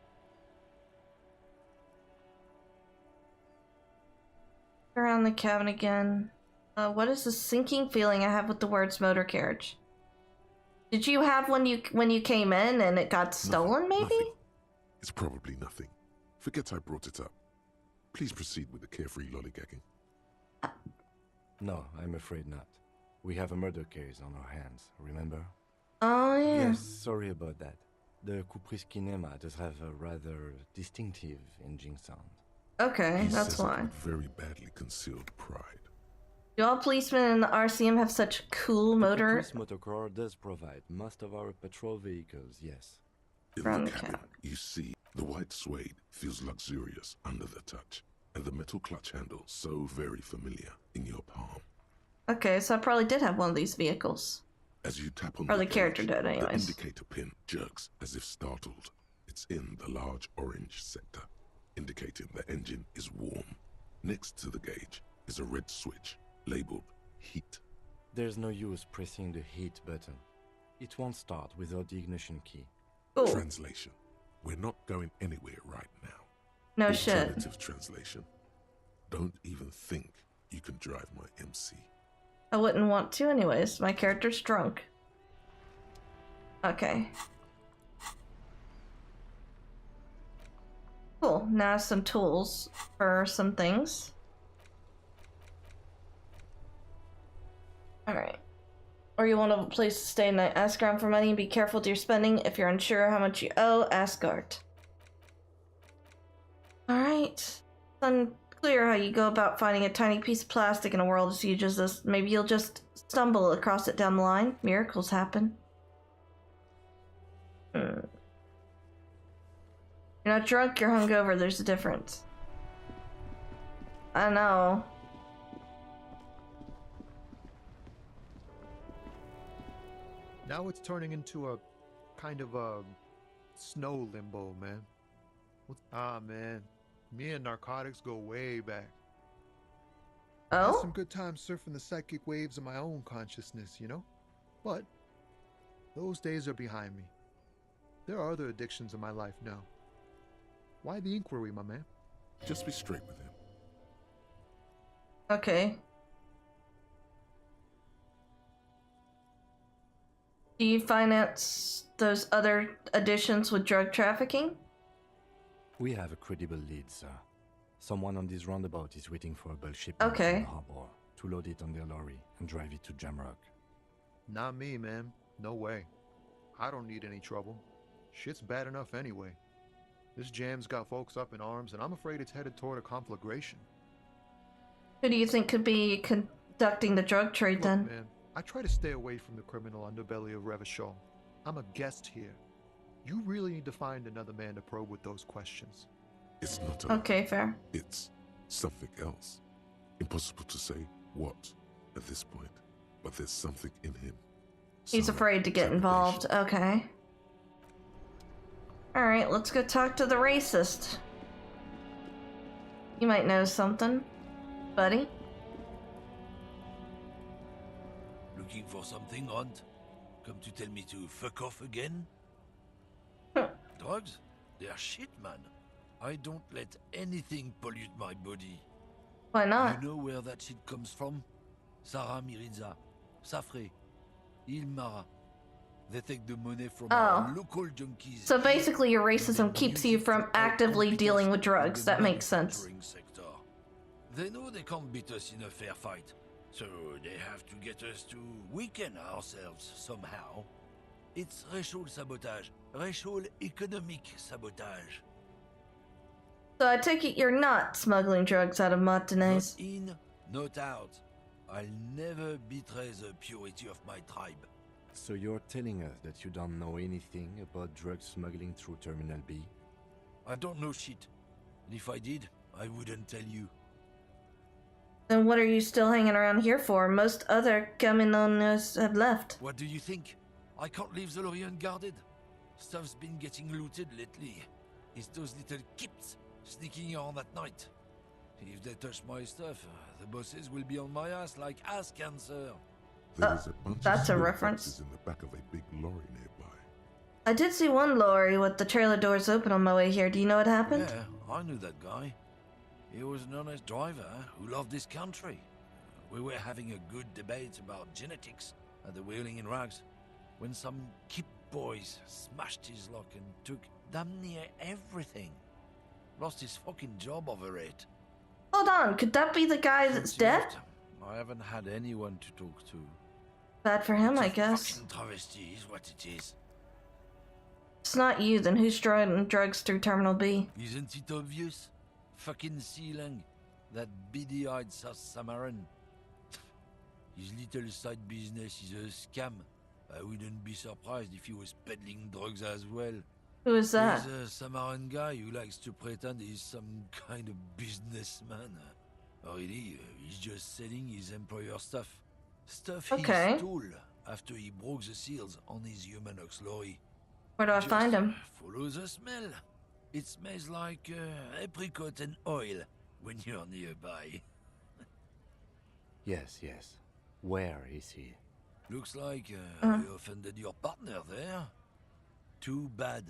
Around the cabin again. What is the sinking feeling I have with the words motor carriage? Did you have when you came in and it got stolen, maybe? Nothing. It's probably nothing. Forget I brought it up. Please proceed with the carefree lollygagging. No, I'm afraid not. We have a murder case on our hands, remember? Oh, yeah. Yes, sorry about that. The Caprice Kinema does have a rather distinctive engine sound. Okay, that's says it why. with very badly concealed pride. Do all policemen in the RCM have such cool motor? The Motor Corps does provide most of our patrol vehicles, yes. In the cabin, you see the white suede feels luxurious under the touch, and the metal clutch handle so very familiar in your palm. Okay, so I probably did have one of these vehicles. As you tap on Or the gauge, character did, the anyways. indicator pin jerks as if startled. It's in the large orange sector, indicating the engine is warm. Next to the gauge is a red switch labeled heat. There's no use pressing the heat button. It won't start without the ignition key. Ooh. Translation. We're not going anywhere right now. No shit. Alternative translation. Don't even think you can drive my MC. I wouldn't want to anyways. My character's drunk. Okay. Cool. Now some tools for some things. Alright. Or you want a place to stay tonight. Ask around for money and be careful with your spending. If you're unsure how much you owe, ask Art. Alright. It's unclear how you go about finding a tiny piece of plastic in a world as huge as this. Maybe you'll just stumble across it down the line. Miracles happen. You're not drunk, you're hungover. There's a difference. I know. Now it's turning into a kind of a snow limbo, man. Man. Me and narcotics go way back. I had some good times surfing the psychic waves of my own consciousness, you know? But those days are behind me. There are other addictions in my life now. Why the inquiry, my man? Just be straight with him. Okay. Do you finance those other additions with drug trafficking? We have a credible lead, sir. Someone on this roundabout is waiting for a bulk shipment from Okay. the harbor to load it on their lorry and drive it to Jamrock. Not me, man. No way. I don't need any trouble. Shit's bad enough anyway. This jam's got folks up in arms, and I'm afraid it's headed toward a conflagration. Who do you think could be conducting the drug trade Look, then? man, I try to stay away from the criminal underbelly of Revachol. I'm a guest here. You really need to find another man to probe with those questions. It's not a... Okay, fair. It's something else. Impossible to say what at this point, but there's something in him. He's afraid to get involved. Okay. Alright, let's go talk to the racist. You might know something, buddy. Looking for something, Runt? Come to tell me to fuck off again? Drugs? They're shit, man. I don't let anything pollute my body. Why not? You know where that shit comes from? Sarah Miriza, Safre, Ilmara. They take the money from our local junkies. So basically your racism keeps you from actively dealing with drugs. That makes sense. Sector. They know they can't beat us in a fair fight, so they have to get us to weaken ourselves somehow. It's racial sabotage, racial economic sabotage. So I take it you're not smuggling drugs out of Martinez. Not in, not out. I'll never betray the purity of my tribe. So you're telling us that you don't know anything about drug smuggling through Terminal B? I don't know shit. And if I did, I wouldn't tell you. Then what are you still hanging around here for? Most other Caminones have left. What do you think? I can't leave the lorry unguarded. Stuff's been getting looted lately. It's those little kips sneaking around at night. If they touch my stuff, the bosses will be on my ass like ass cancer. There is a bunch that's of a steel reference. boxes in the back of a big lorry nearby. I did see one lorry with the trailer doors open on my way here. Do you know what happened? Yeah, I knew that guy. He was an honest driver who loved this country. We were having a good debate about genetics at the Wheeling in Rags when some kip boys smashed his lock and took damn near everything. Lost his fucking job over it. Hold on, could that be the guy that's dead? I haven't had anyone to talk to. Bad for him, I guess. Fucking travesty is what it is. It's not you, then who's driving drugs through Terminal B? Isn't it obvious? Fucking Sealang, that beady-eyed South Samaran. His little side business is a scam. I wouldn't be surprised if he was peddling drugs as well. Who is that? He's a Samaran guy who likes to pretend he's some kind of businessman. Really, he's just selling his employer stuff. Stuff he stole after he broke the seals on his Humanox lorry. Where do I find him? Follow the smell. It smells like apricot and oil when you're nearby. Yes. Where is he? Looks like I offended your partner there. Too bad.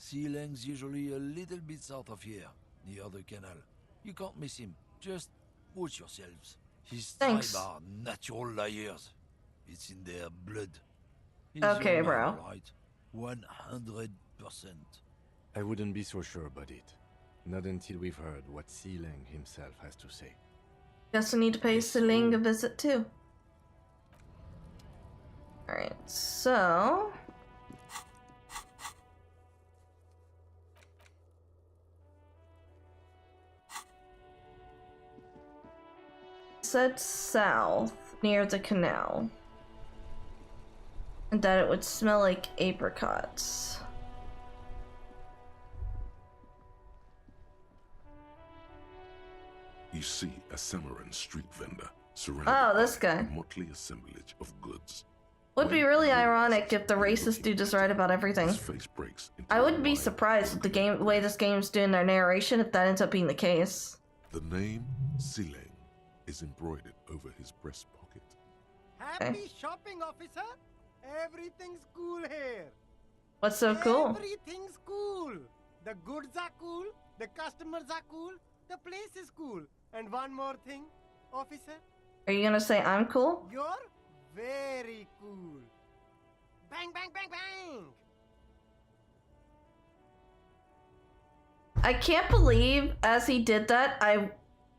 Sealang's usually a little bit south of here, near the canal. You can't miss him. Just watch yourselves. His tribe are natural liars. It's in their blood. He's okay, your bro. man, right? 100%. I wouldn't be so sure about it. Not until we've heard what Sealang himself has to say. Guess I need to pay Sealang a visit too. Alright, so... said south, near the canal. And that it would smell like apricots. You see a Samaran street vendor surrounded this by guy. a motley assemblage of goods. Would be really ironic if the racist dude is right about everything. His face breaks into I wouldn't be surprised with the way this game's doing their narration if that ends up being the case. The name Sealang is embroidered over his breast pocket. Happy shopping, officer! Everything's cool here. What's so cool? Everything's cool. The goods are cool, the customers are cool, the place is cool. And one more thing, officer. Are you gonna say I'm cool? You're very cool. Bang, bang, bang, bang! I can't believe as he did that, I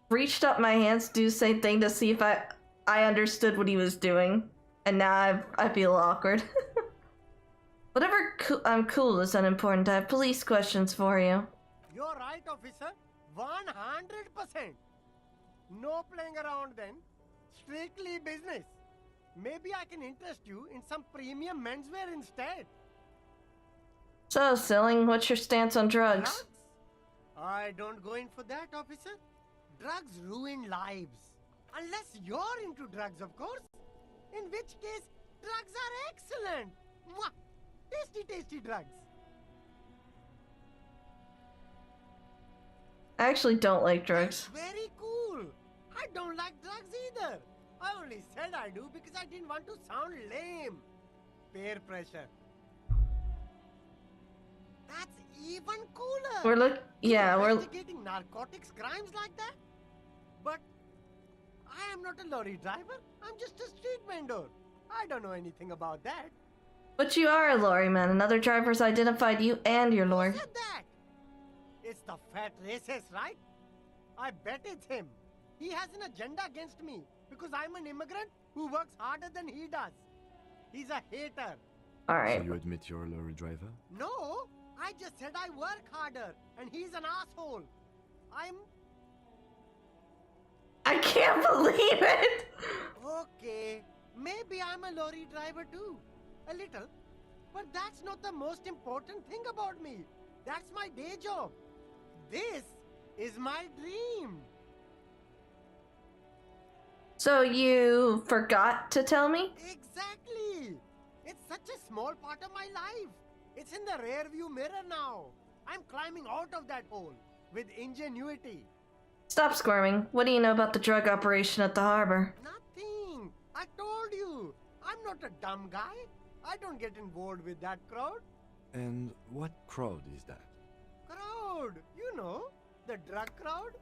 reached up my hands to do the same thing to see if I understood what he was doing. And now I feel awkward. Whatever I'm cool is unimportant. I have police questions for you. You're right, officer. 100%. No playing around then. Strictly business. Maybe I can interest you in some premium menswear instead. So, Silling, what's your stance on drugs? Drugs? I don't go in for that, officer. Drugs ruin lives. Unless you're into drugs, of course. In which case, drugs are excellent. Mwah! Tasty, tasty drugs. I actually don't like drugs. Very cool. I don't like drugs either. I only said I do because I didn't want to sound lame. Peer pressure. That's even cooler. We're investigating narcotics crimes like that. But I am not a lorry driver. I'm just a street vendor. I don't know anything about that. But you are a lorry man, and other drivers identified you and your lorry. Who said that? It's the fat racist, right? I bet it's him. He has an agenda against me because I'm an immigrant who works harder than he does. He's a hater. Alright. So you admit you're a lorry driver? No, I just said I work harder, and he's an asshole. I can't believe it! Okay, maybe I'm a lorry driver too. A little. But that's not the most important thing about me. That's my day job. This is my dream. So you forgot to tell me? Exactly. It's such a small part of my life. It's in the rear view mirror now. I'm climbing out of that hole with ingenuity. Stop squirming. What do you know about the drug operation at the harbor? Nothing. I told you. I'm not a dumb guy. I don't get involved with that crowd. And what crowd is that? Crowd. You know, the drug crowd.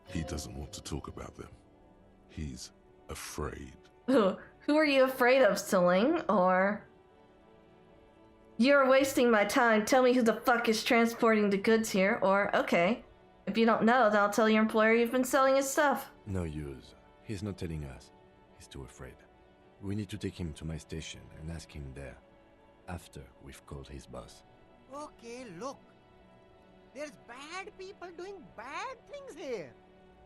He doesn't want to talk about them. He's afraid. Who are you afraid of, Celine? Or... You're wasting my time. Tell me who the fuck is transporting the goods here. Or, okay. If you don't know, then I'll tell your employer you've been selling his stuff. No use. He's not telling us. He's too afraid. We need to take him to my station and ask him there. After we've called his boss. Okay, look. There's bad people doing bad things here.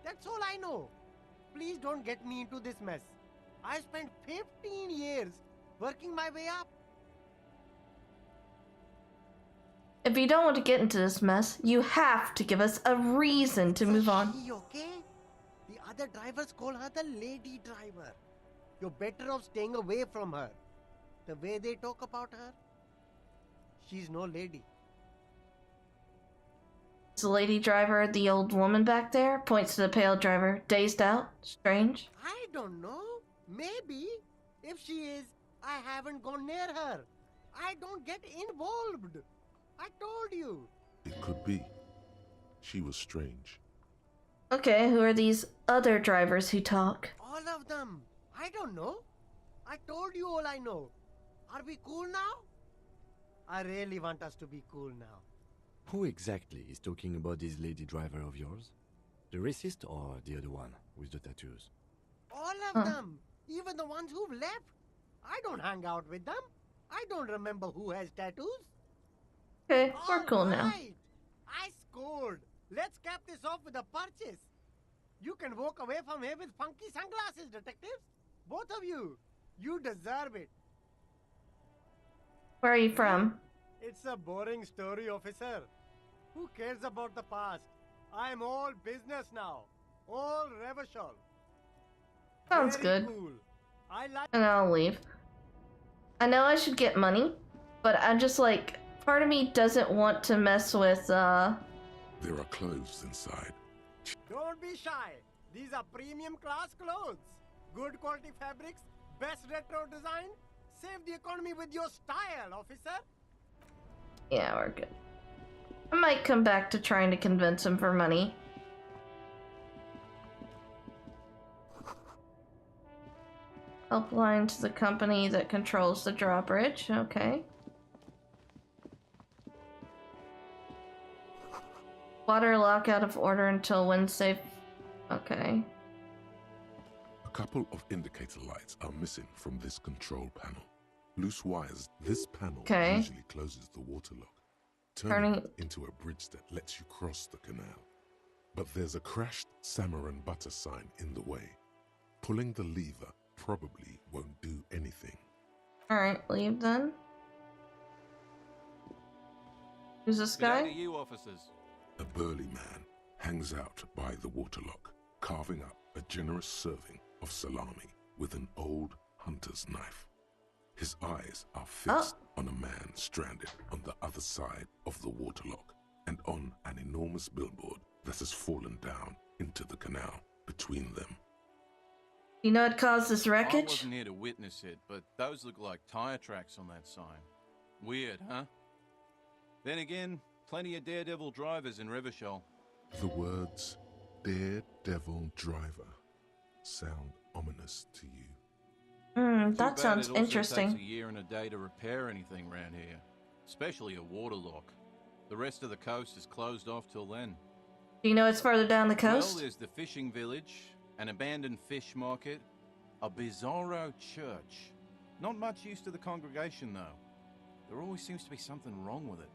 That's all I know. Please don't get me into this mess. I spent 15 years working my way up. If you don't want to get into this mess, you have to give us a reason to move on. Okay? The other drivers call her the lady driver. You're better off staying away from her. The way they talk about her, she's no lady. Is the lady driver the old woman back there? Points to the pale driver. Dazed out? Strange? I don't know. Maybe. If she is, I haven't gone near her. I don't get involved. I told you. It could be. She was strange. Okay, who are these other drivers who talk? All of them. I don't know. I told you all I know. Are we cool now? I really want us to be cool now. Who exactly is talking about this lady driver of yours? The racist or the other one with the tattoos? All of them. Even the ones who've left. I don't hang out with them. I don't remember who has tattoos. Okay, we're cool now. I scored. Let's cap this off with a purchase. You can walk away from here with funky sunglasses, detectives. Both of you. You deserve it. Where are you from? It's a boring story, officer. Who cares about the past? I'm all business now. All Revachol. Sounds Very good. Cool. I like. And I'll leave. I know I should get money, but I'm just like, part of me doesn't want to mess with, There are clothes inside. Don't be shy. These are premium class clothes. Good quality fabrics, best retro design. Save the economy with your style, officer. Yeah, we're good. I might come back to trying to convince him for money. Helpline to the company that controls the drawbridge. Okay. Water lock out of order until Wednesday. Okay. A couple of indicator lights are missing from this control panel. Loose wires. This panel usually closes the water lock, turning it into a bridge that lets you cross the canal. But there's a crashed salmon and butter sign in the way. Pulling the lever probably won't do anything. Alright, leave then. Who's this guy? Good day to you, officers. A burly man hangs out by the waterlock, carving up a generous serving of salami with an old hunter's knife. His eyes are fixed on a man stranded on the other side of the waterlock and on an enormous billboard that has fallen down into the canal between them. You know what caused this I wreckage? wasn't here to witness it, but those look like tire tracks on that sign. Weird, huh? Then again, plenty of daredevil drivers in Rivershell. The words Daredevil Driver sound ominous to you. That sounds interesting. It also takes a year and a day to repair anything around here, especially a water lock. The rest of the coast is closed off till then. Do you know it's further down the coast? Well, there's the fishing village, an abandoned fish market, a bizarro church. Not much use to the congregation, though. There always seems to be something wrong with it.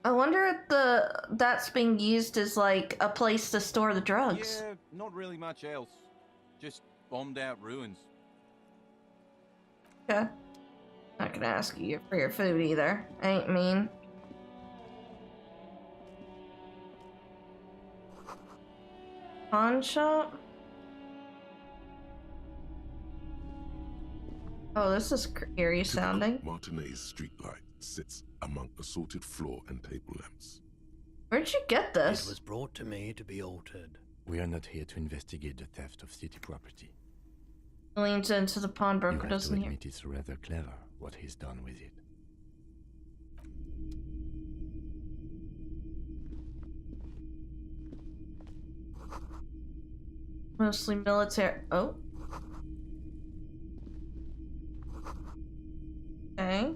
I wonder if that's being used as like a place to store the drugs. Yeah, not really much else. Just bombed out ruins. Okay. Not gonna ask you for your food either. I ain't mean. Pawn shop? Oh, this is eerie sounding. Martinez streetlight sits among assorted floor and table lamps. Where'd you get this? It was brought to me to be altered. We are not here to investigate the theft of city property. Leans into the pawnbroker, You have doesn't to he? admit it's rather clever what he's done with it. Mostly military. Oh. Okay.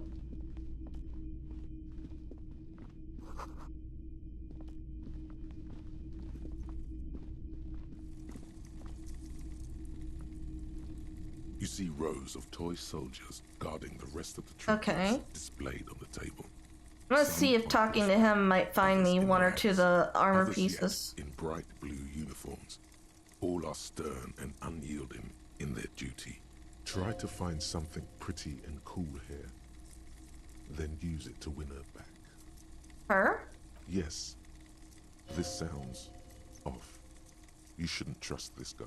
You see rows of toy soldiers guarding the rest of the troops displayed on the table. Let's see if talking to him might find me one or two of the armor Others pieces. yet in bright blue uniforms. All are stern and unyielding in their duty. Try to find something pretty and cool here. Then use it to win her back. Her? Yes. This sounds off. You shouldn't trust this guy.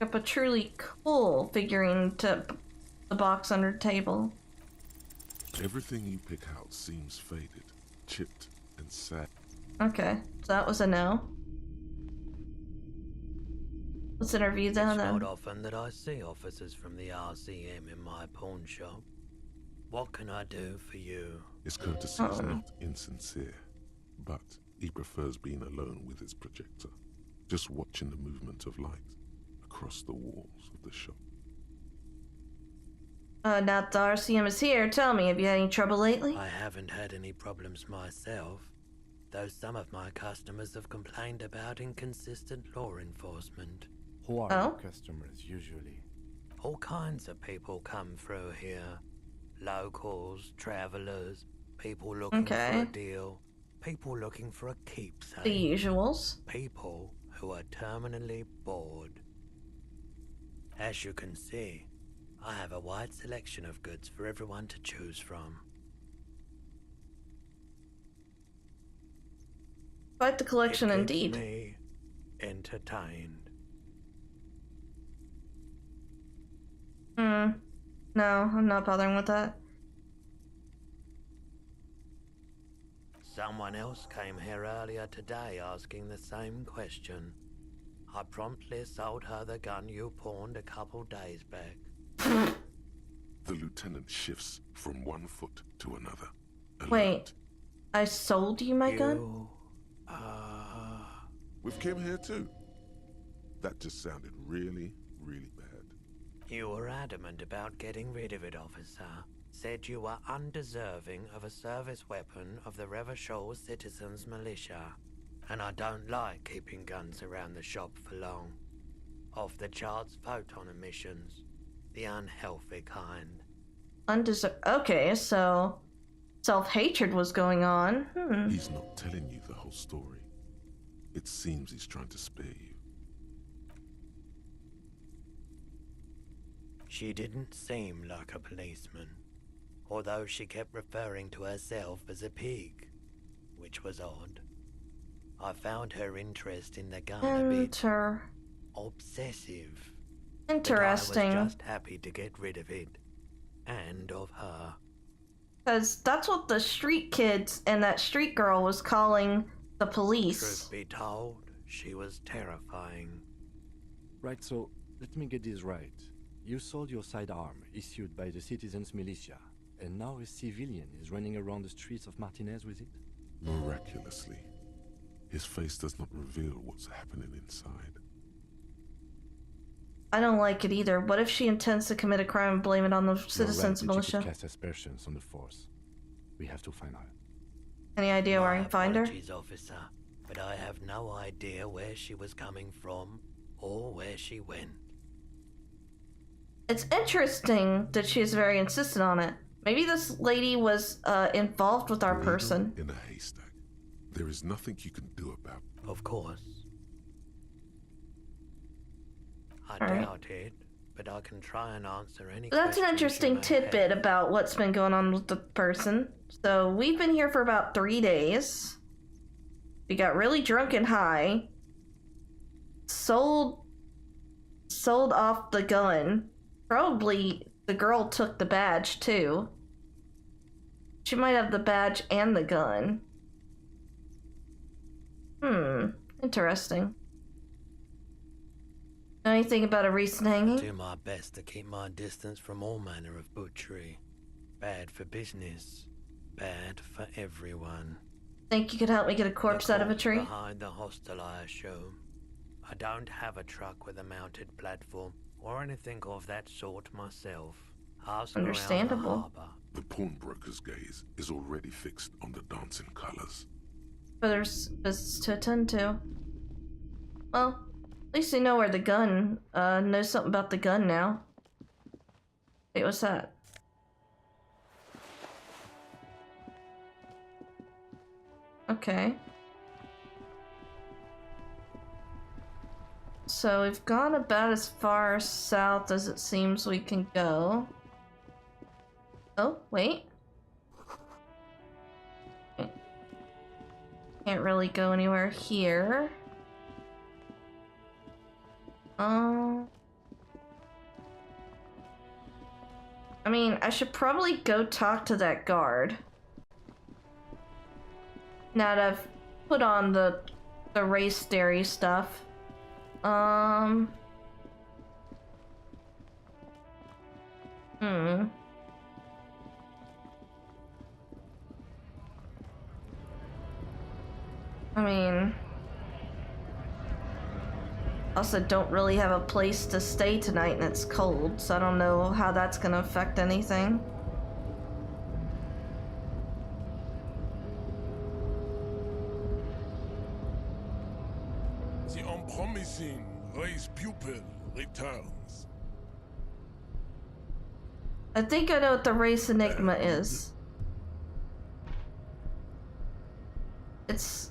Up a truly cool figurine to the box under the table. Everything you pick out seems faded, chipped, and sad. Okay, so that was a no. Let's interview them It's then. not often that I see officers from the RCM in my pawn shop. What can I do for you? His courtesy is not insincere, but he prefers being alone with his projector, just watching the movement of light across the walls of the shop. Now that the RCM is here, tell me, have you had any trouble lately? I haven't had any problems myself, though some of my customers have complained about inconsistent law enforcement. Who are your customers usually? All kinds of people come through here. Locals, travelers, people looking for a deal, people looking for a keepsake. The usuals. People who are terminally bored. As you can see, I have a wide selection of goods for everyone to choose from. Quite the collection It keeps indeed. me entertained. No, I'm not bothering with that. Someone else came here earlier today asking the same question. I promptly sold her the gun you pawned a couple days back. The lieutenant shifts from one foot to another. Wait, I sold you my gun? We've came here too. That just sounded really, really bad. You were adamant about getting rid of it, officer. Said you were undeserving of a service weapon of the Revachol Citizens Militia. And I don't like keeping guns around the shop for long. Off-the-charts photon emissions. The unhealthy kind. Okay, so self-hatred was going on. He's not telling you the whole story. It seems he's trying to spare you. She didn't seem like a policeman, although she kept referring to herself as a pig, which was odd. I found her interest in the gun a bit obsessive. Interesting. But I was just happy to get rid of it, and of her. Because that's what the street kids and that street girl was calling the police. Truth be told, she was terrifying. Right, so let me get this right. You sold your sidearm, issued by the Citizens Militia, and now a civilian is running around the streets of Martinez with it? Miraculously. His face does not reveal what's happening inside. I don't like it either. What if she intends to commit a crime and blame it on the Citizens Militia? She could cast aspersions on the force. We have to find her. Any idea where I can find her? Apologies, officer, but I have no idea where she was coming from or where she went. It's interesting that she is very insistent on it. Maybe this lady was involved with our person. In a haystack. There is nothing you can do about it. Of course. I doubt it, but I can try and answer any That's an interesting tidbit about what's been going on with the person. So we've been here for about 3 days. We got really drunk and high. Sold off the gun. Probably the girl took the badge too. She might have the badge and the gun. Interesting. Know anything about a recent hanging? I do my best to keep my distance from all manner of butchery. Bad for business. Bad for everyone. Think you could help me get a corpse out of a tree? Behind the hostel, I assume. I don't have a truck with a mounted platform or anything of that sort myself. Understandable. Around the harbor. The pawnbroker's gaze is already fixed on the dancing colors. But there's business to attend to. Well, at least you know where the gun, know something about the gun now. Wait, what's that? Okay. So we've gone about as far south as it seems we can go. Oh, wait. Can't really go anywhere here. I mean, I should probably go talk to that guard. Now that I've put on the race theory stuff. I mean, also don't really have a place to stay tonight and it's cold, so I don't know how that's gonna affect anything. The unpromising race pupil returns. I think I know what the race enigma is. It's...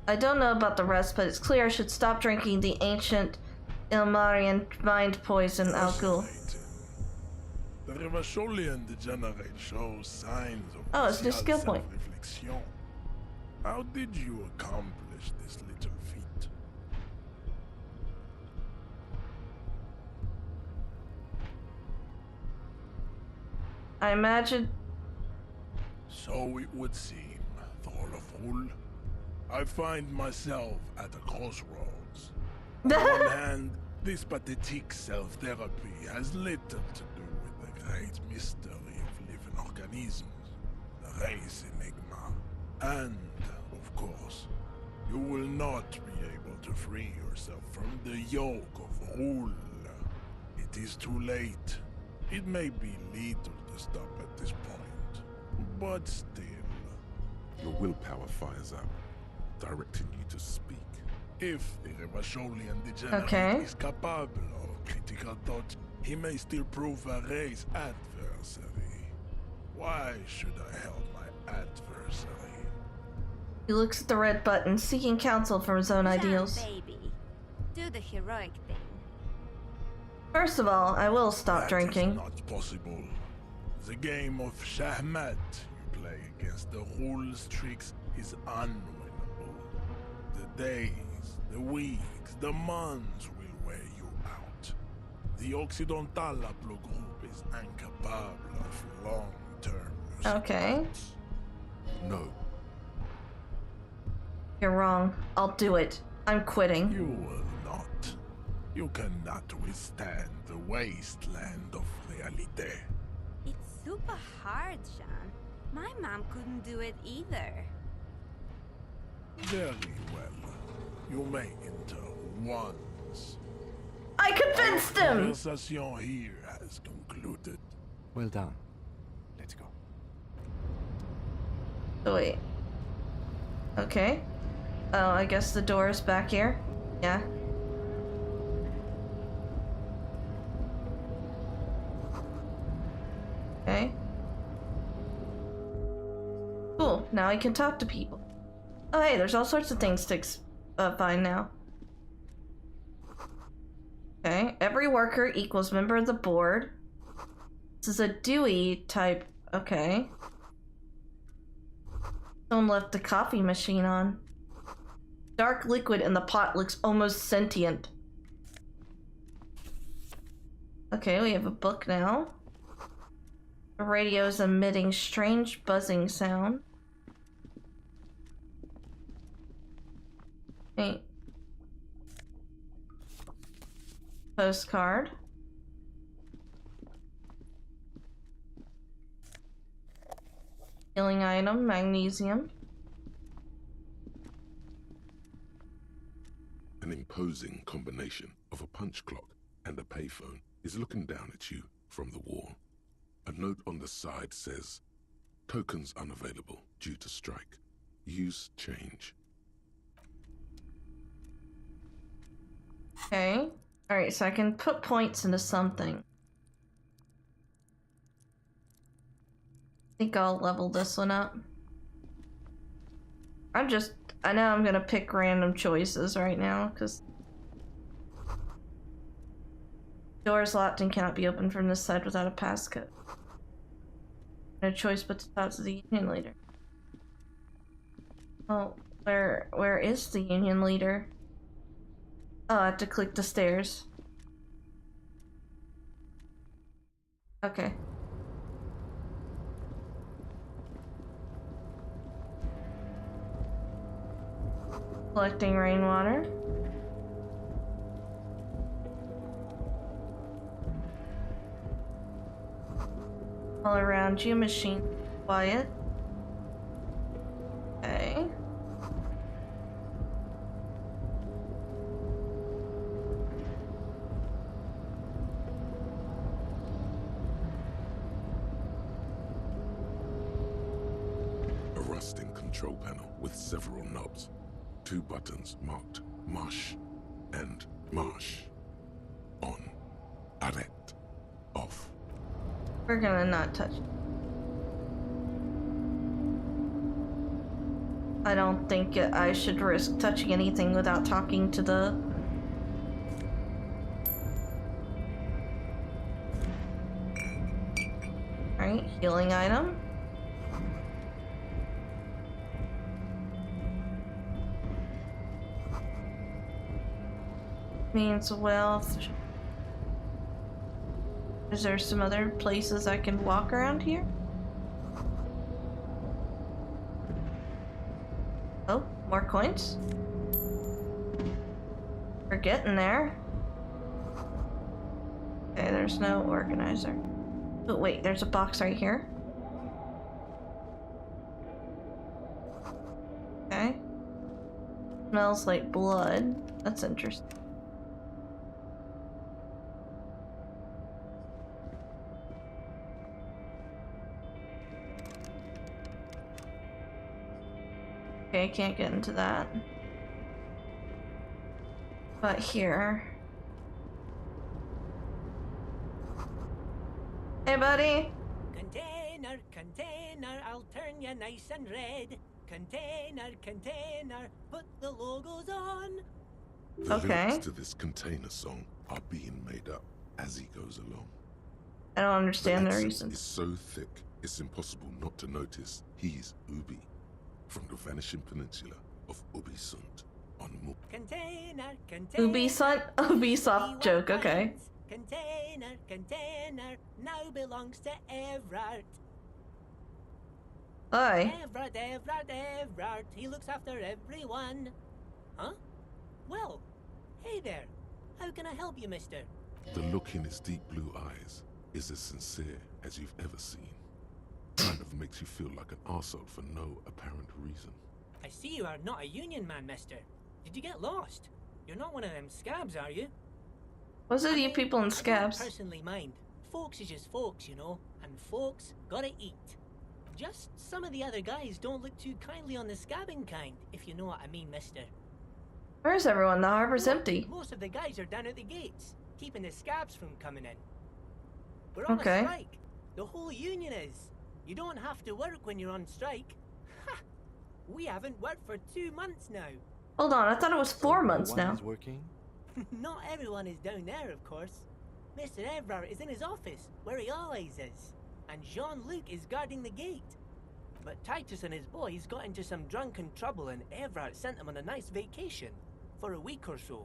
I don't know about the rest, but it's clear I should stop drinking the ancient Ilmarian mind poison alcohol. The Revacholian degenerate shows signs of Oh, it's a skill point. self-reflection. How did you accomplish this little feat? I imagine... So it would seem, Throloful. I find myself at a crossroads. On the one hand, this pathetic self-therapy has little to do with the great mystery of living organisms, the race. face, Enigma. And, of course, you will not be able to free yourself from the yoke of rule. It is too late. It may be little to stop at this point, but still. Your willpower fires up, directing you to speak. If the Revacholian degenerate Okay. is capable of critical thought, he may still prove a race adversary. Why should I help my adversary? He looks at the red button, seeking counsel from his own ideals. Baby, do the heroic thing. First of all, I will stop drinking. That is not possible. The game of Shahmat you play against the rules tricks is unwinnable. The days, the weeks, the months will wear you out. The Occidental Haplogroup is incapable of long-term. Okay. No. You're wrong. I'll do it. I'm quitting. You will not. You cannot withstand the wasteland of realite. It's super hard, Sean. My mom couldn't do it either. Very well. You may enter once. I convinced Our him! conversation here has concluded. Well done. Let's go. Oh, wait. Okay. Oh, I guess the door is back here. Yeah. Okay. Cool. Now I can talk to people. Oh, hey, there's all sorts of things to find now. Okay. Every worker equals member of the board. This is a Dewey type. Okay. Someone left the coffee machine on. Dark liquid in the pot looks almost sentient. Okay, we have a book now. The radio is emitting strange buzzing sound. Hey. Postcard. Healing item, magnesium. An imposing combination of a punch clock and a payphone is looking down at you from the wall. A note on the side says, "Tokens unavailable due to strike. Use change." Okay. Alright, so I can put points into something. I think I'll level this one up. I know I'm gonna pick random choices right now, because door is locked and cannot be opened from this side without a passcode. No choice but to talk to the union leader. Oh, where is the union leader? Oh, I have to click the stairs. Okay. Collecting rainwater. All around you, machine quiet. Okay. A rusting control panel with several knobs. 2 buttons marked Marsh and Marsh. On. Arrête. Off. We're gonna not touch. I don't think I should risk touching anything without talking to the... Alright, healing item. Means wealth. Is there some other places I can walk around here? Oh, more coins? We're getting there. Okay, there's no organizer. Oh wait, there's a box right here. Smells like blood. That's interesting. Okay, I can't get into that. But here. Hey, buddy. Container, container, I'll turn you nice and red. Container, container, put the logos on. The lyrics to this container song are being made up as he goes along. I don't understand the accent reason. is so thick, it's impossible not to notice he's Ubi, from the vanishing peninsula of Ubisund on Mu. Container, container. Ubisoft joke, okay. Container, container, now belongs to Everard. Hi. Everard, he looks after everyone. Huh? Well, hey there. How can I help you, mister? The look in his deep blue eyes is as sincere as you've ever seen. Kind of makes you feel like an arsehole for no apparent reason. I see you are not a union man, mister. Did you get lost? You're not one of them scabs, are you? What's it, you people in scabs? I don't personally mind. Folks is just folks, you know, and folks gotta eat. Just some of the other guys don't look too kindly on the scabbing kind, if you know what I mean, mister. Where's everyone? The harbor's empty. Most of the guys are down at the gates, keeping the scabs from coming in. We're on a strike. The whole union is. You don't have to work when you're on strike. Ha! We haven't worked for 2 months now. Hold on, I thought it was 4 months now. Working? Not everyone is down there, of course. Mr. Everard is in his office, where he always is. And Jean-Luc is guarding the gate. But Titus and his boys got into some drunken trouble and Everard sent them on a nice vacation. For a week or so.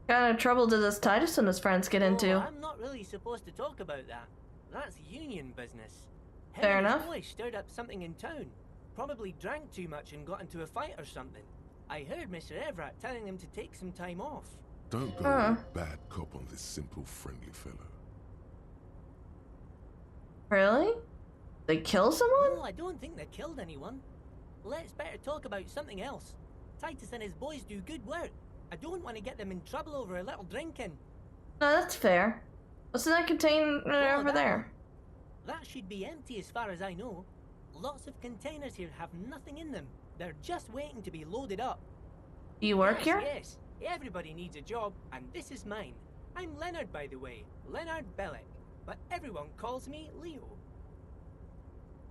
What kind of trouble did this Titus and his friends get into? I'm not really supposed to talk about that. That's union business. Fair enough. His boy stirred up something in town. Probably drank too much and got into a fight or something. I heard Mr. Everett telling him to take some time off. Don't go all bad cop on this simple, friendly fellow. Really? They kill someone? No, I don't think they killed anyone. Let's better talk about something else. Titus and his boys do good work. I don't want to get them in trouble over a little drinking. No, that's fair. What's in that container over there? That should be empty as far as I know. Lots of containers here have nothing in them. They're just waiting to be loaded up. Do you work here? Yes. Everybody needs a job, and this is mine. I'm Leonard, by the way. Leonard Bellick. But everyone calls me Leo.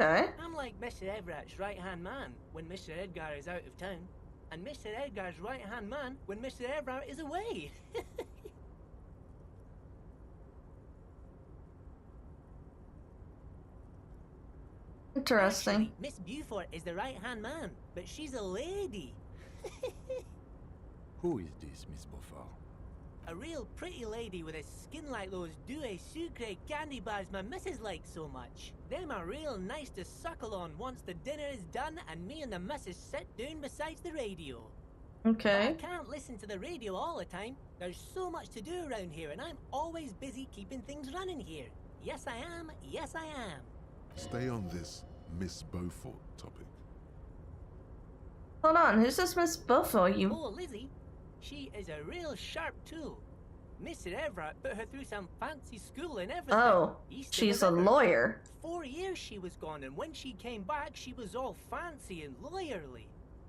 Okay. I'm like Mr. Everett's right-hand man when Mr. Edgar is out of town. And Mr. Edgar's right-hand man when Mr. Everett is away. Interesting. Actually, Miss Beaufort is the right-hand man, but she's a lady. Who is this, Miss Beaufort? A real pretty lady with a skin like those Douai Sucre candy bars my missus likes so much. Them are real nice to suckle on once the dinner is done and me and the missus sit down beside the radio. Okay. But I can't listen to the radio all the time. There's so much to do around here and I'm always busy keeping things running here. Yes, I am. Yes, I am. Stay on this Miss Beaufort topic. Hold on, who's this Miss Beaufort? Oh, Lizzie. She is a real sharp tool. Mr. Everett put her through some fancy school and everything. Oh, she's a lawyer. 4 years she was gone, and when she came back, she was all fancy and lawyerly.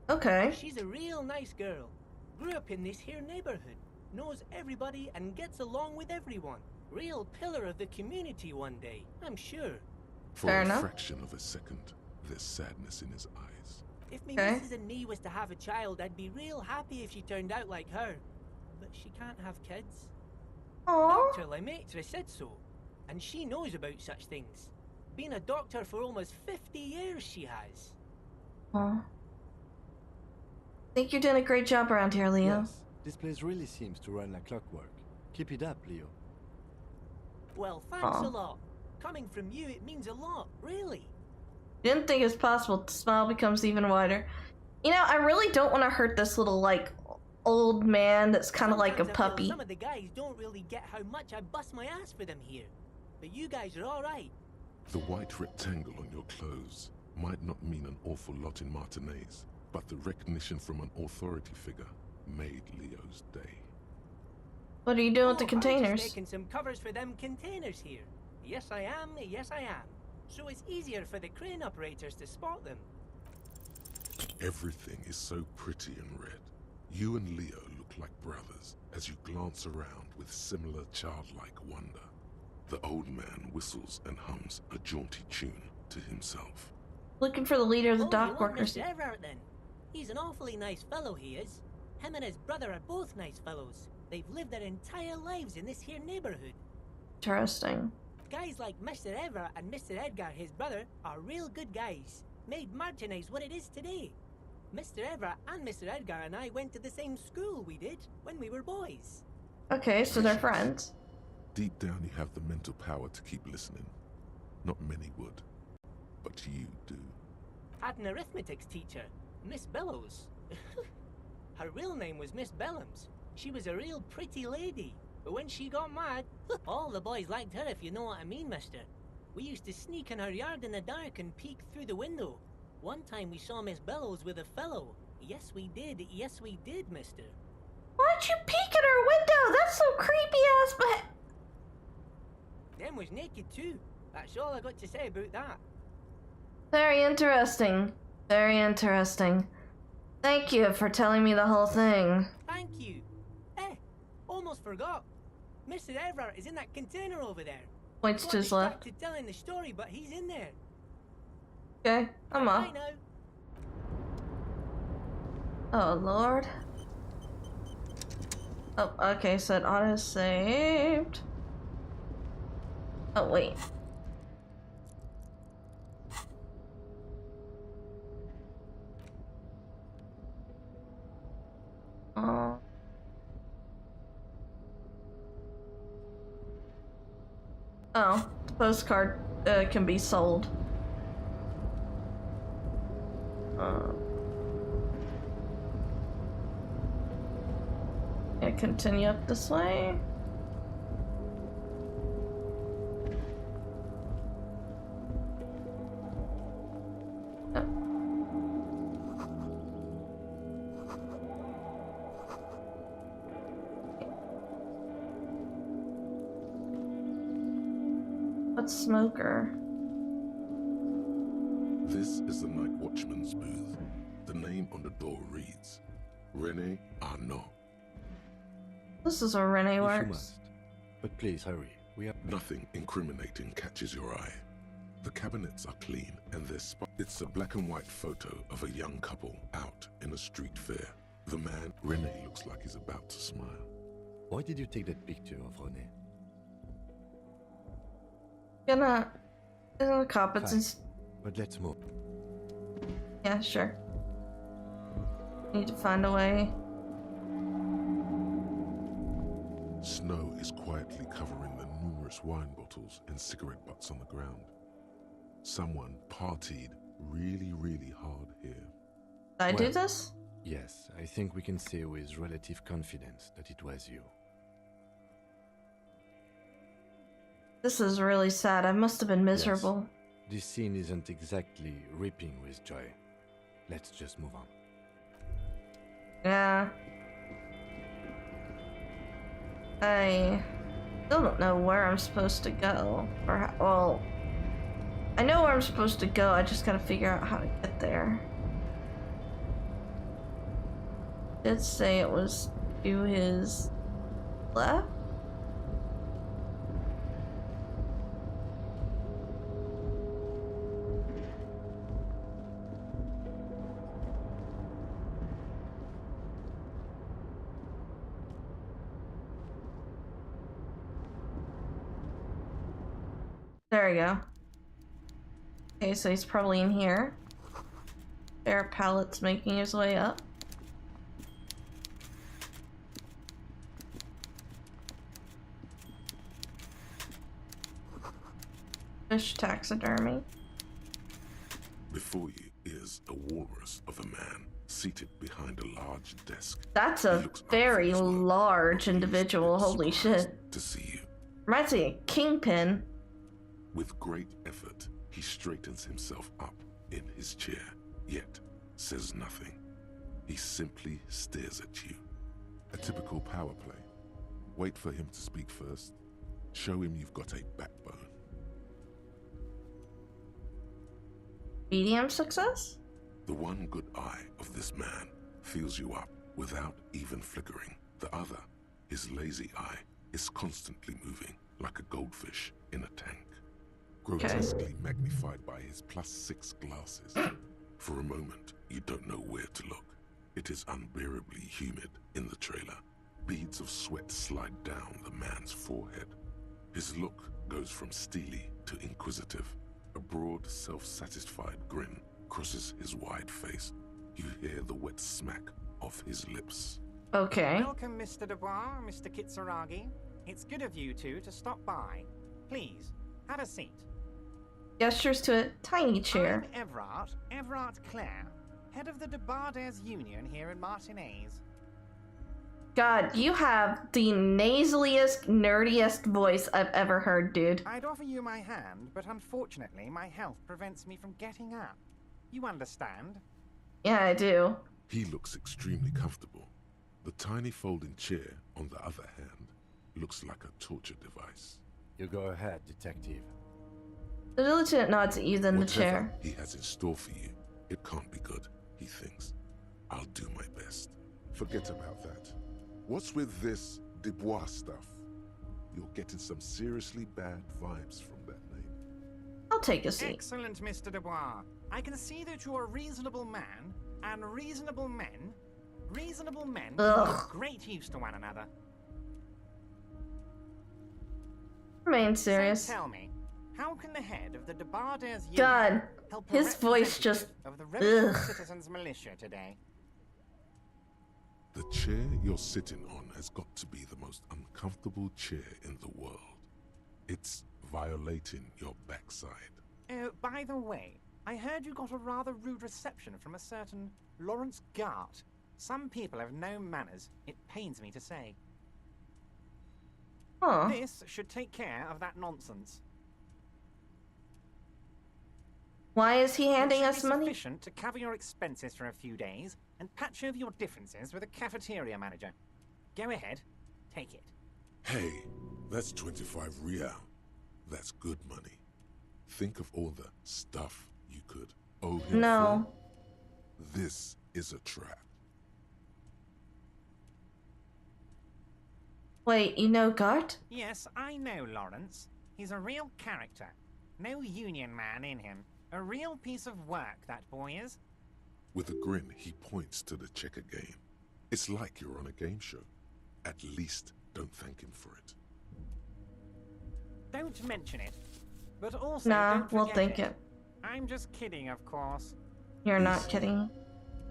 Okay. She's a real nice girl. Grew up in this here neighborhood. Knows everybody and gets along with everyone. Real pillar of the community one day, I'm sure. For a fraction of a second, there's sadness in his eyes. If me missus and me was to have a child, I'd be real happy if she turned out like her. But she can't have kids. Dr. Lemaitre said so, and she knows about such things. Been a doctor for almost 50 years, she has. Aw. Think you're doing a great job around here, Leo. Yes, this place really seems to run like clockwork. Keep it up, Leo. Well, thanks a lot. Coming from you, it means a lot, really. Didn't think it's possible. The smile becomes even wider. You know, I really don't want to hurt this little, like, old man that's kind of like a puppy. Some of the guys don't really get how much I bust my ass for them here. But you guys are alright. The white rectangle on your clothes might not mean an awful lot in Martinez, but the recognition from an authority figure made Leo's day. What are you doing with the I'm containers? just making some covers for them containers here. Yes, I am. Yes, I am. So it's easier for the crane operators to spot them. Everything is so pretty and red. You and Leo look like brothers as you glance around with similar childlike wonder. The old man whistles and hums a jaunty tune to himself. Looking for the leader of the Oh, dock you want workers. Mr. Everett then? He's an awfully nice fellow, he is. Him and his brother are both nice fellows. They've lived their entire lives in this here neighborhood. Interesting. Guys like Mr. Everett and Mr. Edgar, his brother, are real good guys. Made Martinez what it is today. Mr. Everett and Mr. Edgar and I went to the same school we did when we were boys. Okay, so they're friends. Deep down you have the mental power to keep listening. Not many would, but you do. Had an arithmetics teacher, Miss Bellows. Her real name was Miss Bellams. She was a real pretty lady. But when she got mad, all the boys liked her, if you know what I mean, mister. We used to sneak in her yard in the dark and peek through the window. One time we saw Miss Bellows with a fellow. Yes, we did, mister. Why'd you peek at her window? That's so creepy ass, but... Them was naked too. That's all I got to say about that. Very interesting. Very interesting. Thank you for telling me the whole thing. Thank you. Almost forgot. Mr. Everett is in that container over there. Points to his left. To telling the story, but he's in there. Okay, I'm off. I know. Oh, Lord. Oh, okay, so it auto-saved. Oh, wait. Oh, the postcard can be sold. Yeah, continue up this way. What's smoker? This is the night watchman's booth. The name on the door reads, René Arnaud. This is where René If you works. must. But please hurry. We have Nothing incriminating catches your eye. The cabinets are clean and there's it's a black and white photo of a young couple out in a street fair. The man, René, looks like he's about to smile. Why did you take that picture of René? Gonna cop it since. But let's move. Yeah, sure. Need to find a way. Snow is quietly covering the numerous wine bottles and cigarette butts on the ground. Someone partied really, really hard here. Did I do this? Yes, I think we can say with relative confidence that it was you. This is really sad. I must have been miserable. Yes. This scene isn't exactly ripping with joy. Let's just move on. Yeah. I still don't know where I'm supposed to go. Or well, I know where I'm supposed to go. I just gotta figure out how to get there. It did say it was to his left. There we go. Okay, so he's probably in here. There are pallets making his way up. Fish taxidermy. Before you is a walrus of a man seated behind a large desk. That's a very large individual. Holy shit. To see you. Reminds me of Kingpin. With great effort, he straightens himself up in his chair, yet says nothing. He simply stares at you. A typical power play. Wait for him to speak first. Show him you've got a backbone. Medium success? The one good eye of this man fills you up without even flickering. The other, his lazy eye, is constantly moving like a goldfish in a tank. Grotesquely magnified by his +6 glasses. For a moment, you don't know where to look. It is unbearably humid in the trailer. Beads of sweat slide down the man's forehead. His look goes from steely to inquisitive. A broad, self-satisfied grin crosses his wide face. You hear the wet smack of his lips. Okay. Welcome, Mr. Dubois, Mr. Kitsuragi. It's good of you two to stop by. Please, have a seat. Gestures to a tiny chair. I'm Everard Clare, head of the Debarders Union here in Martinez. God, you have the nasaliest, nerdiest voice I've ever heard, dude. I'd offer you my hand, but unfortunately my health prevents me from getting up. You understand? Yeah, I do. He looks extremely comfortable. The tiny folding chair, on the other hand, looks like a torture device. You go ahead, detective. The lieutenant nods at you, then the Whatever chair. he has in store for you, it can't be good, he thinks. I'll do my best. Forget about that. What's with this Dubois stuff? You're getting some seriously bad vibes from that name. I'll take a seat. Excellent, Mr. Dubois. I can see that you're a reasonable man, and reasonable men are great use to one another. Remain serious. So tell me, how can the head of the Debarders Union God, help a his voice just. of the Rebel Citizens Militia today? The chair you're sitting on has got to be the most uncomfortable chair in the world. It's violating your backside. Oh, by the way, I heard you got a rather rude reception from a certain Lawrence Gart. Some people have no manners, it pains me to say. Huh. This should take care of that nonsense. Why is he handing It us should be money? sufficient to cover your expenses for a few days and patch over your differences with a cafeteria manager. Go ahead, take it. Hey, that's 25 real. That's good money. Think of all the stuff you could owe him No. for. This is a trap. Wait, you know Gart? Yes, I know Lawrence. He's a real character. No union man in him. A real piece of work, that boy is. With a grin, he points to the checker game. It's like you're on a game show. At least don't thank him for it. Don't mention it. But also Nah, don't we'll forget think it. I'm just kidding, of course. You're not kidding.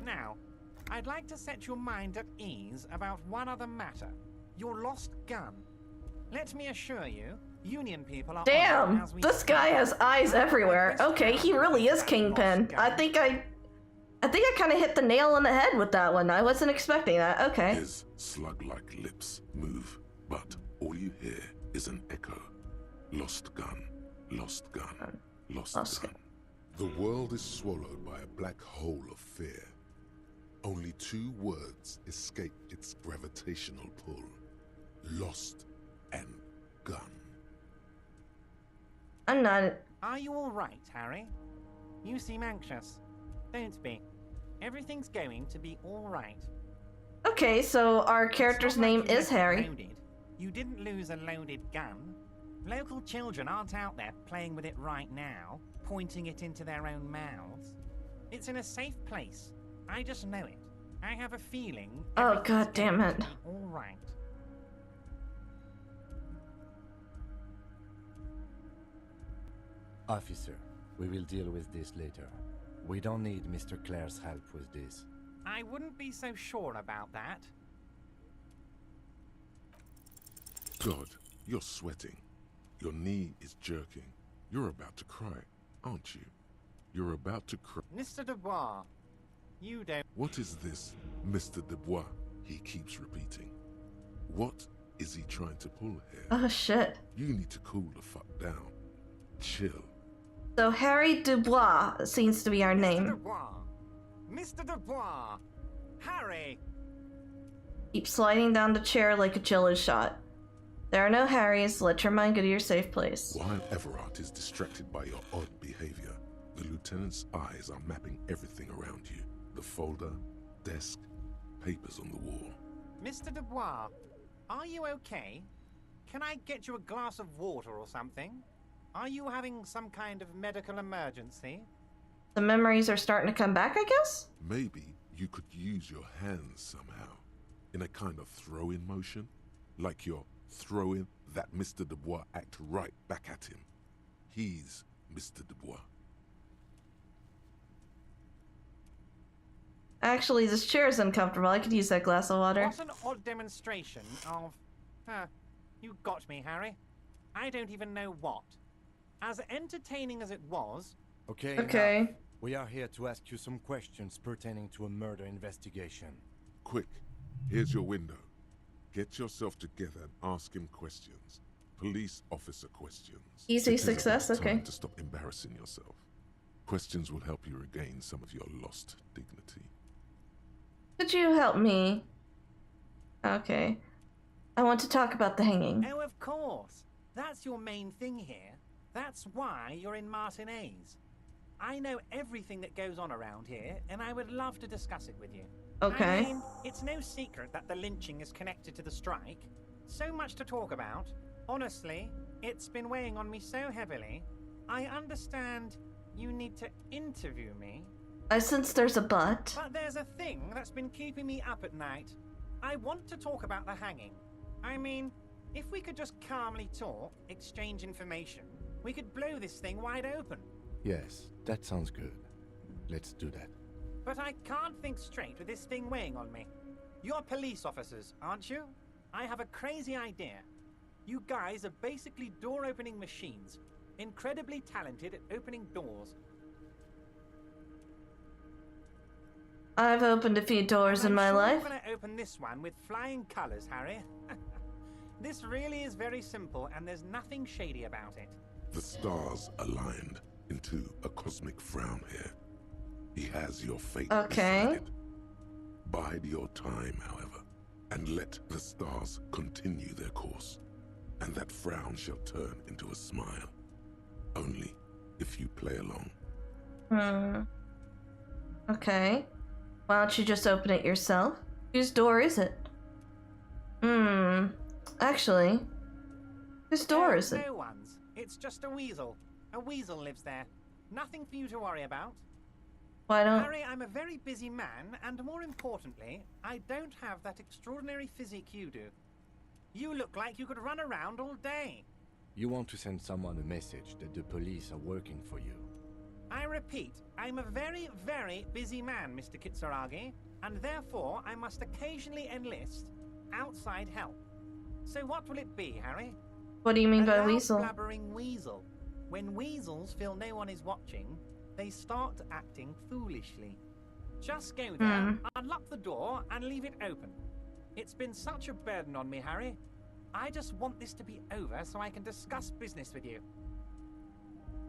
Now, I'd like to set your mind at ease about one other matter. Your lost gun. Let me assure you, Union people are... Damn! as we This guy has eyes everywhere. Okay, he really is Kingpin. I think I kind of hit the nail on the head with that one. I wasn't expecting that. Okay. His slug-like lips move, but all you hear is an echo. Lost gun, lost gun, lost gun. The world is swallowed by a black hole of fear. Only 2 words escape its gravitational pull. Lost and gun. I'm not. Are you all right, Harry? You seem anxious. Don't be. Everything's going to be all right. Okay, so our character's name you is left it Harry. loaded. You didn't lose a loaded gun. Local children aren't out there playing with it right now, pointing it into their own mouths. It's in a safe place. I just know it. I have a feeling. Oh, God damn it. All right. Officer, we will deal with this later. We don't need Mr. Clare's help with this. I wouldn't be so sure about that. God, you're sweating. Your knee is jerking. You're about to cry, aren't you? You're about to cry. Mr. Dubois, you don't... What is this, Mr. Dubois? He keeps repeating. What is he trying to pull here? Oh, shit. You need to cool the fuck down. Chill. So Harry Dubois seems to be our name. Dubois, Mr. Dubois! Harry! Keep sliding down the chair like a jello shot. There are no Harrys. Let your mind go to your safe place. While Everard is distracted by your odd behavior, the lieutenant's eyes are mapping everything around you. The folder, desk, papers on the wall. Mr. Dubois, are you okay? Can I get you a glass of water or something? Are you having some kind of medical emergency? The memories are starting to come back, I guess? Maybe you could use your hands somehow, in a kind of throw-in motion, like you're throwing that Mr. Dubois act right back at him. He's Mr. Dubois. Actually, this chair is uncomfortable. I could use that glass of water. What an odd demonstration of... you got me, Harry. I don't even know what. As entertaining as it was... Okay. Okay. Now, we are here to ask you some questions pertaining to a murder investigation. Quick, here's your window. Get yourself together and ask him questions. Police officer questions. Easy It is success, about time okay. to stop embarrassing yourself. Questions will help you regain some of your lost dignity. Could you help me? Okay. I want to talk about the hanging. Oh, of course. That's your main thing here. That's why you're in Martinez. I know everything that goes on around here, and I would love to discuss it with you. Okay. I mean, it's no secret that the lynching is connected to the strike. So much to talk about. Honestly, it's been weighing on me so heavily. I understand you need to interview me. I sense there's a but. But there's a thing that's been keeping me up at night. I want to talk about the hanging. I mean, if we could just calmly talk, exchange information, we could blow this thing wide open. Yes, that sounds good. Let's do that. But I can't think straight with this thing weighing on me. You're police officers, aren't you? I have a crazy idea. You guys are basically door-opening machines, incredibly talented at opening doors. I've opened a few doors in my life. I'm gonna open this one with flying colors, Harry. This really is very simple, and there's nothing shady about it. The stars aligned into a cosmic frown here. He has your fate decided. Bide your time, however, and let the stars continue their course, and that frown shall turn into a smile. Only if you play along. Okay. Why don't you just open it yourself? Whose door is it? Actually, whose door is it? No one's. It's just a weasel. A weasel lives there. Nothing for you to worry about. Why don't... Harry, I'm a very busy man, and more importantly, I don't have that extraordinary physique you do. You look like you could run around all day. You want to send someone a message that the police are working for you. I repeat, I'm a very, very busy man, Mr. Kitsuragi, and therefore I must occasionally enlist outside help. So what will it be, Harry? What do you mean by A loud, weasel? blabbering weasel. When weasels feel no one is watching, they start acting foolishly. Just go there, unlock the door, and leave it open. It's been such a burden on me, Harry. I just want this to be over so I can discuss business with you.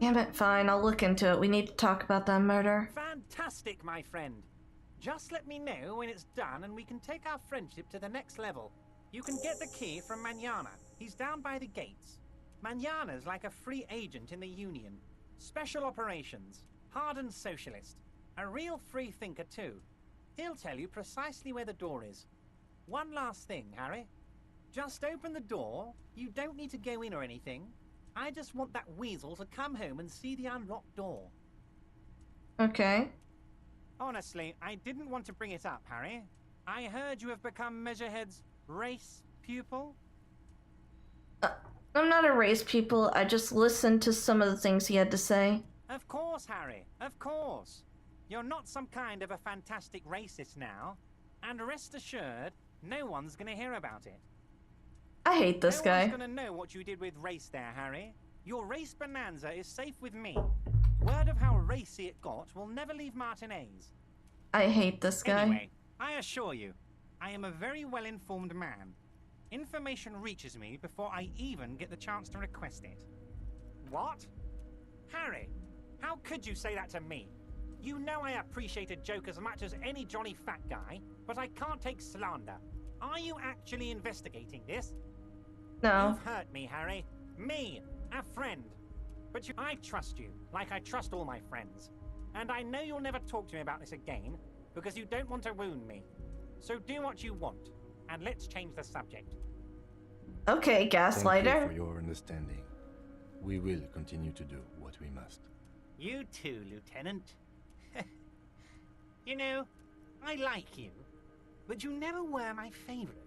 Damn it, fine, I'll look into it. We need to talk about that murder. Fantastic, my friend. Just let me know when it's done and we can take our friendship to the next level. You can get the key from Manana. He's down by the gates. Manana's like a free agent in the Union. Special operations. Hardened socialist. A real free thinker, too. He'll tell you precisely where the door is. One last thing, Harry. Just open the door. You don't need to go in or anything. I just want that weasel to come home and see the unlocked door. Okay. Honestly, I didn't want to bring it up, Harry. I heard you have become Measurehead's race pupil. I'm not a race pupil. I just listened to some of the things he had to say. Of course, Harry. Of course. You're not some kind of a fantastic racist now. And rest assured, no one's going to hear about it. I hate this guy. No one's going to know what you did with race there, Harry. Your race bonanza is safe with me. Word of how racy it got will never leave Martinez. I hate this guy. Anyway, I assure you, I am a very well-informed man. Information reaches me before I even get the chance to request it. What? Harry, how could you say that to me? You know I appreciate a joke as much as any jolly fat guy, but I can't take slander. Are you actually investigating this? No. You've hurt me, Harry. Me, a friend. But I trust you, like I trust all my friends. And I know you'll never talk to me about this again, because you don't want to wound me. So do what you want, and let's change the subject. Okay, gaslighter. Thank you for your understanding. We will continue to do what we must. You too, Lieutenant. You know, I like you, but you never were my favorite.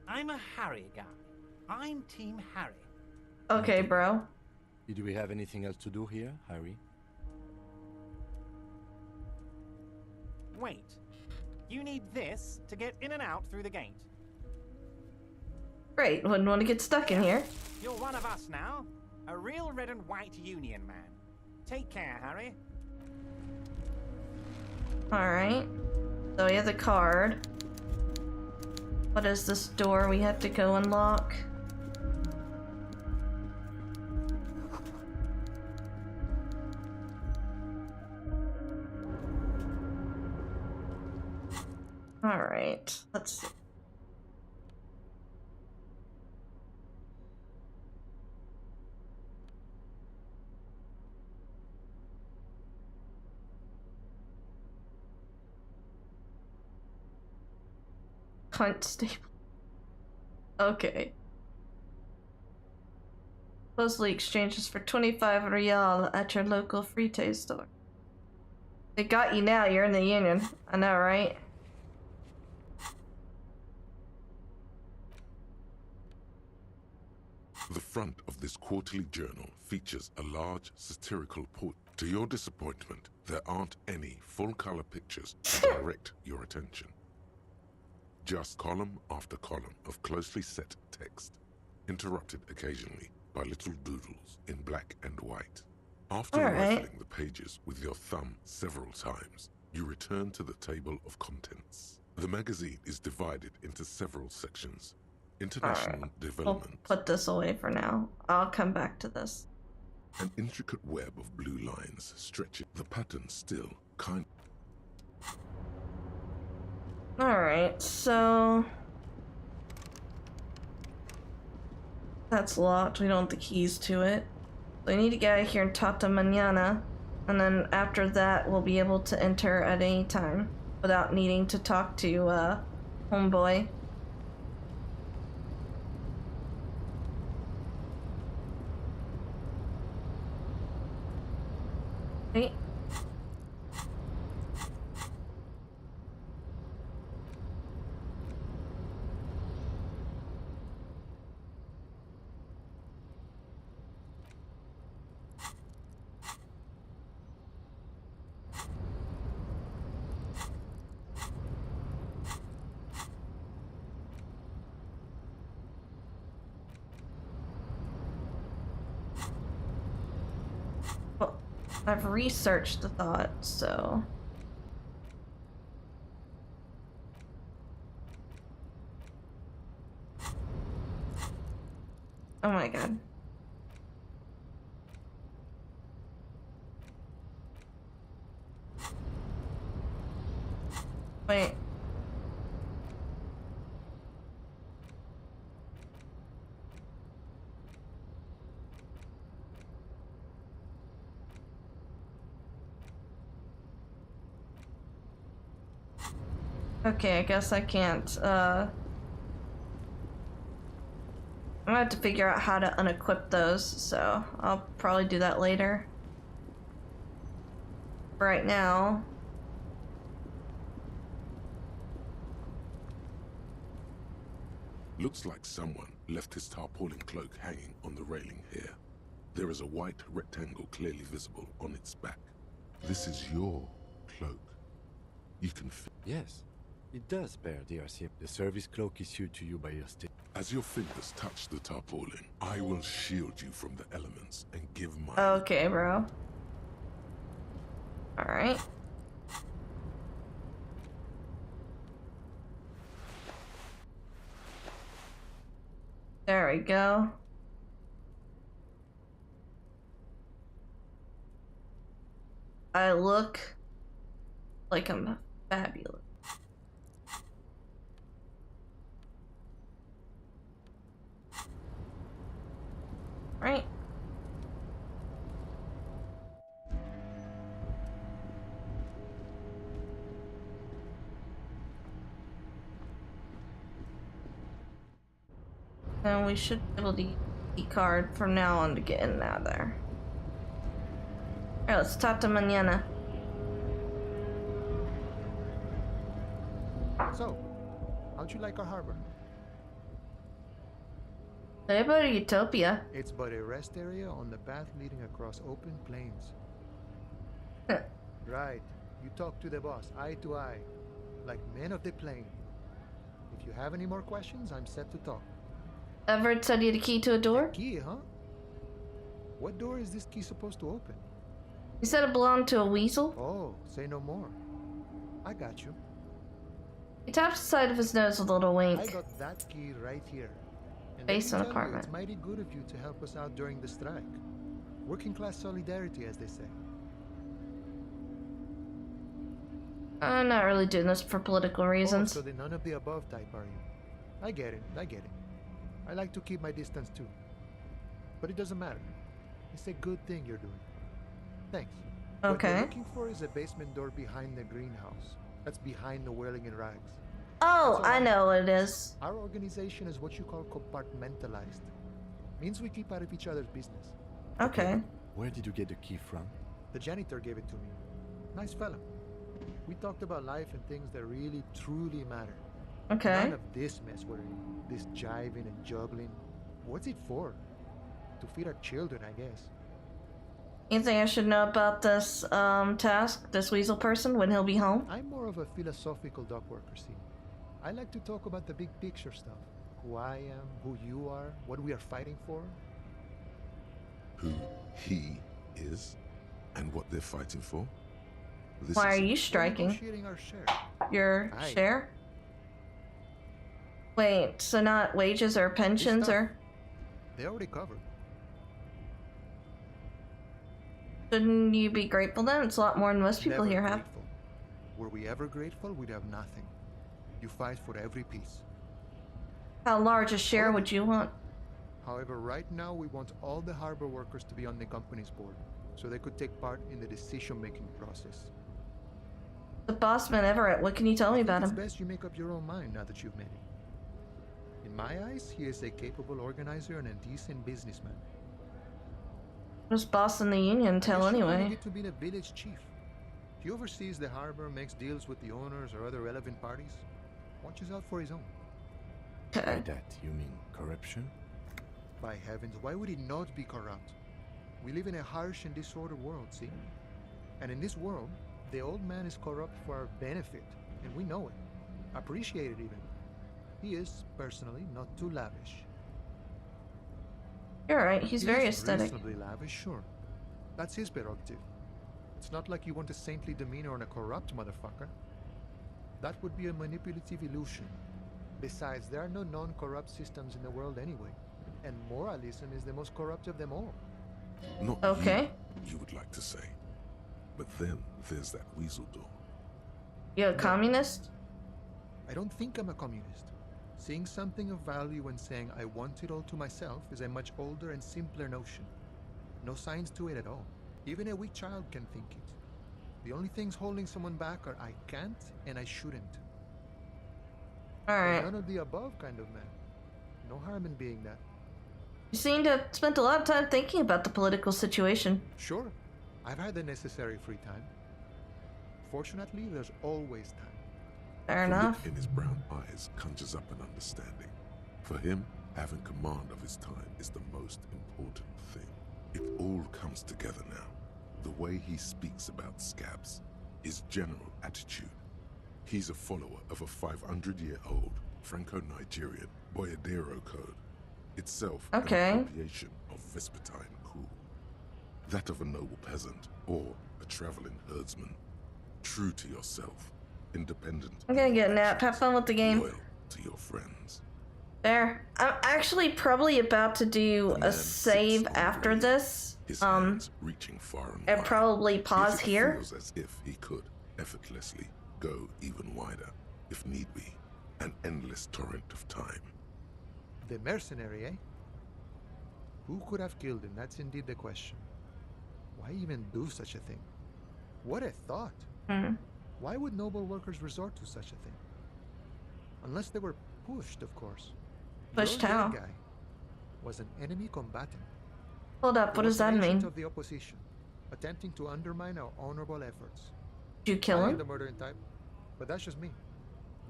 I'm a Harry guy. I'm Team Harry. Okay, bro. Do we have anything else to do here, Harry? Wait. You need this to get in and out through the gate. Great, wouldn't want to get stuck in here. You're one of us now. A real red and white Union man. Take care, Harry. Alright. So we have the card. What is this door we have to go unlock? Alright, let's see. Constable. Okay. Supposedly exchanges for 25 real at your local free-taste store. They got you now, you're in the Union. I know, right? The front of this quarterly journal features a large satirical portrait. To your disappointment, there aren't any full-color pictures to direct your attention. Just column after column of closely set text, interrupted occasionally by little doodles in black and white. After rifling the pages with your thumb several times, you return to the table of contents. The magazine is divided into several sections. International development. We'll put this away for now. I'll come back to this. An intricate web of blue lines stretching. The pattern still kind. Alright, so... That's locked. We don't have the keys to it. So we need to get out of here and talk to Manana. And then after that, we'll be able to enter at any time without needing to talk to, homeboy. Wait. Well, I've researched the thought, so... Oh my god. Wait. Okay, I guess I can't, I'm gonna have to figure out how to unequip those, so I'll probably do that later. Right now... Looks like someone left his tarpaulin cloak hanging on the railing here. There is a white rectangle clearly visible on its back. This is your cloak. You can Yes, it does bear the RCM. The service cloak issued to you by your state. As your fingers touch the tarpaulin, I will shield you from the elements and give my... Okay, bro. Alright. There we go. I look Like I'm fabulous. Right. And we should be able to use the key card from now on to get in and out of there. Alright, let's talk to mañana. So, how'd you like our harbor? Say about Utopia. It's but a rest area on the path leading across open plains. Right. You talk to the boss, eye to eye, like men of the plain. If you have any more questions, I'm set to talk. Everett said you had a key to a door? A key, huh? What door is this key supposed to open? He said it belonged to a weasel. Oh, say no more. I got you. He taps the side of his nose with a little wink. I got that key right here. And Based on let me tell you, apartment. it's mighty good of you to help us out during the strike. Working class solidarity, as they say. I'm not really doing this for political reasons. Oh, so the none of the above type, are you? I get it, I get it. I like to keep my distance too. But it doesn't matter. It's a good thing you're doing. Thanks. What Okay. we're looking for is a basement door behind the greenhouse. That's behind the whirling in rags. Oh, I know what it is. Our organization is what you call compartmentalized. Means we keep out of each other's business. Okay. Where did you get the key from? The janitor gave it to me. Nice fella. We talked about life and things that really, truly matter. Okay. None of this mess we're in. This jiving and juggling. What's it for? To feed our children, I guess. Anything I should know about this task, this weasel person, when he'll be home? I'm more of a philosophical dock worker, see. I like to talk about the big picture stuff. Who I am, who you are, what we are fighting for. Who he is, and what they're fighting for. This Why are is- you striking? Negotiating our share. Your Aye. share? Wait, so not wages or pensions stuff. or... They already covered. Shouldn't you be grateful then? It's a lot more than most people Never here have. grateful. Were we ever grateful, we'd have nothing. You fight for every piece. How large a share would you want? However, right now we want all the harbor workers to be on the company's board, so they could take part in the decision-making process. The boss man Everett, what can you tell me about It's him? best you make up your own mind now that you've met him. In my eyes, he is a capable organizer and a decent businessman. Who's boss in the union I tell guess you anyway? get to be the village chief. He oversees the harbor, makes deals with the owners or other relevant parties. Watches out for his own. By that, you mean corruption? By heavens, why would he not be corrupt? We live in a harsh and disordered world, see? And in this world, the old man is corrupt for our benefit, and we know it. Appreciate it even. He is, personally, not too lavish. You're right, he's He very is aesthetic. reasonably lavish, sure. That's his prerogative. It's not like you want a saintly demeanor on a corrupt motherfucker. That would be a manipulative illusion. Besides, there are no non-corrupt systems in the world anyway. And moralism is the most corrupt of them all. Not Okay. you would like to say. But then there's that weasel door. You a communist? I don't think I'm a communist. Seeing something of value and saying I want it all to myself is a much older and simpler notion. No science to it at all. Even a weak child can think it. The only things holding someone back are I can't and I shouldn't. Alright. None of the above kind of man. No harm in being that. You seem to have spent a lot of time thinking about the political situation. Sure, I've had the necessary free time. Fortunately, there's always time. Fair The enough. look in his brown eyes conjures up an understanding. For him, having command of his time is the most important thing. It all comes together now. The way he speaks about scabs, his general attitude. He's a follower of a 500-year-old Franco-Nigerian Boyadero code, itself Okay. an appropriation of Vespertine cool. That of a noble peasant or a traveling herdsman. True to yourself, independent, I'm gonna get a nap. Have fun with the game. loyal to your friends. There. I'm actually probably about to do a save after this. His hands reaching far and And wide. probably pause It here. feels as if he could effortlessly go even wider, if need be, an endless torrent of time. The mercenary, eh? Who could have killed him? That's indeed the question. Why even do such a thing? What a thought! Why would noble workers resort to such a thing? Unless they were pushed, of course. Pushed Your how? guy was an enemy combatant. Hold up, He what was does that an agent mean? of the opposition, attempting to undermine our honorable efforts. Did you kill I him? ain't the murdering type, but that's just me.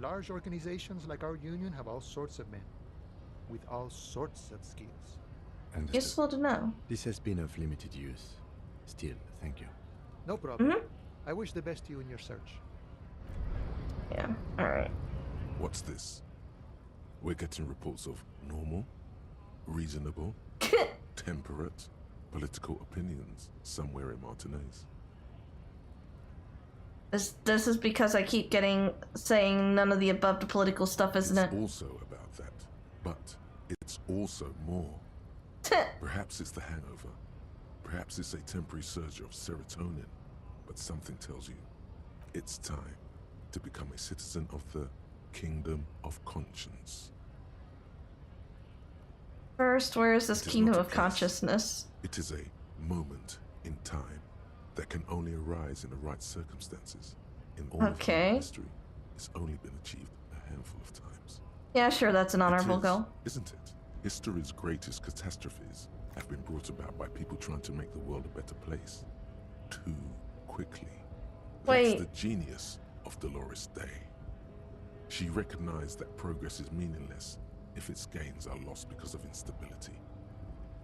Large organizations like our union have all sorts of men, with all sorts of skills. Understood. Useful to know. This has been of limited use. Still, thank you. No problem. I wish the best to you in your search. Yeah, alright. What's this? We're getting reports of normal, reasonable, temperate, political opinions somewhere in Martinez. This is because I keep saying none of the above the political stuff, isn't it? It's also about that, but it's also more. Perhaps it's the hangover. Perhaps it's a temporary surge of serotonin. But something tells you it's time to become a citizen of the Kingdom of Conscience. First, where is this It is kingdom not a of place. consciousness? It is a moment in time that can only arise in the right circumstances. In all of human history, it's only been achieved a handful of times. Yeah, sure, that's an honorable goal. Isn't it? History's greatest catastrophes have been brought about by people trying to make the world a better place. Too quickly. Wait. That's the genius of Dolores Day. She recognized that progress is meaningless if its gains are lost because of instability.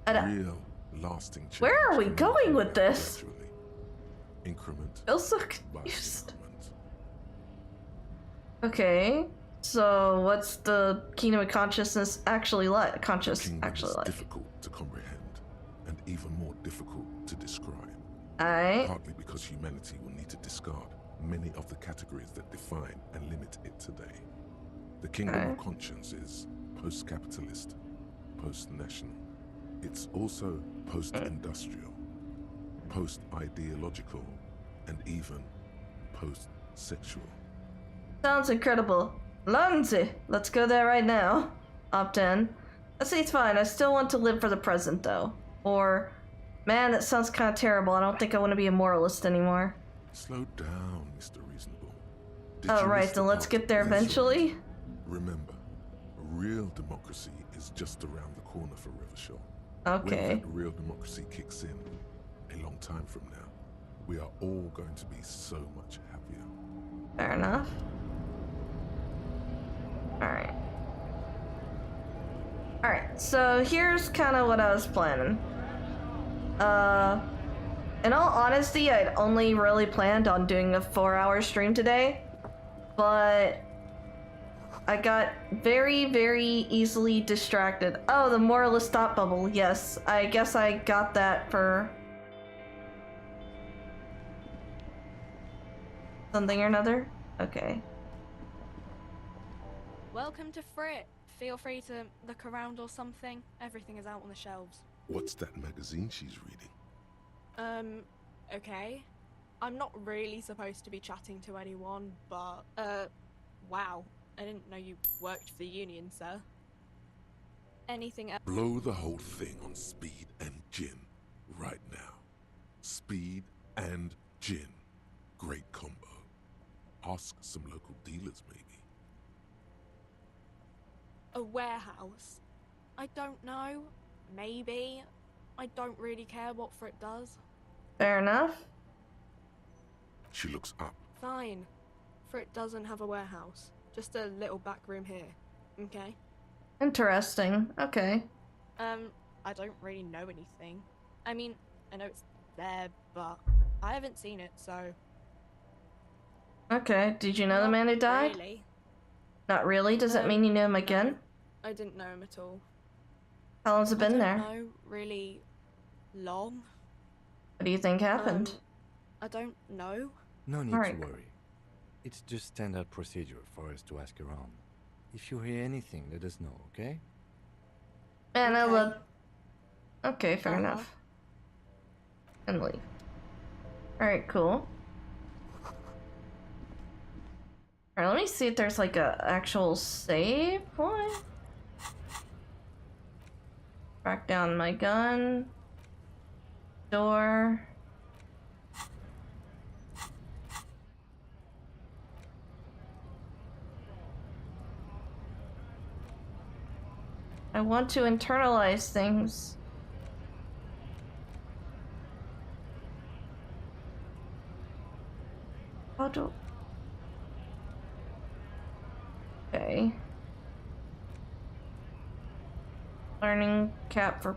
Real, lasting change. Where are we can going come with about this? gradually, increment Feels so by confused. increment. Okay, so what's the kingdom of consciousness actually like? Difficult to comprehend, and even more difficult to describe. Aight. Partly because humanity will need to discard many of the categories that define and limit it today. The kingdom of conscience is post-capitalist, post-national. It's also post-industrial, post-ideological, and even post-sexual. Sounds incredible. Lindsay, let's go there right now. Opt in. See, it's fine. I still want to live for the present, though. Or, man, that sounds kind of terrible. I don't think I want to be a moralist anymore. Slow down, Mr. Reasonable. Oh, right, then let's get there eventually. Remember, real democracy is just around the corner for Rivershaw. Okay. When that real democracy kicks in, a long time from now, we are all going to be so much happier. Fair enough. Alright. Alright, so here's kind of what I was planning. In all honesty, I'd only really planned on doing a 4-hour stream today, but I got very, very easily distracted. Oh, the moralist thought bubble. Yes, I guess I got that for something or another. Okay. Welcome to Frit. Feel free to look around or something. Everything is out on the shelves. What's that magazine she's reading? Okay. I'm not really supposed to be chatting to anyone, but, wow. I didn't know you worked for the union, sir. Anything else? Blow the whole thing on speed and gin right now. Speed and gin. Great combo. Ask some local dealers, maybe. A warehouse? I don't know. Maybe. I don't really care what Frit does. Fair enough. She looks up. Fine. Frit doesn't have a warehouse. Just a little back room here. Okay? Interesting. Okay. I don't really know anything. I mean, I know it's there, but I haven't seen it, so... Okay, did you know the man who died? Really. Not really? Does that mean you knew him again? I didn't know him at all. How long's it been there? No, really long. What do you think happened? I don't know. No need to worry. It's just standard procedure for us to ask around. If you hear anything, let us know, okay? And I love... Okay, fair enough. And leave. Alright, cool. Alright, let me see if there's like a actual save point. Track down my gun. Door. I want to internalize things. How do... Okay. Learning cap for...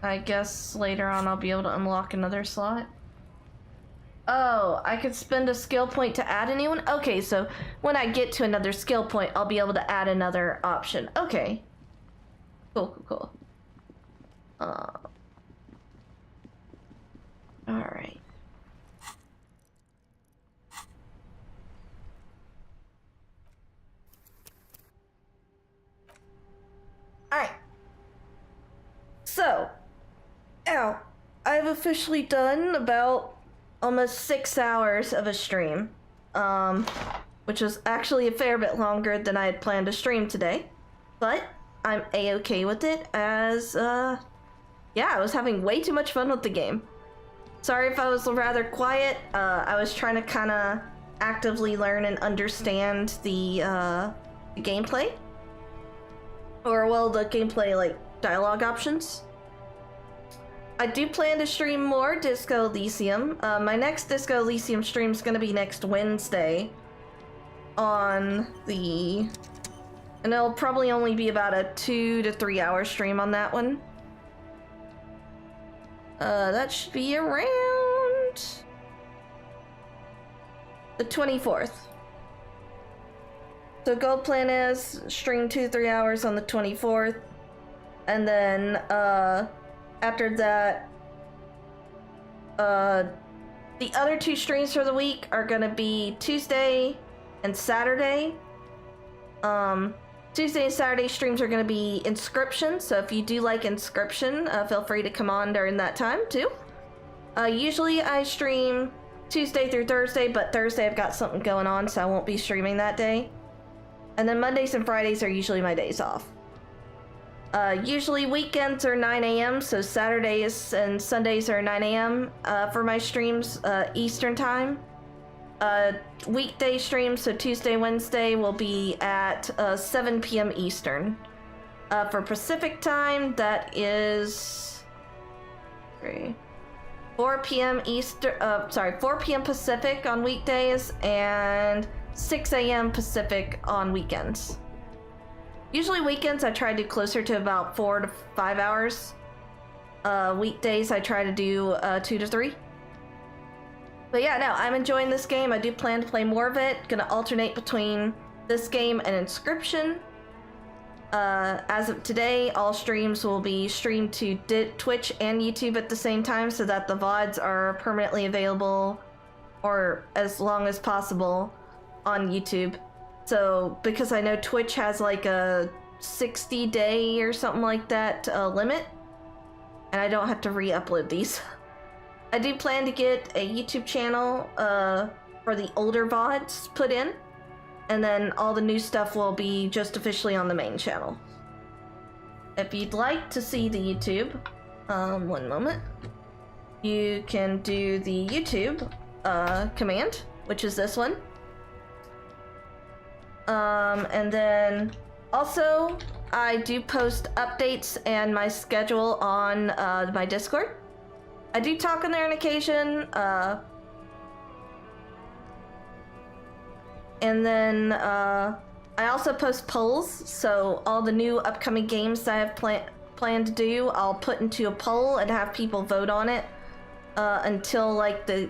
I guess later on I'll be able to unlock another slot. Oh, I could spend a skill point to add a new one? Okay, so when I get to another skill point, I'll be able to add another option. Okay. Cool. Alright. Alright. So, now, I've officially done about almost 6 hours of a stream, which was actually a fair bit longer than I had planned to stream today, but I'm a-okay with it as, yeah, I was having way too much fun with the game. Sorry if I was rather quiet. I was trying to kind of actively learn and understand the gameplay. Or, well, the gameplay, like, dialogue options. I do plan to stream more Disco Elysium. My next Disco Elysium stream is going to be next Wednesday on the... And it'll probably only be about a 2 to 3 hour stream on that one. That should be around the 24th. So goal plan is stream 2-3 hours on the 24th, and then after that, the other 2 streams for the week are gonna be Tuesday and Saturday. Tuesday and Saturday streams are going to be Inscription, so if you do like Inscription, feel free to come on during that time too. Usually I stream Tuesday through Thursday, but Thursday I've got something going on, so I won't be streaming that day. And then Mondays and Fridays are usually my days off. Usually weekends are 9 a.m., so Saturdays and Sundays are 9 a.m. For my streams, Eastern time. Weekday streams, so Tuesday, Wednesday, will be at 7 p.m. Eastern. For Pacific time, that is 4 p.m. Eastern. 4 p.m. Pacific on weekdays and 6 a.m. Pacific on weekends. Usually weekends I try to do closer to about 4 to 5 hours. Weekdays I try to do 2 to 3. But yeah, no, I'm enjoying this game. I do plan to play more of it. Gonna alternate between this game and Inscription. As of today, all streams will be streamed to Twitch and YouTube at the same time so that the VODs are permanently available, or as long as possible, on YouTube. So, because I know Twitch has like a 60-day or something like that limit, and I don't have to re-upload these. I do plan to get a YouTube channel for the older VODs put in, and then all the new stuff will be just officially on the main channel. If you'd like to see the YouTube, one moment, you can do the YouTube command, which is this one. And then also, I do post updates and my schedule on my Discord. I do talk on there on occasion, and then I also post polls, so all the new upcoming games that I have planned to do, I'll put into a poll and have people vote on it until like the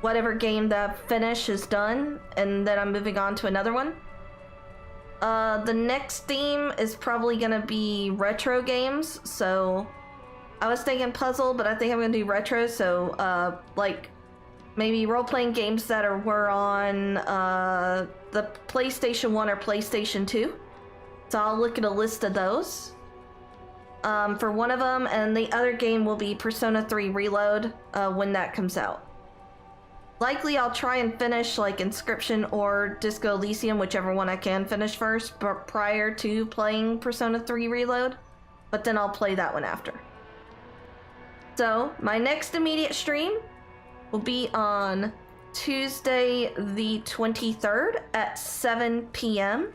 whatever game that I finish is done, and then I'm moving on to another one. The next theme is probably gonna be retro games, so I was thinking puzzle, but I think I'm gonna do retro, so like maybe role-playing games that were on the PlayStation 1 or PlayStation 2. So I'll look at a list of those. for one of them, and the other game will be Persona 3 Reload when that comes out. Likely I'll try and finish like Inscription or Disco Elysium, whichever one I can finish first, but prior to playing Persona 3 Reload, but then I'll play that one after. So my next immediate stream will be on Tuesday the 23rd at 7 p.m.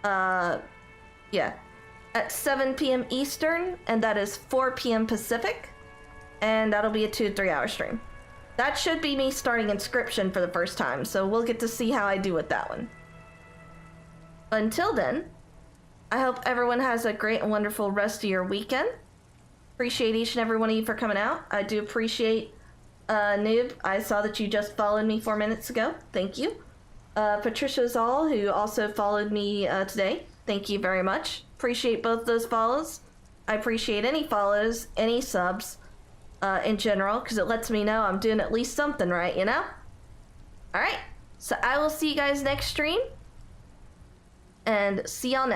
Yeah, at 7 p.m. Eastern, and that is 4 p.m. Pacific, and that'll be a 2 to 3 hour stream. That should be me starting Inscription for the first time, so we'll get to see how I do with that one. Until then, I hope everyone has a great and wonderful rest of your weekend. Appreciate each and every one of you for coming out. I do appreciate Noob. I saw that you just followed me 4 minutes ago. Thank you. Patricia Zoll, who also followed me today. Thank you very much. Appreciate both those follows. I appreciate any follows, any subs, in general, because it lets me know I'm doing at least something right, you know? Alright, so I will see you guys next stream, and see y'all next.